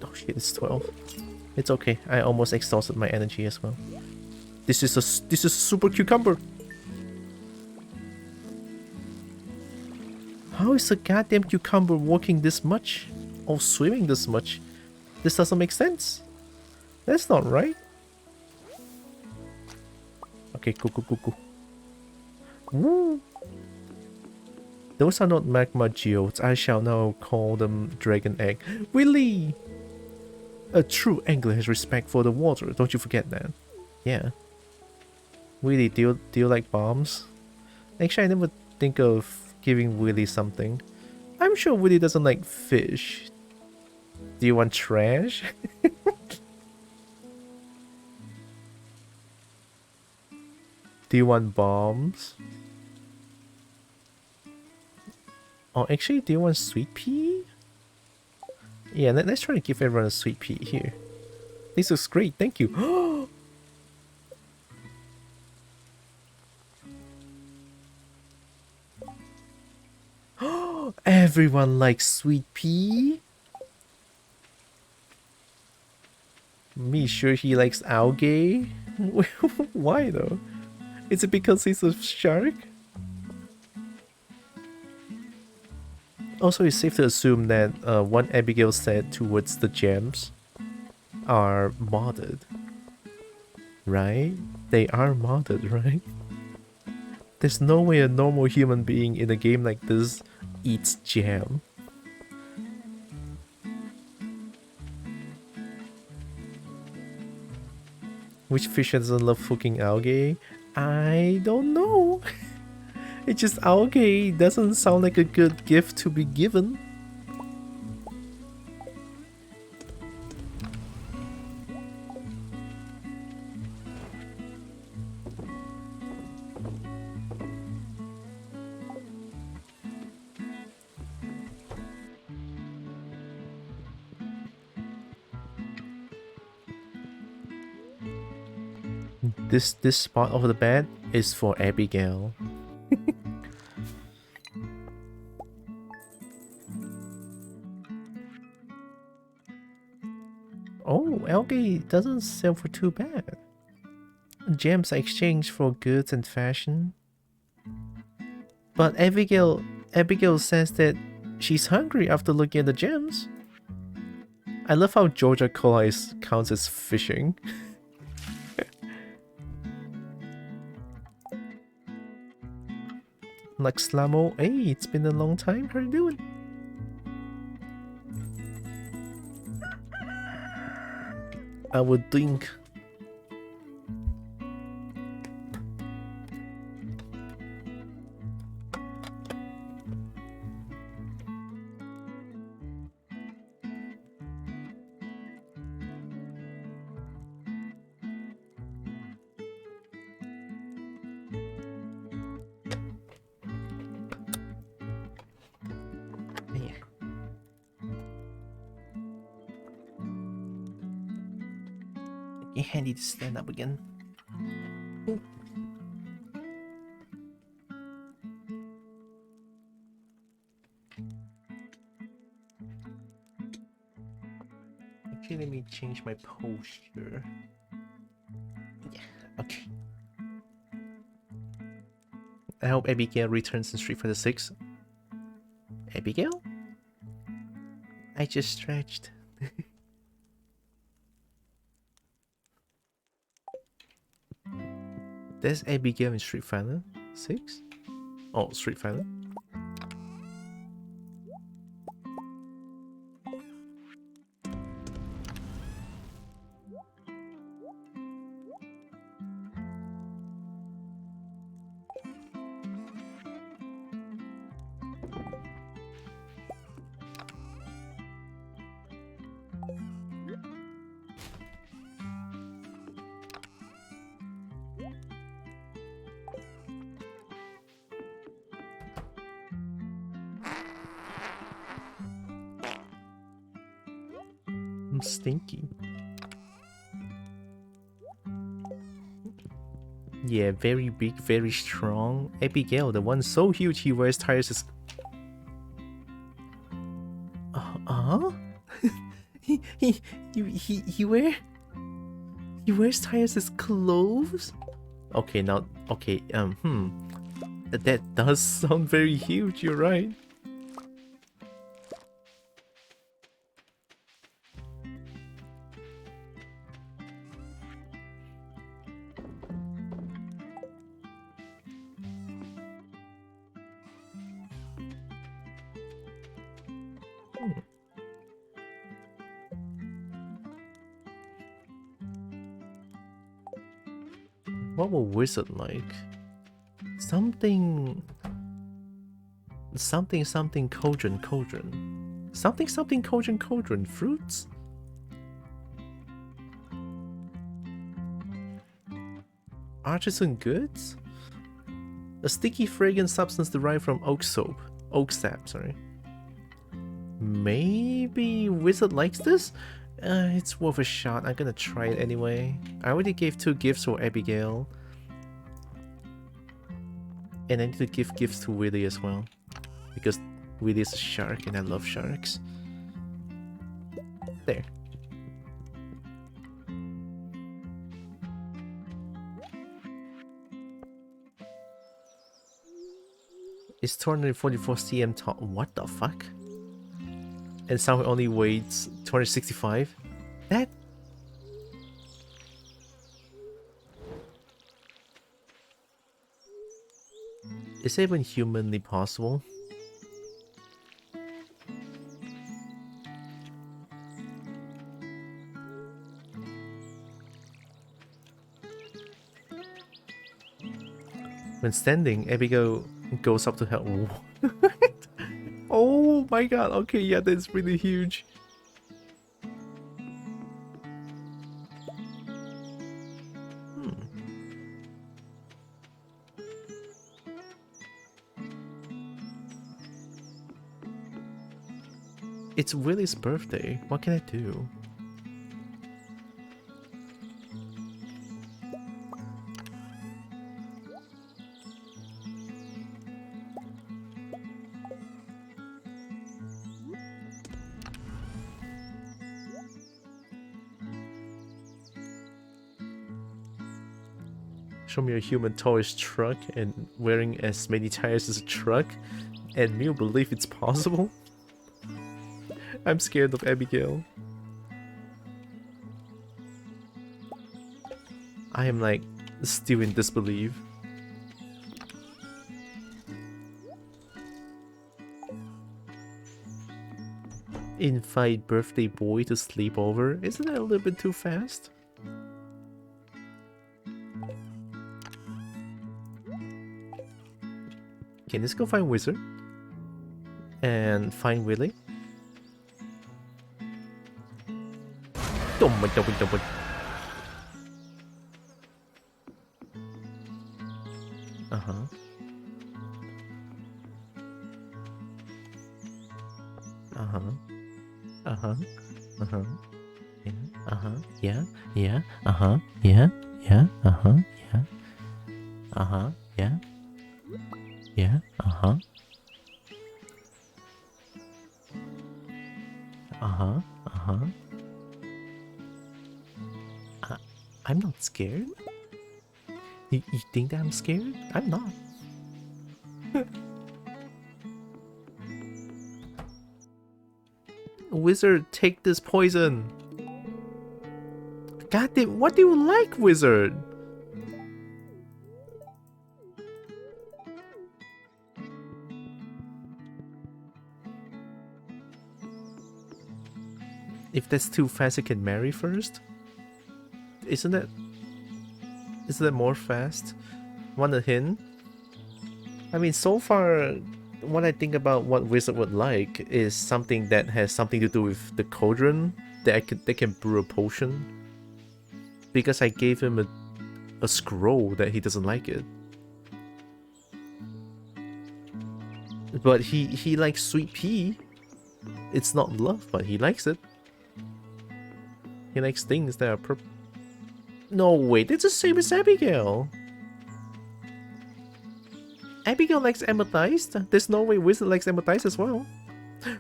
Oh shit, it's 12. It's okay. I almost exhausted my energy as well. This is a super cucumber. How is a goddamn cucumber walking this much? Or swimming this much? This doesn't make sense. That's not right. Okay, go. Woo. Those are not magma geodes. I shall now call them dragon egg. Willy! A true angler has respect for the water. Don't you forget that. Yeah. Willy, do you like bombs? Actually, I never think of giving Willy something. I'm sure Willy doesn't like fish. Do you want trash? Do you want bombs? Oh, actually, do you want sweet pea? Yeah, let's try to give everyone a sweet pea here. This looks great, thank you. Everyone likes sweet pea? Me sure he likes algae? Why though? Is it because he's a shark? Also, it's safe to assume that what Abigail said towards the gems are modded. Right? They are modded, right? There's no way a normal human being in a game like this eats jam. Which fish doesn't love fucking algae? I don't know. It's just algae doesn't sound like a good gift to be given. This spot over the bed is for Abigail. Oh, algae doesn't sell for too bad. Gems are exchanged for goods and fashion. But Abigail says that she's hungry after looking at the gems. I love how Georgia Cola counts as fishing. Like Slamo, hey, it's been a long time. How you doing? I would think. Handy to stand up again. Actually, let me change my posture. Yeah, okay. I hope Abigail returns in Street Fighter 6. Abigail? I just stretched. There's Abigail in Street Fighter 6? Oh, Street Fighter. Stinky. Yeah, very big, very strong. Abigail, the one so huge he wears tires as... Uh-huh? he wears tires as clothes? Okay, now, okay, that does sound very huge, you're right. What will wizard like? Something cauldron. Something cauldron. Fruits? Artisan goods? A sticky fragrant substance derived from oak sap, sorry. Maybe wizard likes this? It's worth a shot. I'm gonna try it anyway. I already gave 2 gifts for Abigail. And I need to give gifts to Willy as well. Because Willy is a shark and I love sharks. There. It's 244 cm tall. What the fuck? And somehow only weighs 265? That... Is it even humanly possible? When standing, Abigail goes up to help. Oh my god, okay, yeah, that's really huge. It's Willy's birthday. What can I do? Show me a human toyish truck and wearing as many tires as a truck, and me believe it's possible? I'm scared of Abigail. I am like still in disbelief. Invite birthday boy to sleep over? Isn't that a little bit too fast? Okay, let's go find Wizard. And find Willy. Uh-huh. Uh-huh. Uh-huh. Uh-huh. Yeah. Uh-huh. Yeah. Yeah. Uh-huh. Yeah. Yeah. Uh-huh. Yeah. Uh-huh. Yeah. Yeah. Uh-huh. Uh-huh. Uh-huh. I'm not scared. You think that I'm scared? I'm not. Wizard, take this poison. God damn, what do you like, Wizard? If that's too fast, I can marry first? Isn't that more fast? Want a hint? I mean, so far, what I think about what Wizard would like is something that has something to do with the cauldron that can brew a potion. Because I gave him a scroll that he doesn't like it. But he likes sweet pea. It's not love, but he likes it. He likes things that are purple. No, wait, that's the same as Abigail. Abigail likes amethyst. There's no way Wizard likes amethyst as well.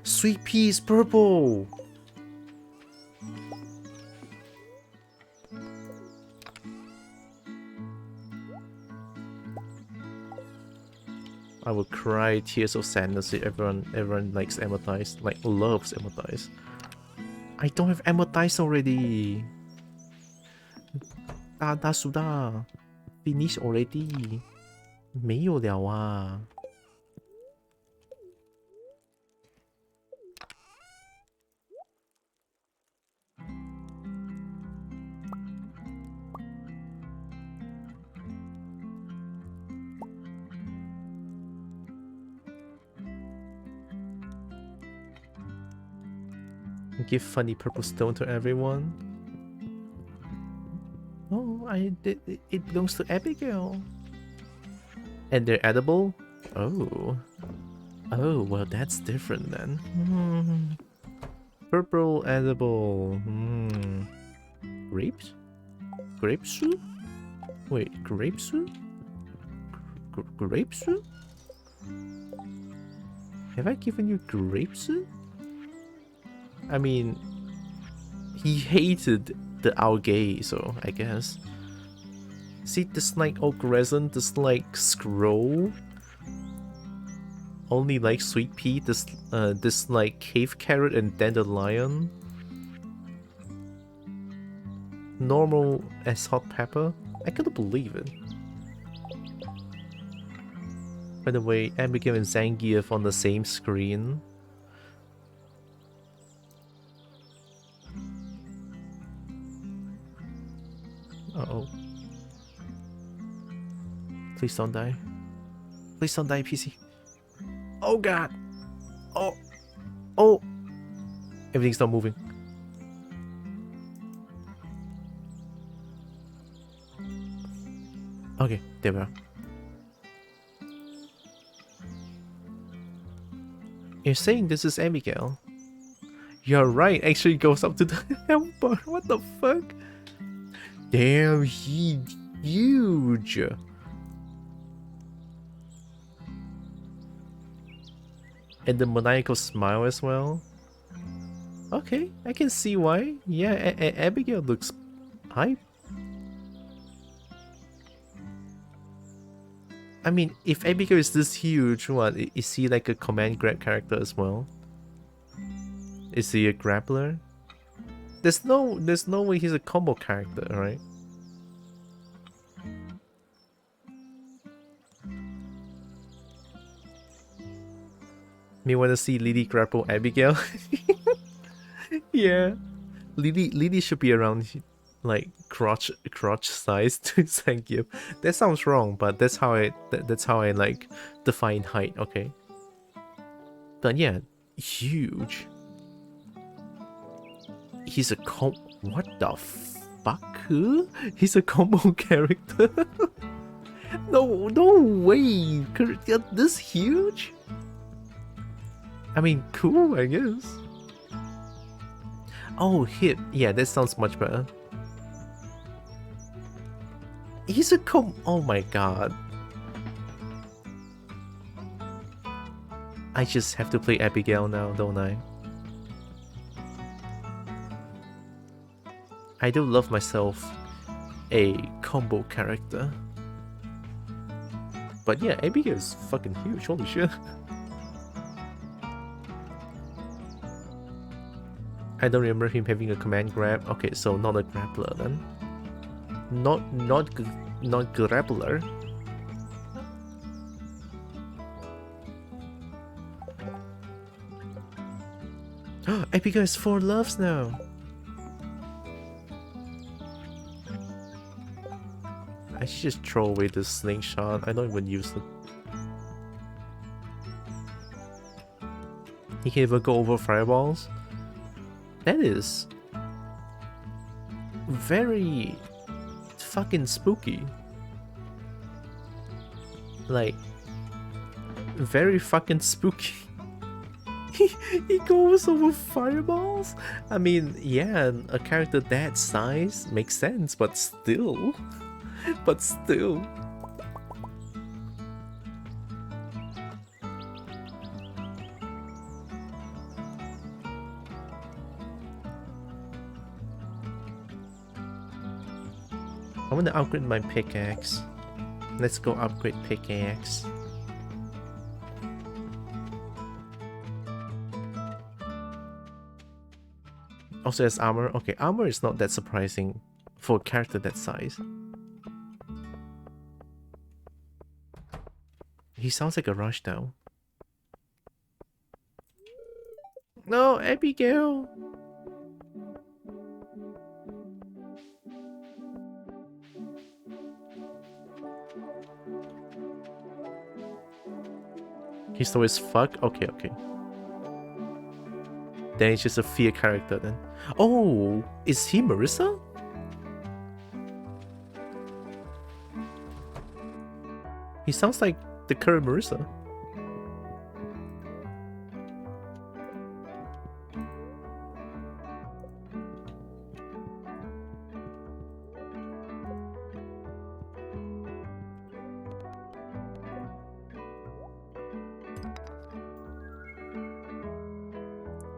Sweet pea is purple. I would cry tears of sadness if everyone likes amethyst, like loves amethyst. I don't have amethyst already. Da sudah. Finish already. 没有了啊。Give funny purple stone to everyone. Oh, it belongs to Abigail. And they're edible? Oh. Oh, well that's different then. Purple edible. Grapes? Grapes? Wait, grapes? Grapes? Have I given you grapes? I mean, he hated the algae, so I guess. See, dislike oak resin, dislike scroll. Only like sweet pea, dislike cave carrot and dandelion. Normal as hot pepper. I couldn't believe it. By the way, Abigail and Zangief on the same screen. Uh-oh. Please don't die. Please don't die, PC. Oh god! Oh! Oh! Everything's not moving. Okay, there we are. You're saying this is Abigail. You're right, actually goes up to the health bar. What the fuck? Damn, he's huge. And the maniacal smile as well. Okay, I can see why. Yeah, Abigail looks hype. I mean, if Abigail is this huge, what is he like a command grab character as well? Is he a grappler? There's no way he's a combo character, right? Me wanna see Lily grapple Abigail? Yeah, Lily should be around like crotch size to Zangief. That sounds wrong, but that's how I like define height. Okay, but yeah, huge. He's a what the fuck? He's a combo character. No way. This huge? I mean, cool, I guess. Oh, hit. Yeah, that sounds much better. He's a oh my god. I just have to play Abigail now, don't I? I do love myself a combo character. But yeah, Abigail is fucking huge, holy shit. I don't remember him having a command grab. Okay, so not a grappler then. Not grappler. Abigail has 4 loves now. I should just throw away the slingshot. I don't even use it. He can even go over fireballs. That is very fucking spooky. Like, very fucking spooky. He goes over fireballs? I mean, yeah, a character that size makes sense, but still. But still. I want to upgrade my pickaxe. Let's go upgrade pickaxe. Also has armor. Okay, armor is not that surprising for a character that size. He sounds like a rush now. No, Abigail! He's slow as fuck? Okay, okay. Then it's just a fear character then. Oh, is he Marissa? He sounds like the current Marissa.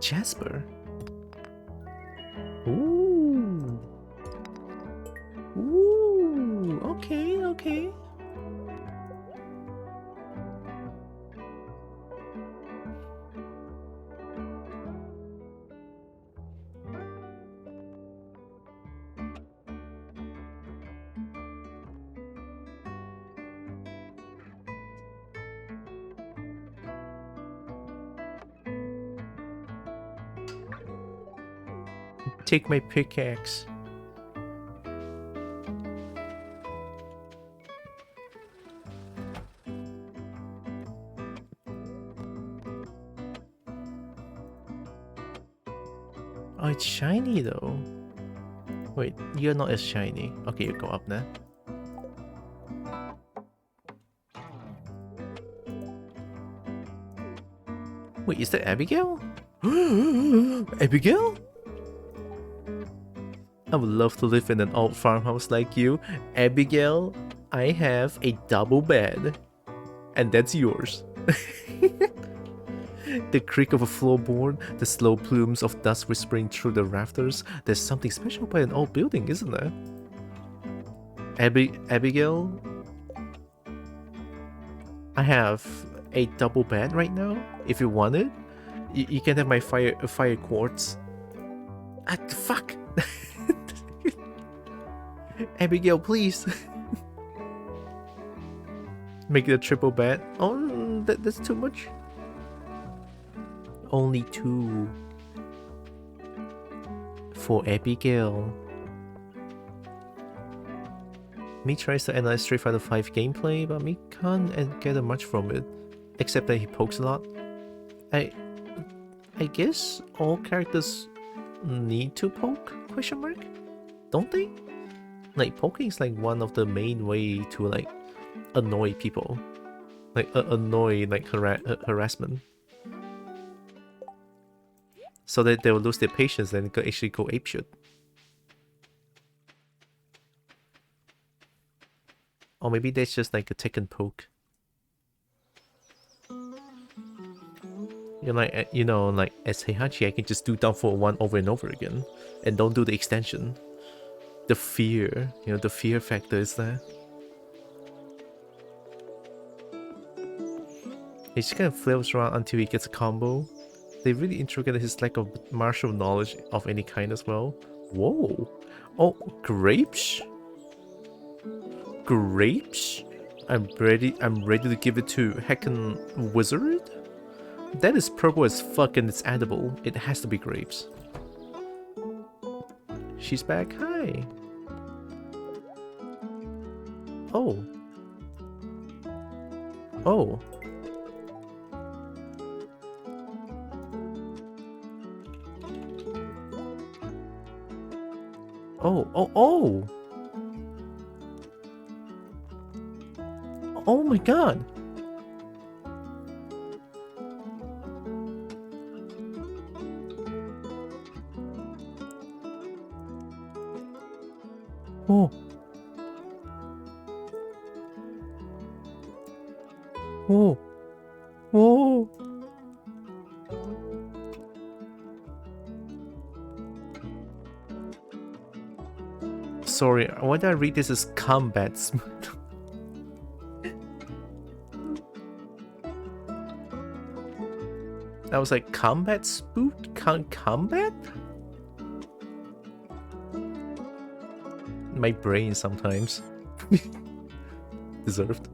Jasper. Ooh. Ooh. Okay, okay. Take my pickaxe. Oh, it's shiny though. Wait, you're not as shiny. Okay, you go up now. Wait, is that Abigail? Abigail? I would love to live in an old farmhouse like you. Abigail, I have a double bed. And that's yours. The creak of a floorboard, the slow plumes of dust whispering through the rafters. There's something special about an old building, isn't there? Abigail? I have a double bed right now. If you want it, you can have my fire quartz. Ah, fuck! Abigail, please. Make it a triple bed. Oh, that's too much. Only 2 for Abigail. Me tries to analyze Street Fighter 5 gameplay, but me can't get much from it, except that he pokes a lot. I guess all characters need to poke? Question mark? Don't they? Like, poking is like one of the main way to like annoy people, like annoy like harassment, so that they will lose their patience and actually go apeshit. Or maybe that's just like a tick and poke. You're like, you know, like as Heihachi, I can just do down for 1 over and over again, and don't do the extension. The fear, you know, the fear factor is there. He just kind of flails around until he gets a combo. They really integrated his lack of martial knowledge of any kind as well. Whoa! Oh, grapes? Grapes? I'm ready to give it to heckin' wizard? That is purple as fuck and it's edible. It has to be grapes. She's back. Hi. Oh. Oh. Oh, oh, oh! Oh my god! Oh. Oh. Oh. Sorry, why did I read this as combat smooth? I was like, combat spook? Combat? My brain sometimes. Deserved.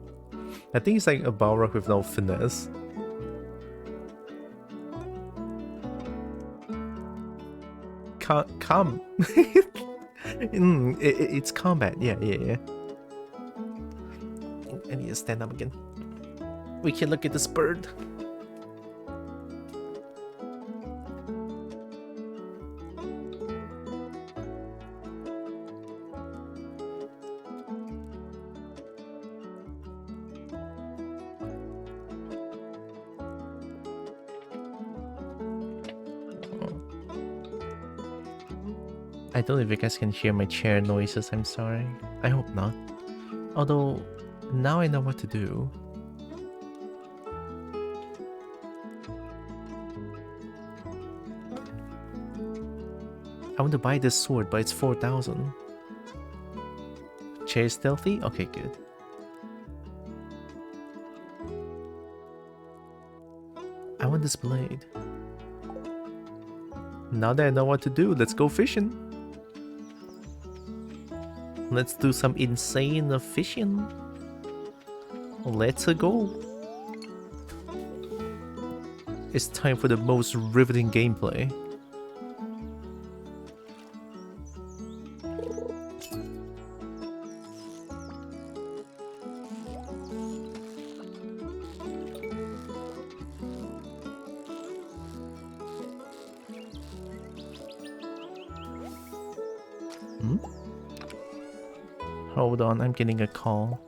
I think it's like a Balrog with no finesse. Come. It's combat. Yeah. I need to stand up again. We can look at this bird. I don't know if you guys can hear my chair noises, I'm sorry. I hope not. Although, now I know what to do. I want to buy this sword, but it's 4,000. Chair stealthy? Okay, good. I want this blade. Now that I know what to do, let's go fishing. Let's do some insane fishing. Let's go. It's time for the most riveting gameplay. Hold on, I'm getting a call.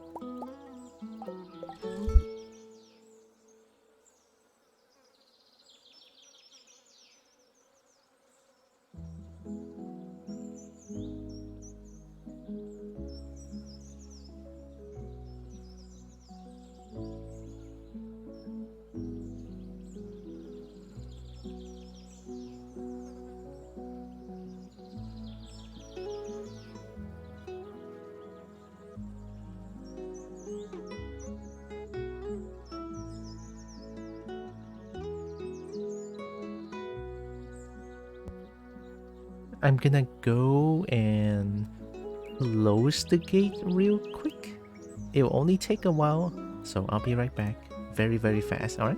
I'm gonna go and close the gate real quick. It will only take a while, so I'll be right back. Very, very fast, alright?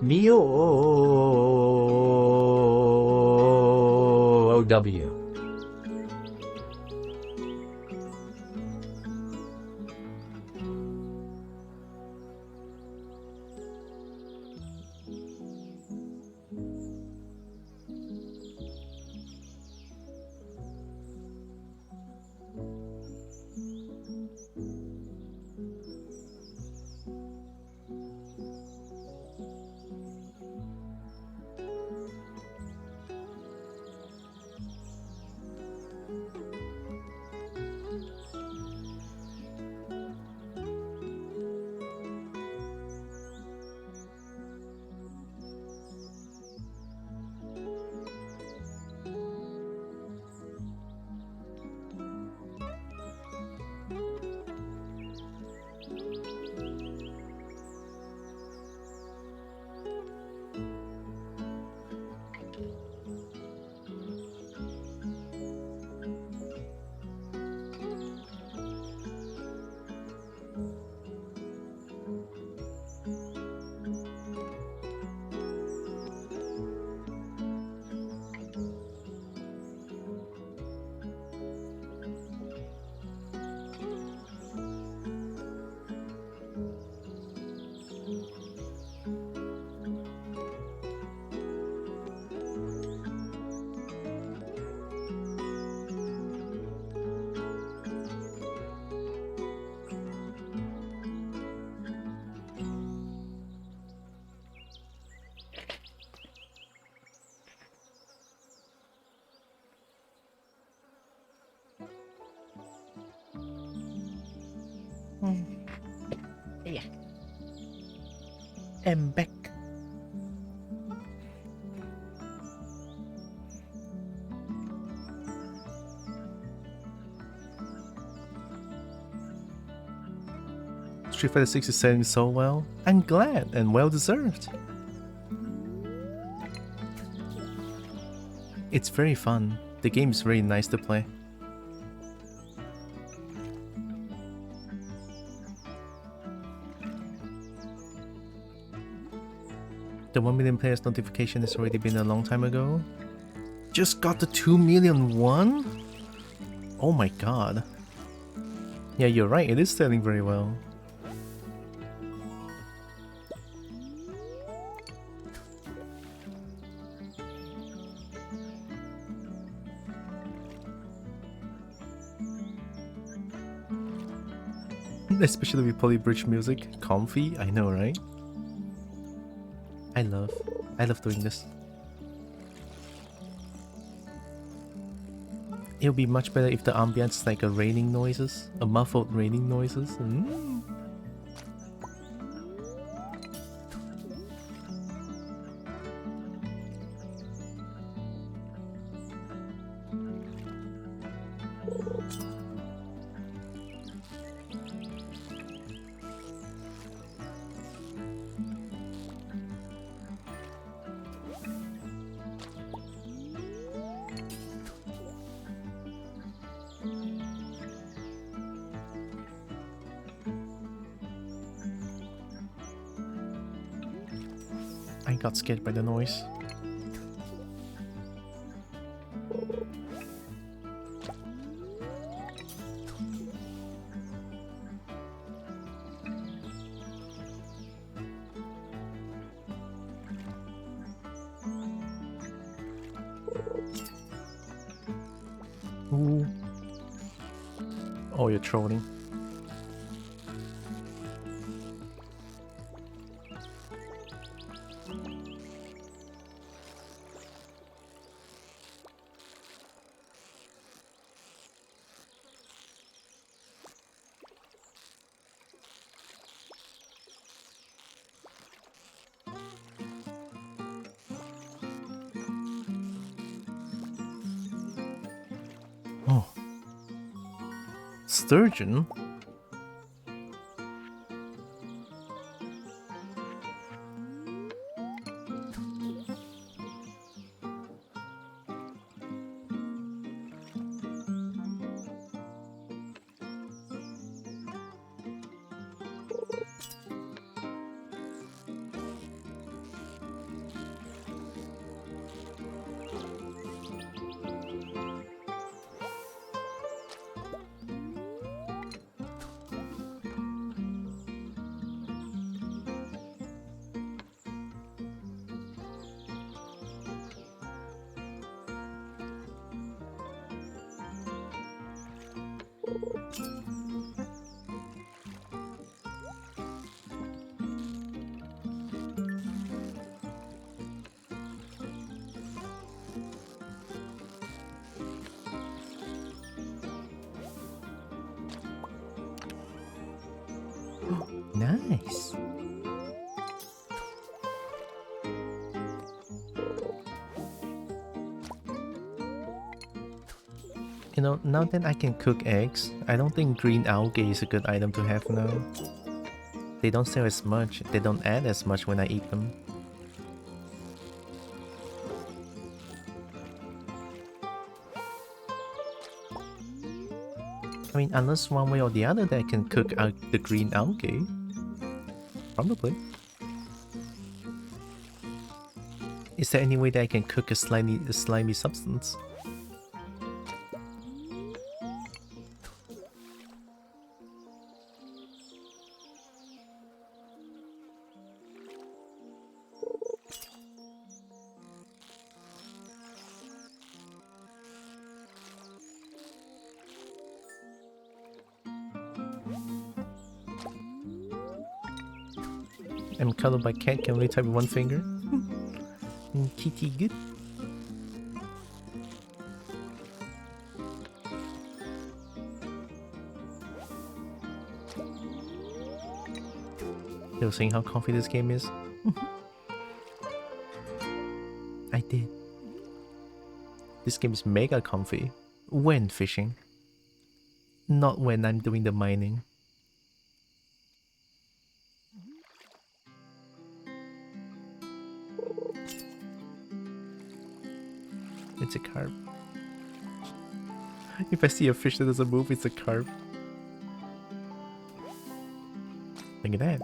Mio OW. Yeah. I'm back. Street Fighter 6 is selling so well. I'm glad and well deserved. It's very fun. The game is very nice to play. The 1 million players notification has already been a long time ago. Just got the 2 million one? Oh my god. Yeah, you're right, it is selling very well. Especially with polybridge music. Comfy, I know, right? I love doing this. It would be much better if the ambience is like a raining noises, a muffled raining noises. I got scared by the noise. Ooh. Oh, you're trolling. Oh. Sturgeon? Nice. You know, now that I can cook eggs, I don't think green algae is a good item to have now. They don't sell as much, they don't add as much when I eat them. I mean, unless one way or the other that I can cook out the green algae. Probably. Is there any way that I can cook a slimy substance? I'm cuddled by cat, can only type with one finger. Kitty good. They were saying how comfy this game is. I did. This game is mega comfy when fishing. Not when I'm doing the mining. It's a carp. If I see a fish that doesn't move, it's a carp. Look at that.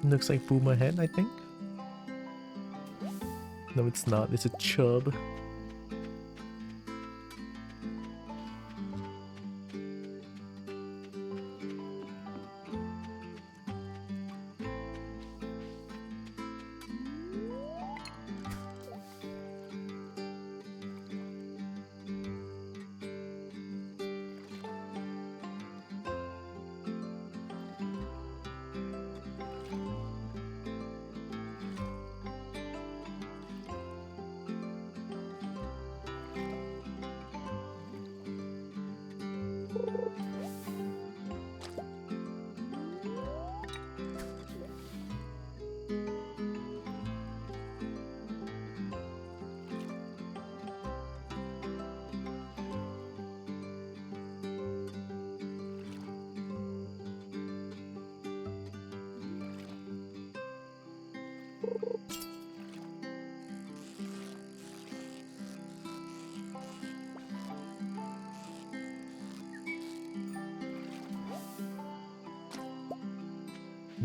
Looks like boomer head, I think. No, it's not. It's a chub.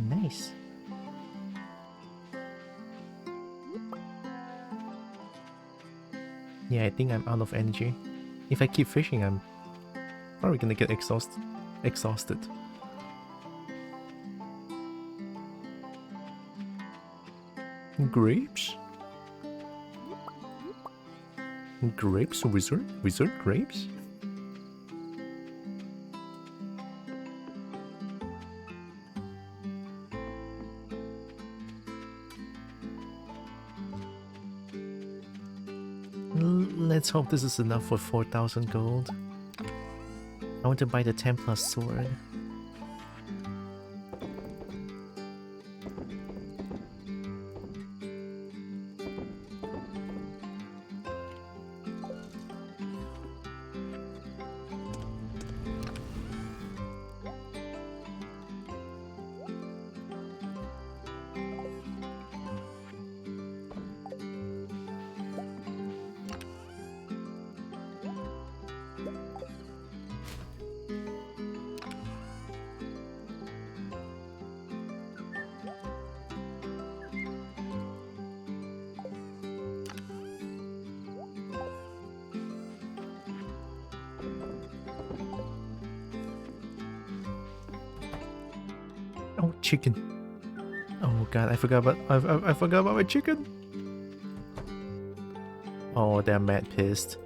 Nice. Yeah, I think I'm out of energy. If I keep fishing, I'm probably gonna get exhausted. Grapes? Grapes? Wizard grapes? Let's hope this is enough for 4,000 gold. I want to buy the 10 plus sword. Oh, chicken. Oh god, I forgot about I forgot about my chicken. Oh, they're mad pissed.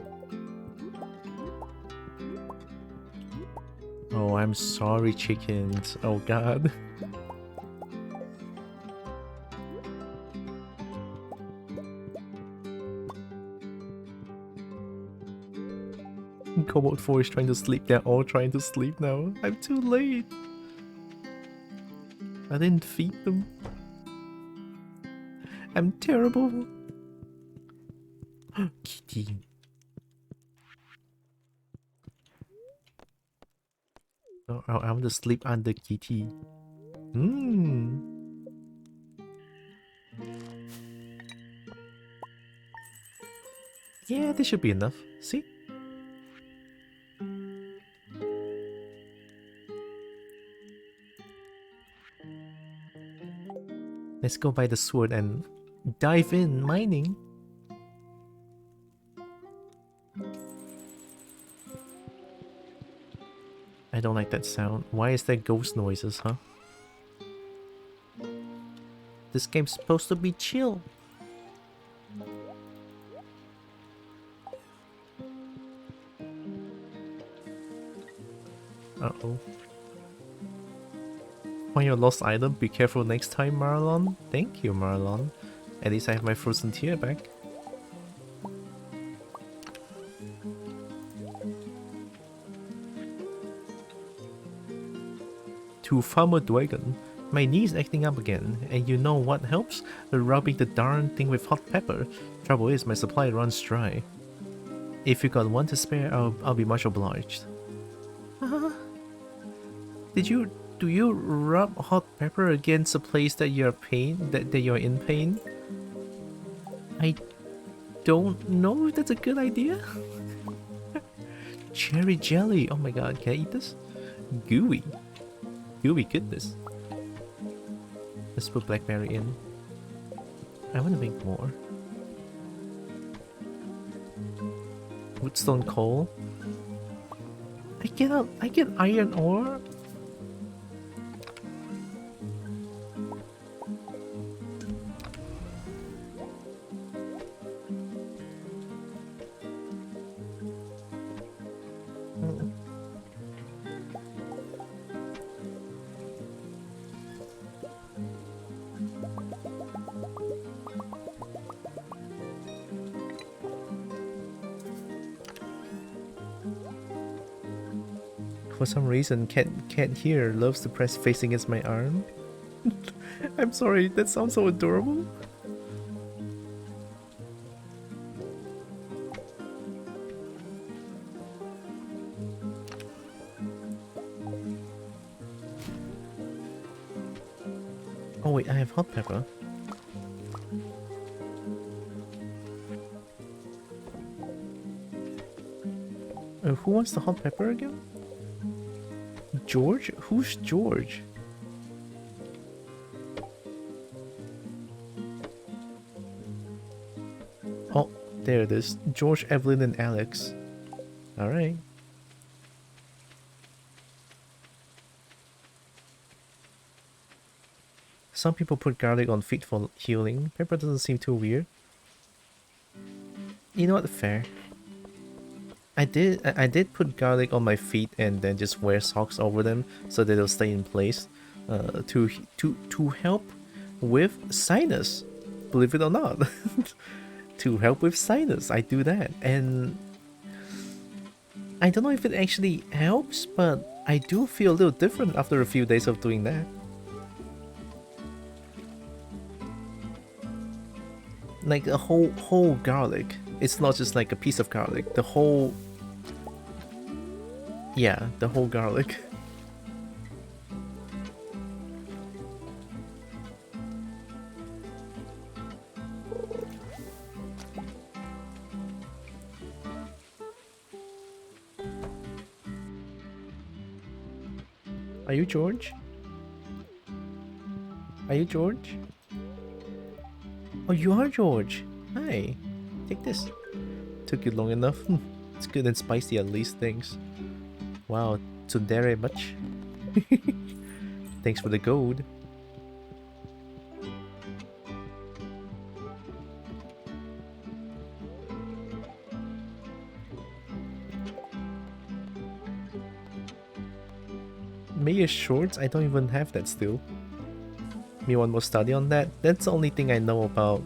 Oh, I'm sorry, chickens. Oh god. Cobalt 4 is trying to sleep. They're all trying to sleep now. I'm too late. I didn't feed them. I'm terrible. Kitty. Oh, I want to sleep under Kitty. Yeah, this should be enough. See? Let's go buy the sword and dive in mining. I don't like that sound. Why is there ghost noises, huh? This game's supposed to be chill. Uh-oh. Find your lost item. Be careful next time, Marlon. Thank you, Marlon. At least I have my frozen tear back. To Farmer Dwagon. My knee's acting up again, and you know what helps? Rubbing the darn thing with hot pepper. Trouble is, my supply runs dry. If you got one to spare, I'll be much obliged. Do you rub hot pepper against a place that you're you're in pain? I don't know if that's a good idea. Cherry jelly. Oh my god, can I eat this? Gooey. Gooey goodness. Let's put blackberry in. I want to make more. Woodstone coal. I get iron ore. For some reason, cat here loves to press face against my arm. I'm sorry, that sounds so adorable. Oh wait, I have hot pepper. Who wants the hot pepper again? George? Who's George? Oh, there it is. George, Evelyn, and Alex. Alright. Some people put garlic on feet for healing. Pepper doesn't seem too weird. You know what? Fair. I did put garlic on my feet and then just wear socks over them so that they'll stay in place to help with sinus. Believe it or not. To help with sinus, I do that. And I don't know if it actually helps, but I do feel a little different after a few days of doing that. Like a whole garlic. It's not just like a piece of garlic. The whole... Yeah, the whole garlic. Are you George? Are you George? Oh, you are George. Hi. Take this. Took you long enough. It's good and spicy at least, thanks. Wow, tsundere much. Thanks for the gold. Mayor's shorts? I don't even have that still. Me want more study on that? That's the only thing I know about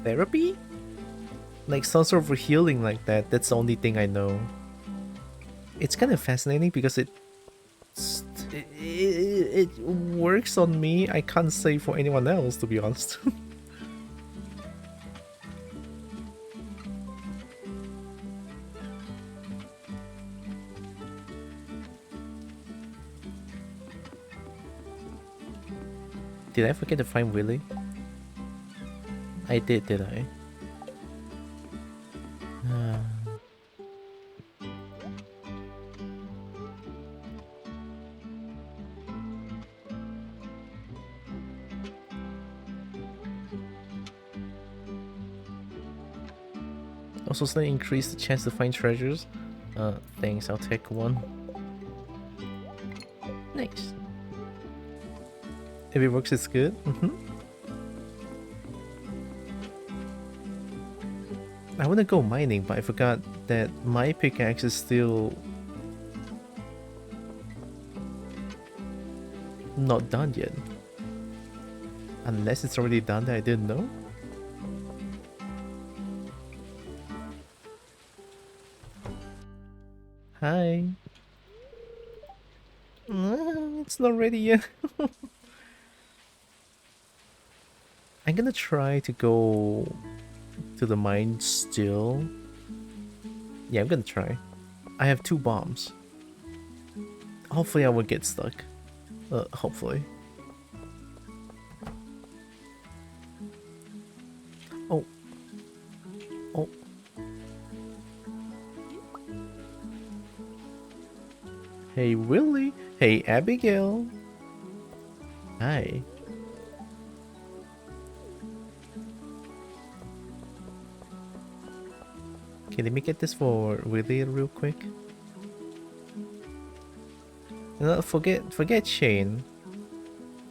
therapy? Like some sort of healing like that. That's the only thing I know. It's kind of fascinating because it works on me. I can't say for anyone else, to be honest. Did I forget to find Willy? I did I? Also slightly increase the chance to find treasures. Thanks, I'll take one. Nice. If it works, it's good. I want to go mining, but I forgot that my pickaxe is still not done yet. Unless it's already done that I didn't know. Hi. It's not ready yet. I'm gonna try to go to the mine still. Yeah, I'm gonna try. I have 2 bombs. Hopefully I won't get stuck. Hopefully. Oh. Oh. Hey, Willie. Hey, Abigail. Hi. Okay, let me get this for Willie real quick. No, forget Shane.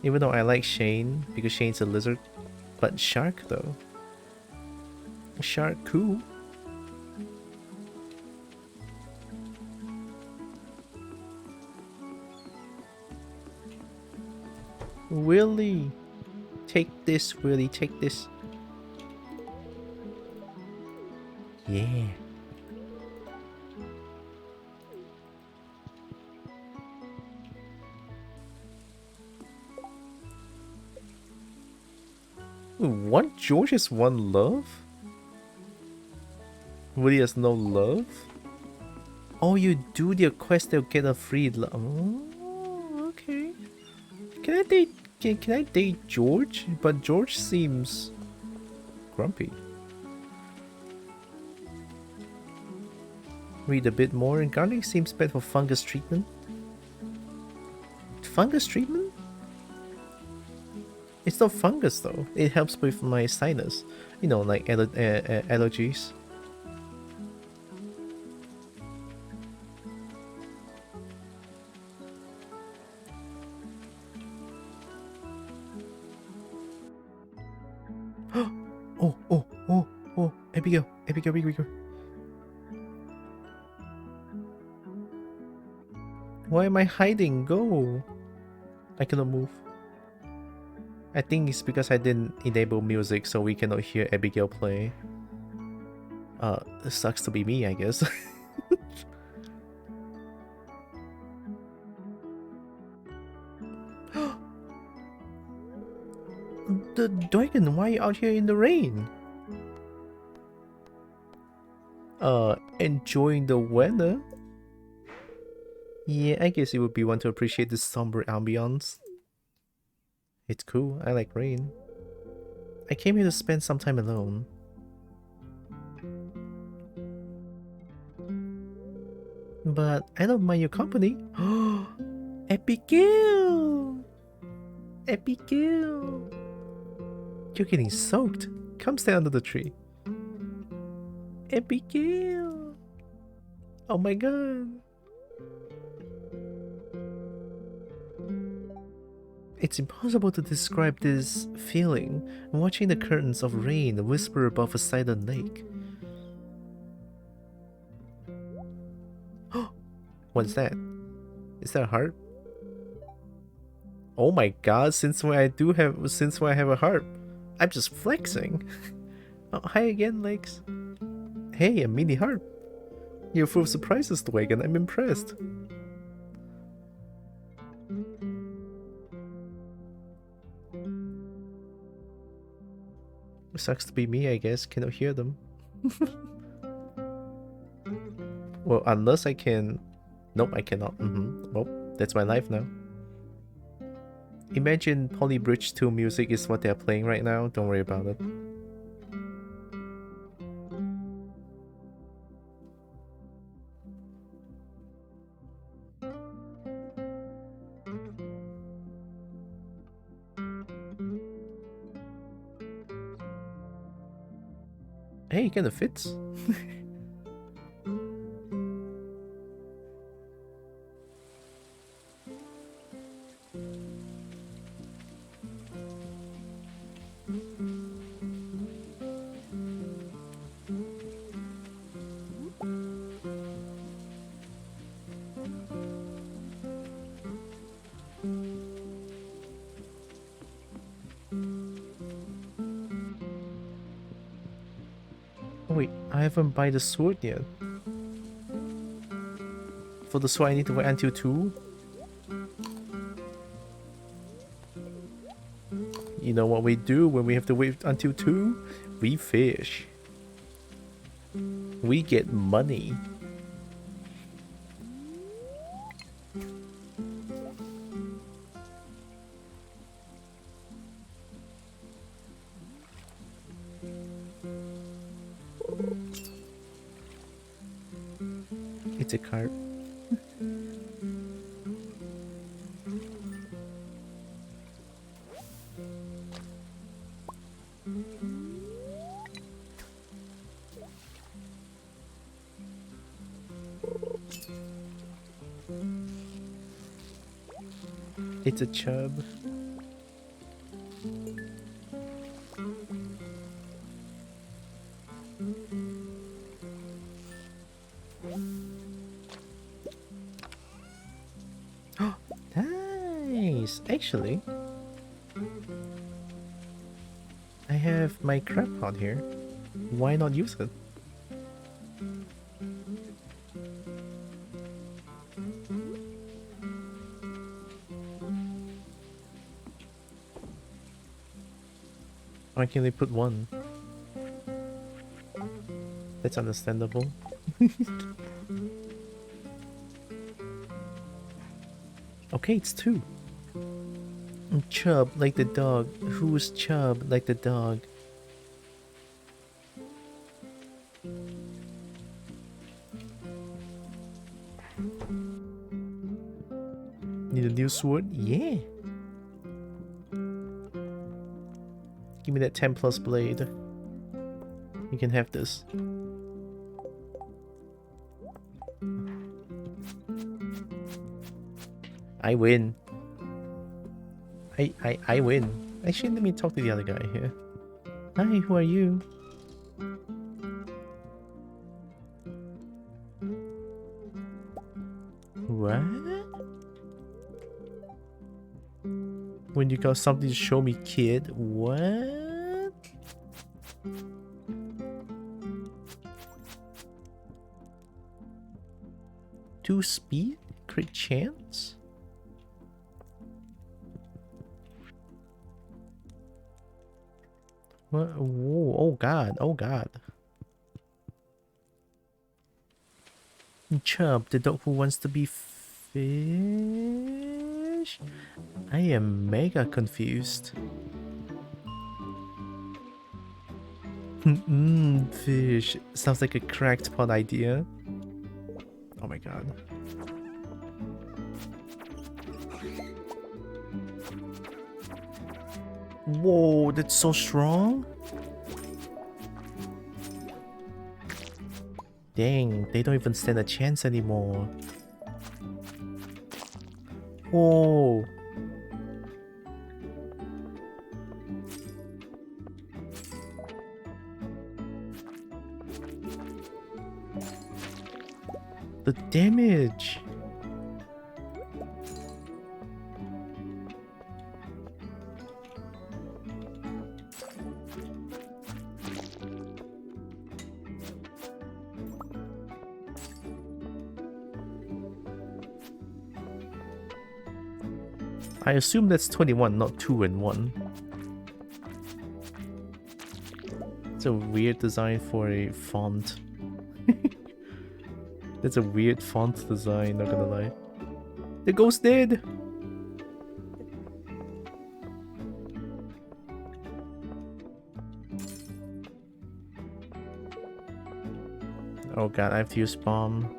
Even though I like Shane because Shane's a lizard, but Shark though. Shark cool. Willie, take this. Willie, take this. Yeah. One George has one love? Willie has no love? Oh, you do the quest, they'll get a free love. Oh, okay. Can I date? Can I date George? But George seems grumpy. Read a bit more. And garlic seems bad for fungus treatment. Fungus treatment? It's not fungus though. It helps with my sinus. You know, like allergies. Oh, Abigail. Why am I hiding? Go. I cannot move. I think it's because I didn't enable music, so we cannot hear Abigail play. It sucks to be me, I guess. The dragon, why are you out here in the rain? Enjoying the weather? Yeah, I guess it would be one to appreciate this somber ambiance. It's cool, I like rain. I came here to spend some time alone. But I don't mind your company. Abigail! Abigail! You're getting soaked. Come stay under the tree. Abigail! Oh my god. It's impossible to describe this feeling, watching the curtains of rain whisper above a silent lake. What's that? Is that a harp? Oh my god, since when I have a harp, I'm just flexing. Oh, hi again, Lex. Hey, a mini harp. You're full of surprises, Dwagon. I'm impressed. Sucks to be me, I guess. Cannot hear them. Well, unless I can... Nope, I cannot. Well, that's my life now. Imagine Polybridge 2 music is what they're playing right now. Don't worry about it. Hey, it kinda fits. wait, I haven't buy the sword yet. For the sword I need to wait until 2? You know what we do when we have to wait until 2? We fish. We get money. It's a carp. It's a chub. Nice! Actually, I have my crab pot here. Why not use it? Why can't they put one? That's understandable. Okay, it's 2. Chub like the dog. Who's Chub like the dog? Need a new sword? Yeah. Give me that 10 plus blade. You can have this. I win. I win. Actually, let me talk to the other guy here. Hi, who are you? What? When you got something to show me, kid? What? Two speed? Crit chance? What? Whoa, oh god, oh god. Chub, the dog who wants to be fish? I am mega confused. Fish. Sounds like a cracked pot idea. Oh my god. Whoa, that's so strong. Dang, they don't even stand a chance anymore. Whoa. The damage. I assume that's 21, not 2 and 1. It's a weird design for a font. That's a weird font design, not gonna lie. The ghost dead! Oh god, I have to use bomb.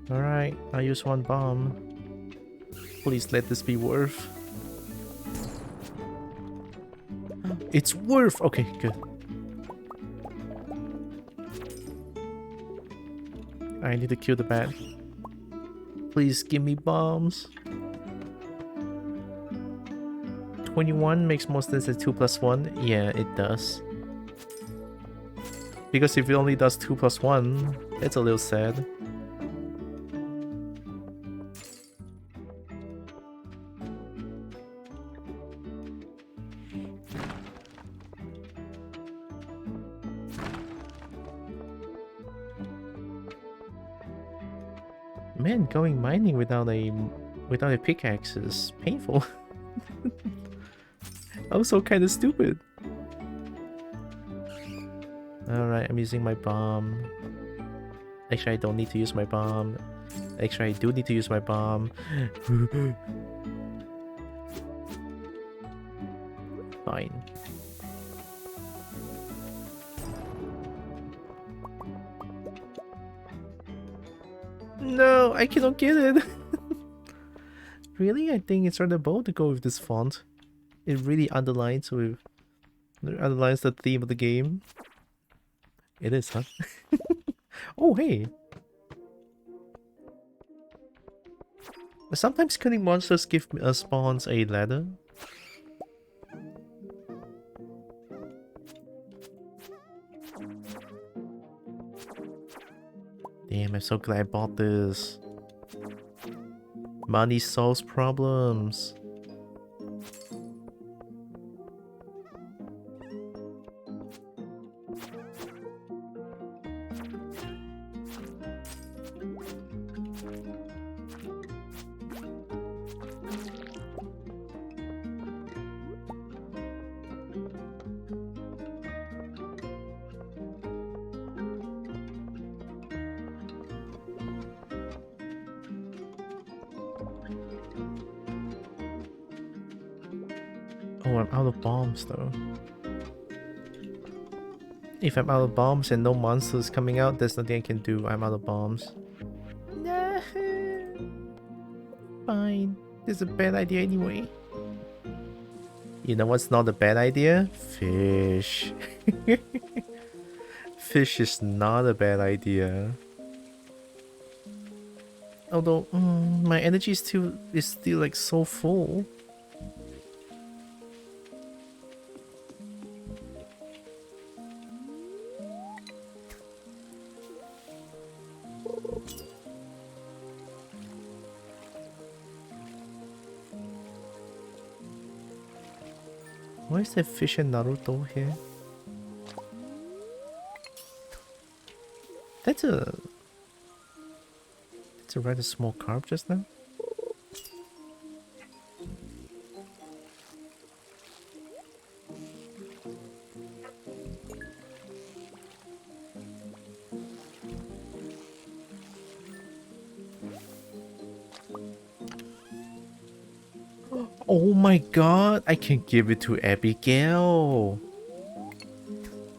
Alright, I'll use one bomb. Please let this be worth. It's worth! Okay, good. I need to kill the bat. Please give me bombs. 21 makes more sense as 2 plus 1. Yeah, it does. Because if it only does 2 plus 1, it's a little sad. Man, going mining without a pickaxe is painful. Also kind of stupid. Alright, I'm using my bomb. Actually, I don't need to use my bomb. Actually, I do need to use my bomb. Fine. No, I cannot get it. Really? I think it's rather bold to go with this font. It really underlines the theme of the game. It is, huh? Oh, hey. Sometimes killing monsters give spawns a ladder. Damn, I'm so glad I bought this. Money solves problems. Oh, I'm out of bombs though. If I'm out of bombs and no monsters coming out, there's nothing I can do. I'm out of bombs. Nah. Fine. This is a bad idea anyway. You know what's not a bad idea? Fish. Fish is not a bad idea. Although, my energy is still like so full. Why is there fish and Naruto here? That's a rather small carp just now. Oh my god, I can give it to Abigail.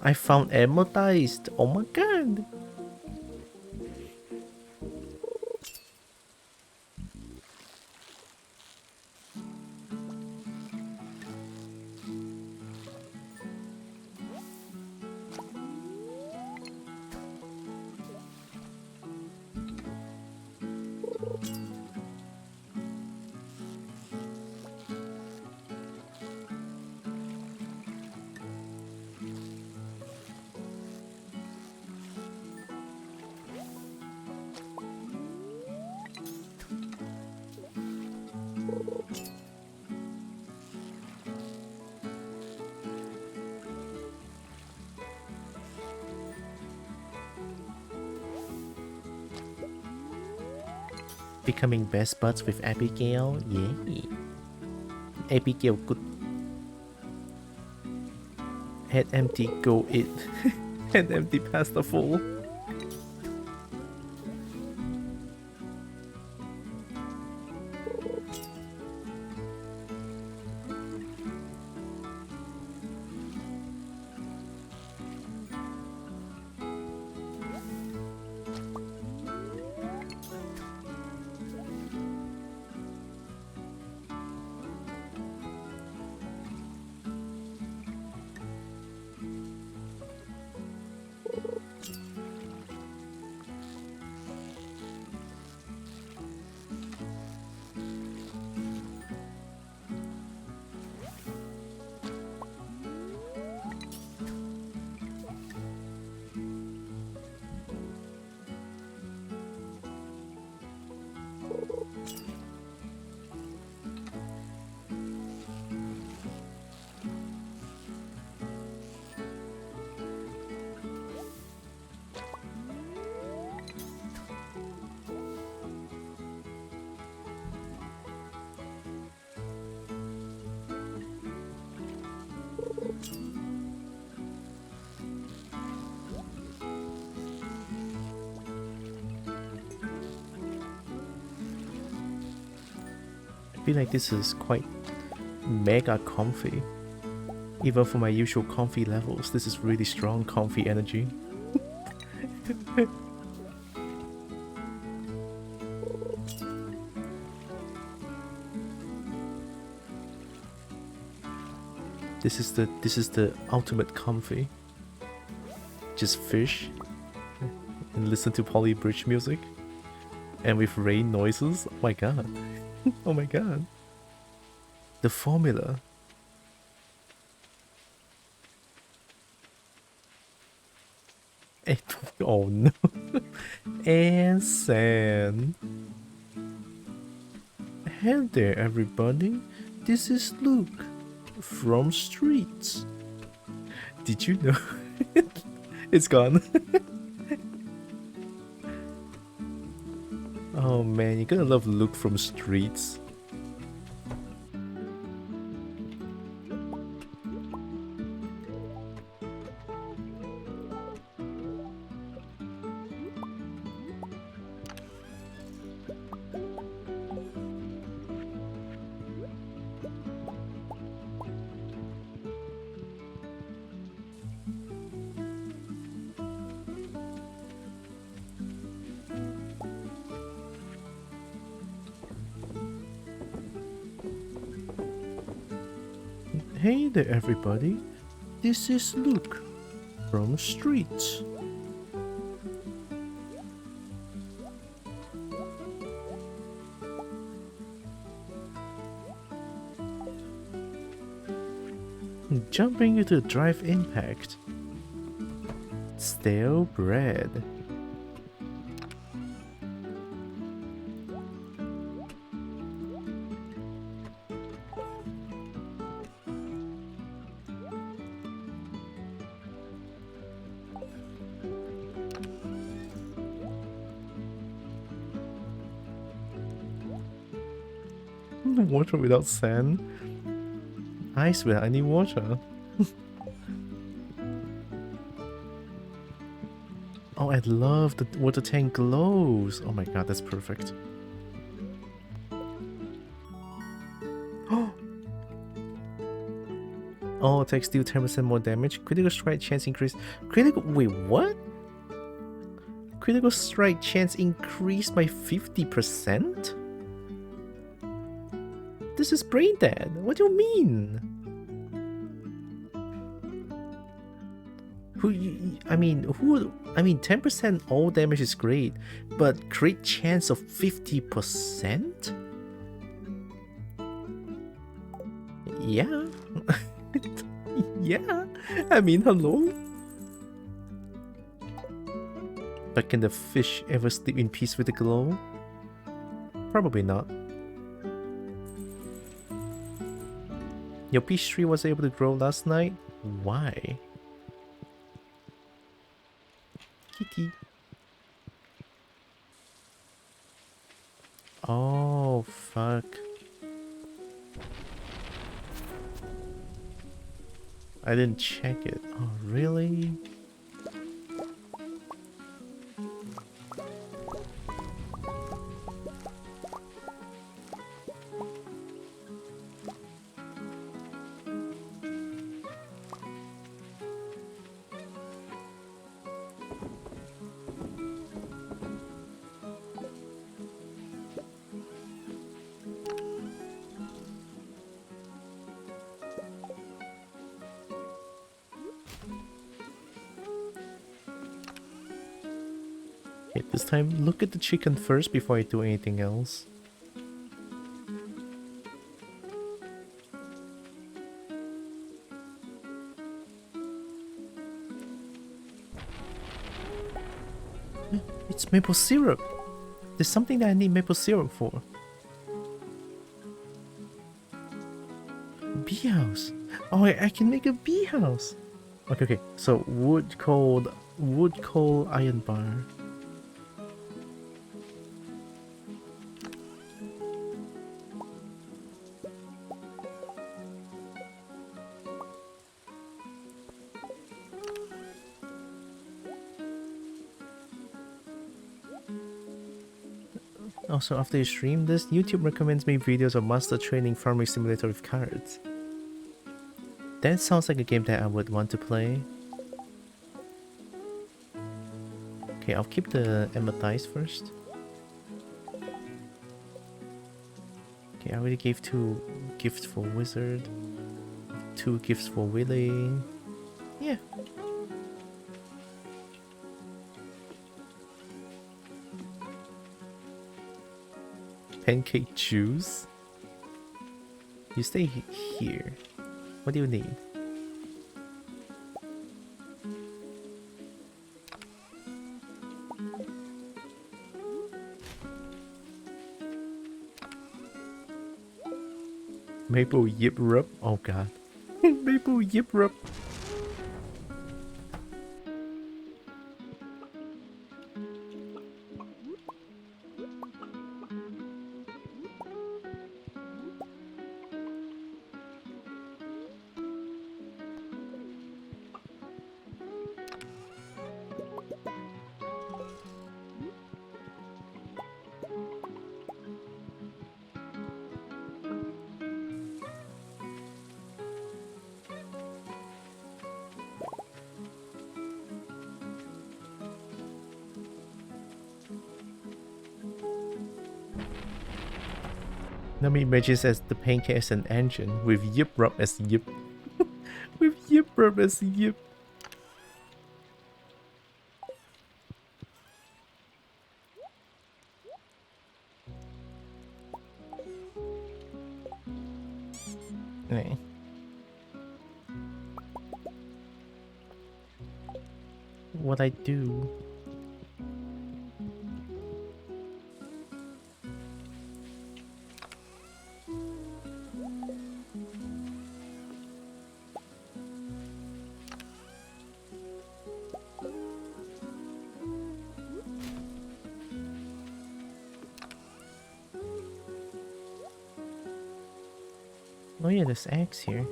I found amethyst. Oh my god. Becoming best buds with Abigail, yeah. Abigail good. Head empty, go eat. Head empty, pasta full. feel like this is quite mega comfy. Even for my usual comfy levels, this is really strong comfy energy. This is the ultimate comfy. Just fish and listen to Polly Bridge music. And with rain noises. Oh my god. Oh my god. The formula. Oh no. And sand. Hey there everybody. This is Luke from Streets. Did you know? It's gone. Oh man, you're gonna love Luke from Streets. Hey there everybody, this is Luke from Streets. Jumping into Drive Impact. Stale bread. Water without sand. Ice without any water. Oh, I love the water tank glows. Oh my god, that's perfect. Oh, attacks deal 10% more damage. Critical strike chance increase. Critical. Wait, what? Critical strike chance increased by 50%? This is brain dead. What do you mean? I mean, 10% all damage is great, but crit chance of 50%? Yeah. Yeah. I mean, hello? But can the fish ever sleep in peace with the glow? Probably not. Your peach tree was able to grow last night? Why? Kitty. Oh, fuck. I didn't check it. Oh, really? Okay, this time look at the chicken first before I do anything else. It's maple syrup. There's something that I need maple syrup for. Bee house. Oh, I can make a bee house. Okay. So wood coal iron bar. Also, after you stream this, YouTube recommends me videos of master training farming simulator with cards. That sounds like a game that I would want to play. Okay, I'll keep the amethyst first. Okay, I already gave 2 gifts for wizard, 2 gifts for willing. Yeah. Pancake juice? You stay here. What do you need? Maple yip rub? Oh god. Maple yip rub. Let me imagine as the pancake as an engine with yip rub as yip. With yip rub as yip. Okay. What I do? Oh yeah, there's eggs here.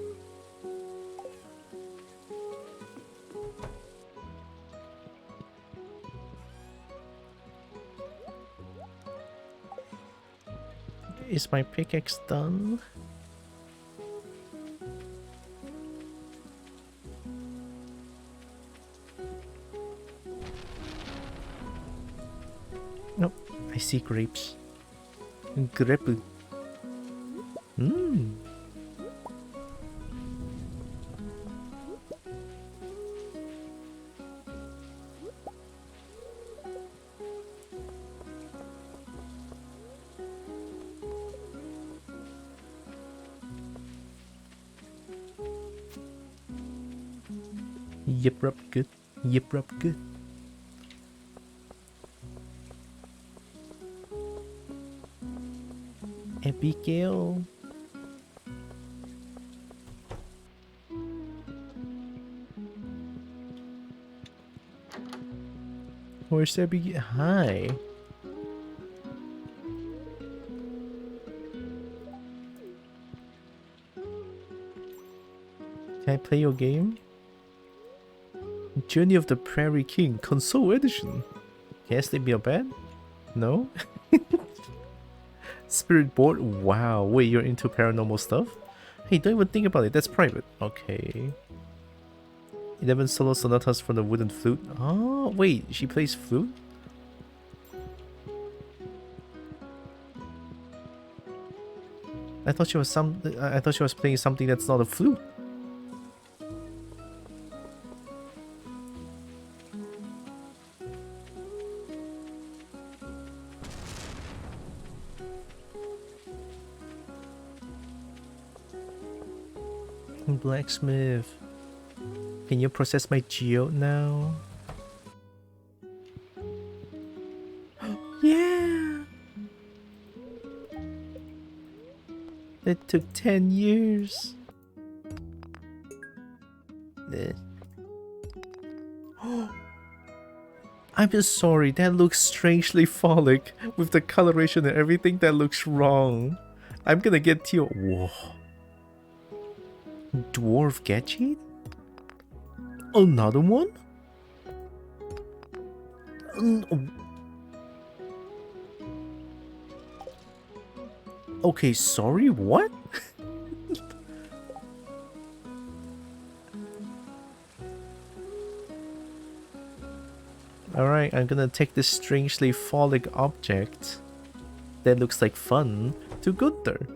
Is my pickaxe done? Nope, I see grapes. Grape. Mmm. Yip rub good. Yip rub good. Abigail. Where's Abigail? Hi. Can I play your game? Journey of the Prairie King, console edition. Can I sleep in your bed? No? Spirit board? Wow, wait, you're into paranormal stuff? Hey, don't even think about it, that's private. Okay. 11 solo sonatas for the wooden flute. Oh, wait, she plays flute? I thought she was playing something that's not a flute. Blacksmith. Can you process my geode now? Yeah! That took 10 years. I'm just sorry, that looks strangely phallic. With the coloration and everything, that looks wrong. I'm gonna get to your... Whoa. Dwarf gadget? Another one? Okay, sorry, what? Alright, I'm gonna take this strangely phallic object that looks like fun to Gunther.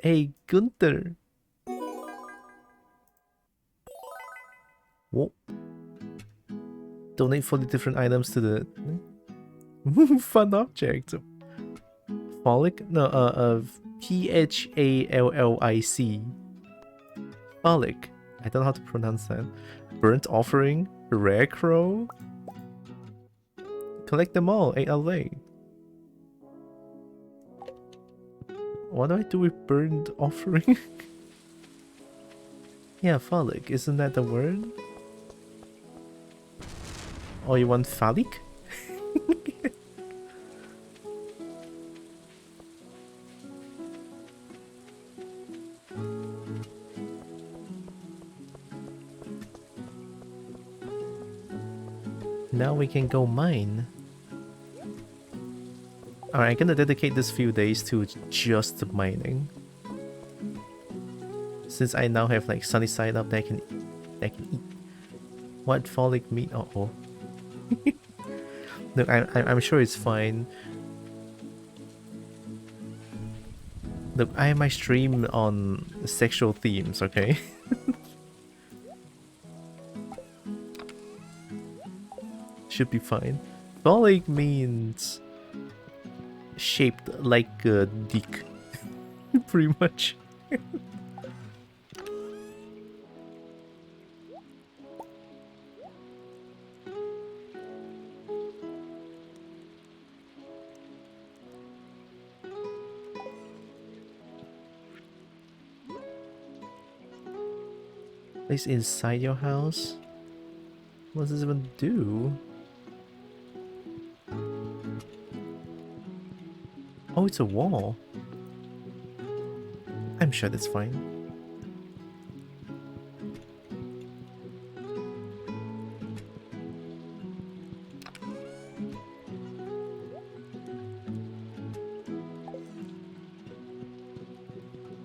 Hey, Gunther. Whoa. Donate 40 different items to the fun object. Phallic? No, Phallic. Phallic. I don't know how to pronounce that. Burnt offering, rare crow. Collect them all, 8 LA. What do I do with burnt offering? Yeah, phallic, isn't that the word? Oh, you want phallic? Now we can go mine. Alright, I'm gonna dedicate this few days to just mining. Since I now have like sunny side up that I can eat. What phallic meat? Uh-oh. Look, I'm sure it's fine. Look, I have my stream on sexual themes, okay? Should be fine. Phallic means shaped like a dick. Pretty much. Place inside your house? What does this even do? Oh, it's a wall. I'm sure that's fine.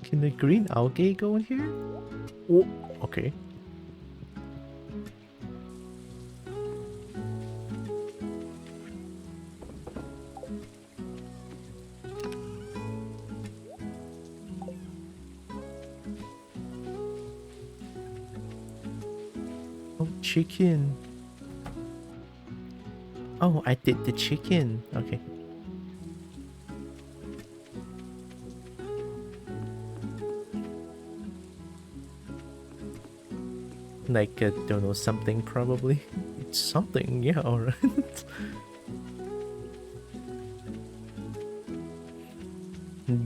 Can the green algae go in here? Oh, okay. Oh, chicken. Oh, I did the chicken. Okay. Like, don't know, something probably. It's something, yeah, alright.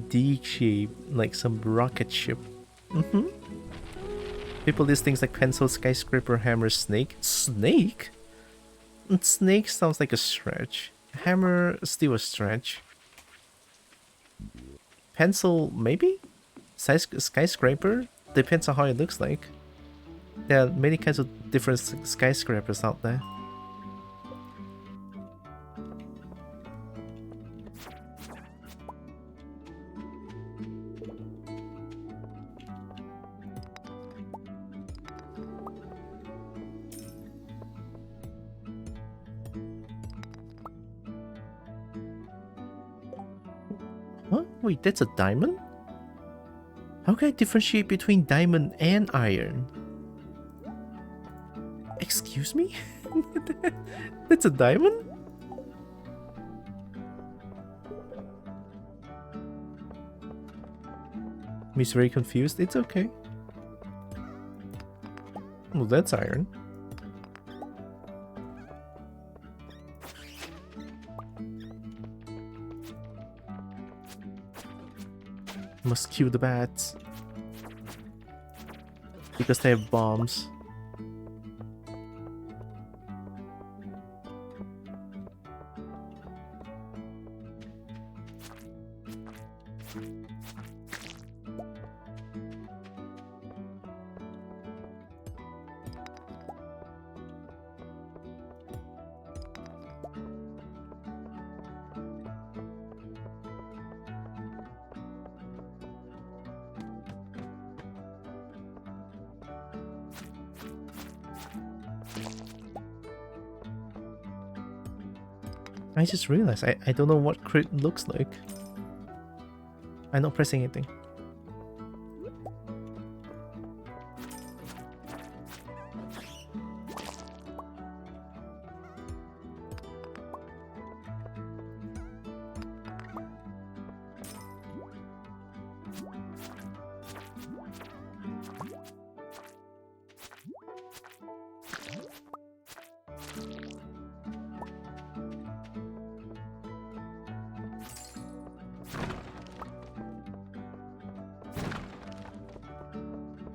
D shape, like some rocket ship. Mm-hmm. People list things like pencil, skyscraper, hammer, snake. Snake? Snake sounds like a stretch. Hammer, still a stretch. Pencil, maybe? Skyscraper? Depends on how it looks like. There are many kinds of different skyscrapers out there. What? Wait, that's a diamond? How can I differentiate between diamond and iron? Excuse me? That's a diamond? He's very confused. It's okay. Well, that's iron. Must kill the bats. Because they have bombs. I just realized I don't know what crit looks like. I'm not pressing anything.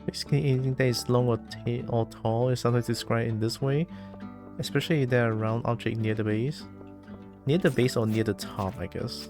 Basically, anything that is long or tall is sometimes described in this way, especially if there are round object near the base. Near the base or near the top, I guess.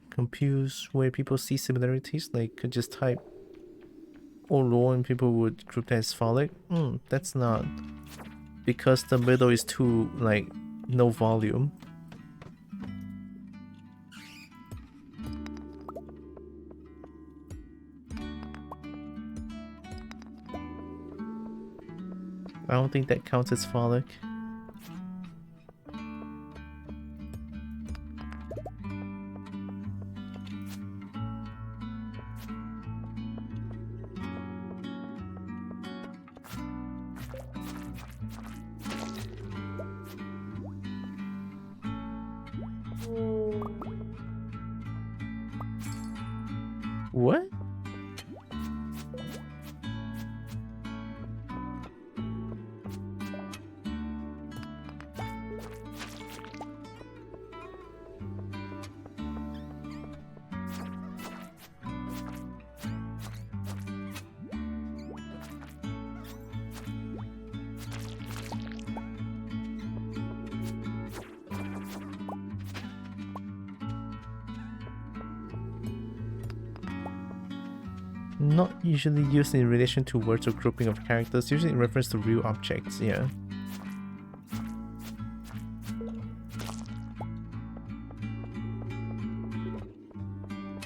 Confuse where people see similarities, like could just type or raw and people would group that as phallic. That's not, because the middle is too, like, no volume. I don't think that counts as phallic. What? Not usually used in relation to words or grouping of characters, usually in reference to real objects, yeah.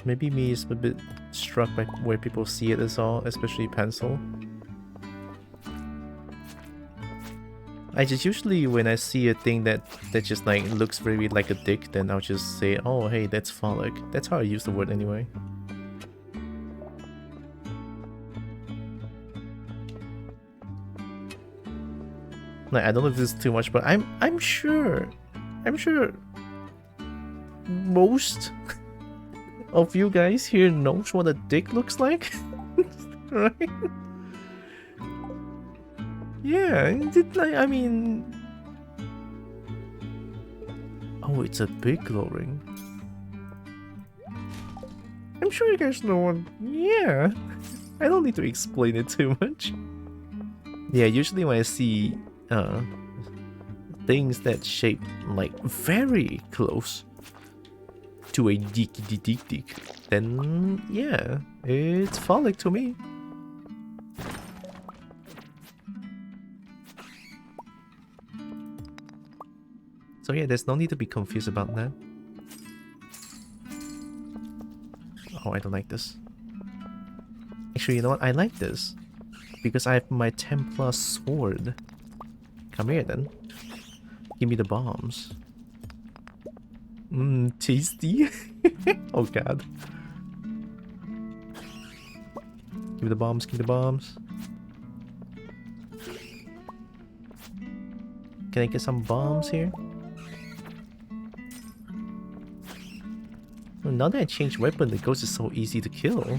Maybe me is a bit struck by where people see it as all, especially pencil. I just usually, when I see a thing that just like looks very like a dick, then I'll just say, oh hey, that's phallic. That's how I use the word anyway. Like, I don't know if this is too much, but I'm sure most of you guys here knows what a dick looks like, right? Yeah, I mean, oh, it's a big glow ring. I'm sure you guys know what. Yeah, I don't need to explain it too much. Yeah, usually when I see things that shape like very close to a dick, then yeah, it's phallic to me. So yeah, there's no need to be confused about that. Oh, I don't like this. Actually, you know what? I like this because I have my Templar sword. Come here then. Give me the bombs. Tasty. Oh god. Give me the bombs, give me the bombs. Can I get some bombs here? Well, now that I changed weapon, the ghost is so easy to kill.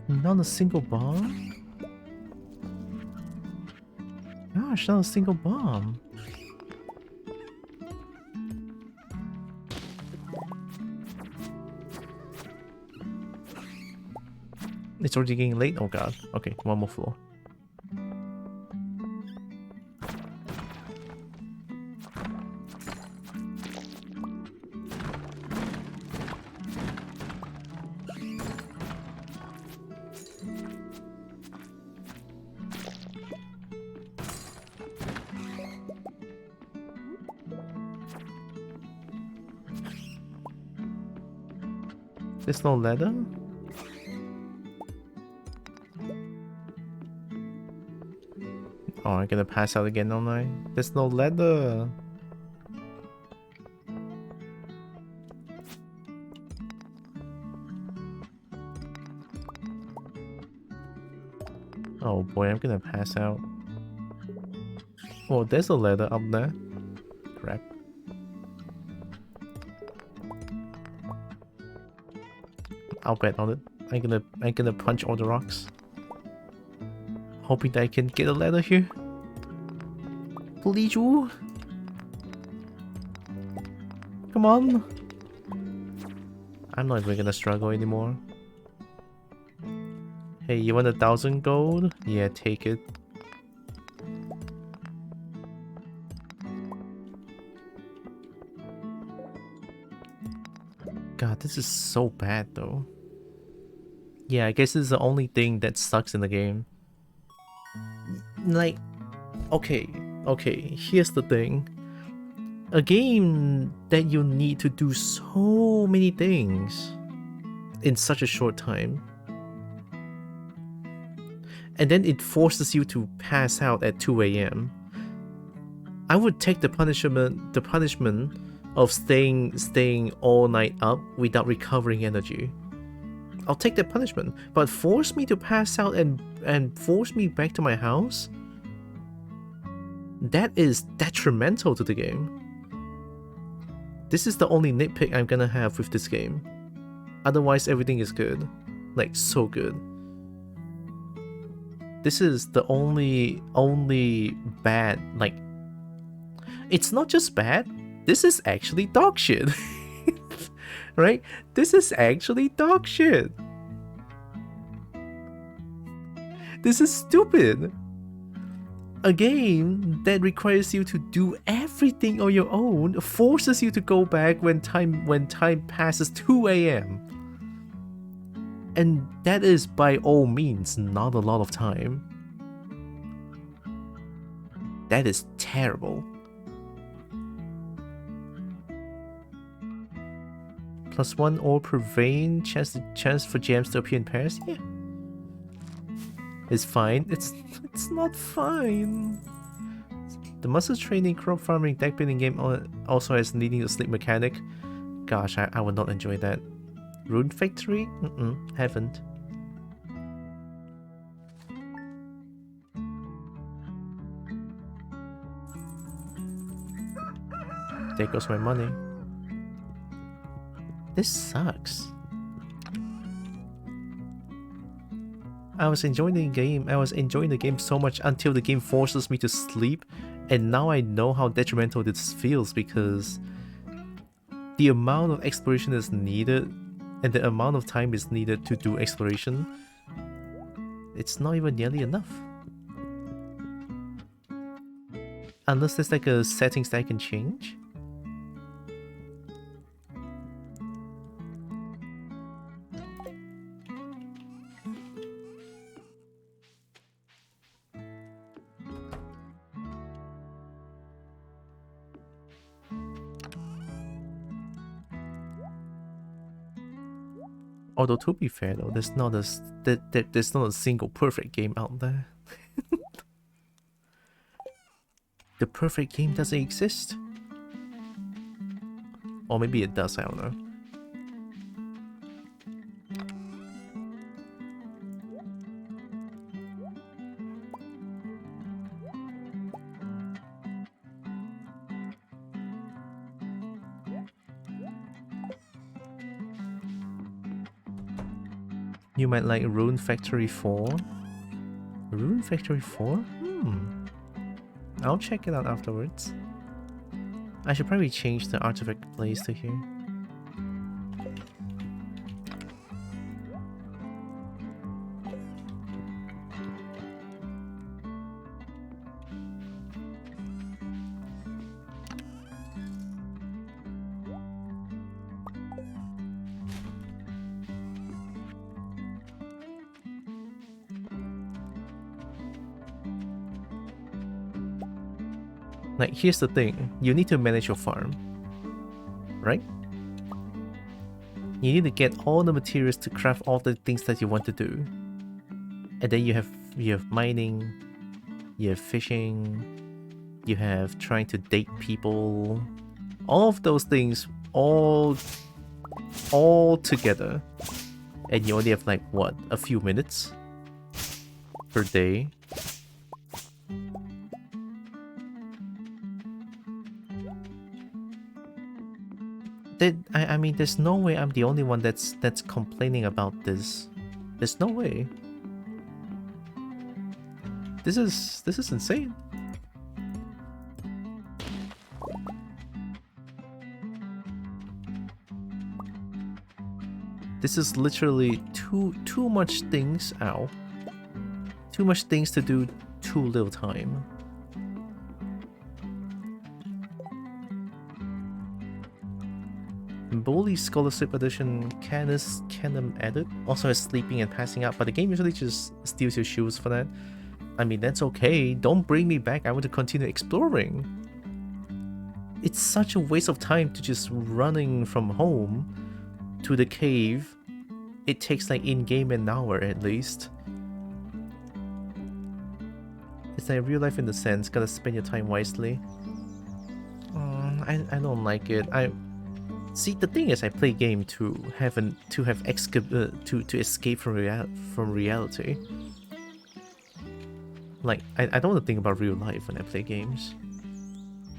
Not a single bomb? Gosh, not a single bomb. It's already getting late? Oh god. Okay, one more floor. There's no ladder? Oh, I'm gonna pass out again, don't I? There's no ladder! Oh boy, I'm gonna pass out. Oh, there's a ladder up there. Crap. I'll bet on it. I'm gonna punch all the rocks. Hoping that I can get a ladder here. Please you. Come on. I'm not even gonna struggle anymore. Hey, you want 1,000 gold? Yeah, take it. God, this is so bad though. Yeah, I guess this is the only thing that sucks in the game. Like, okay, here's the thing. A game that you need to do so many things in such a short time. And then it forces you to pass out at 2 AM. I would take the punishment of staying all night up without recovering energy. I'll take that punishment, but force me to pass out and force me back to my house? That is detrimental to the game. This is the only nitpick I'm gonna have with this game. Otherwise, everything is good. Like, so good. This is the only bad, like... It's not just bad, this is actually dog shit. Right? This is actually dog shit. This is stupid. A game that requires you to do everything on your own forces you to go back when time passes 2 AM. And that is by all means not a lot of time. That is terrible. +1 or per vein, chance for gems to appear in pairs? Yeah. It's fine. It's not fine. The muscle training, crop farming, deck building game also has needing to sleep mechanic. Gosh, I would not enjoy that. Rune Factory? Haven't. There goes my money. This sucks. I was enjoying the game so much until the game forces me to sleep, and now I know how detrimental this feels because the amount of exploration is needed and the amount of time is needed to do exploration, it's not even nearly enough. Unless there's like a settings that I can change. Although to be fair though, there's not a single perfect game out there. The perfect game doesn't exist. Or maybe it does, I don't know. You might like Rune Factory 4. Rune Factory 4? I'll check it out afterwards. I should probably change the artifact place to here. Like, here's the thing. You need to manage your farm, right? You need to get all the materials to craft all the things that you want to do. And then you have mining, you have fishing, you have trying to date people. All of those things all together. And you only have like, what, a few minutes per day. I mean, there's no way I'm the only one that's complaining about this. There's no way. This is insane. This is literally too much things. Ow. Too much things to do, too little time. Bully Scholarship Edition canon added. Also has sleeping and passing out, but the game usually just steals your shoes for that. I mean, that's okay. Don't bring me back. I want to continue exploring. It's such a waste of time to just running from home to the cave. It takes like in-game an hour at least. It's like real life in the sense. Gotta spend your time wisely. I don't like it. See, the thing is, I play game to escape from reality. Like, I don't want to think about real life when I play games.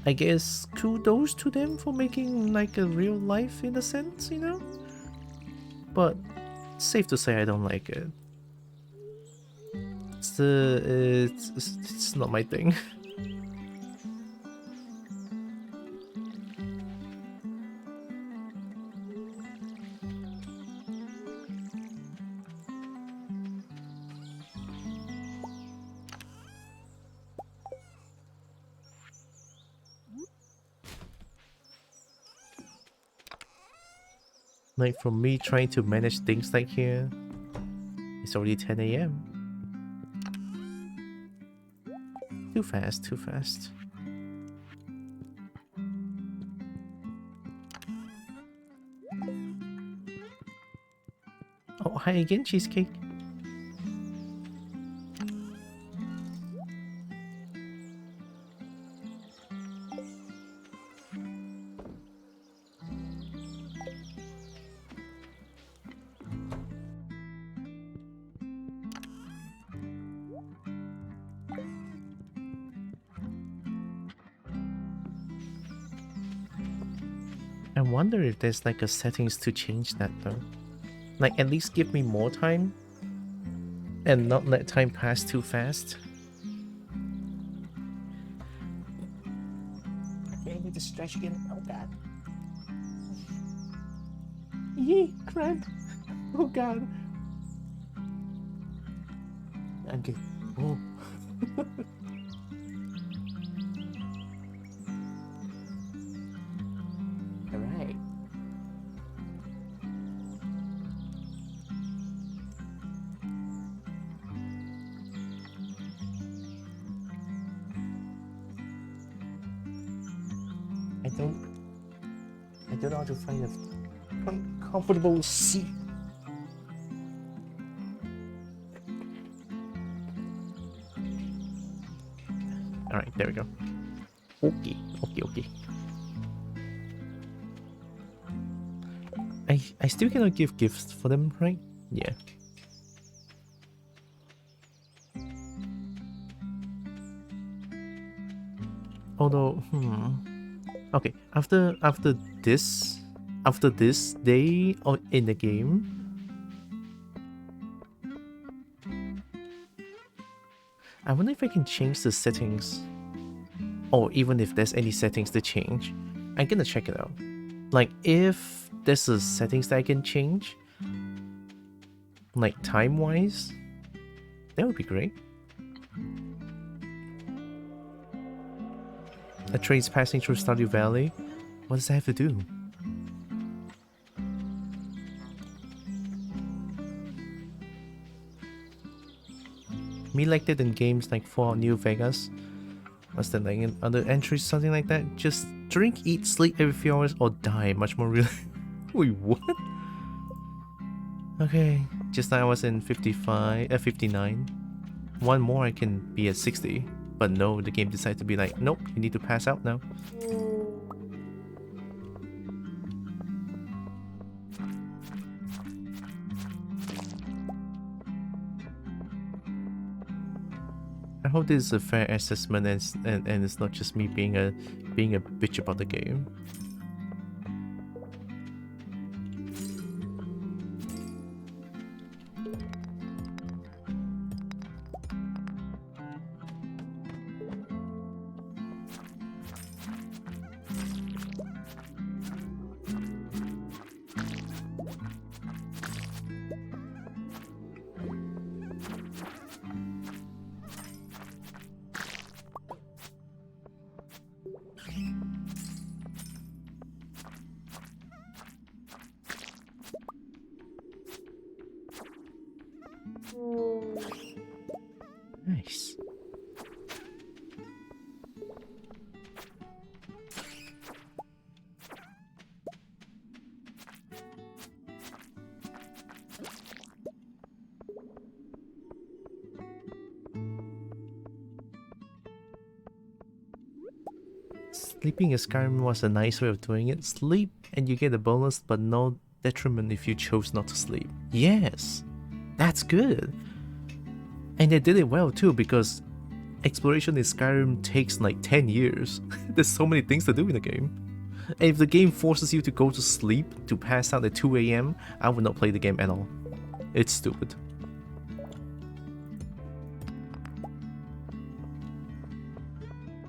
I guess kudos to them for making like a real life in a sense, you know? But safe to say I don't like it. It's not my thing. Like, for me trying to manage things like here, it's already 10 AM. Too fast, too fast. Oh, hi again, Cheesecake. I wonder if there's like a settings to change that though. Like, at least give me more time and not let time pass too fast. Okay, I need to stretch again. Oh god. Yee, cramp. Oh god. I'm good. Oh. Alright. I don't know how to find a comfortable seat. Alright, there we go. Okay. I still cannot give gifts for them, right? Yeah. Although, okay, after this day in the game, I wonder if I can change the settings, or even if there's any settings to change. I'm gonna check it out. Like, if there's a settings that I can change, like time-wise, that would be great. A train's passing through Stardew Valley. What does that have to do? Me liked it in games like Fallout New Vegas. What's that, like in other entries, something like that? Just drink, eat, sleep every few hours, or die. Much more real. Wait, what? Okay, just now I was in 59. One more I can be at 60. But no, the game decided to be like, nope, you need to pass out now. I hope this is a fair assessment and it's not just me being a bitch about the game. Nice. Sleeping in Skyrim was a nice way of doing it. Sleep and you get a bonus, but no detriment if you chose not to sleep. Yes, that's good. And they did it well too, because exploration in Skyrim takes like 10 years. There's so many things to do in the game. And if the game forces you to go to sleep, to pass out at 2 AM, I would not play the game at all. It's stupid.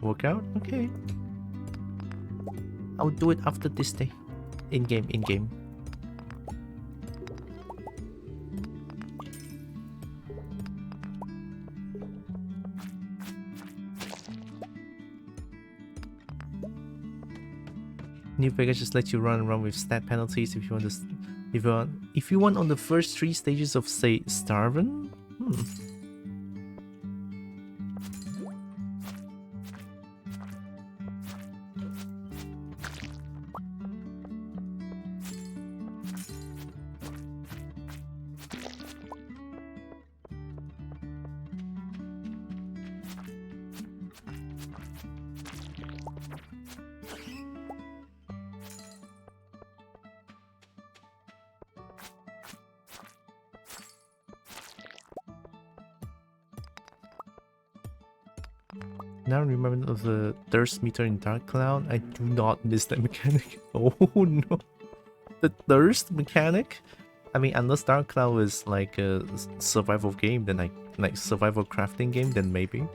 Workout? Okay. I'll do it after this day. In-game, in-game. New Vegas just lets you run around with stat penalties if you want to. If you want on the first 3 stages of, say, Starven. Now remember of the thirst meter in Dark Cloud. I do not miss that mechanic. Oh no. The thirst mechanic? I mean, unless Dark Cloud is like a survival game, then like survival crafting game, then maybe.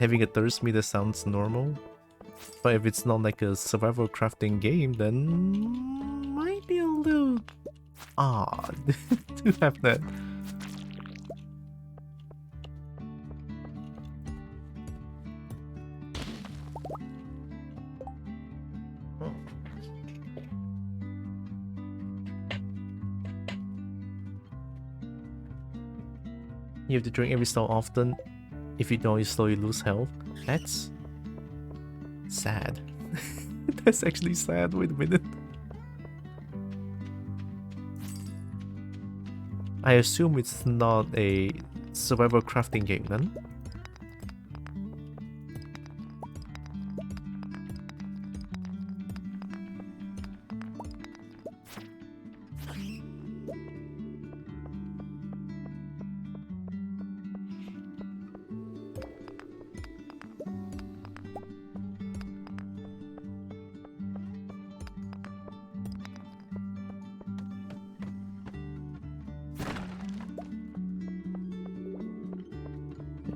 Having a thirst meter sounds normal. But if it's not like a survival crafting game, then might be a little odd to have that. You have to drink every so often. If you don't, you slowly lose health. That's sad. That's actually sad. Wait a minute. I assume it's not a survival crafting game then.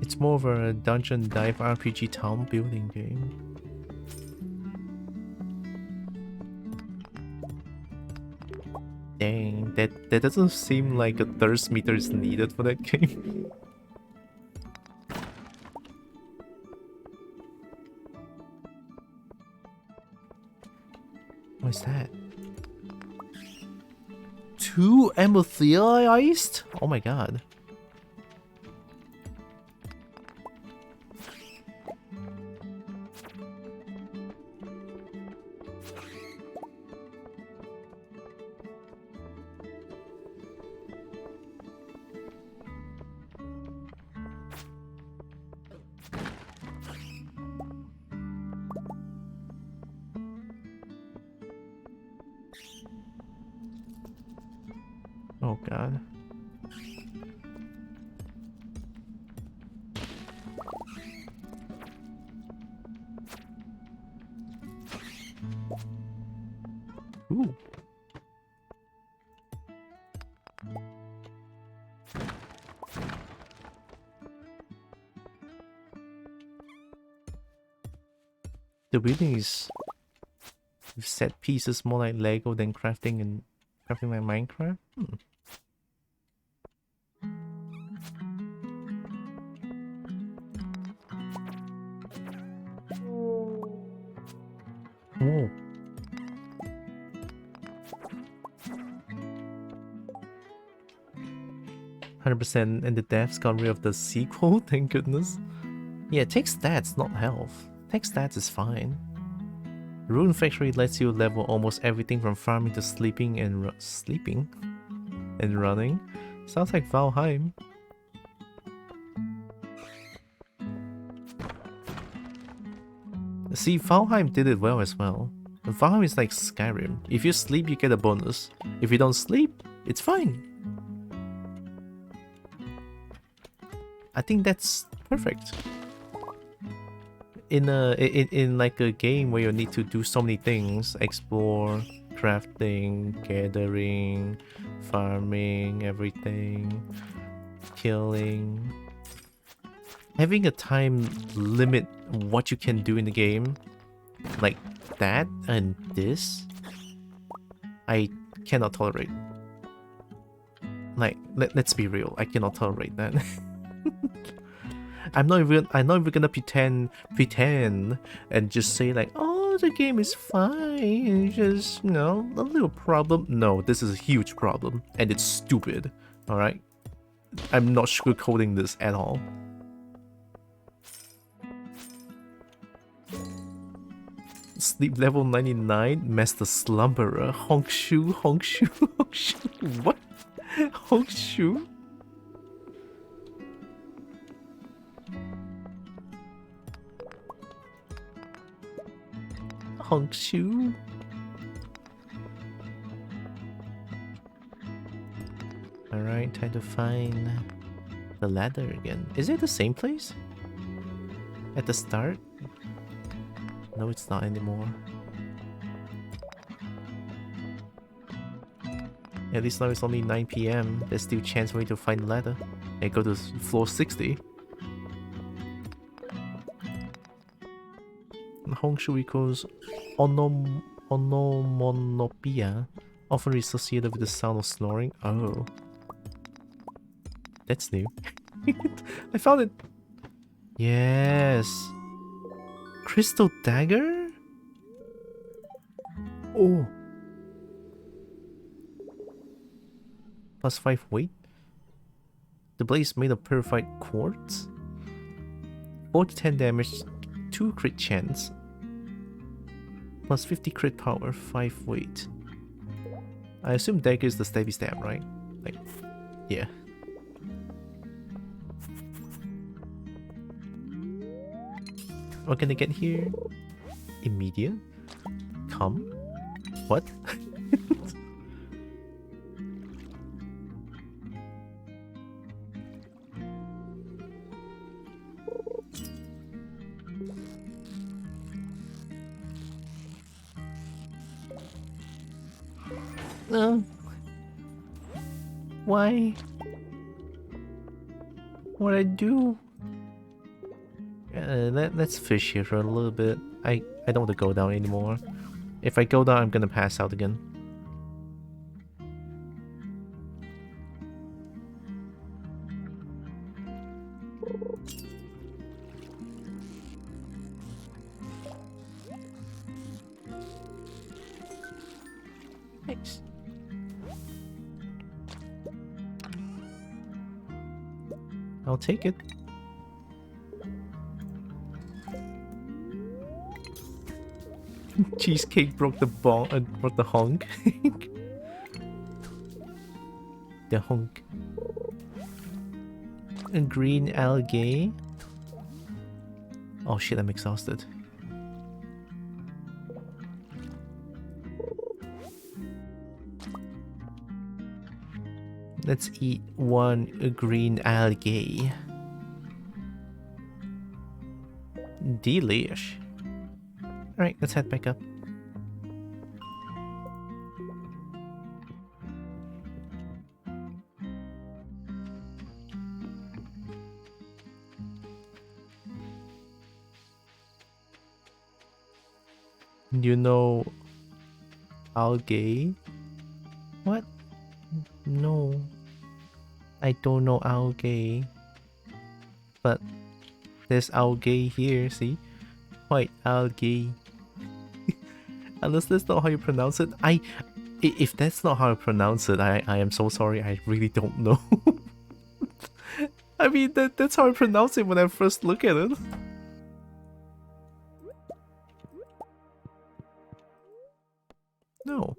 It's more of a dungeon dive RPG town building game. Dang, that doesn't seem like a thirst meter is needed for that game. What's that? 2 amethyst? Oh my god. Oh god. Ooh. The building is set pieces more like Lego than crafting like Minecraft. Whoa. %, and the devs got rid of the sequel, thank goodness. Yeah, take stats, not health. Take stats is fine. Rune Factory lets you level almost everything from farming to sleeping and running. Sounds like Valheim. See, Valheim did it well as well. Valheim is like Skyrim. If you sleep, you get a bonus. If you don't sleep, it's fine. I think that's perfect. In like a game where you need to do so many things, explore, crafting, gathering, farming, everything, killing, having a time limit what you can do in the game, like that and this, I cannot tolerate. Like, let's be real, I cannot tolerate that. I'm not even gonna pretend and just say like, oh, the game is fine, it's just, you know, a little problem. No, this is a huge problem and it's stupid. All right, I'm not sugarcoating this at all. Sleep level 99, Master Slumberer, Hongshu. What? Hongshu? Hongshu? Alright, time to find the ladder again. Is it the same place? At the start? No, it's not anymore. At least now it's only 9 PM. There's still a chance for me to find the ladder. And go to floor 60. Hongshu equals onomatopoeia, often associated with the sound of snoring. Oh. That's new. I found it! Yes! Crystal dagger? Oh! +5 weight. The blade is made of purified quartz. 4 to 10 damage, 2 crit chance. +50 crit power, 5 weight. I assume dagger is the stabby stab, right? Like, yeah. What can I get here? Immediate? Come? What? Why? What'd I do? Let's fish here for a little bit. I don't want to go down anymore. If I go down, I'm gonna pass out again. Nice. I'll take it. Cheesecake broke the broke the honk. The honk. A green algae. Oh shit, I'm exhausted. Let's eat one green algae. Delish. Alright, let's head back up. You know algae? What? No. I don't know algae. But there's algae here, see? White algae. Unless that's not how you pronounce it. If that's not how you pronounce it, I am so sorry. I really don't know. I mean, that's how I pronounce it when I first look at it. No.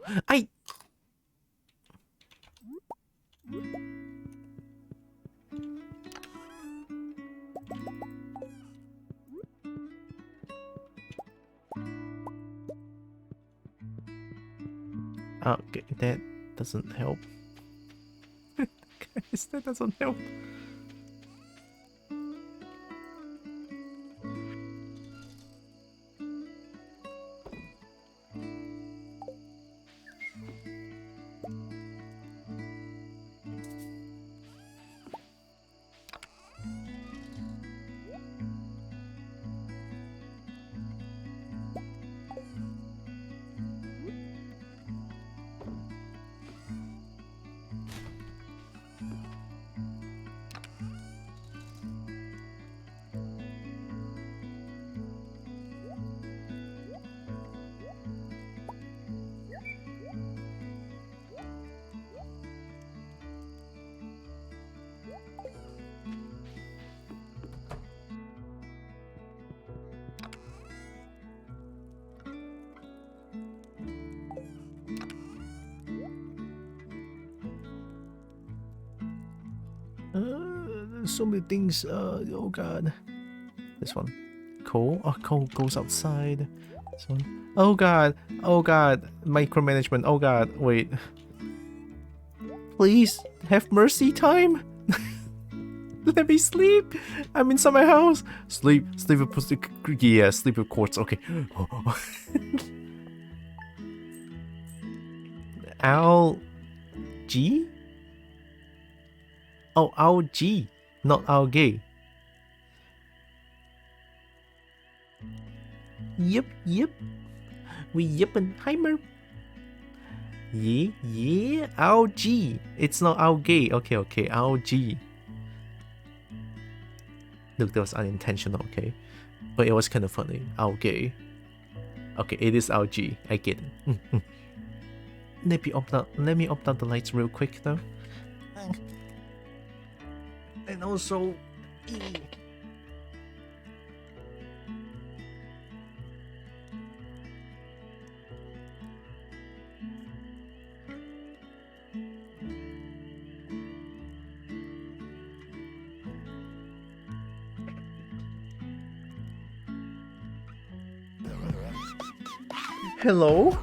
Okay, that doesn't help. Guys, that doesn't help. There's so many things. Oh god. This one. Coal. Oh, coal goes outside. This one. Oh god. Oh god. Micromanagement. Oh god. Wait. Please have mercy time. Let me sleep. I'm inside my house. Sleep. Sleep with yeah. Sleep with quartz. Okay. Algae. Oh, algae, not algae. Yep. We Yippenheimer. Yeah, algae. It's not algae. Okay, algae. Look, that was unintentional, okay? But it was kind of funny. Algae. Okay, it is algae. I get it. Let me opt out the lights real quick though. And also, hello?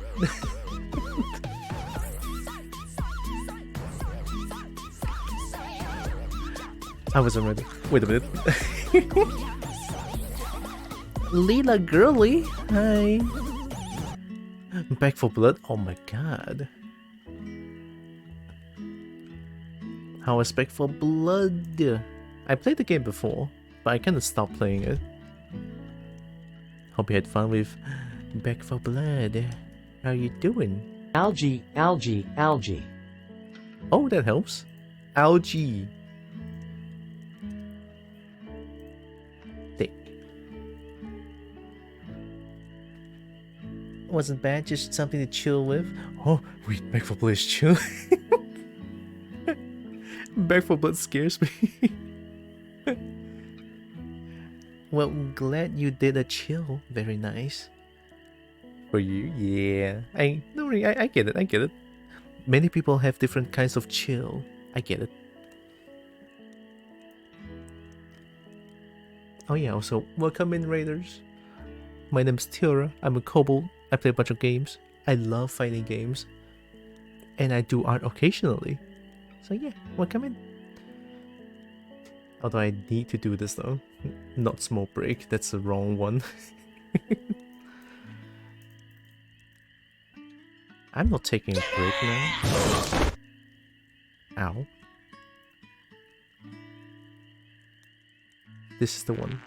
I wasn't ready. Wait a minute. Lila girly, hi. Back for blood? Oh my god. How is Back for Blood? I played the game before, but I kinda stopped playing it. Hope you had fun with Back for Blood. How you doing? Algae, algae, algae. Oh, that helps. Algae. Thick. Wasn't bad, just something to chill with. Oh, wait, Back for Blood is chill. Back for Blood scares me. Well, glad you did a chill. Very nice. For you, yeah. No, really, I get it. I get it. Many people have different kinds of chill. I get it. Oh yeah. Also, welcome in, Raiders. My name's Tylra. I'm a kobold. I play a bunch of games. I love fighting games, and I do art occasionally. So yeah, welcome in. Although I need to do this though. Not small break. That's the wrong one. I'm not taking a break now. Ow. This is the one.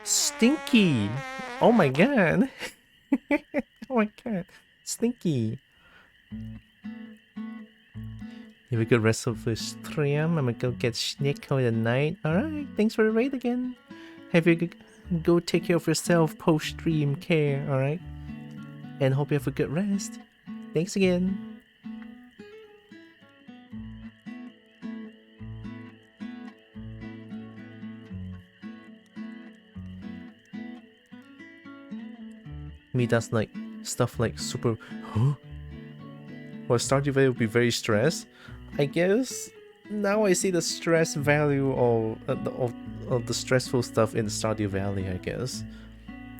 Stinky! Oh my god! Oh my god. Stinky! Have a good rest of the stream. I'm gonna go get Schnick for the night. Alright, thanks for the raid again. Have you go take care of yourself post-stream care, alright? And hope you have a good rest. Thanks again. Me does like stuff like super. Huh? Well, Stardew Valley would be very stressed. I guess now I see the stress value of the stressful stuff in Stardew Valley. I guess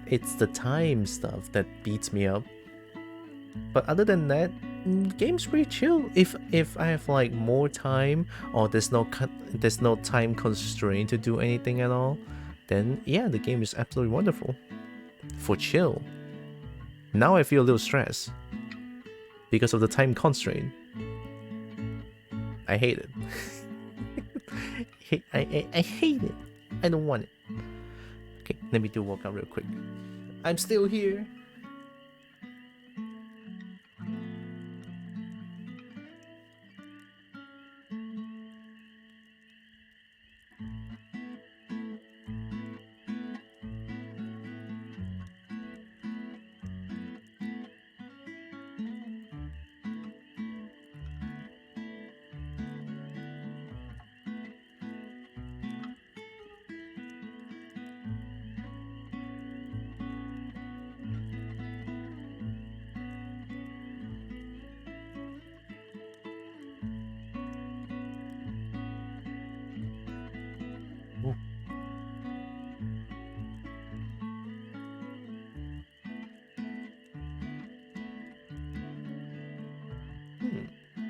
it's the time stuff that beats me up. But other than that, game's pretty chill. If I have like more time or there's no time constraint to do anything at all, then yeah, the game is absolutely wonderful for chill. Now I feel a little stressed because of the time constraint. I hate it. I hate it. I don't want it. Okay, let me do a walkout real quick. I'm still here.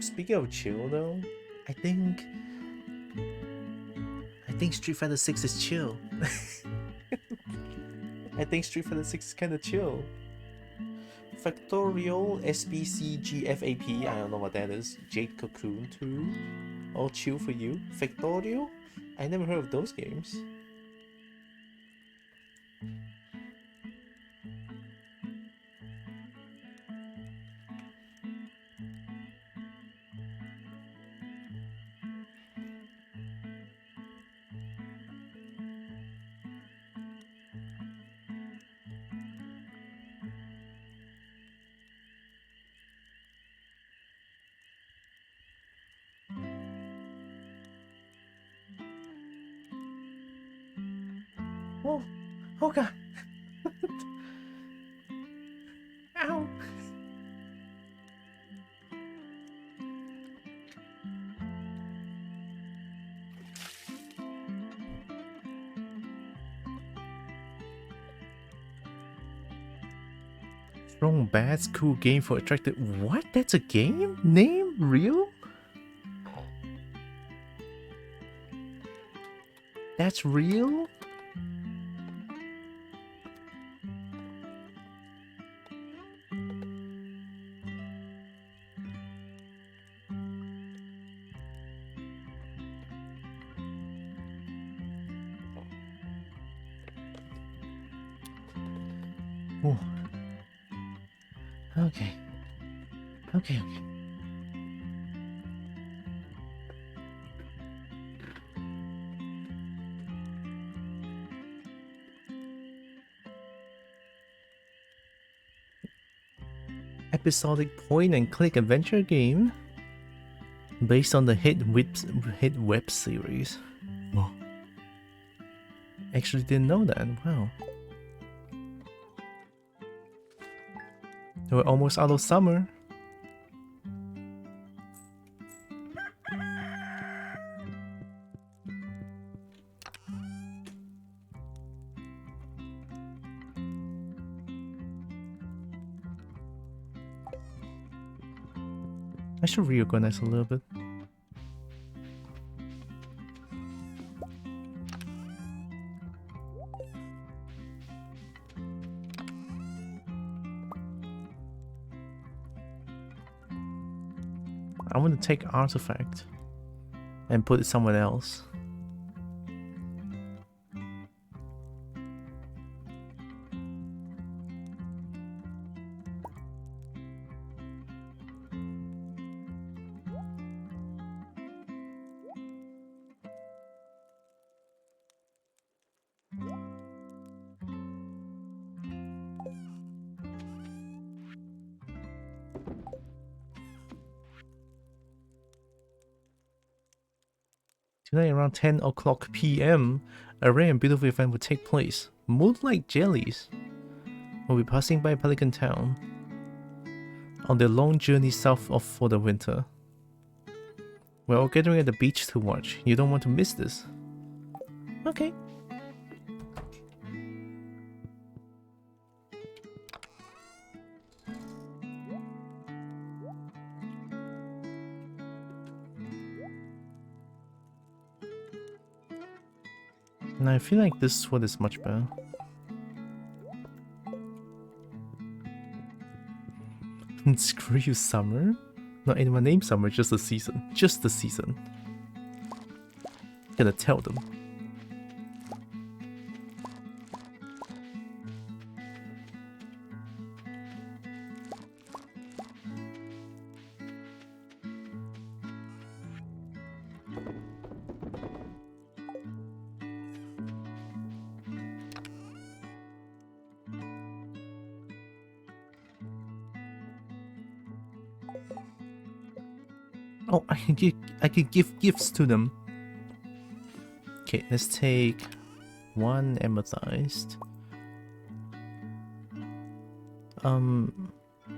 Speaking of chill though, I think Street Fighter 6 is chill. I think Street Fighter 6 is kinda chill. Factorial SBCGFAP, I don't know what that is. Jade Cocoon 2. All chill for you. Factorial? I never heard of those games. Oh, oh god. Ow. Strong Bats, cool game for attractive. What? That's a game? Name? Real? That's real? Oh. Okay. Okay. Episodic point-and-click adventure game based on the hit web series. Oh. Actually didn't know that. Wow. We're almost out of summer. I should reorganize a little bit. I want to take artifact and put it somewhere else. Tonight around 10 o'clock p.m., a rare and beautiful event will take place. Moonlight jellies will be passing by Pelican Town on their long journey south of for the winter. We're all gathering at the beach to watch. You don't want to miss this. Okay. And I feel like this one is much better. Screw you, summer. Not anyone named Summer, just the season. Just the season. Gonna tell them. Oh, I can give gifts to them. Okay, let's take one amethyst.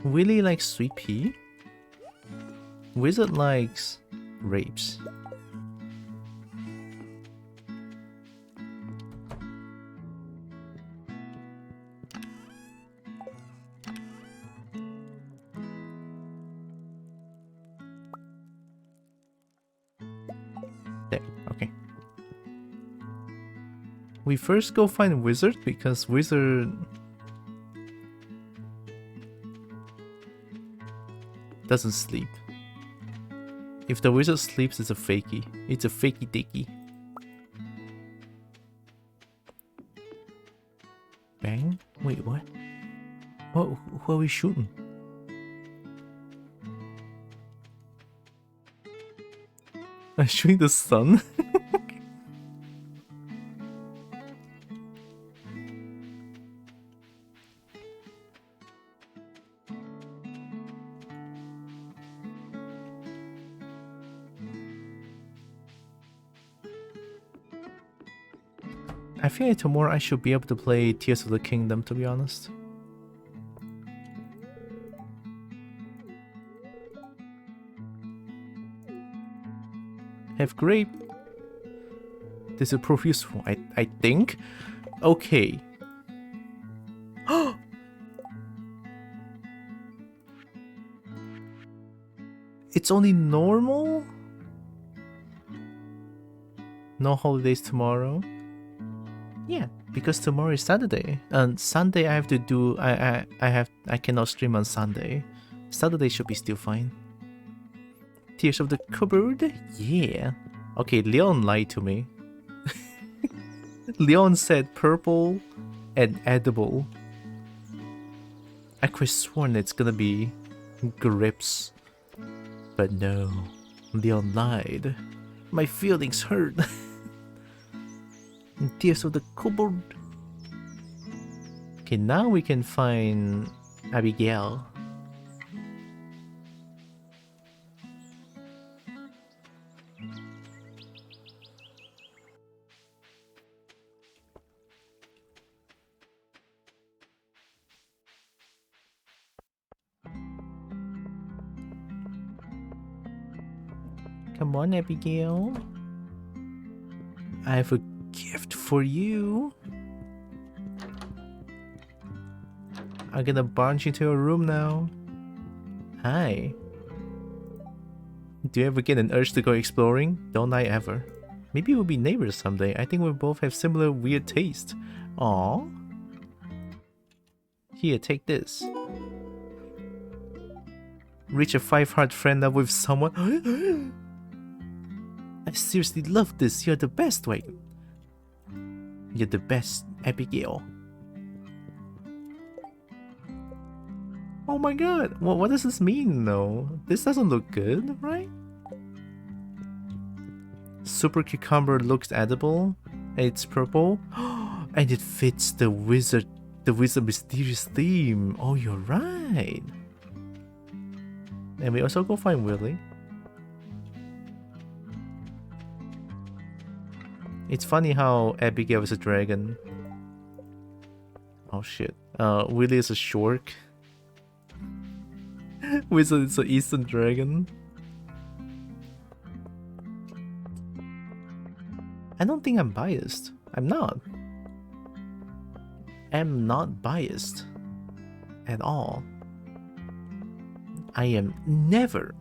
Willy likes sweet pea. Wizard likes grapes. We first go find Wizard because Wizard doesn't sleep. If the Wizard sleeps, it's a fakey. It's a fakey dicky. Bang? Wait, what? Who are we shooting? I'm shooting the sun? I feel like tomorrow I should be able to play Tears of the Kingdom, to be honest. Have grape. This is proof useful, I think. Okay. It's only normal? No holidays tomorrow? Yeah, because tomorrow is Saturday, and Sunday I have to do. I cannot stream on Sunday. Saturday should be still fine. Tears of the Cupboard, yeah. Okay, Leon lied to me. Leon said purple and edible. I could have sworn it's gonna be Grips. But no, Leon lied. My feelings hurt. Tears of the Kobold. Okay, now we can find Abigail. Come on, Abigail. I have a gift for you. I'm gonna bounce you to your room now. Hi. Do you ever get an urge to go exploring? Don't I ever? Maybe we'll be neighbors someday. I think we both have similar weird taste. Aww. Here, take this. Reach a 5-heart friend up with someone. I seriously love this. You're the best. Wait. You're the best, Abigail. Oh my god. What does this mean though? This doesn't look good, right? Super cucumber looks edible. It's purple. And it fits the wizard mysterious theme. Oh, you're right. And we also go find Willy. It's funny how Abigail is a dragon. Oh shit. Willy is a shork. Wizard is an eastern dragon. I don't think I'm biased. I'm not. I'm not biased. At all. I am never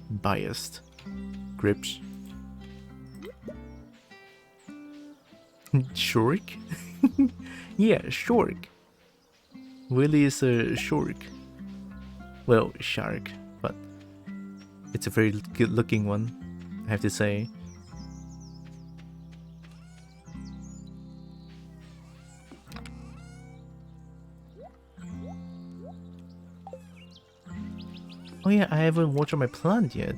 biased. Grips. Shork? Yeah, shork. Willy is a shork. Well, shark, but it's a very good looking one, I have to say. Oh yeah, I haven't watered my plant yet.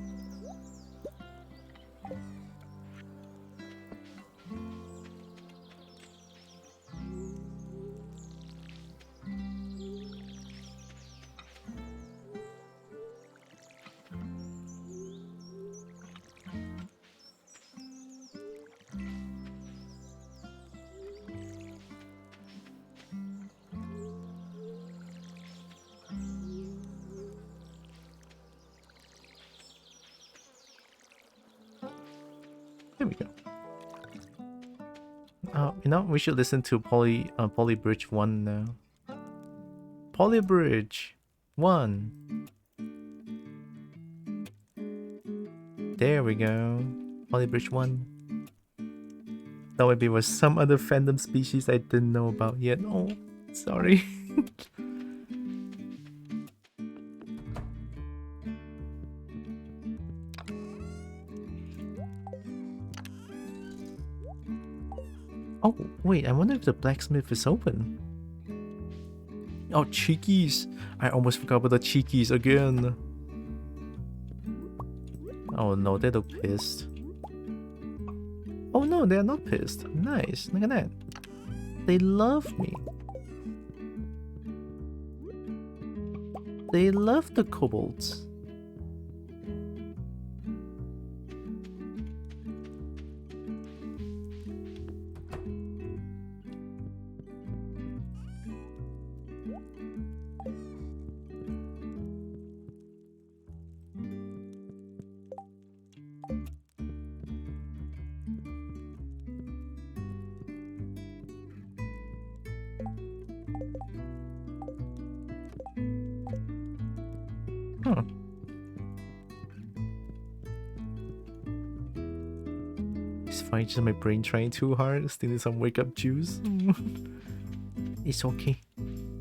There we go. You know, we should listen to Poly Bridge 1 now. Poly Bridge 1. There we go. Poly Bridge 1. Thought maybe it was some other fandom species I didn't know about yet. Oh, sorry. Oh, wait, I wonder if the blacksmith is open. Oh, cheekies! I almost forgot about the cheekies again. Oh no, they look pissed. Oh no, they're not pissed. Nice, look at that. They love me. They love the kobolds. Huh. It's fine, just my brain trying too hard, still need some wake up juice. It's okay.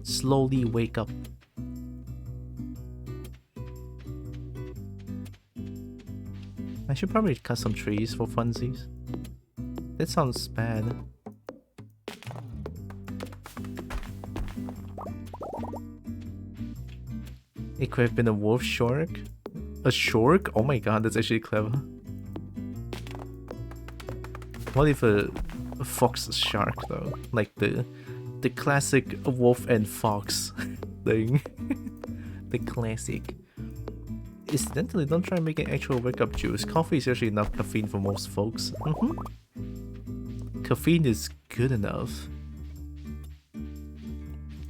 Slowly wake up. I should probably cut some trees for funsies. That sounds bad. It could have been a wolf shark. A shark? Oh my god, that's actually clever. What if a fox shark though? Like the classic wolf and fox thing. The classic. Incidentally, don't try making actual wake-up juice. Coffee is actually enough caffeine for most folks. Caffeine is good enough.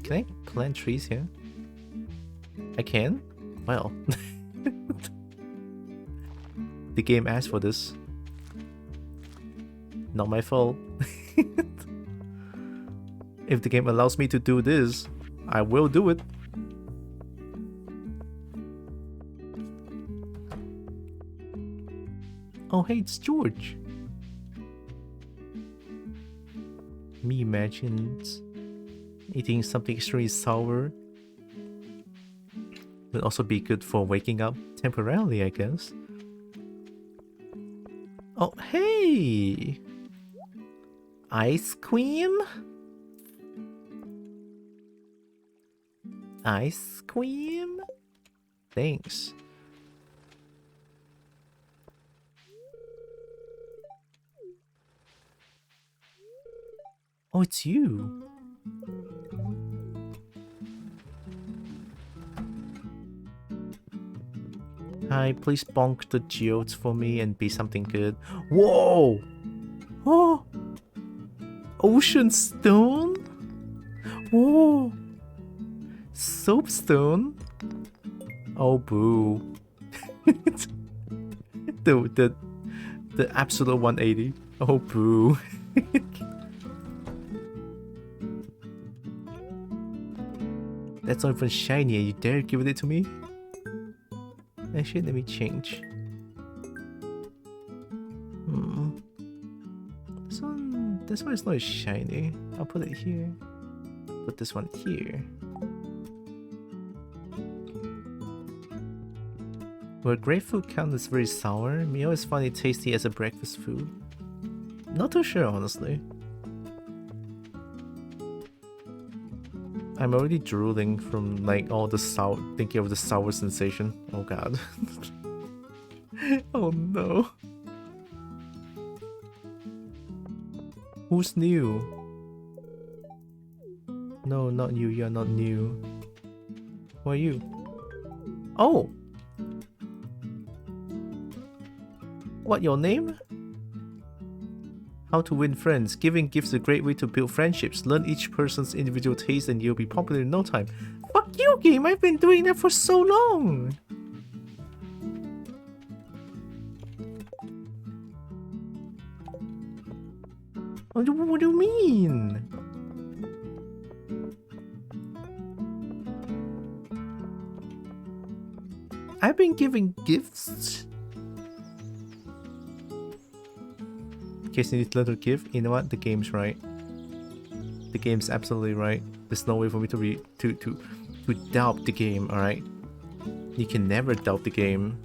Can I plant trees here? I can? Well. The game asked for this. Not my fault. If the game allows me to do this, I will do it. Oh hey, it's George. Me imagines eating something extremely sour would also be good for waking up temporarily, I guess. Oh hey! Ice cream? Ice cream? Thanks. Oh, it's you. Hi, please bonk the geodes for me and be something good. Whoa! Oh! Ocean stone? Whoa! Soapstone? Oh boo. the absolute 180. Oh boo. That's not even shiny and you dare give it to me? Actually, let me change. This one is not shiny. I'll put it here. Put this one here. Well, grapefruit count as very sour. Me always find it tasty as a breakfast food. Not too sure, honestly. I'm already drooling from like all the sour, thinking of the sour sensation. Oh god. Oh no. Who's new? No, not you. You're not new. Who are you? Oh! What, your name? How to win friends. Giving gifts is a great way to build friendships. Learn each person's individual taste and you'll be popular in no time. Fuck you, game! I've been doing that for so long! What do you mean? I've been giving gifts? In case you need to give, you know what? The game's right. The game's absolutely right. There's no way for me to doubt the game, alright? You can never doubt the game.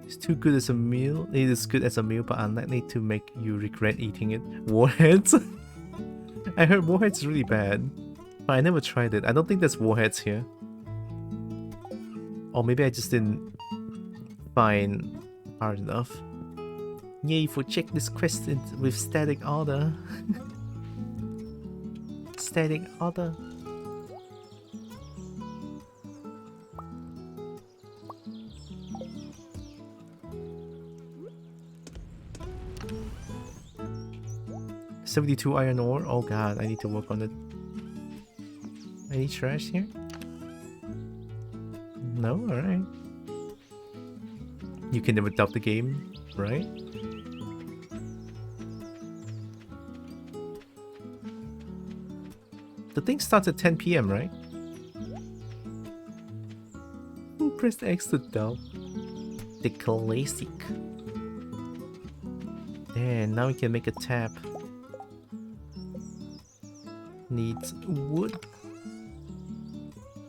It's too good as a meal. It is good as a meal, but unlikely to make you regret eating it. Warheads? I heard warheads is really bad. But I never tried it. I don't think there's warheads here. Or maybe I just didn't find hard enough. Yay for checklist questions with static order. Static order. $72 iron ore. Oh god, I need to work on it. Any trash here? No? Alright. You can never doubt the game, right? The thing starts at 10 PM, right? Press X to doubt. The classic. And now we can make a tap. Needs wood.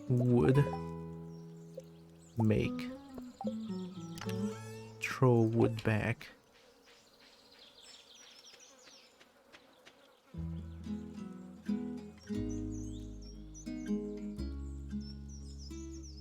Wood. Make. Throw wood back.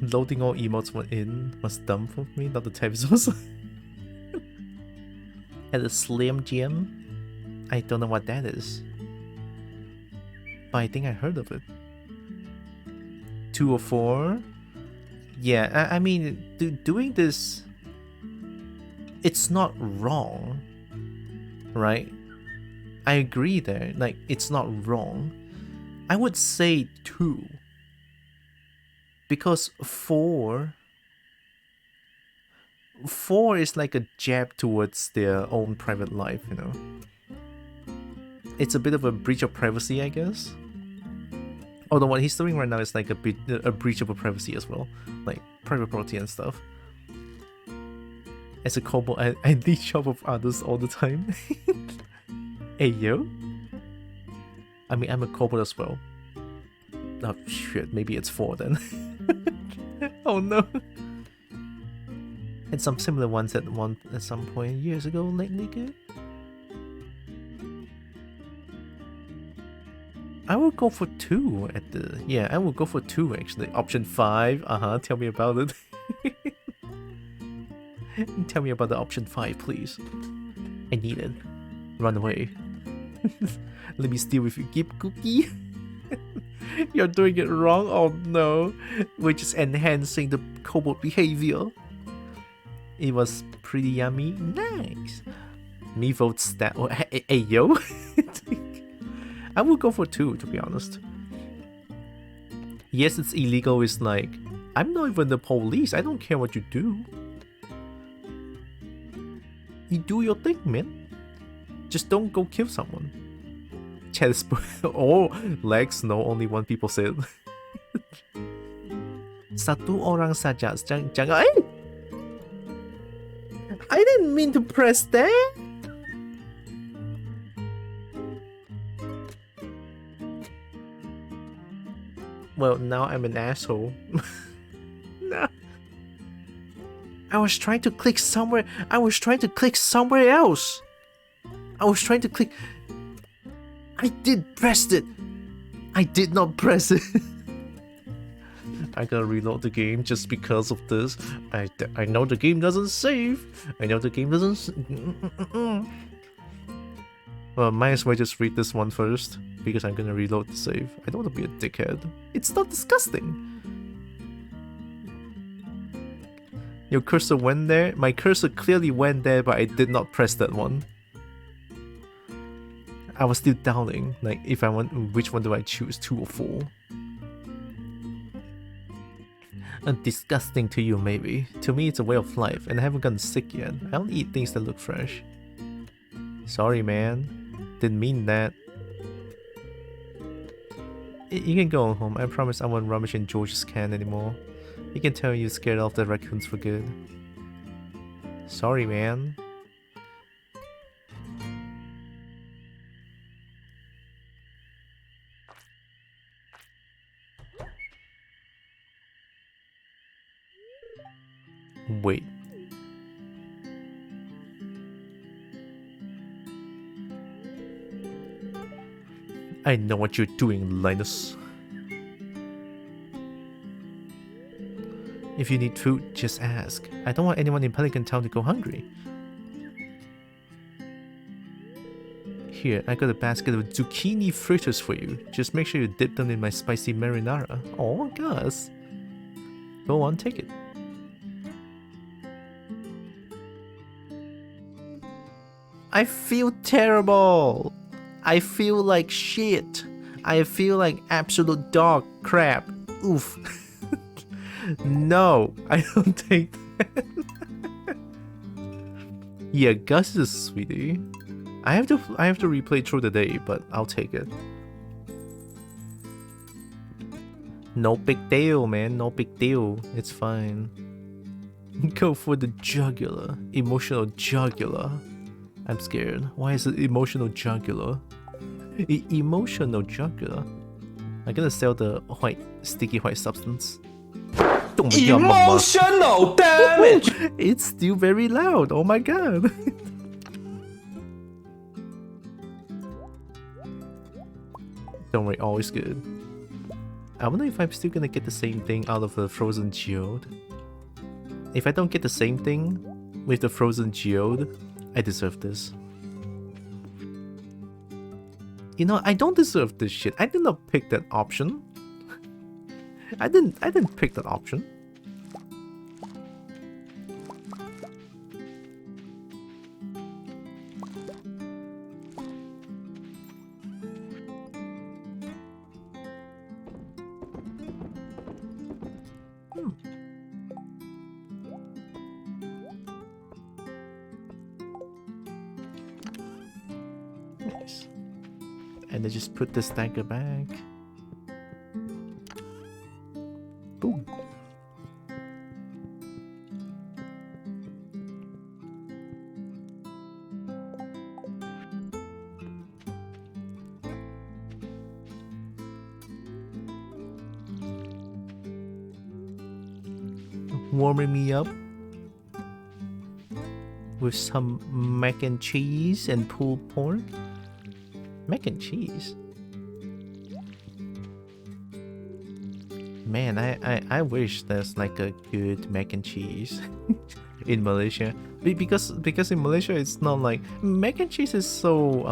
Loading all emotes were in was dumb for me, not the types also. And the Slim Gem? I don't know what that is. But I think I heard of it. 204? Yeah, I mean, doing this... It's not wrong. Right? I agree there. Like, it's not wrong. I would say 2. Because 4 is like a jab towards their own private life, you know. It's a bit of a breach of privacy, I guess. Although what he's doing right now is like a breach of privacy as well, like private property and stuff. As a kobold, I leech off of others all the time. Hey yo. I mean, I'm a kobold as well. Oh shit, maybe it's 4 then. Oh no. And some similar ones at some point years ago lately, good. I will go for 2 at the... Yeah, I will go for 2 actually. Option 5, tell me about it. Tell me about the option 5, please. I need it. Run away. Let me steal with you. Keep cookie. You're doing it wrong? Oh no. We're just enhancing the kobold behavior. It was pretty yummy. Nice. Me votes that. Oh, hey yo. I would go for 2, to be honest. Yes, it's illegal. It's like, I'm not even the police. I don't care what you do. You do your thing, man. Just don't go kill someone. Chat is... Oh, Lex, no, only one people said. Satu orang saja. Jangan... I didn't mean to press that. Well, now I'm an asshole. No. I was trying to click somewhere. I was trying to click somewhere else. I was trying to click... I did press it. I did not press it. I gotta reload the game just because of this. I know the game doesn't save. I know the game doesn't... Well, might as well just read this one first, because I'm gonna reload the save. I don't want to be a dickhead. It's not disgusting. Your cursor went there? My cursor clearly went there, but I did not press that one. I was still doubting, like, if I want, which one do I choose, 2 or 4? Disgusting to you, maybe. To me, it's a way of life, and I haven't gotten sick yet. I only eat things that look fresh. Sorry, man. Didn't mean that. You can go home. I promise I won't rubbish in George's can anymore. You can tell you're scared of the raccoons for good. Sorry, man. Wait. I know what you're doing, Linus. If you need food, just ask. I don't want anyone in Pelican Town to go hungry. Here, I got a basket of zucchini fritters for you. Just make sure you dip them in my spicy marinara. Oh, Gus. Go on, take it. I feel terrible. I feel like shit. I feel like absolute dog crap. Oof. No, I don't take that. Yeah, Gus is a sweetie. I have to replay through the day, but I'll take it. No big deal, man. No big deal. It's fine. Go for the jugular. Emotional jugular. I'm scared. Why is it emotional jugular? Emotional jugular? I'm gonna sell the white, sticky white substance. Emotional damage! It's still very loud. Oh my god. Don't worry, always good. I wonder if I'm still gonna get the same thing out of the frozen geode. If I don't get the same thing with the frozen geode, I deserve this. You know, I don't deserve this shit. I did not pick that option. I didn't pick that option. Nice. And then just put the stagger back. Boom. Warming me up with some mac and cheese and pulled pork. Mac and cheese? Man, I wish there's like a good mac and cheese in Malaysia. Because in Malaysia it's not like mac and cheese is so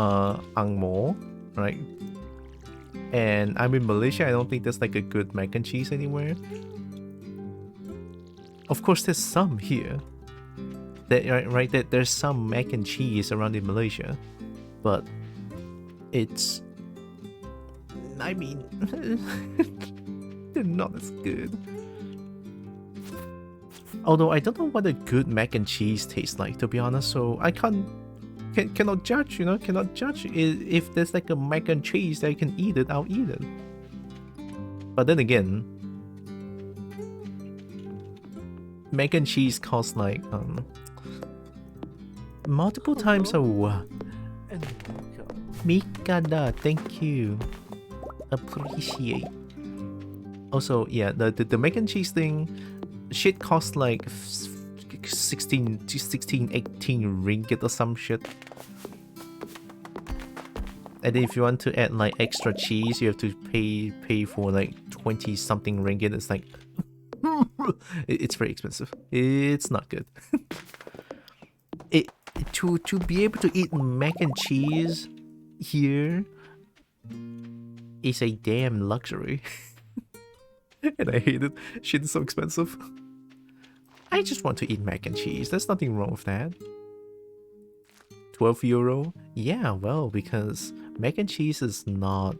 angmo, right? And I'm in Malaysia, I don't think there's like a good mac and cheese anywhere. Of course there's some here. Right, that there's some mac and cheese around in Malaysia. But it's, I mean, they're not as good. Although I don't know what a good mac and cheese tastes like, to be honest, so I cannot judge, you know, cannot judge. If there's like a mac and cheese that I can eat it, I'll eat it. But then again, mac and cheese costs like multiple times a And welcome. Mikada, thank you. Appreciate. Also, yeah, the mac and cheese thing, shit costs like 16 to 18 ringgit or some shit. And then if you want to add like extra cheese, you have to pay for like 20 something ringgit. It's like it's very expensive. It's not good. To be able to eat mac and cheese here is a damn luxury. And I hate it. Shit is so expensive. I just want to eat mac and cheese. There's nothing wrong with that. 12 euro? Yeah, well, because mac and cheese is not...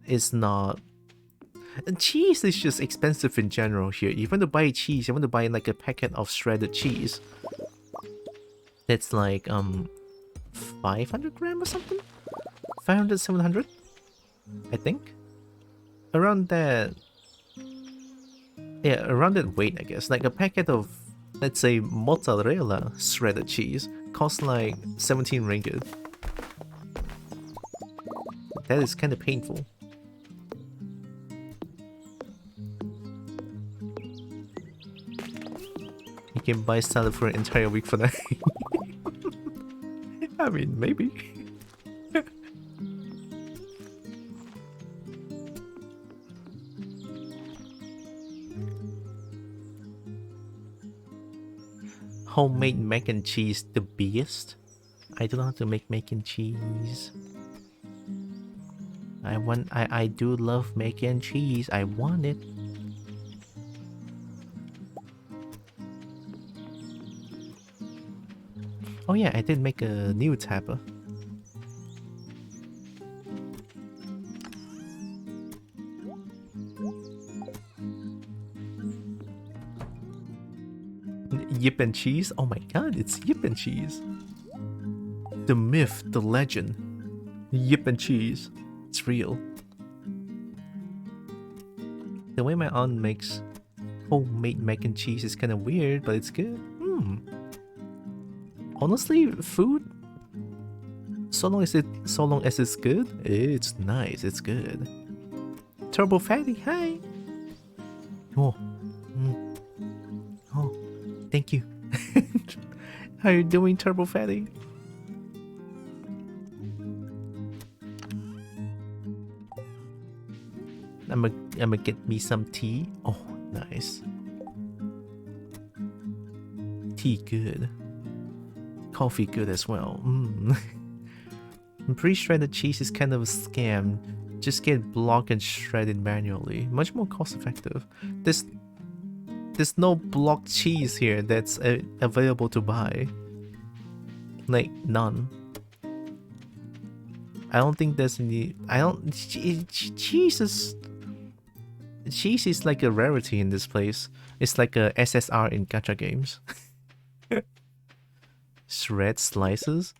It's not... And cheese is just expensive in general here. If you want to buy cheese, you want to buy like a packet of shredded cheese. That's like 500 gram or something? 500, 700? I think. Around that... Yeah, around that weight, I guess. Like a packet of, let's say, mozzarella shredded cheese costs like 17 ringgit. That is kind of painful. You can buy salad for an entire week for that. I mean, maybe. Homemade mac and cheese, the best. I don't know how to make mac and cheese. I do love mac and cheese. I want it. Oh yeah, I did make a new tapper. Yip and cheese? Oh my god, it's yip and cheese. The myth, the legend. Yip and cheese. It's real. The way my aunt makes homemade mac and cheese is kind of weird, but it's good. Honestly, food, so long as it's good, it's nice, it's good. Turbo Fatty, hi. Oh, oh, thank you. How you doing, Turbo Fatty? I'm gonna get me some tea. Oh, nice. Tea good. Coffee good as well. I'm pretty sure the cheese is kind of a scam. Just get blocked and shredded manually. Much more cost effective. There's no blocked cheese here that's available to buy. Like, none. I don't think there's any... Cheese is like a rarity in this place. It's like a SSR in gacha games. Shred slices?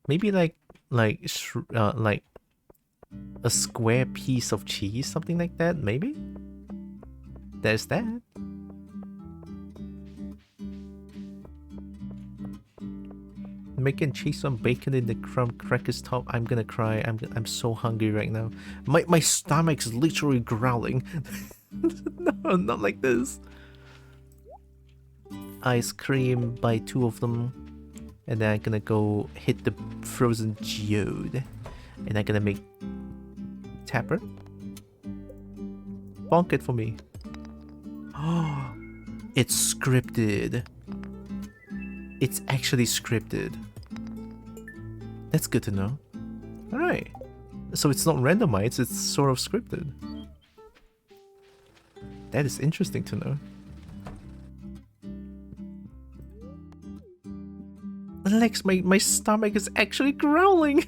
Maybe like a square piece of cheese, something like that, maybe? There's that. Making cheese on bacon in the crumb crackers top. I'm gonna cry. I'm so hungry right now. My stomach's literally growling. No, not like this. Ice cream, buy 2 of them. And then I'm gonna go hit the frozen geode. And I'm gonna make Tapper. Bonk it for me. Oh, it's scripted. It's actually scripted. That's good to know. Alright. So it's not randomized, it's sort of scripted. That is interesting to know. Alex, my stomach is actually growling.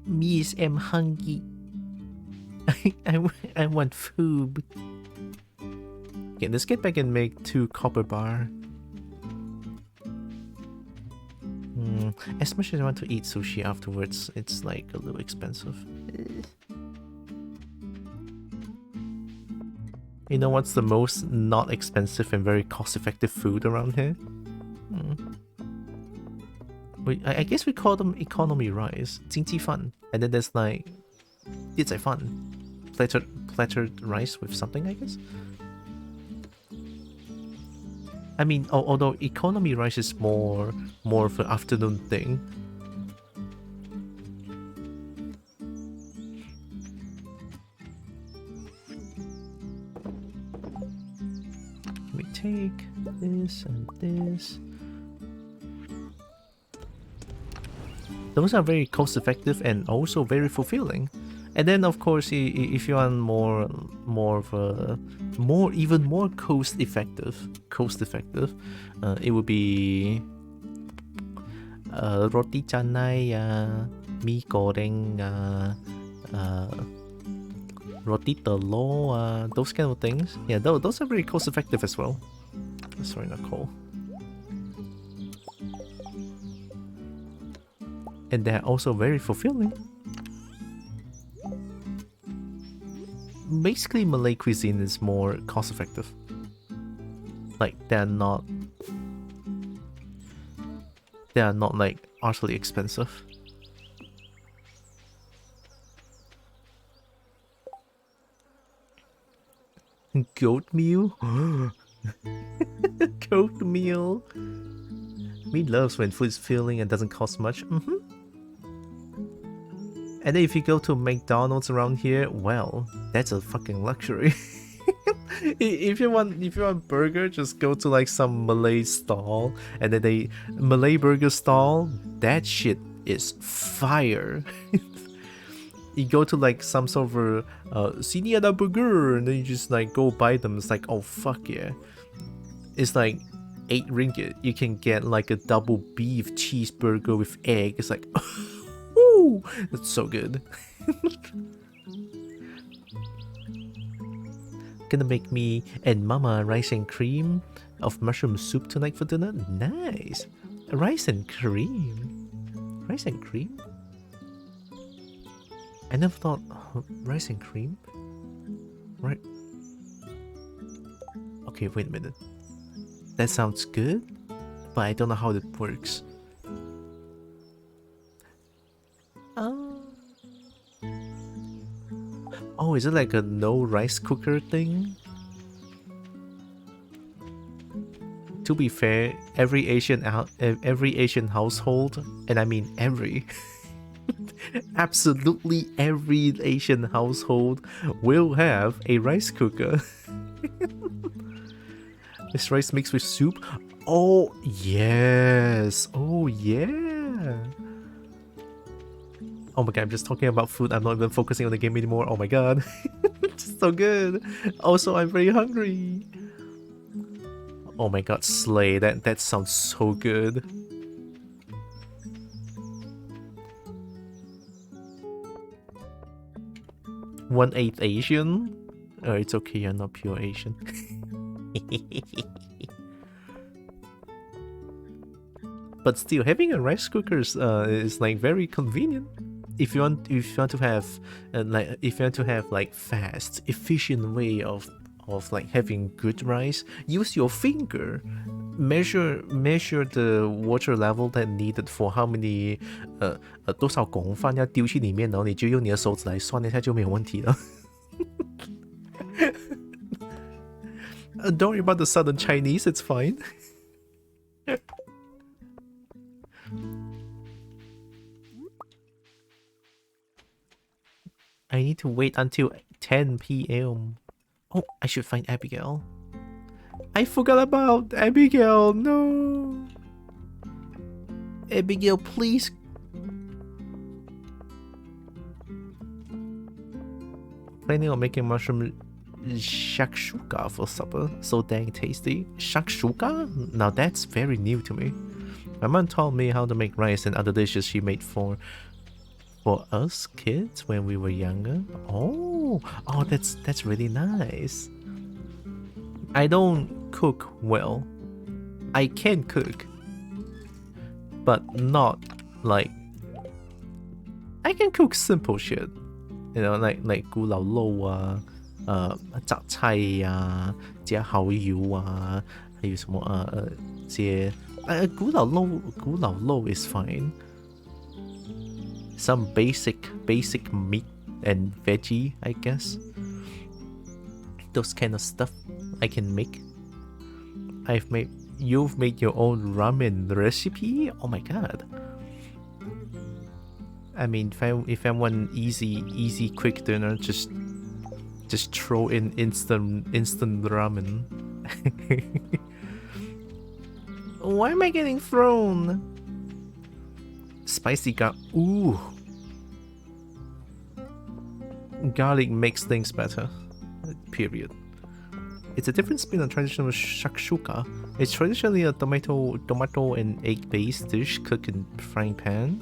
Miss, I'm hungry. I want food. Okay, let's get back and make 2 copper bar. As much as I want to eat sushi afterwards, it's like a little expensive. You know what's the most not expensive and very cost-effective food around here? I guess we call them economy rice, 经济饭. And then there's like 业仔饭, plattered rice with something, I guess. I mean, although economy rice is more of an afternoon thing. We take this and this. Those are very cost effective and also very fulfilling. And then of course, if you want even more cost effective, it would be roti canai, mie goreng, roti telur, those kind of things. Yeah, those are very cost effective as well. Sorry, not coal. And they're also very fulfilling. Basically, Malay cuisine is more cost effective. Like, they're not like utterly expensive. Goat meal? Goat meal? Me loves when food is filling and doesn't cost much. And then if you go to McDonald's around here, well, that's a fucking luxury. If you want burger, just go to like some Malay stall, and then Malay burger stall, that shit is fire. You go to like some sort of sini ada burger, and then you just like go buy them. It's like, oh fuck yeah. It's like 8 ringgit. You can get like a double beef cheeseburger with egg. It's like woo, that's so good. Gonna make me and mama rice and cream of mushroom soup tonight for dinner. Nice. Rice and cream. Rice and cream? I never thought rice and cream. Right. Okay, wait a minute. That sounds good, but I don't know how it works. Oh, is it like a no rice cooker thing? to be fair, every Asian household, and I mean every, absolutely every Asian household will have a rice cooker. This rice mixed with soup. Oh yes. Oh yeah. Oh my god, I'm just talking about food. I'm not even focusing on the game anymore. Oh my god. It's so good. Also, I'm very hungry. Oh my god, slay. That sounds so good. One-eighth Asian? Oh, it's okay, you're not pure Asian. But still, having a rice cooker is like very convenient. If you want to have like fast, efficient way of like having good rice, use your finger. Measure the water level that needed for how many 多少公饭要丢去里面，然后你就用你的手指来算一下就没有问题了。Don't worry about the southern Chinese, it's fine. I need to wait until 10 p.m. Oh, I should find Abigail. I forgot about Abigail, no. Abigail, please. Planning on making mushroom shakshuka for supper. So dang tasty. Shakshuka? Now that's very new to me. My mom taught me how to make rice and other dishes she made for us kids when we were younger. Oh, that's really nice. I don't cook well. I can cook, but not like I can cook simple shit. You know, like 咕嚕肉啊，杂菜呀，加蚝油啊，还有什么些咕嚕肉 is fine. Some basic meat and veggie, I guess. Those kind of stuff I can make. You've made your own ramen recipe? Oh my god. I mean, if I want easy quick dinner, just throw in instant ramen. Why am I getting thrown? Spicy ooh. Garlic makes things better. Period. It's a different spin on traditional shakshuka. It's traditionally a tomato and egg-based dish cooked in frying pan.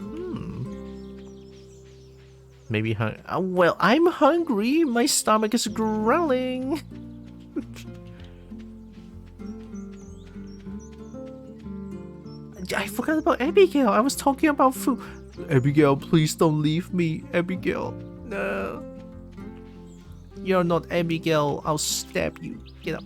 Maybe well, I'm hungry. My stomach is growling. I forgot about Abigail. I was talking about food. Abigail, please don't leave me. Abigail, no. You're not Abigail. I'll stab you. Get up.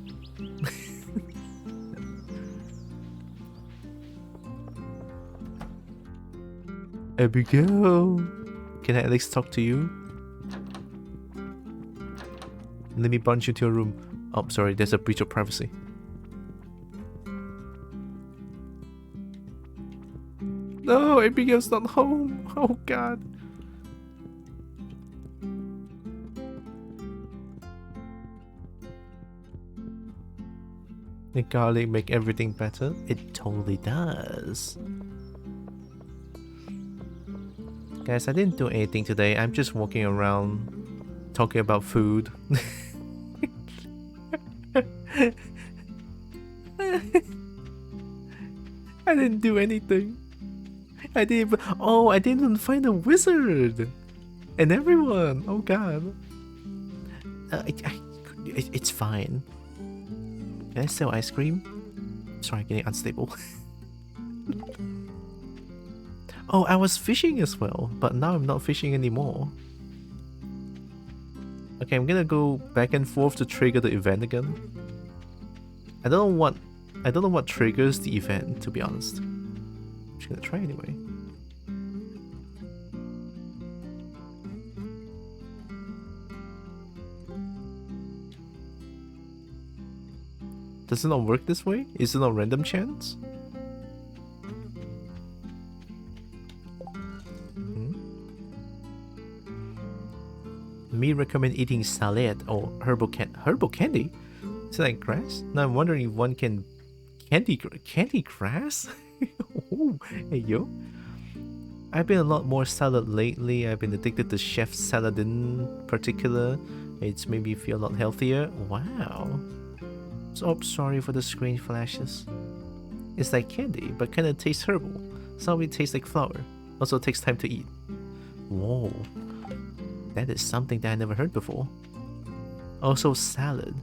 Abigail, can I at least talk to you? Let me bunch you to your room. Oh, sorry, there's a breach of privacy. No, Abigail's not home. Oh god. The garlic make everything better? It totally does. Guys, I didn't do anything today. I'm just walking around talking about food. I didn't do anything. I didn't even find a wizard. And everyone. Oh god. It's fine. Can I sell ice cream? Sorry, getting unstable. Oh, I was fishing as well, but now I'm not fishing anymore. Okay, I'm gonna go back and forth to trigger the event again. I don't know what triggers the event, to be honest. I'm just gonna try anyway. Does it not work this way? Is it not random chance? Me recommend eating salad or herbal candy? Is it like grass? Now I'm wondering if one can candy grass? Ooh, hey yo. I've been a lot more salad lately. I've been addicted to chef salad in particular. It's made me feel a lot healthier. Wow. So sorry for the screen flashes. It's like candy, but kinda tastes herbal. Some of it tastes like flour. Also takes time to eat. Whoa. That is something that I never heard before. Also salad.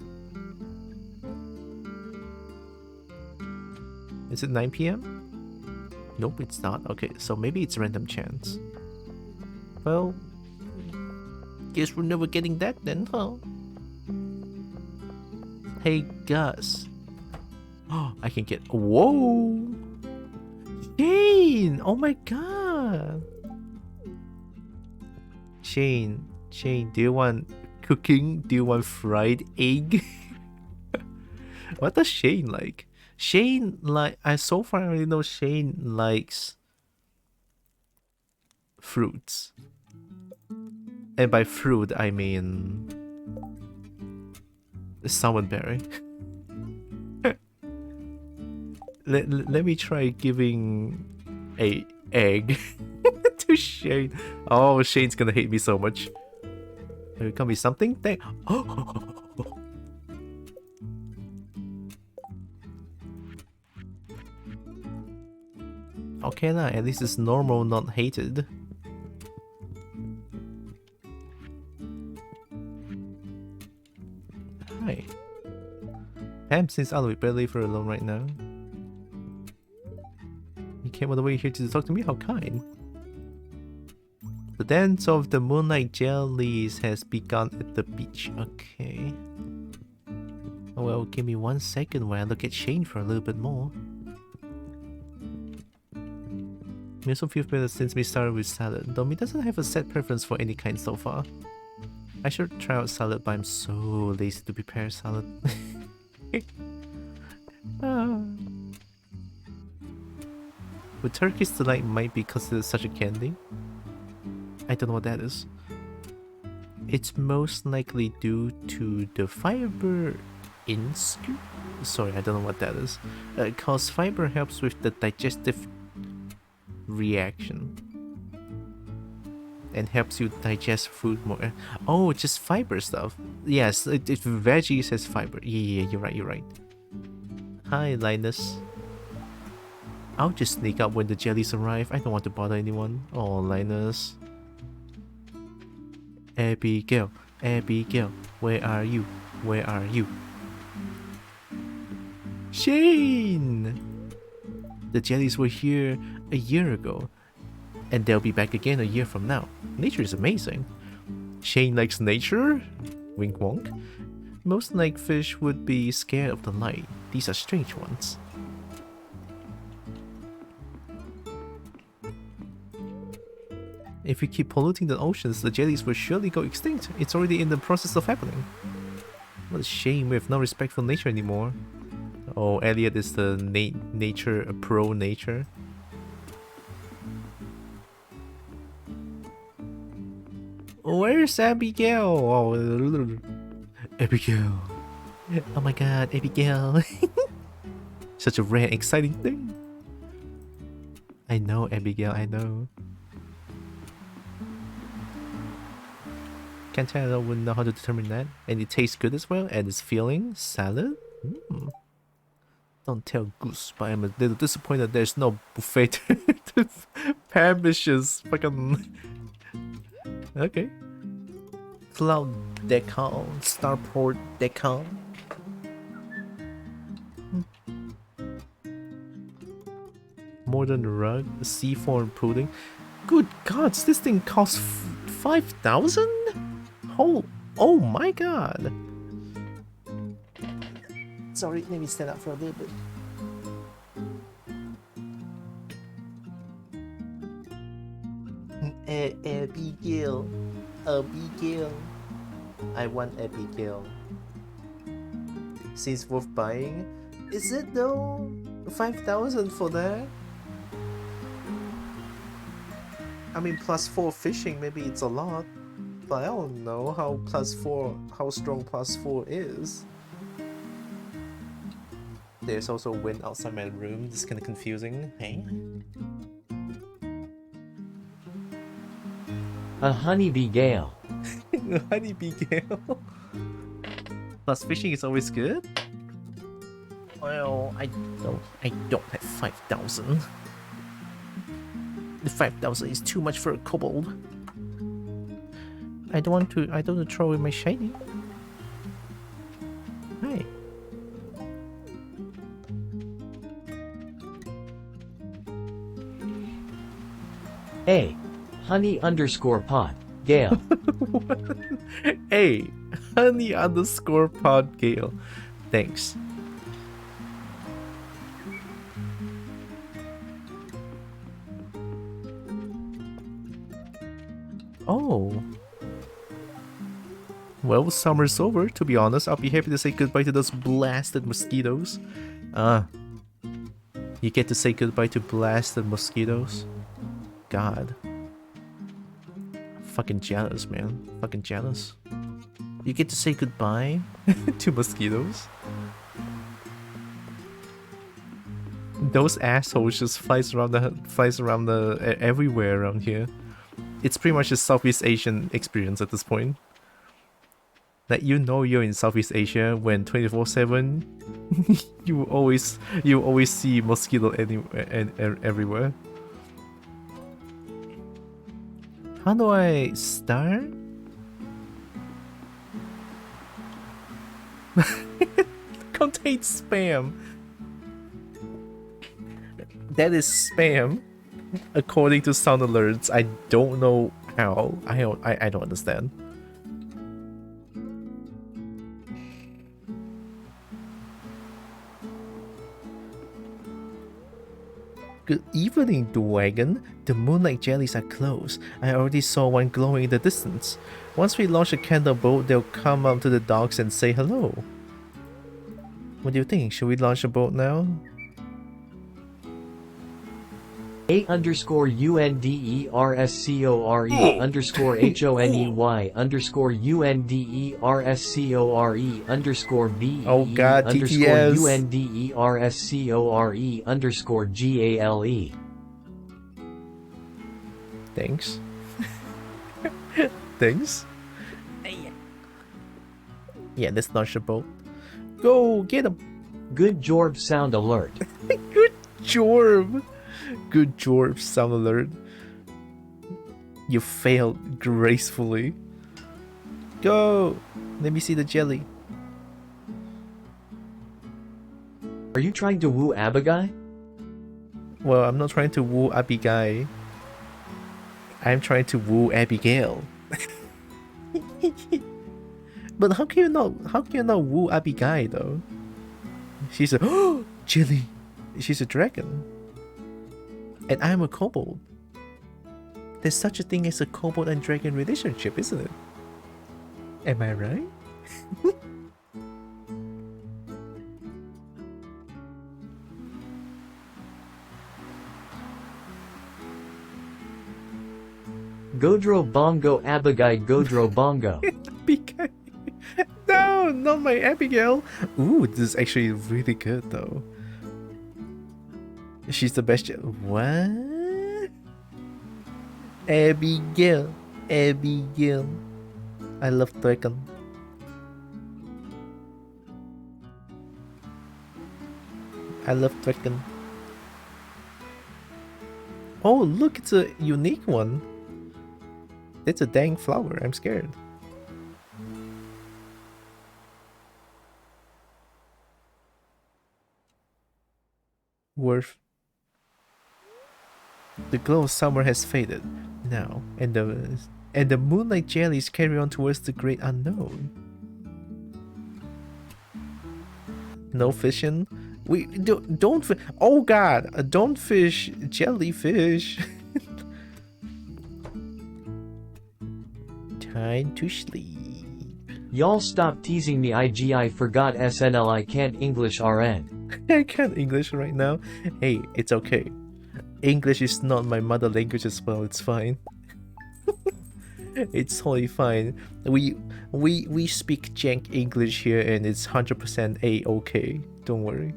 Is it 9 p.m.? Nope, it's not. Okay, so maybe it's random chance. Well, guess we're never getting that then, huh? Hey, Gus. Oh, I can get... Whoa! Shane! Oh my god! Shane, do you want cooking? Do you want fried egg? What does Shane like? Shane so far I only know Shane likes fruits. And by fruit I mean salmonberry. let me try giving a egg to Shane. Oh, Shane's gonna hate me so much. It can be something. Oh. Okay lah, at least it's normal, not hated. Hi. Pam seems out of it, better leave her alone right now. You came all the way here to talk to me? How kind. The dance of the moonlight jellies has begun at the beach. Okay. Oh, well, give me 1 second while I look at Shane for a little bit more. Me also feels better since we started with salad, though me doesn't have a set preference for any kind so far. I should try out salad, but I'm so lazy to prepare salad. Would Turkish delight might be considered such a candy? I don't know what that is. It's most likely due to the fiber in scoop. Sorry, I don't know what that is. Cause fiber helps with the digestive reaction and helps you digest food more. Oh, just fiber stuff. Yes, if veggies has fiber. Yeah, you're right. Hi, Linus. I'll just sneak up when the jellies arrive. I don't want to bother anyone. Oh, Linus. Abigail, where are you? Shane! The jellies were here a year ago, and they'll be back again a year from now. Nature is amazing. Shane likes nature? Wink wonk. Most like fish would be scared of the light. These are strange ones. If we keep polluting the oceans, the jellies will surely go extinct. It's already in the process of happening. What a shame we have no respect for nature anymore. Oh, Elliot is the pro-nature. Where's Abigail? Oh, Abigail. Oh my god, Abigail. Such a rare, exciting thing. I know, Abigail, I know. Can't tell, I wouldn't know how to determine that. And it tastes good as well, and it's filling. Salad? Don't tell Goose, but I'm a little disappointed there's no buffet to Pambish's fucking... Okay. Cloud Decal, Starport Decal. Modern rug, seafoam pudding. Good gods, this thing costs 5,000? Oh my god. Sorry, let me stand up for a little bit. Abigail. I want Abigail. seems worth buying. Is it though? 5,000 for that? I mean, +4 fishing, maybe it's a lot, but I don't know how strong +4 is. There's also wind outside my room. This is kind of confusing. Hey? A honeybee gale. Honeybee gale. Plus fishing is always good. Well, I don't have 5,000. The 5,000 is too much for a kobold. I don't want to throw away my shiny. Hi. A. Honey_pot. Gale. Hey, honey_pod Gale. Thanks. Oh. Well, summer's over, to be honest. I'll be happy to say goodbye to those blasted mosquitoes. You get to say goodbye to blasted mosquitoes? God. Fucking jealous, man. Fucking jealous. You get to say goodbye to mosquitoes? Those assholes just flies around everywhere around here. It's pretty much a Southeast Asian experience at this point. Like, you know you're in Southeast Asia when 24/7 you always see mosquito everywhere. How do I start? Contains spam. That is spam, according to sound alerts. I don't know how. I don't understand. Good evening, Dragon. The moonlight jellies are close. I already saw one glowing in the distance. Once we launch a candle boat, they'll come up to the docks and say hello. What do you think? Should we launch a boat now? A_UNDERSCORE_HONEYUNDERSCORE_HONEYUNDERSCORE_BE Oh god, TTS. UNDERSCORE_GALE. Thanks. Thanks. Yeah, let's launch a boat. Go, get him. Good Jorb sound alert. Good Jorb. Good Jorb sound alert. You failed gracefully. Go. Let me see the jelly. Are you trying to woo Abigail? Well, I'm not trying to woo Abigail. I'm trying to woo Abigail. But how can you not woo Abigail though? She's a jelly. She's a dragon. And I'm a kobold. There's such a thing as a kobold and dragon relationship, isn't it? Am I right? Godro Bongo Abigail Godro Bongo. Abigail. No, not my Abigail. Ooh, this is actually really good though. She's the best. What? Abigail. Abigail. I love dragon. I love dragon. Oh, look, it's a unique one. It's a dang flower. I'm scared. Worth. The glow of summer has faded now, and the moonlight jellies carry on towards the great unknown. No fishing. We don't. Oh God! Don't fish jellyfish. Time to sleep. Y'all stop teasing me. I forgot SNL. I can't English RN. I can't English right now. Hey, it's okay. English is not my mother language as well. It's fine. It's totally fine. We speak jank English here, and it's 100% a-okay. Don't worry.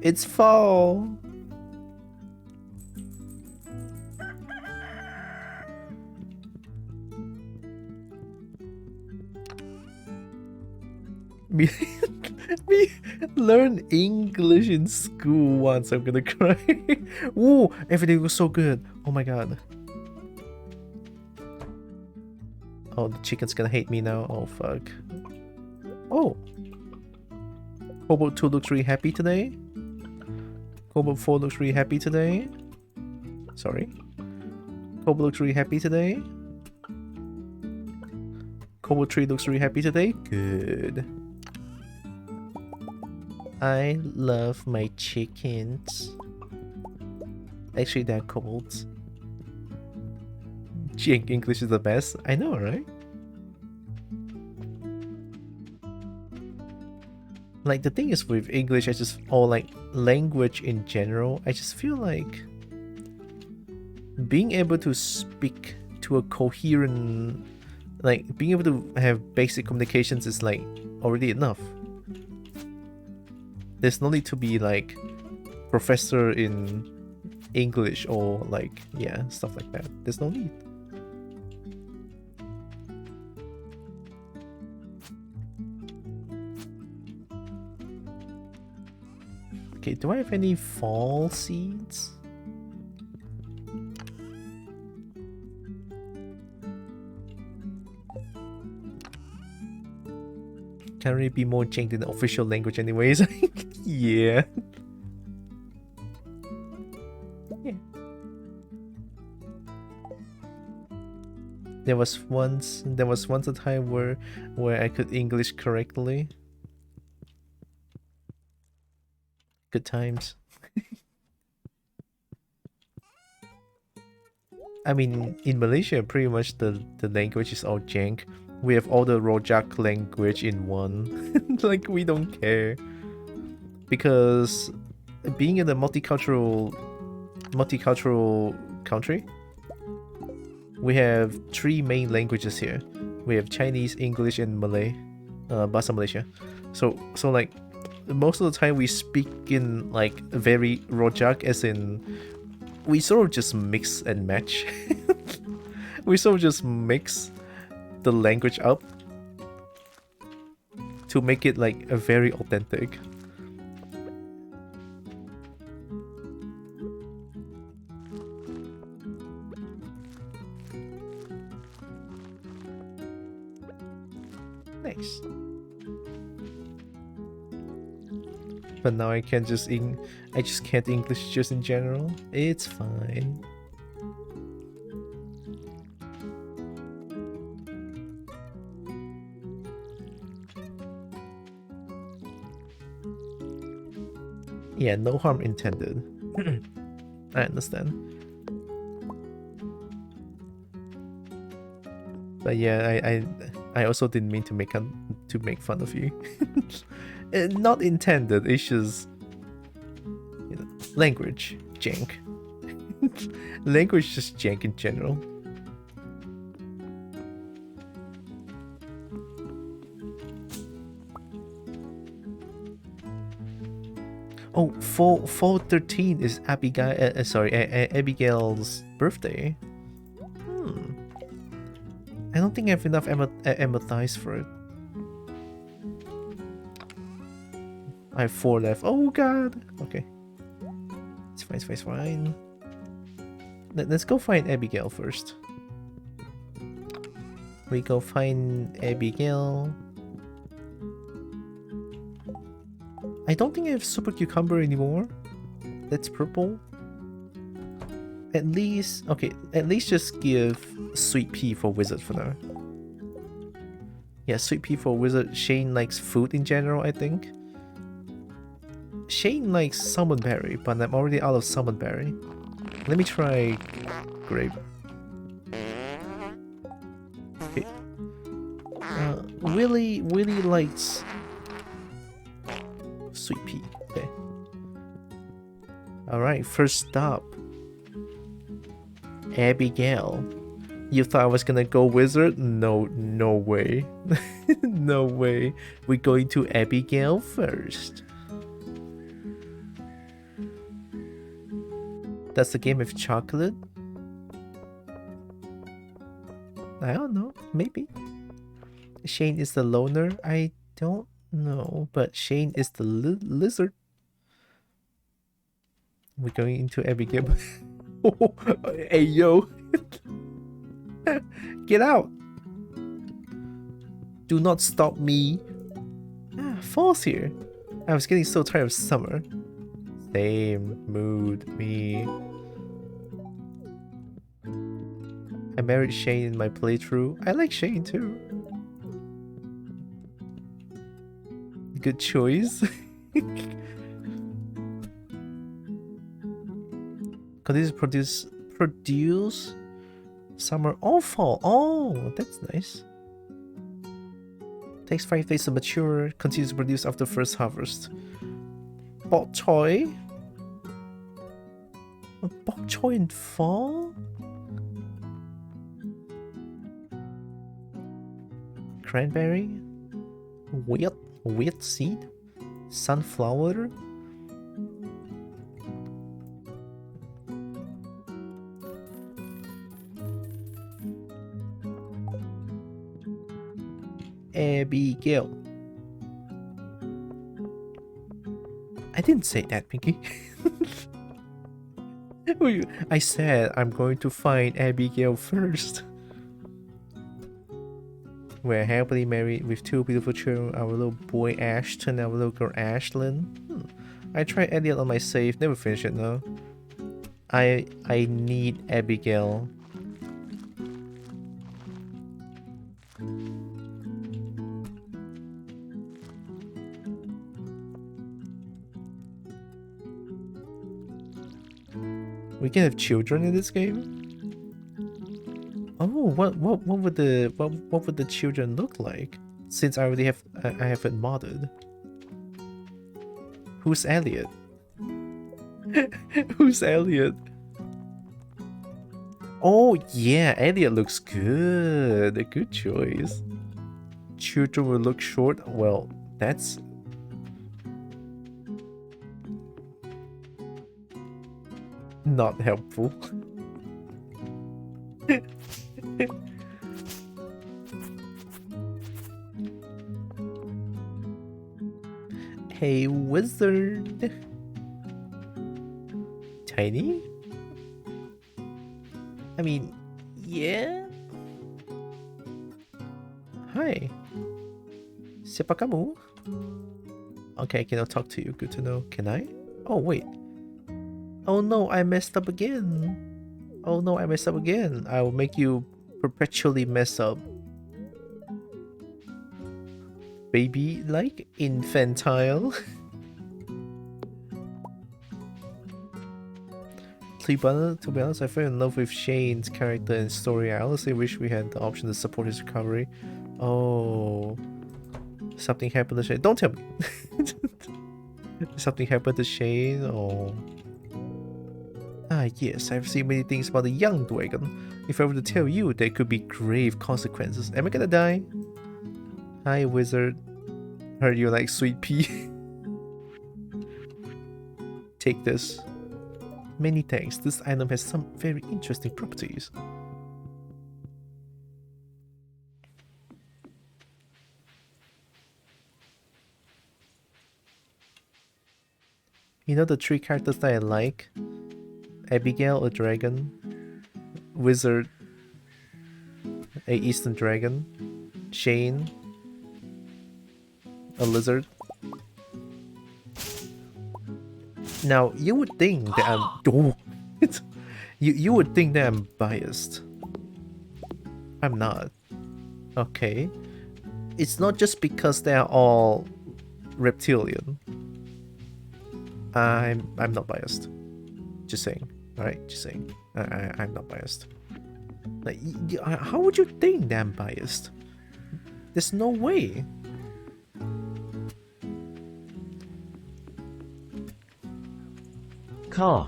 It's fall. Me learn English in school once. I'm gonna cry. Ooh, everything was so good. Oh my god. Oh, the chicken's gonna hate me now. Oh fuck. Oh. Kobo 2 looks really happy today. Kobo 4 looks really happy today. Sorry. Kobo looks really happy today. Kobo 3 looks really happy today. Good. I love my chickens. Actually, they're colds. Jink English is the best. I know, right? Like, the thing is with English, or like language in general, I just feel like being able to speak to a coherent, like being able to have basic communications is like already enough. There's no need to be like professor in English or like, yeah, stuff like that. There's no need. Okay, do I have any fall seeds? Can't really be more jank than the official language anyways. Yeah. Yeah. There was once a time where I could English correctly. Good times. I mean, in Malaysia, pretty much the language is all jank. We have all the Rojak language in one. Like, we don't care. Because being in a multicultural country, we have 3 main languages here. We have Chinese, English, and Malay. Bahasa Malaysia. So like, most of the time we speak in like very Rojak, as in we sort of just mix and match. We sort of just mix the language up to make it like a very authentic. Nice. But now I can't just I just can't English just in general. It's fine. Yeah, no harm intended. I understand. But yeah, I also didn't mean to make fun of you. Not intended. It's just, you know, language jank. Language just jank in general. Oh, 4/13 is Abigail's birthday. I don't think I have enough empathize for it. I have 4 left. Oh god. Okay. It's fine, it's fine, it's fine. Let's go find Abigail first. We go find Abigail. I don't think I have Super Cucumber anymore. That's purple. At least, okay, at least just give Sweet Pea for Wizard for now. Yeah, Sweet Pea for Wizard. Shane likes food in general, I think. Shane likes Salmon Berry, but I'm already out of Salmon Berry. Let me try Grape. Okay. Willie likes sweet pea. Okay. Alright, first stop. Abigail. You thought I was gonna go wizard? No way. No way. We're going to Abigail first. That's the game of chocolate? I don't know. Maybe. Shane is the loner? I don't know. But Shane is the lizard. We're going into Abigail. Hey, yo. Get out. Do not stop me. Fall's here. I was getting so tired of summer. Same mood, me. I married Shane in my playthrough. I like Shane too. Good choice. Continue to produce summer or fall. Oh, that's nice. Takes 5 days to mature. Continues to produce after first harvest. Bok choy. Bok choy in fall. Cranberry. Wheat seed. Sunflower. Abigail. I didn't say that, Pinky. I said I'm going to find Abigail first. We're happily married with 2 beautiful children, our little boy Ashton and our little girl Ashlyn. I tried Elliot on my save, never finished it though. I need Abigail. We can have children in this game? Oh, what would the children look like? Since I already have I have it modded. Who's Elliot? Who's Elliot? Oh yeah, Elliot looks good. A good choice. Children will look short. Well, that's not helpful. Hey, wizard. Tiny? I mean, yeah. Hi. Siapa kamu? Okay, I cannot talk to you. Good to know. Can I? Oh, wait. Oh no, I messed up again. Oh no, I messed up again. I will make you perpetually mess up. Baby like infantile. To be honest, I fell in love with Shane's character and story. I honestly wish we had the option to support his recovery. Oh, something happened to Shane. Don't tell me. Something happened to Shane. Oh. Ah yes, I've seen many things about the young dragon. If I were to tell you, there could be grave consequences. Am I gonna die? Hi, wizard. Heard you like sweet pea. Take this. Many thanks. This item has some very interesting properties. You know the 3 characters that I like? Abigail, a dragon. Wizard, a eastern dragon. Shane, a lizard. Now you would think that I'm you would think that I'm biased. I'm not. Okay. It's not just because they're all reptilian. I'm not biased. Just saying. Alright, just saying. I'm not biased. Like, how would you think that I'm biased? There's no way. Caw.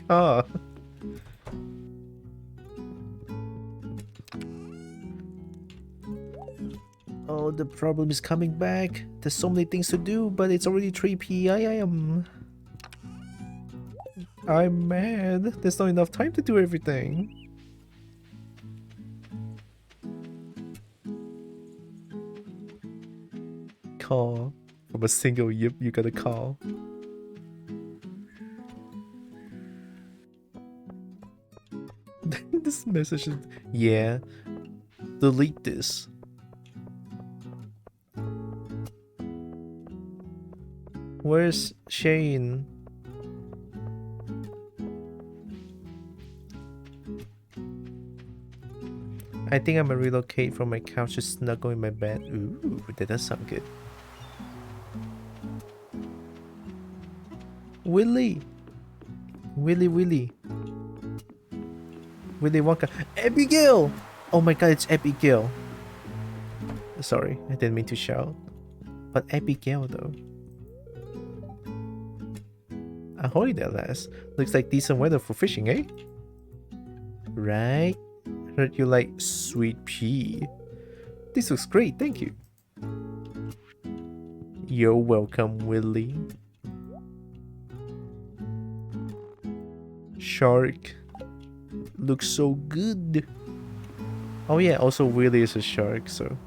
Ah. Oh, the problem is coming back. There's so many things to do, but it's already 3 p.m. I'm mad. There's not enough time to do everything. Call. From a single yip, you gotta call. This message is... Yeah. Delete this. Where's Shane? I think I'm gonna relocate from my couch to snuggle in my bed. Ooh, that does sound good. Willy! Willy Willy. Willy Wonka. Abigail! Oh my god, it's Abigail. Sorry, I didn't mean to shout. But Abigail though. Ahoy there, lass. Looks like decent weather for fishing, eh? Right? Heard you like sweet pea. This looks great, thank you. You're welcome, Willy. Shark. Looks so good. Oh yeah, also Willy is a shark, so...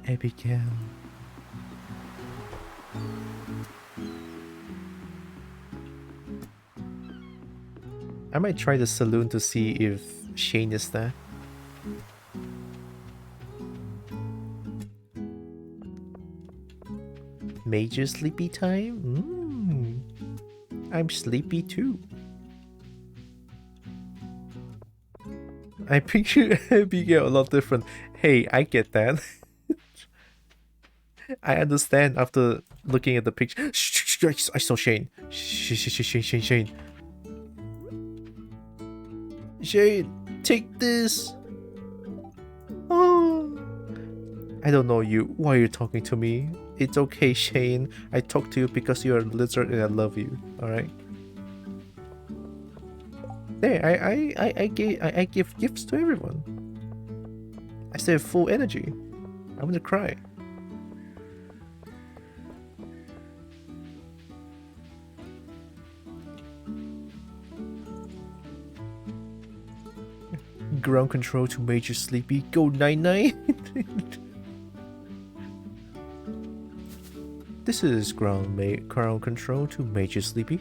Abigail. I might try the saloon to see if Shane is there. Major sleepy time? I'm sleepy too. I picture Abigail a lot different. Hey, I get that. I understand after looking at the picture. Shh, I saw Shane. Shane. Shane, take this. Oh. I don't know you. Why are you talking to me? It's okay, Shane. I talk to you because you're a lizard and I love you. Alright? There, I give gifts to everyone. I still have full energy. I'm gonna cry. Ground control to Major Sleepy. Go 9-9. This is ground control to Major Sleepy.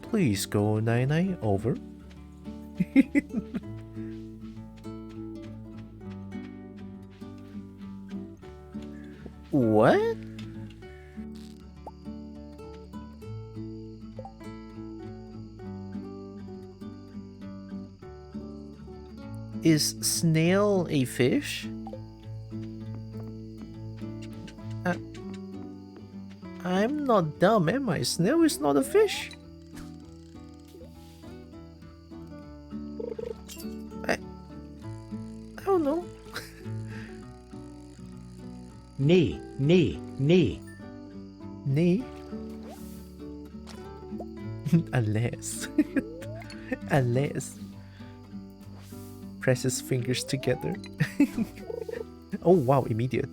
Please go 9-9. Over. What? Is snail a fish? I'm not dumb, am I? Snail is not a fish. I don't know. Knee. Alas. Alas. Press his fingers together. Oh wow, immediate.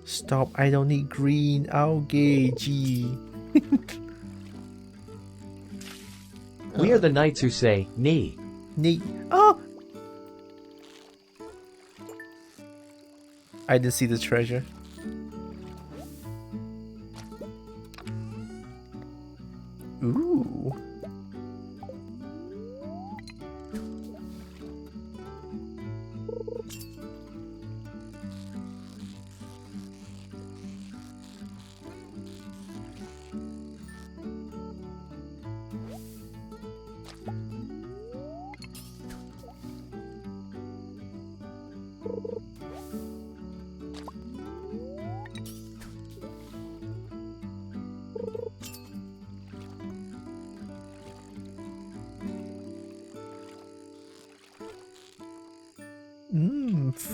Stop, I don't need green algae, G. We are the knights who say, knee. Neat. Oh! I didn't see the treasure. Ooh.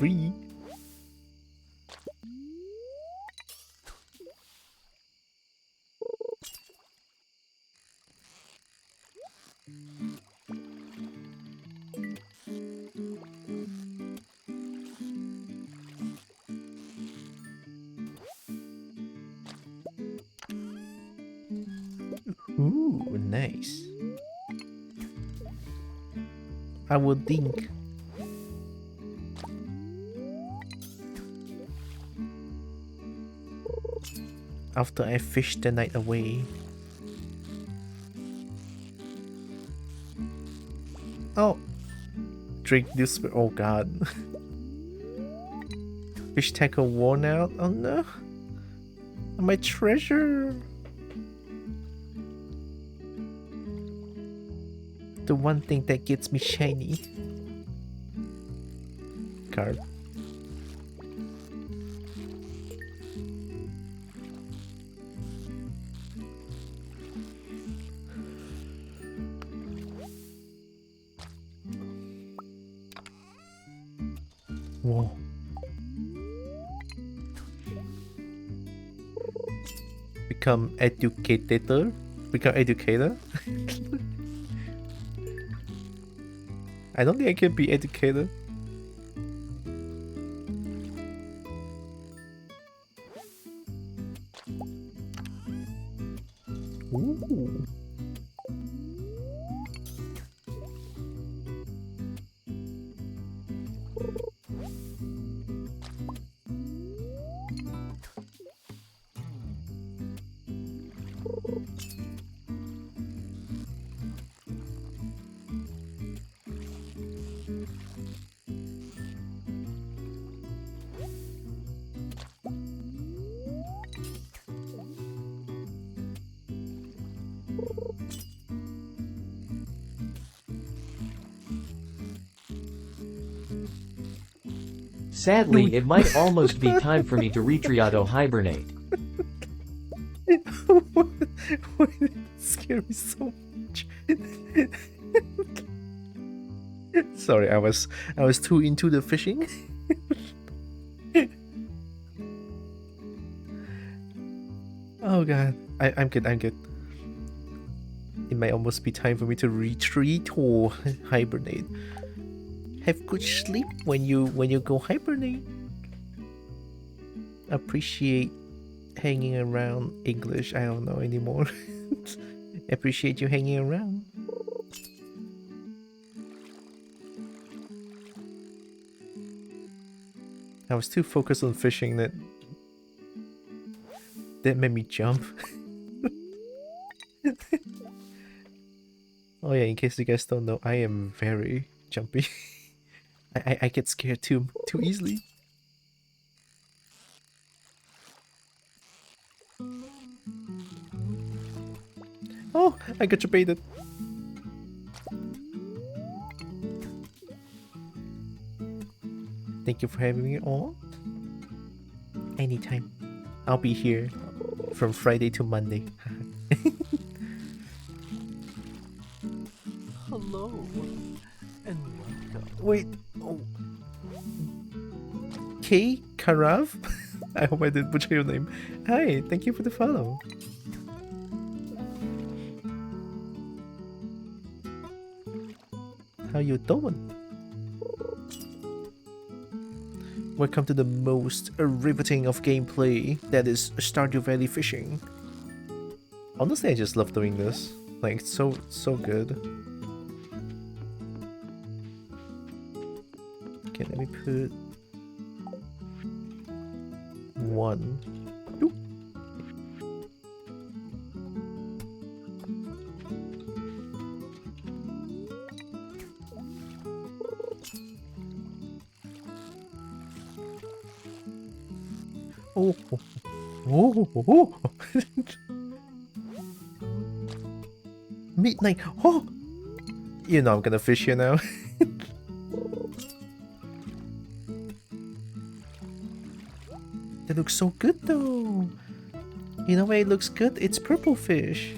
free. Ooh, nice. I would think. After I fish the night away. Oh! Drink this. Oh god. Fish tackle worn out? Oh no! My treasure! The one thing that gets me shiny. Card. Whoa. Become educator? Become educator? I don't think I can be educator. Ooh. Sadly, it might almost be time for me to retriado hibernate. Why did it scare me so much? Sorry, I was too into the fishing. Oh god, I'm good. It might almost be time for me to retreat or hibernate. Have good sleep when you go hibernate. Appreciate hanging around English. I don't know anymore. Appreciate you hanging around. I was too focused on fishing that made me jump. Oh yeah, in case you guys don't know, I am very jumpy. I get scared too easily. Oh, I got you baited. Thank you for having me on. Anytime. I'll be here from Friday to Monday. Hello and welcome. Wait. Oh. K Karav? I hope I didn't butcher your name. Hi, thank you for the follow. How you doing? Welcome to the most riveting of gameplay, that is Stardew Valley fishing. Honestly, I just love doing this. Like, it's so good. Okay, let me put one. Oop. Oh, midnight. Oh, you know I'm gonna fish here now. That looks so good though. You know why it looks good? It's purple fish.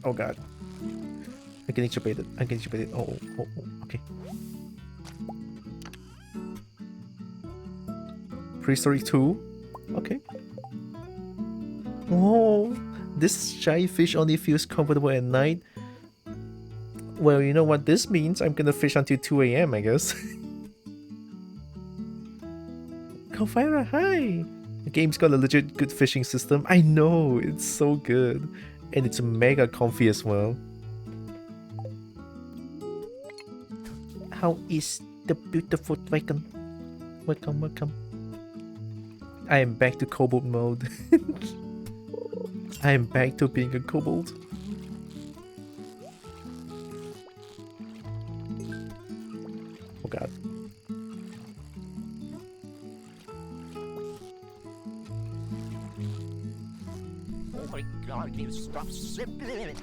Oh god. I can eat your baited. Oh, okay. Prehistory 2? Okay. Oh, this shy fish only feels comfortable at night. Well, you know what this means? I'm gonna fish until 2 a.m. I guess. Kofira, hi! The game's got a legit good fishing system. I know, it's so good. And it's mega comfy as well. How is the beautiful dragon? Welcome, welcome. I am back to kobold mode. I am back to being a kobold. Oh god. Oh my god, can you stop sipping it?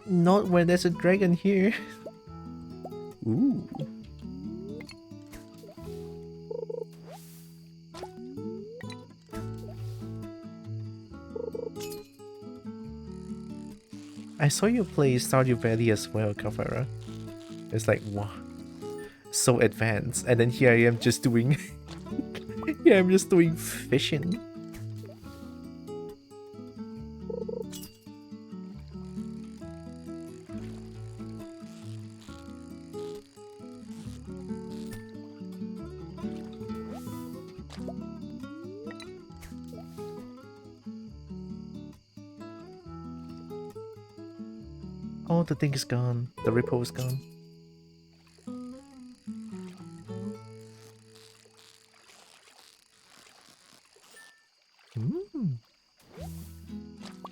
Not when there's a dragon here. Ooh. I saw you play Stardew Valley as well, Kafara. It's like, wow, so advanced. And then here I am just doing... here I'm just doing fishing. Oh, the thing is gone. The repo is gone.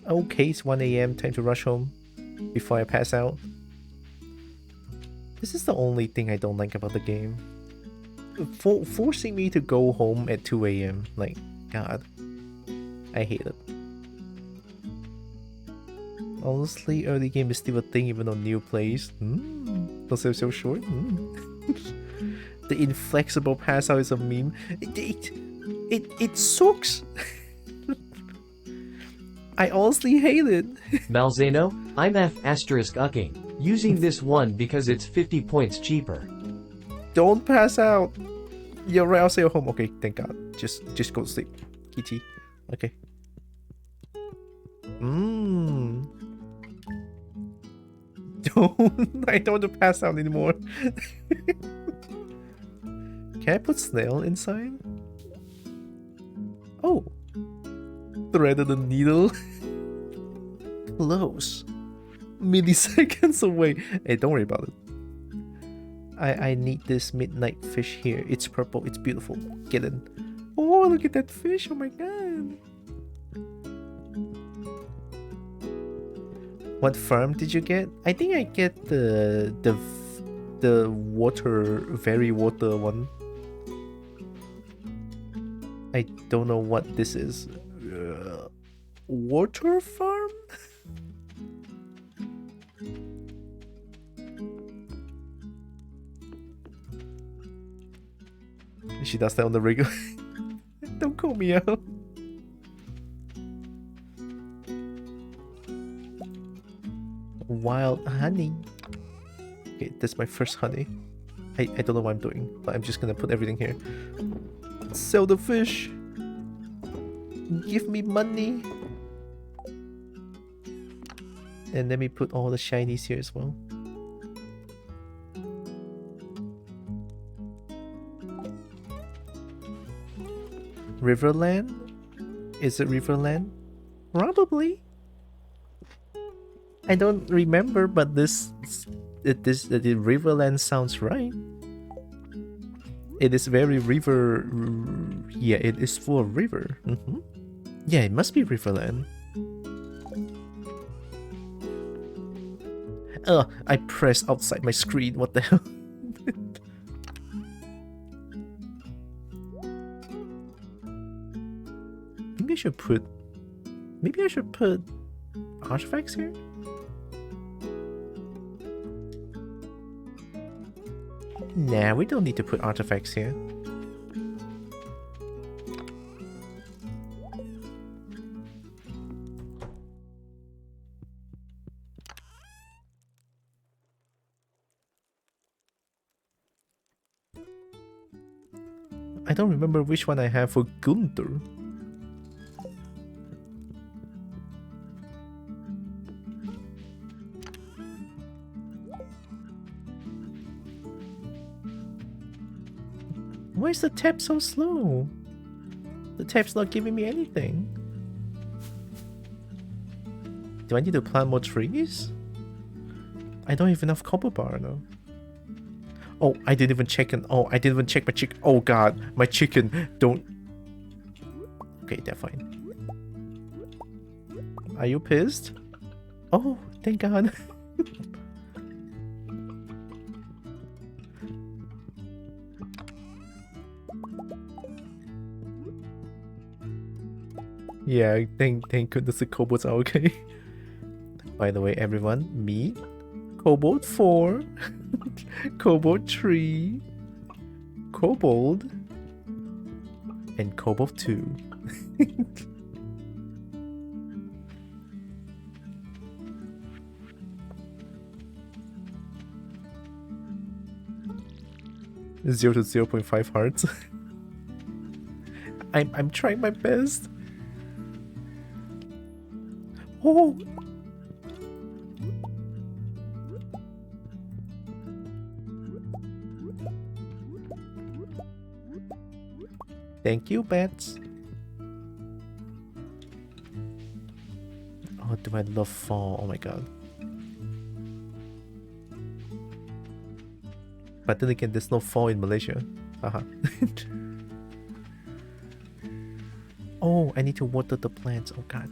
Okay, it's 1 a.m. Time to rush home before I pass out. This is the only thing I don't like about the game. Forcing me to go home at 2 a.m. Like, God. I hate it. Honestly, early game is still a thing even on new plays. Those are so short. The inflexible pass out is a meme. It sucks. I honestly hate it. Malzeno, I'm F***ing using this one because it's 50 points cheaper. Don't pass out. You're right, I'll stay at home. Okay, thank God. Just go to sleep. Kitty. Okay. I don't want to pass out anymore. Can I put snail inside? Oh. Threaded the needle. Close. Milliseconds away. Hey, don't worry about it. I need this midnight fish here. It's purple. It's beautiful. Get in. Oh, look at that fish. Oh my god. What farm did you get? I think I get the water, very water one. I don't know what this is. Water farm? She does that on the regular. Don't call me out. Wild honey. Okay, that's my first honey. I don't know what I'm doing, but I'm just gonna put everything here. Sell the fish. Give me money. And let me put all the shinies here as well. Riverland? Is it Riverland? Probably. I don't remember, but the Riverland sounds right. It is very river. Yeah, it is for a river. Yeah, it must be Riverland. I pressed outside my screen. What the hell? Maybe I should put artifacts here. Nah, we don't need to put artifacts here. I don't remember which one I have for Gunther. Why is the tab so slow? The tab's not giving me anything. Do I need to plant more trees? I don't have enough copper bar though. Oh, I didn't even check I didn't even check my chicken. Oh god, my chicken don't. Okay, they're fine. Are you pissed? Oh, thank god. Yeah, thank goodness the kobolds are okay. By the way, everyone, meet Kobold 4, Kobold 3, Kobold, and Kobold 2. Zero to 0.5 hearts. I'm trying my best. Oh! Thank you, bats. Oh, do I love fall? Oh my god. But then again, there's no fall in Malaysia. Haha. Oh, I need to water the plants. Oh god.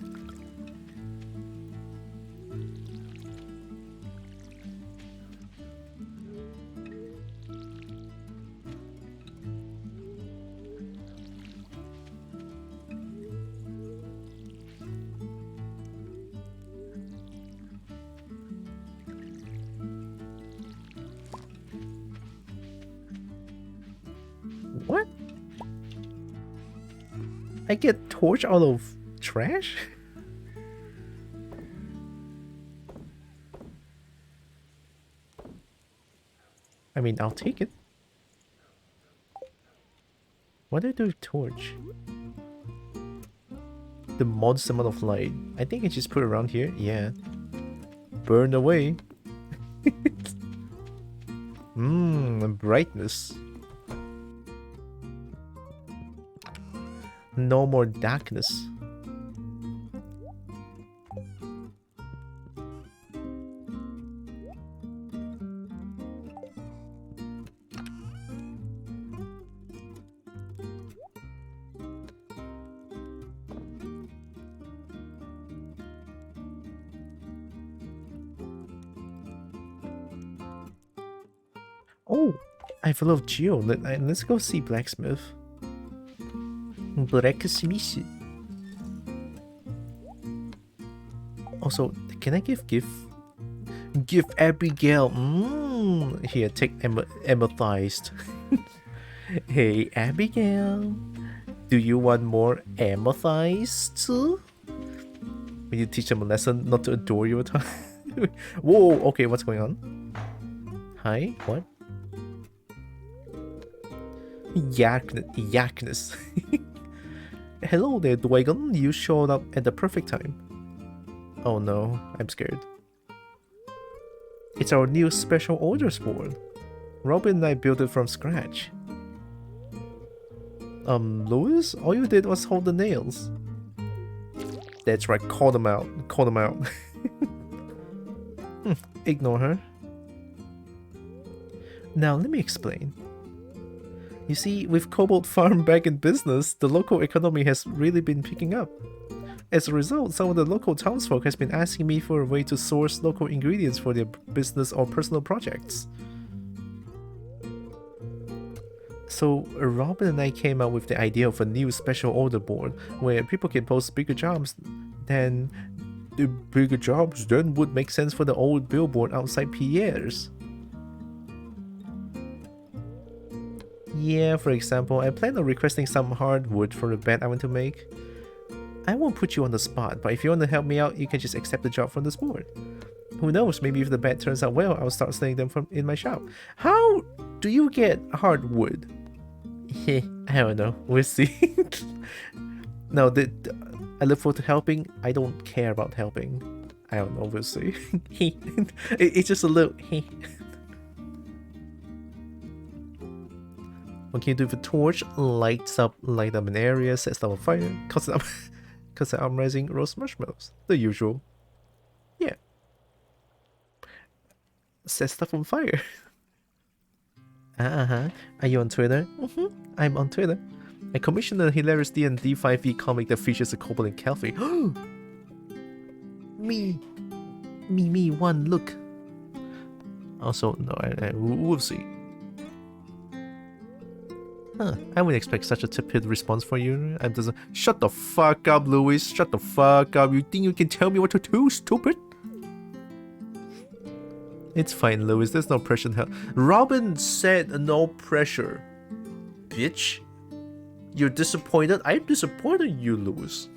What? I get torch out of trash? I mean, I'll take it. What do I do with torch? The modest amount of light. I think I just put it around here. Yeah. Burn away. Brightness. No more darkness. Oh, I have a lot of geo. Let's go see blacksmith. Blacksmith. Also, can I give Abigail? Here, take amethyst. Hey, Abigail, do you want more amethyst? Will you teach them a lesson not to adore your time? Whoa, okay, what's going on? Hi, what? Yakness. Hello there, Dwagon. You showed up at the perfect time. Oh no, I'm scared. It's our new special orders board. Robin and I built it from scratch. Louis? All you did was hold the nails. That's right, call them out. Call them out. Ignore her. Now let me explain. You see, with Kobold Farm back in business, the local economy has really been picking up. As a result, some of the local townsfolk has been asking me for a way to source local ingredients for their business or personal projects. So Robin and I came up with the idea of a new special order board where people can post bigger jobs. Then the bigger jobs then would make sense for the old billboard outside Pierre's. Yeah, for example, I plan on requesting some hardwood for the bed I want to make. I won't put you on the spot, but if you want to help me out, you can just accept the job from this board. Who knows, maybe if the bed turns out well, I'll start selling them in my shop. How do you get hardwood? I don't know. We'll see. No, I look forward to helping. I don't care about helping. I don't know. We'll see. It's just a little. What can you do with a torch? Light up an area, set stuff on fire, cause I'm raising roast marshmallows. The usual. Yeah. Set stuff on fire. Are you on Twitter? I'm on Twitter. I commissioned a hilarious D&D 5e comic that features a kobold and Kelpie. Me, one look. Also, no, we'll see. I wouldn't expect such a tepid response for you. I'm just shut the fuck up, Louis. Shut the fuck up. You think you can tell me what to do, stupid? It's fine, Louis. There's no pressure to help. Robin said no pressure. Bitch. You're disappointed? I'm disappointed in you, Louis.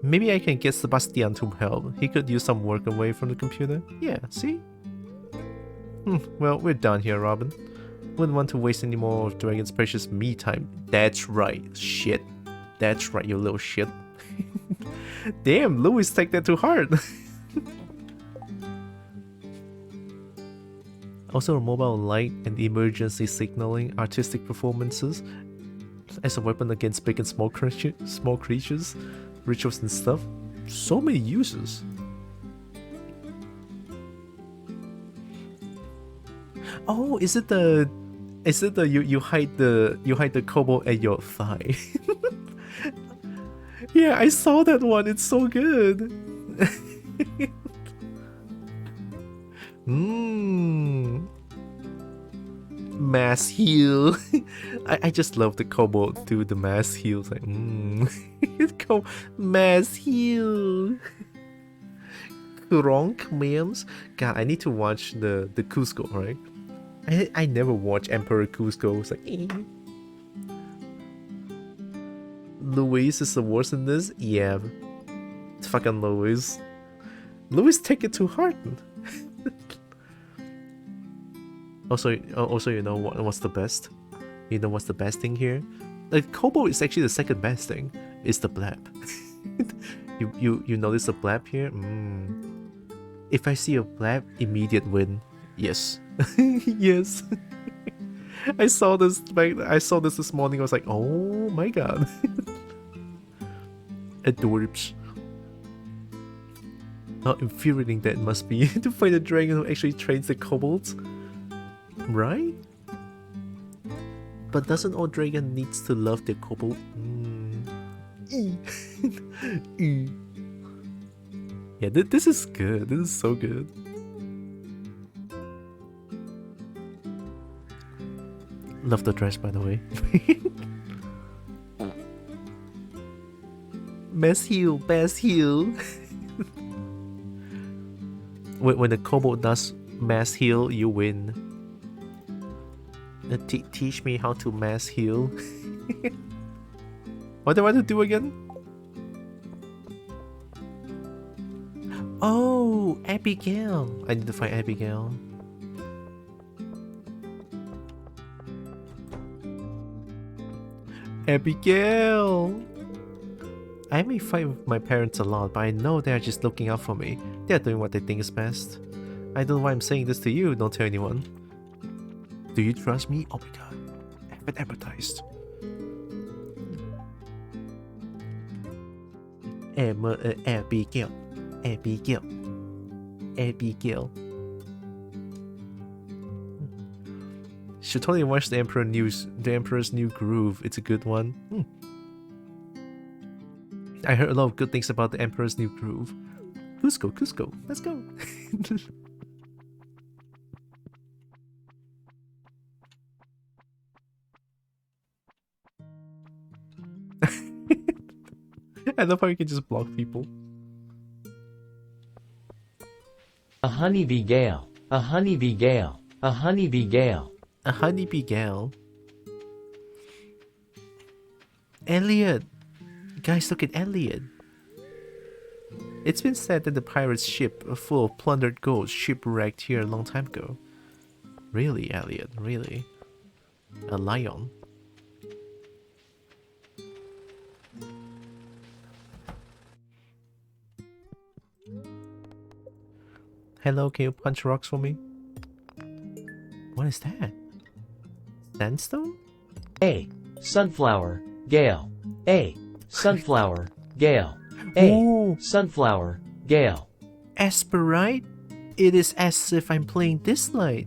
Maybe I can get Sebastian to help. He could use some work away from the computer. Yeah, see? Well, we're done here, Robin. Wouldn't want to waste any more of Dragon's precious me time. That's right, shit. That's right, you little shit. Damn, Louis, take that to heart. Also, a mobile light and emergency signaling, artistic performances as a weapon against big and small creatures, rituals and stuff. So many uses. Oh, is it the you hide the kobold at your thigh? Yeah, I saw that one. It's so good. Mass heal. I just love the kobold do the mass heals. Like, mass heal. Kronk memes. God, I need to watch the Cusco, right? I never watch Emperor Cusco. It's like, Louise is the worst in this? Yeah. It's fucking Louise. Louise take it to heart. Also, you know what's the best? You know what's the best thing here? The kobold is actually the second best thing. It's the blab. you notice the blab here? If I see a blab, immediate win. Yes. Yes. I saw this this morning. I was like, oh my god. Adorbs. How infuriating that must be to find a dragon who actually trains the kobolds. Right? But doesn't all dragon needs to love their kobold? Yeah, this is good. This is so good. Love the dress, by the way. Best heal, best heal. When the kobold does mass heal, you win. Teach me how to mass heal. What do I want to do again? Oh, Abigail. I need to find Abigail. Abigail. I may fight with my parents a lot, but I know they're just looking out for me. They're doing what they think is best. I don't know why I'm saying this to you. Don't tell anyone. Do you trust me? Oh my god. I've been advertised. Abigail. Abigail. Abigail. Should totally watch the Emperor's New Groove. It's a good one. I heard a lot of good things about the Emperor's New Groove. Cusco. Let's go. I love how you can just block people. A honeybee gale. A honeybee gale. A honeybee gale. A honeybee gal. Elliot. Guys, look at Elliot. It's been said that the pirate's ship full of plundered gold shipwrecked here a long time ago. Really, Elliot? Really? A lion. Hello, can you punch rocks for me? What is that? Sandstone? A. Sunflower, Gale. A. Sunflower, Gale. A. Ooh. Sunflower, Gale. Esperite? It is as if I'm playing this light.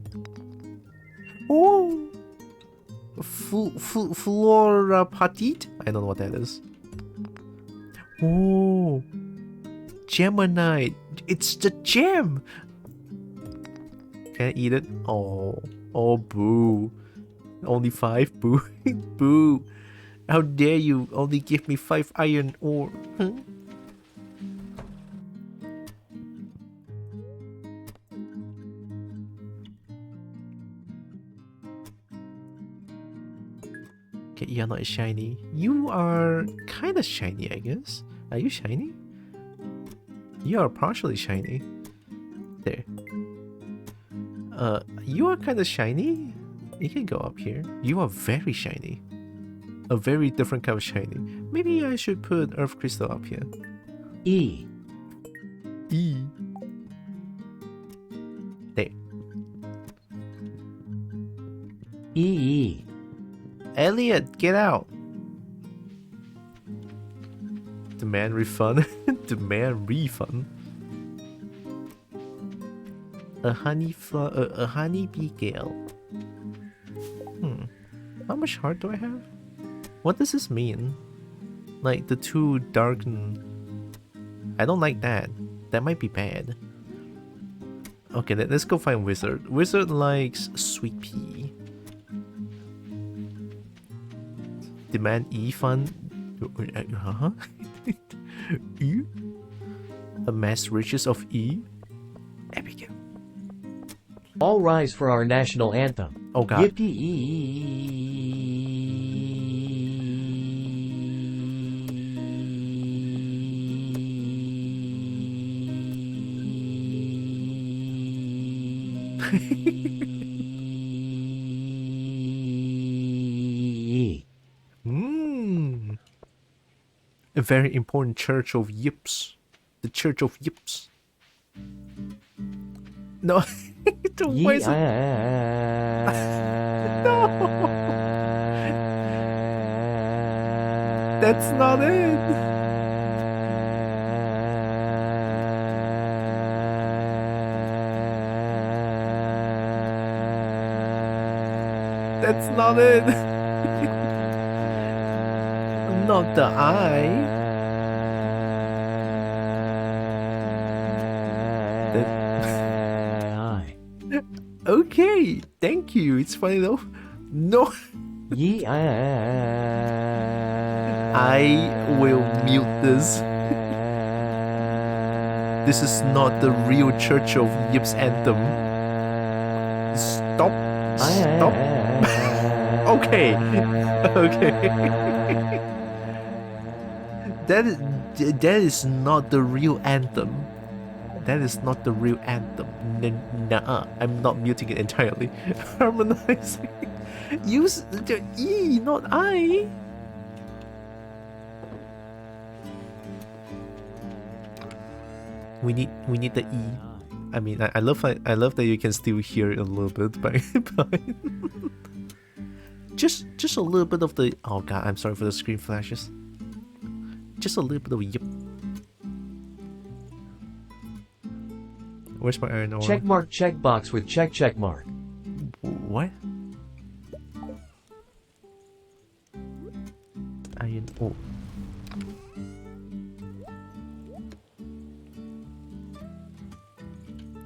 Oh! Flora Petite? I don't know what that is. Oh! Gemini! It's the gem! Can I eat it? Oh. Oh, boo. Only 5? Boo. Boo. How dare you only give me 5 iron ore? Huh? Okay, you're not shiny. You are kind of shiny, I guess. Are you shiny? You are partially shiny. There. You are kind of shiny. You can go up here. You are very shiny. A very different kind of shiny. Maybe I should put Earth Crystal up here. E. E. There. E. Elliot, get out. Demand refund. Demand refund. A honeybee gale. How much heart do I have? What does this mean? Like the two darken. I don't like that. That might be bad. Okay, let's go find Wizard. Wizard likes sweet pea. Demand E fund. Huh? E? Amass riches of E? Abigail. All rise for our national anthem. Oh god. Yippee! A very important church of yips. The church of yips. No. Why is it? No. That's not it. That's not it. Not the eye. Okay, thank you. It's funny though. No. I will mute this. This is not the real Church of Yips anthem. Stop. Stop. Okay. Okay. That is not the real anthem. That is not the real anthem. Nuh-uh. I'm not muting it entirely. Harmonizing. Use the E, not I. We need the E. I mean, I love that you can still hear it a little bit, but just a little bit of the. Oh god, I'm sorry for the screen flashes. Just a little bit of yip. Where's my iron ore? Checkmark checkbox with checkmark. What? Iron ore.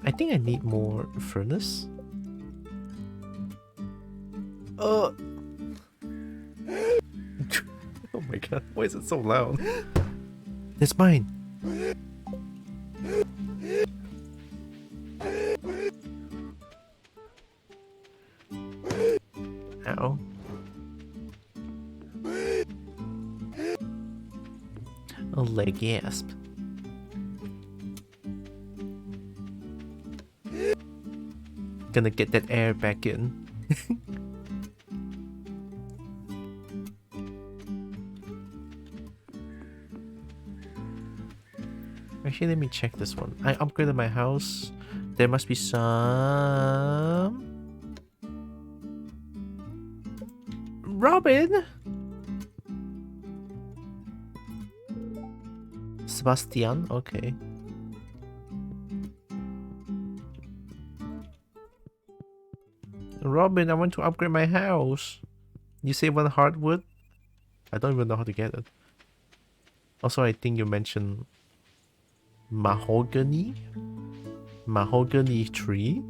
I think I need more furnace. Oh my god, why is it so loud? It's mine. Ow. A leg gasp. Gonna get that air back in. Actually, let me check this one. I upgraded my house. There must be some... Robin! Sebastian? Okay. Robin, I want to upgrade my house. You say one hardwood? I don't even know how to get it. Also, I think you mentioned mahogany? Mahogany tree?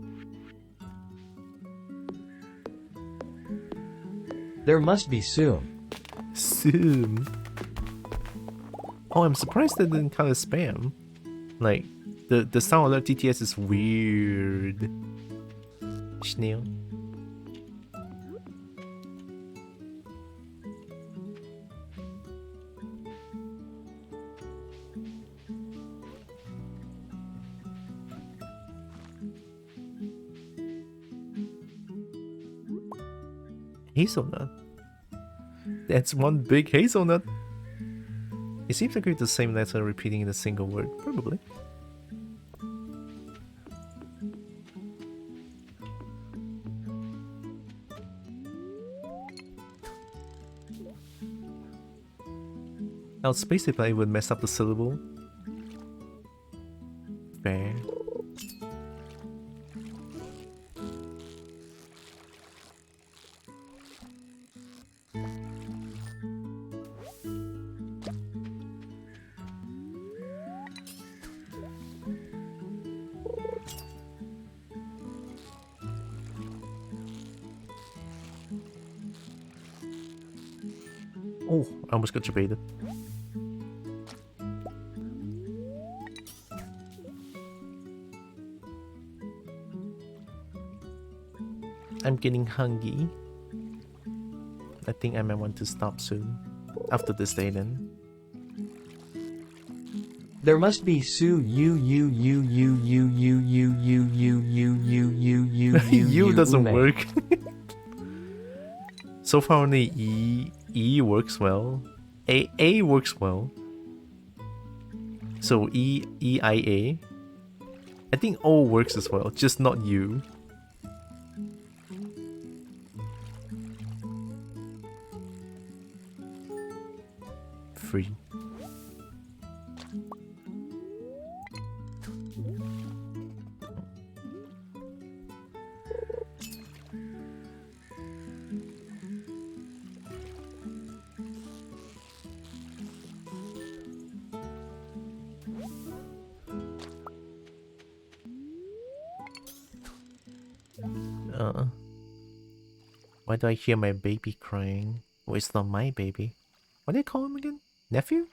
There must be soon. Soon. Oh, I'm surprised they didn't call it spam. Like, the sound alert TTS is weird. Snail. Hazelnut. That's one big hazelnut. It seems like it's the same letter repeating in a single word. Probably. Now space if I would mess up the syllable. Fair. Oh, I almost got debated. I'm getting hungry. I think I might want to stop soon. After this day then. There must be Sue you You doesn't ume. work. So far only E works well. A works well. So E-I-A. I think O works as well, just not U. Free. Why do I hear my baby crying? Oh, it's not my baby. What do they call him again? Nephew?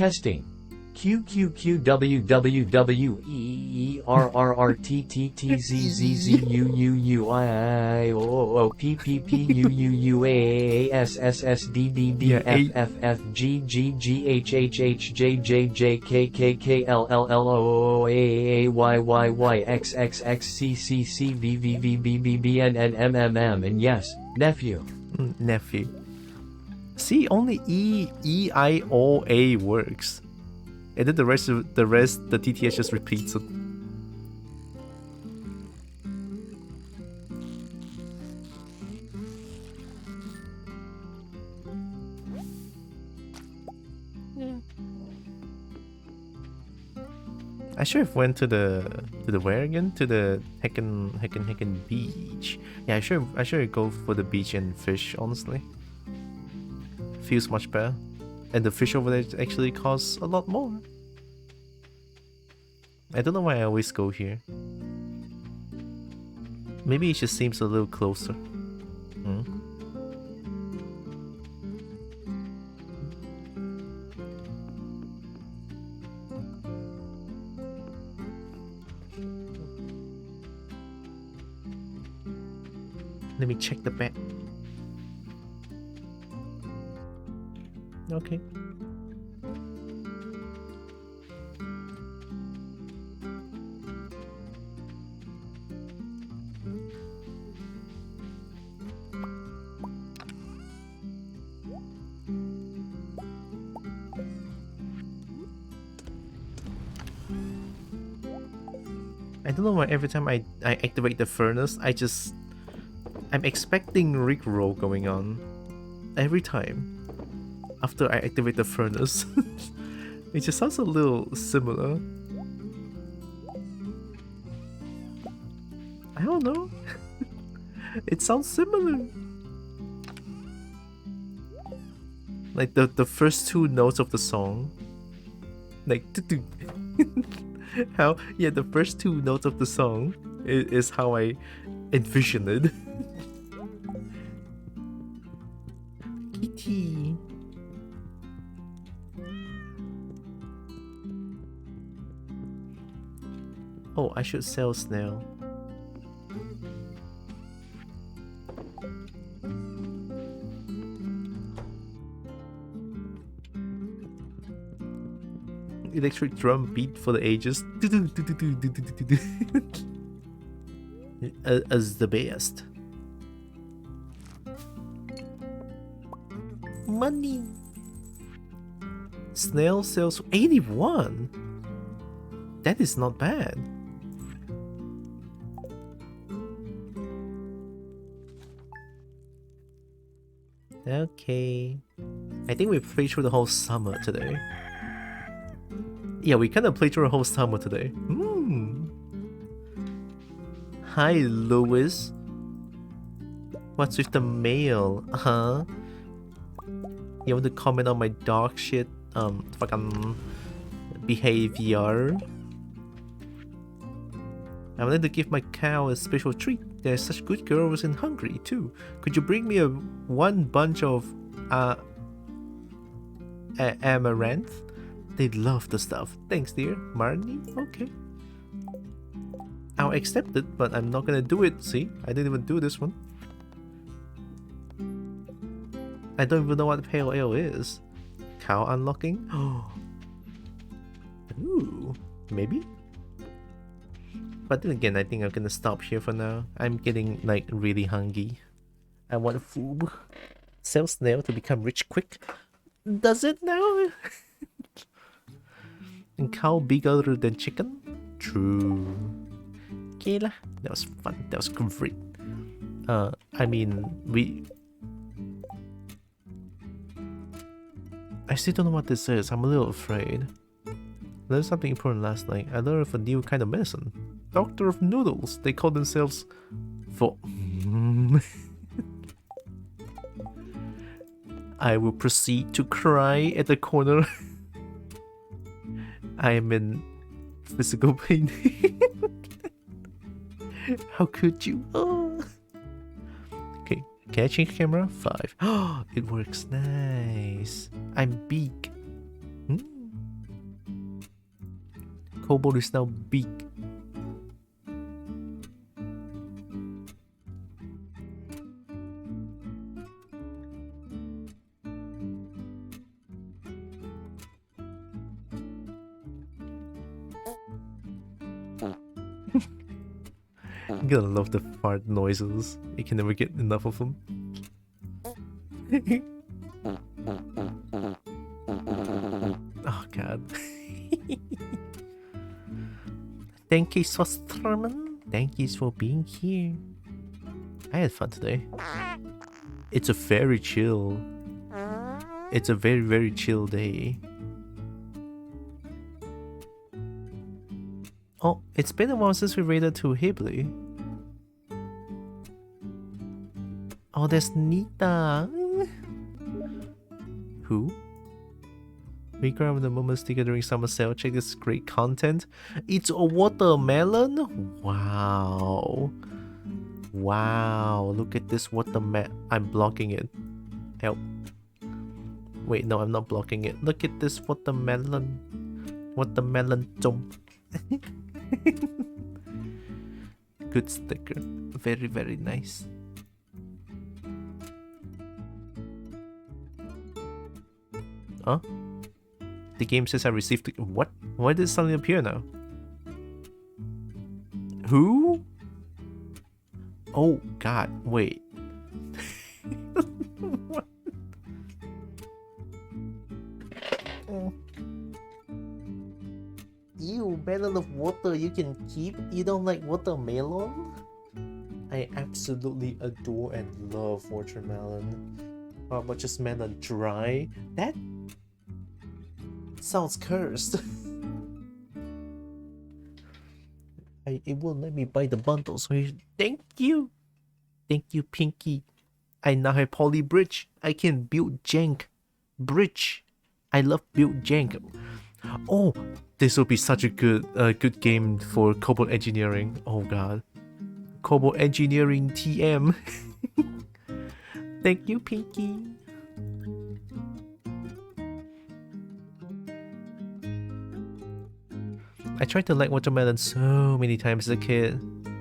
Testing. Q Q Q W W W E E R R R T T T Z Z Z U U U I I O O P P P U U U A S S S D D D Yeah, F F F G G G H H H J J J K K K L L L O A A Y Y Y X X X C C C V V V B B B N N M M M and yes, nephew. Nephew. See, only E-I-O-A works. And then the rest, the TTS just repeats it. I should have went to the where again? To the Heckin beach. Yeah, I should go for the beach and fish, honestly. Feels much better. And the fish over there actually costs a lot more. I don't know why I always go here. Maybe it just seems a little closer. Hmm? Let me check the back. Okay. I don't know why every time I activate the furnace, I'm expecting Rickroll going on. Every time. After I activate the furnace. It just sounds a little similar. I don't know. It sounds similar. Like the first two notes of the song. Like how, yeah, the first two notes of the song is how I envision it. Kitty. Oh, I should sell snail. Electric drum beat for the ages. As the best. Money. Snail sells 81. That is not bad. Okay. I think we played through the whole summer today. Yeah, we kind of played through the whole summer today. Hi, Louis. What's with the mail? Huh? You want to comment on my dog shit? Fucking behavior. I wanted to give my cow a special treat. They're such good girls and hungry too. Could you bring me one bunch of amaranth? They love the stuff. Thanks, dear. Marnie? Okay. I'll accept it, but I'm not gonna do it. See? I didn't even do this one. I don't even know what pale ale is. Cow unlocking? Oh. Ooh. Maybe? But then again, I think I'm gonna stop here for now. I'm getting, like, really hungry. I want food. Sell snail to become rich quick. Does it now? And cow bigger than chicken? True. Okay lah. That was fun. That was great. I mean, I still don't know what this is. I'm a little afraid. I learned something important last night. I learned of a new kind of medicine. Doctor of Noodles. They call themselves for... I will proceed to cry at the corner. I am in physical pain. How could you? Oh. Okay, can I change camera? 5. Oh, it works. Nice. I'm big. Kobold is now big. I'm gonna love the fart noises. You can never get enough of them. Oh god. Thank you, Sosterman. Thank you for being here. I had fun today. It's a very chill. It's a very, very chill day. Oh, it's been a while since we raided to Hibley. Oh, there's Nita. Who? We grab the moment sticker during summer sale. Check this great content. It's a watermelon? Wow. Wow, look at this watermelon. I'm blocking it. Help. Wait, no, I'm not blocking it. Look at this watermelon. Watermelon jump. Good sticker. Very, very nice. Huh? The game says I received the... What? Why did it suddenly appear now? Who? Oh, God. Wait. What? Ew, melon of water you can keep? You don't like watermelon? I absolutely adore and love watermelon. How about just melon dry? That sounds cursed. It won't let me buy the bundles. Thank you. Thank you, Pinky. I now have Poly Bridge. I can build jank. Bridge. I love build jank. Oh, this will be such a good game for Cobalt Engineering. Oh god. Cobalt Engineering TM. Thank you, Pinky. I tried to like watermelon so many times as a kid,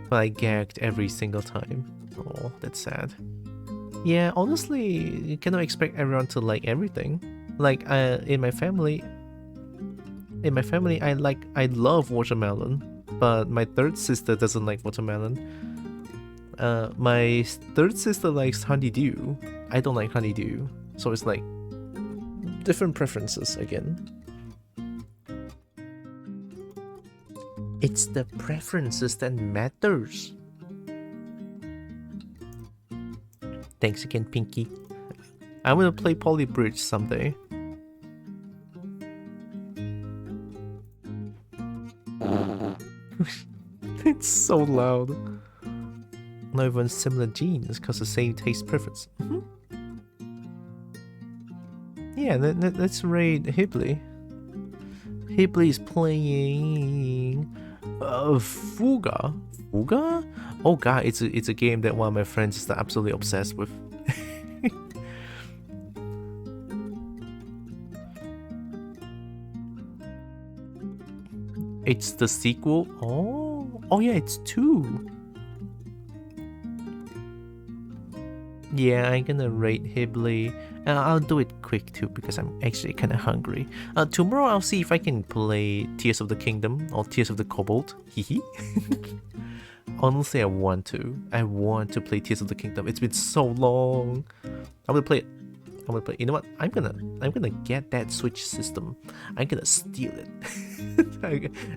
but I gagged every single time. Oh, that's sad. Yeah, honestly, you cannot expect everyone to like everything. Like, in my family, I love watermelon, but my third sister doesn't like watermelon. My third sister likes honeydew. I don't like honeydew, so it's like different preferences again. It's the preferences that matters. Thanks again, Pinky. I'm gonna play Poly Bridge someday. It's so loud. Not even similar genes, cause the same taste preference. Yeah, let's raid Hibley. Hibley is playing Fuga. Fuga? Oh god, it's a game that one of my friends is absolutely obsessed with. It's the sequel. Oh yeah, it's 2. Yeah, I'm gonna raid Hibley. I'll do it quick too because I'm actually kind of hungry. Tomorrow I'll see if I can play Tears of the Kingdom or Tears of the Cobalt. Hehe. Honestly, I want to. I want to play Tears of the Kingdom. It's been so long. I'm gonna play it. You know what? I'm gonna get that Switch system. I'm gonna steal it.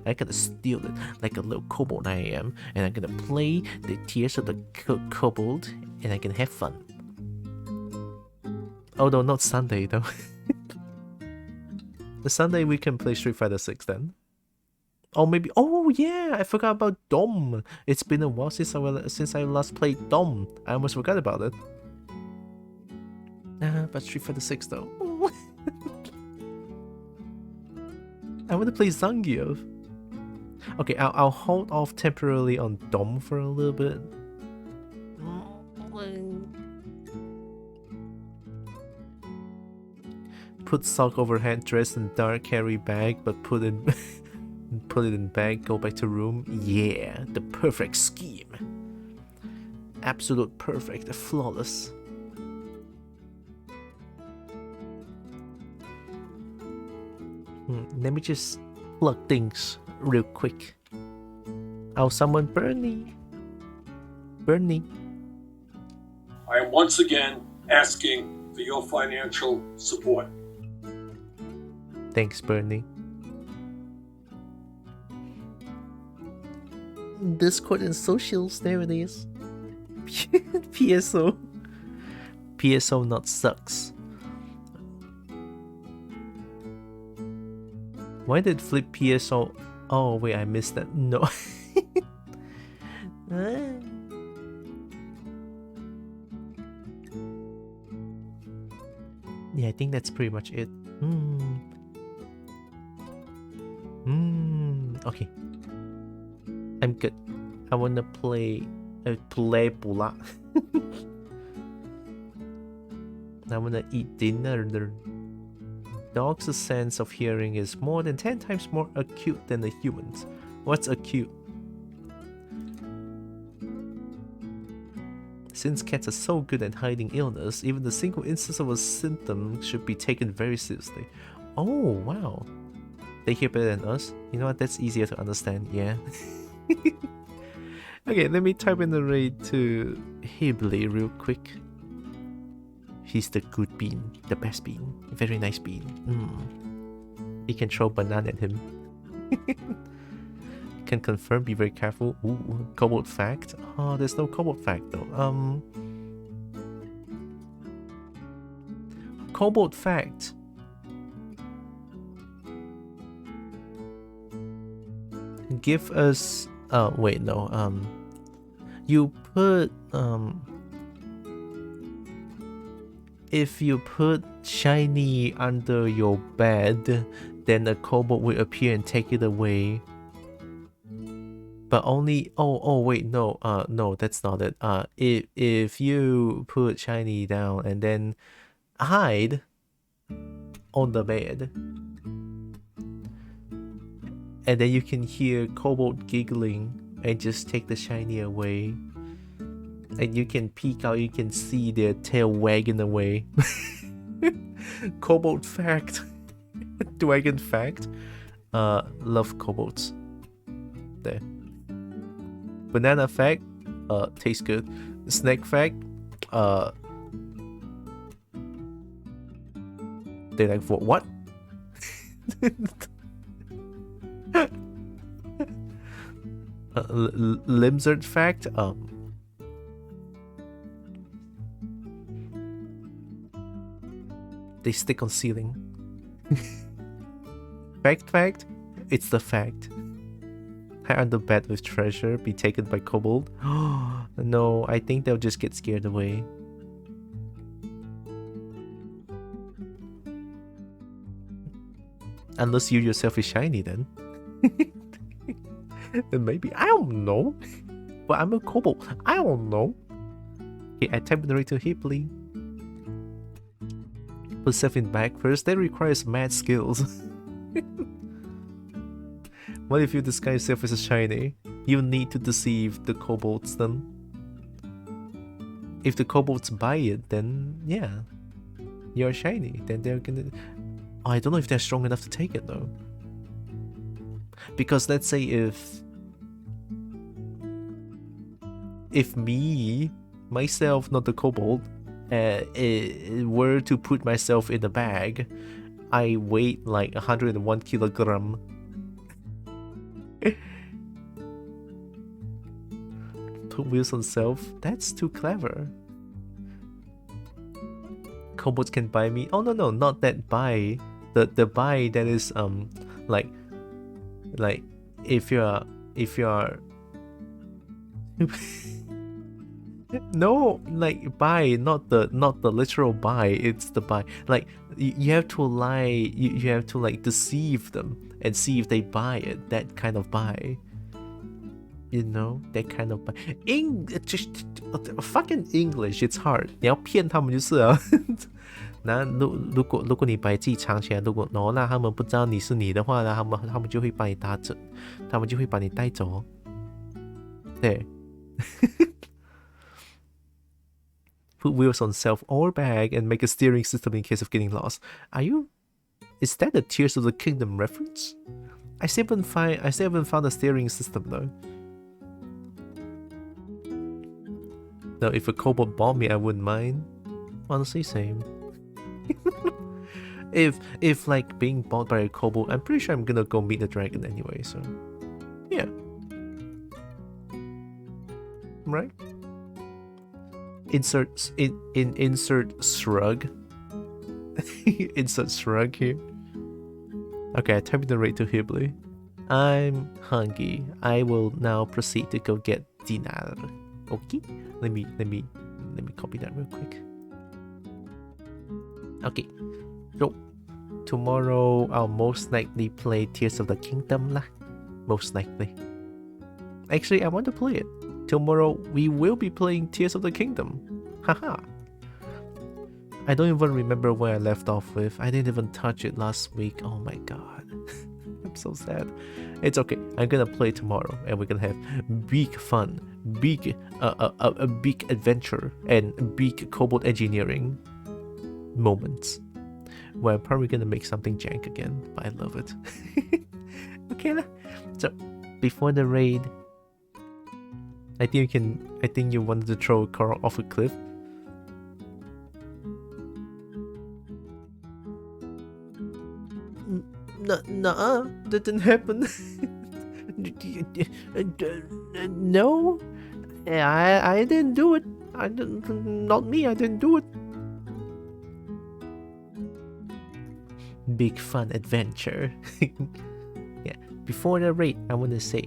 I'm gonna steal it like a little kobold I am, and I'm gonna play the Tears of the Kobold, and I can have fun. Although not Sunday though. The Sunday we can play Street Fighter 6 then. Or maybe, oh yeah, I forgot about Dom. It's been a while since I last played Dom. I almost forgot about it. But Street Fighter 6 though. I want to play Zangief. Okay, I'll hold off temporarily on Dom for a little bit. Put sock over head, dress in dark, carry bag, but put it in bag, go back to room. Yeah, the perfect scheme. Absolute perfect, flawless. Let me just plug things real quick. I'll summon Bernie. Bernie. I am once again asking for your financial support. Thanks, Bernie. Discord and socials, there it is. PSO. PSO not sucks. Why did flip PSO? Oh wait, I missed that. No. Yeah, I think that's pretty much it. Okay. I'm good. I wanna play Play pula. I'm gonna eat dinner. Dog's sense of hearing is more than 10 times more acute than the humans. What's acute? Since cats are so good at hiding illness, even the single instance of a symptom should be taken very seriously. Oh, wow. They hear better than us? You know what, that's easier to understand, yeah. Okay, let me type in the raid to Hibley real quick. He's the good bean, the best bean, very nice bean. He can throw banana at him. Can confirm, be very careful. Ooh, kobold fact. Oh, there's no kobold fact though. Kobold fact. Give us. Wait, no. You put if you put shiny under your bed, then a kobold will appear and take it away. But only wait, no, no, that's not it. If you put shiny down and then hide on the bed, and then you can hear kobold giggling and just take the shiny away. And you can peek out, you can see their tail wagging away. Kobold fact. Dragon fact. Love kobolds. There. Banana fact. Tastes good. Snack fact. They're like, for what? Lizard fact. They stick on ceiling. Fact. It's the fact. Hide under bed with treasure. Be taken by kobold. No, I think they'll just get scared away. Unless you yourself is shiny then. Then maybe. I don't know. But I'm a kobold. I don't know. Okay, I type the rate to Hibley. Put self in bag first. That requires mad skills. What if you disguise yourself as a shiny? You need to deceive the kobolds then. If the kobolds buy it, then yeah, you're shiny. Then they're gonna. Oh, I don't know if they're strong enough to take it though. Because let's say if me, myself, not the kobold, were to put myself in the bag, I weigh like 101 kilogram. Put wheels on self. That's too clever. Kobolds can buy me. Oh no, not that buy. The buy that is like if you're no, like buy, not the literal buy, it's the buy. Like you have to lie, you have to like deceive them and see if they buy it. That kind of buy. You know, that kind of buy. Just fucking English, it's hard. 你要骗他们就是啊。那如果你把自己藏起来，如果让他们不知道你是你的话呢，他们就会把你打折，他们就会把你带走。对。Put wheels on self or bag and make a steering system in case of getting lost. Is that a Tears of the Kingdom reference? I still haven't found a steering system though. Now if a kobold bought me, I wouldn't mind. Honestly, same. if like being bought by a kobold, I'm pretty sure I'm gonna go meet the dragon anyway, so yeah. Right? Insert shrug. Insert shrug here. Okay, I typed the rate to Hibley. I'm hungry. I will now proceed to go get dinner. Okay? Let me copy that real quick. Okay. So tomorrow I'll most likely play Tears of the Kingdom lah. Most likely. Actually, I want to play it tomorrow we will be playing Tears of the Kingdom. Haha. I don't even remember where I left off with. I didn't even touch it last week. Oh my god. I'm so sad. It's okay. I'm gonna play tomorrow and we're gonna have big fun, big a big adventure and big cobalt engineering moments. Where I'm probably gonna make something jank again, but I love it. Okay, so before the raid, I think you wanted to throw Carl off a cliff. Nuh-uh, that didn't happen. No, I didn't do it. Not me. I didn't do it. Big fun adventure. Yeah. Before the raid, I want to say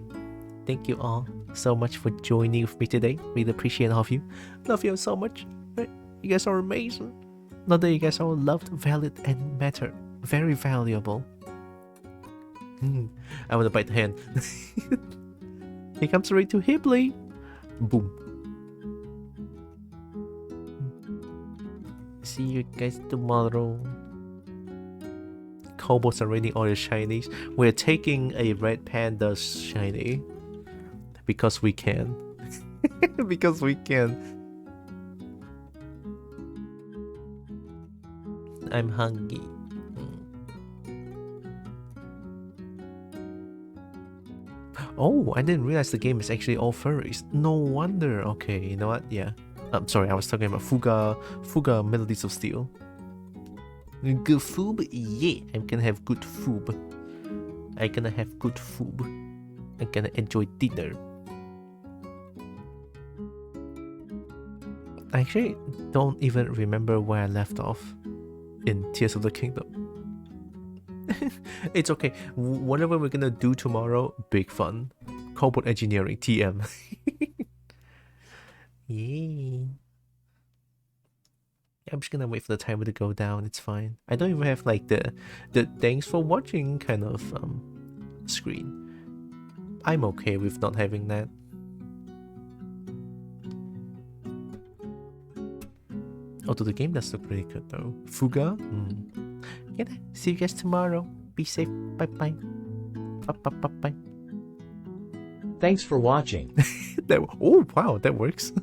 thank you all so much for joining with me today. Really appreciate all of you. Love you so much. You guys are amazing. Know that you guys are loved, valid, and matter. Very valuable. I want to bite the hand. Here comes the raid to Hibley. Boom. See you guys tomorrow. Kobolds are raiding all the shinies. We're taking a red panda shiny. Because we can. Because we can. I'm hungry. Oh, I didn't realize the game is actually all furries. No wonder. Okay, you know what? Yeah. I'm sorry, I was talking about Fuga Melodies of Steel. Good food? Yeah, I'm gonna have good food. I'm gonna have good food. I'm gonna enjoy dinner. I actually don't even remember where I left off in Tears of the Kingdom. It's okay. Whatever we're gonna do tomorrow, big fun. Cobalt engineering, TM. Yay. I'm just gonna wait for the timer to go down. It's fine. I don't even have like the thanks for watching kind of screen. I'm okay with not having that. Although the game does look pretty good though. Fuga? Yeah, see you guys tomorrow. Be safe. Bye bye. Bye bye bye bye. Thanks for watching. Oh wow, that works.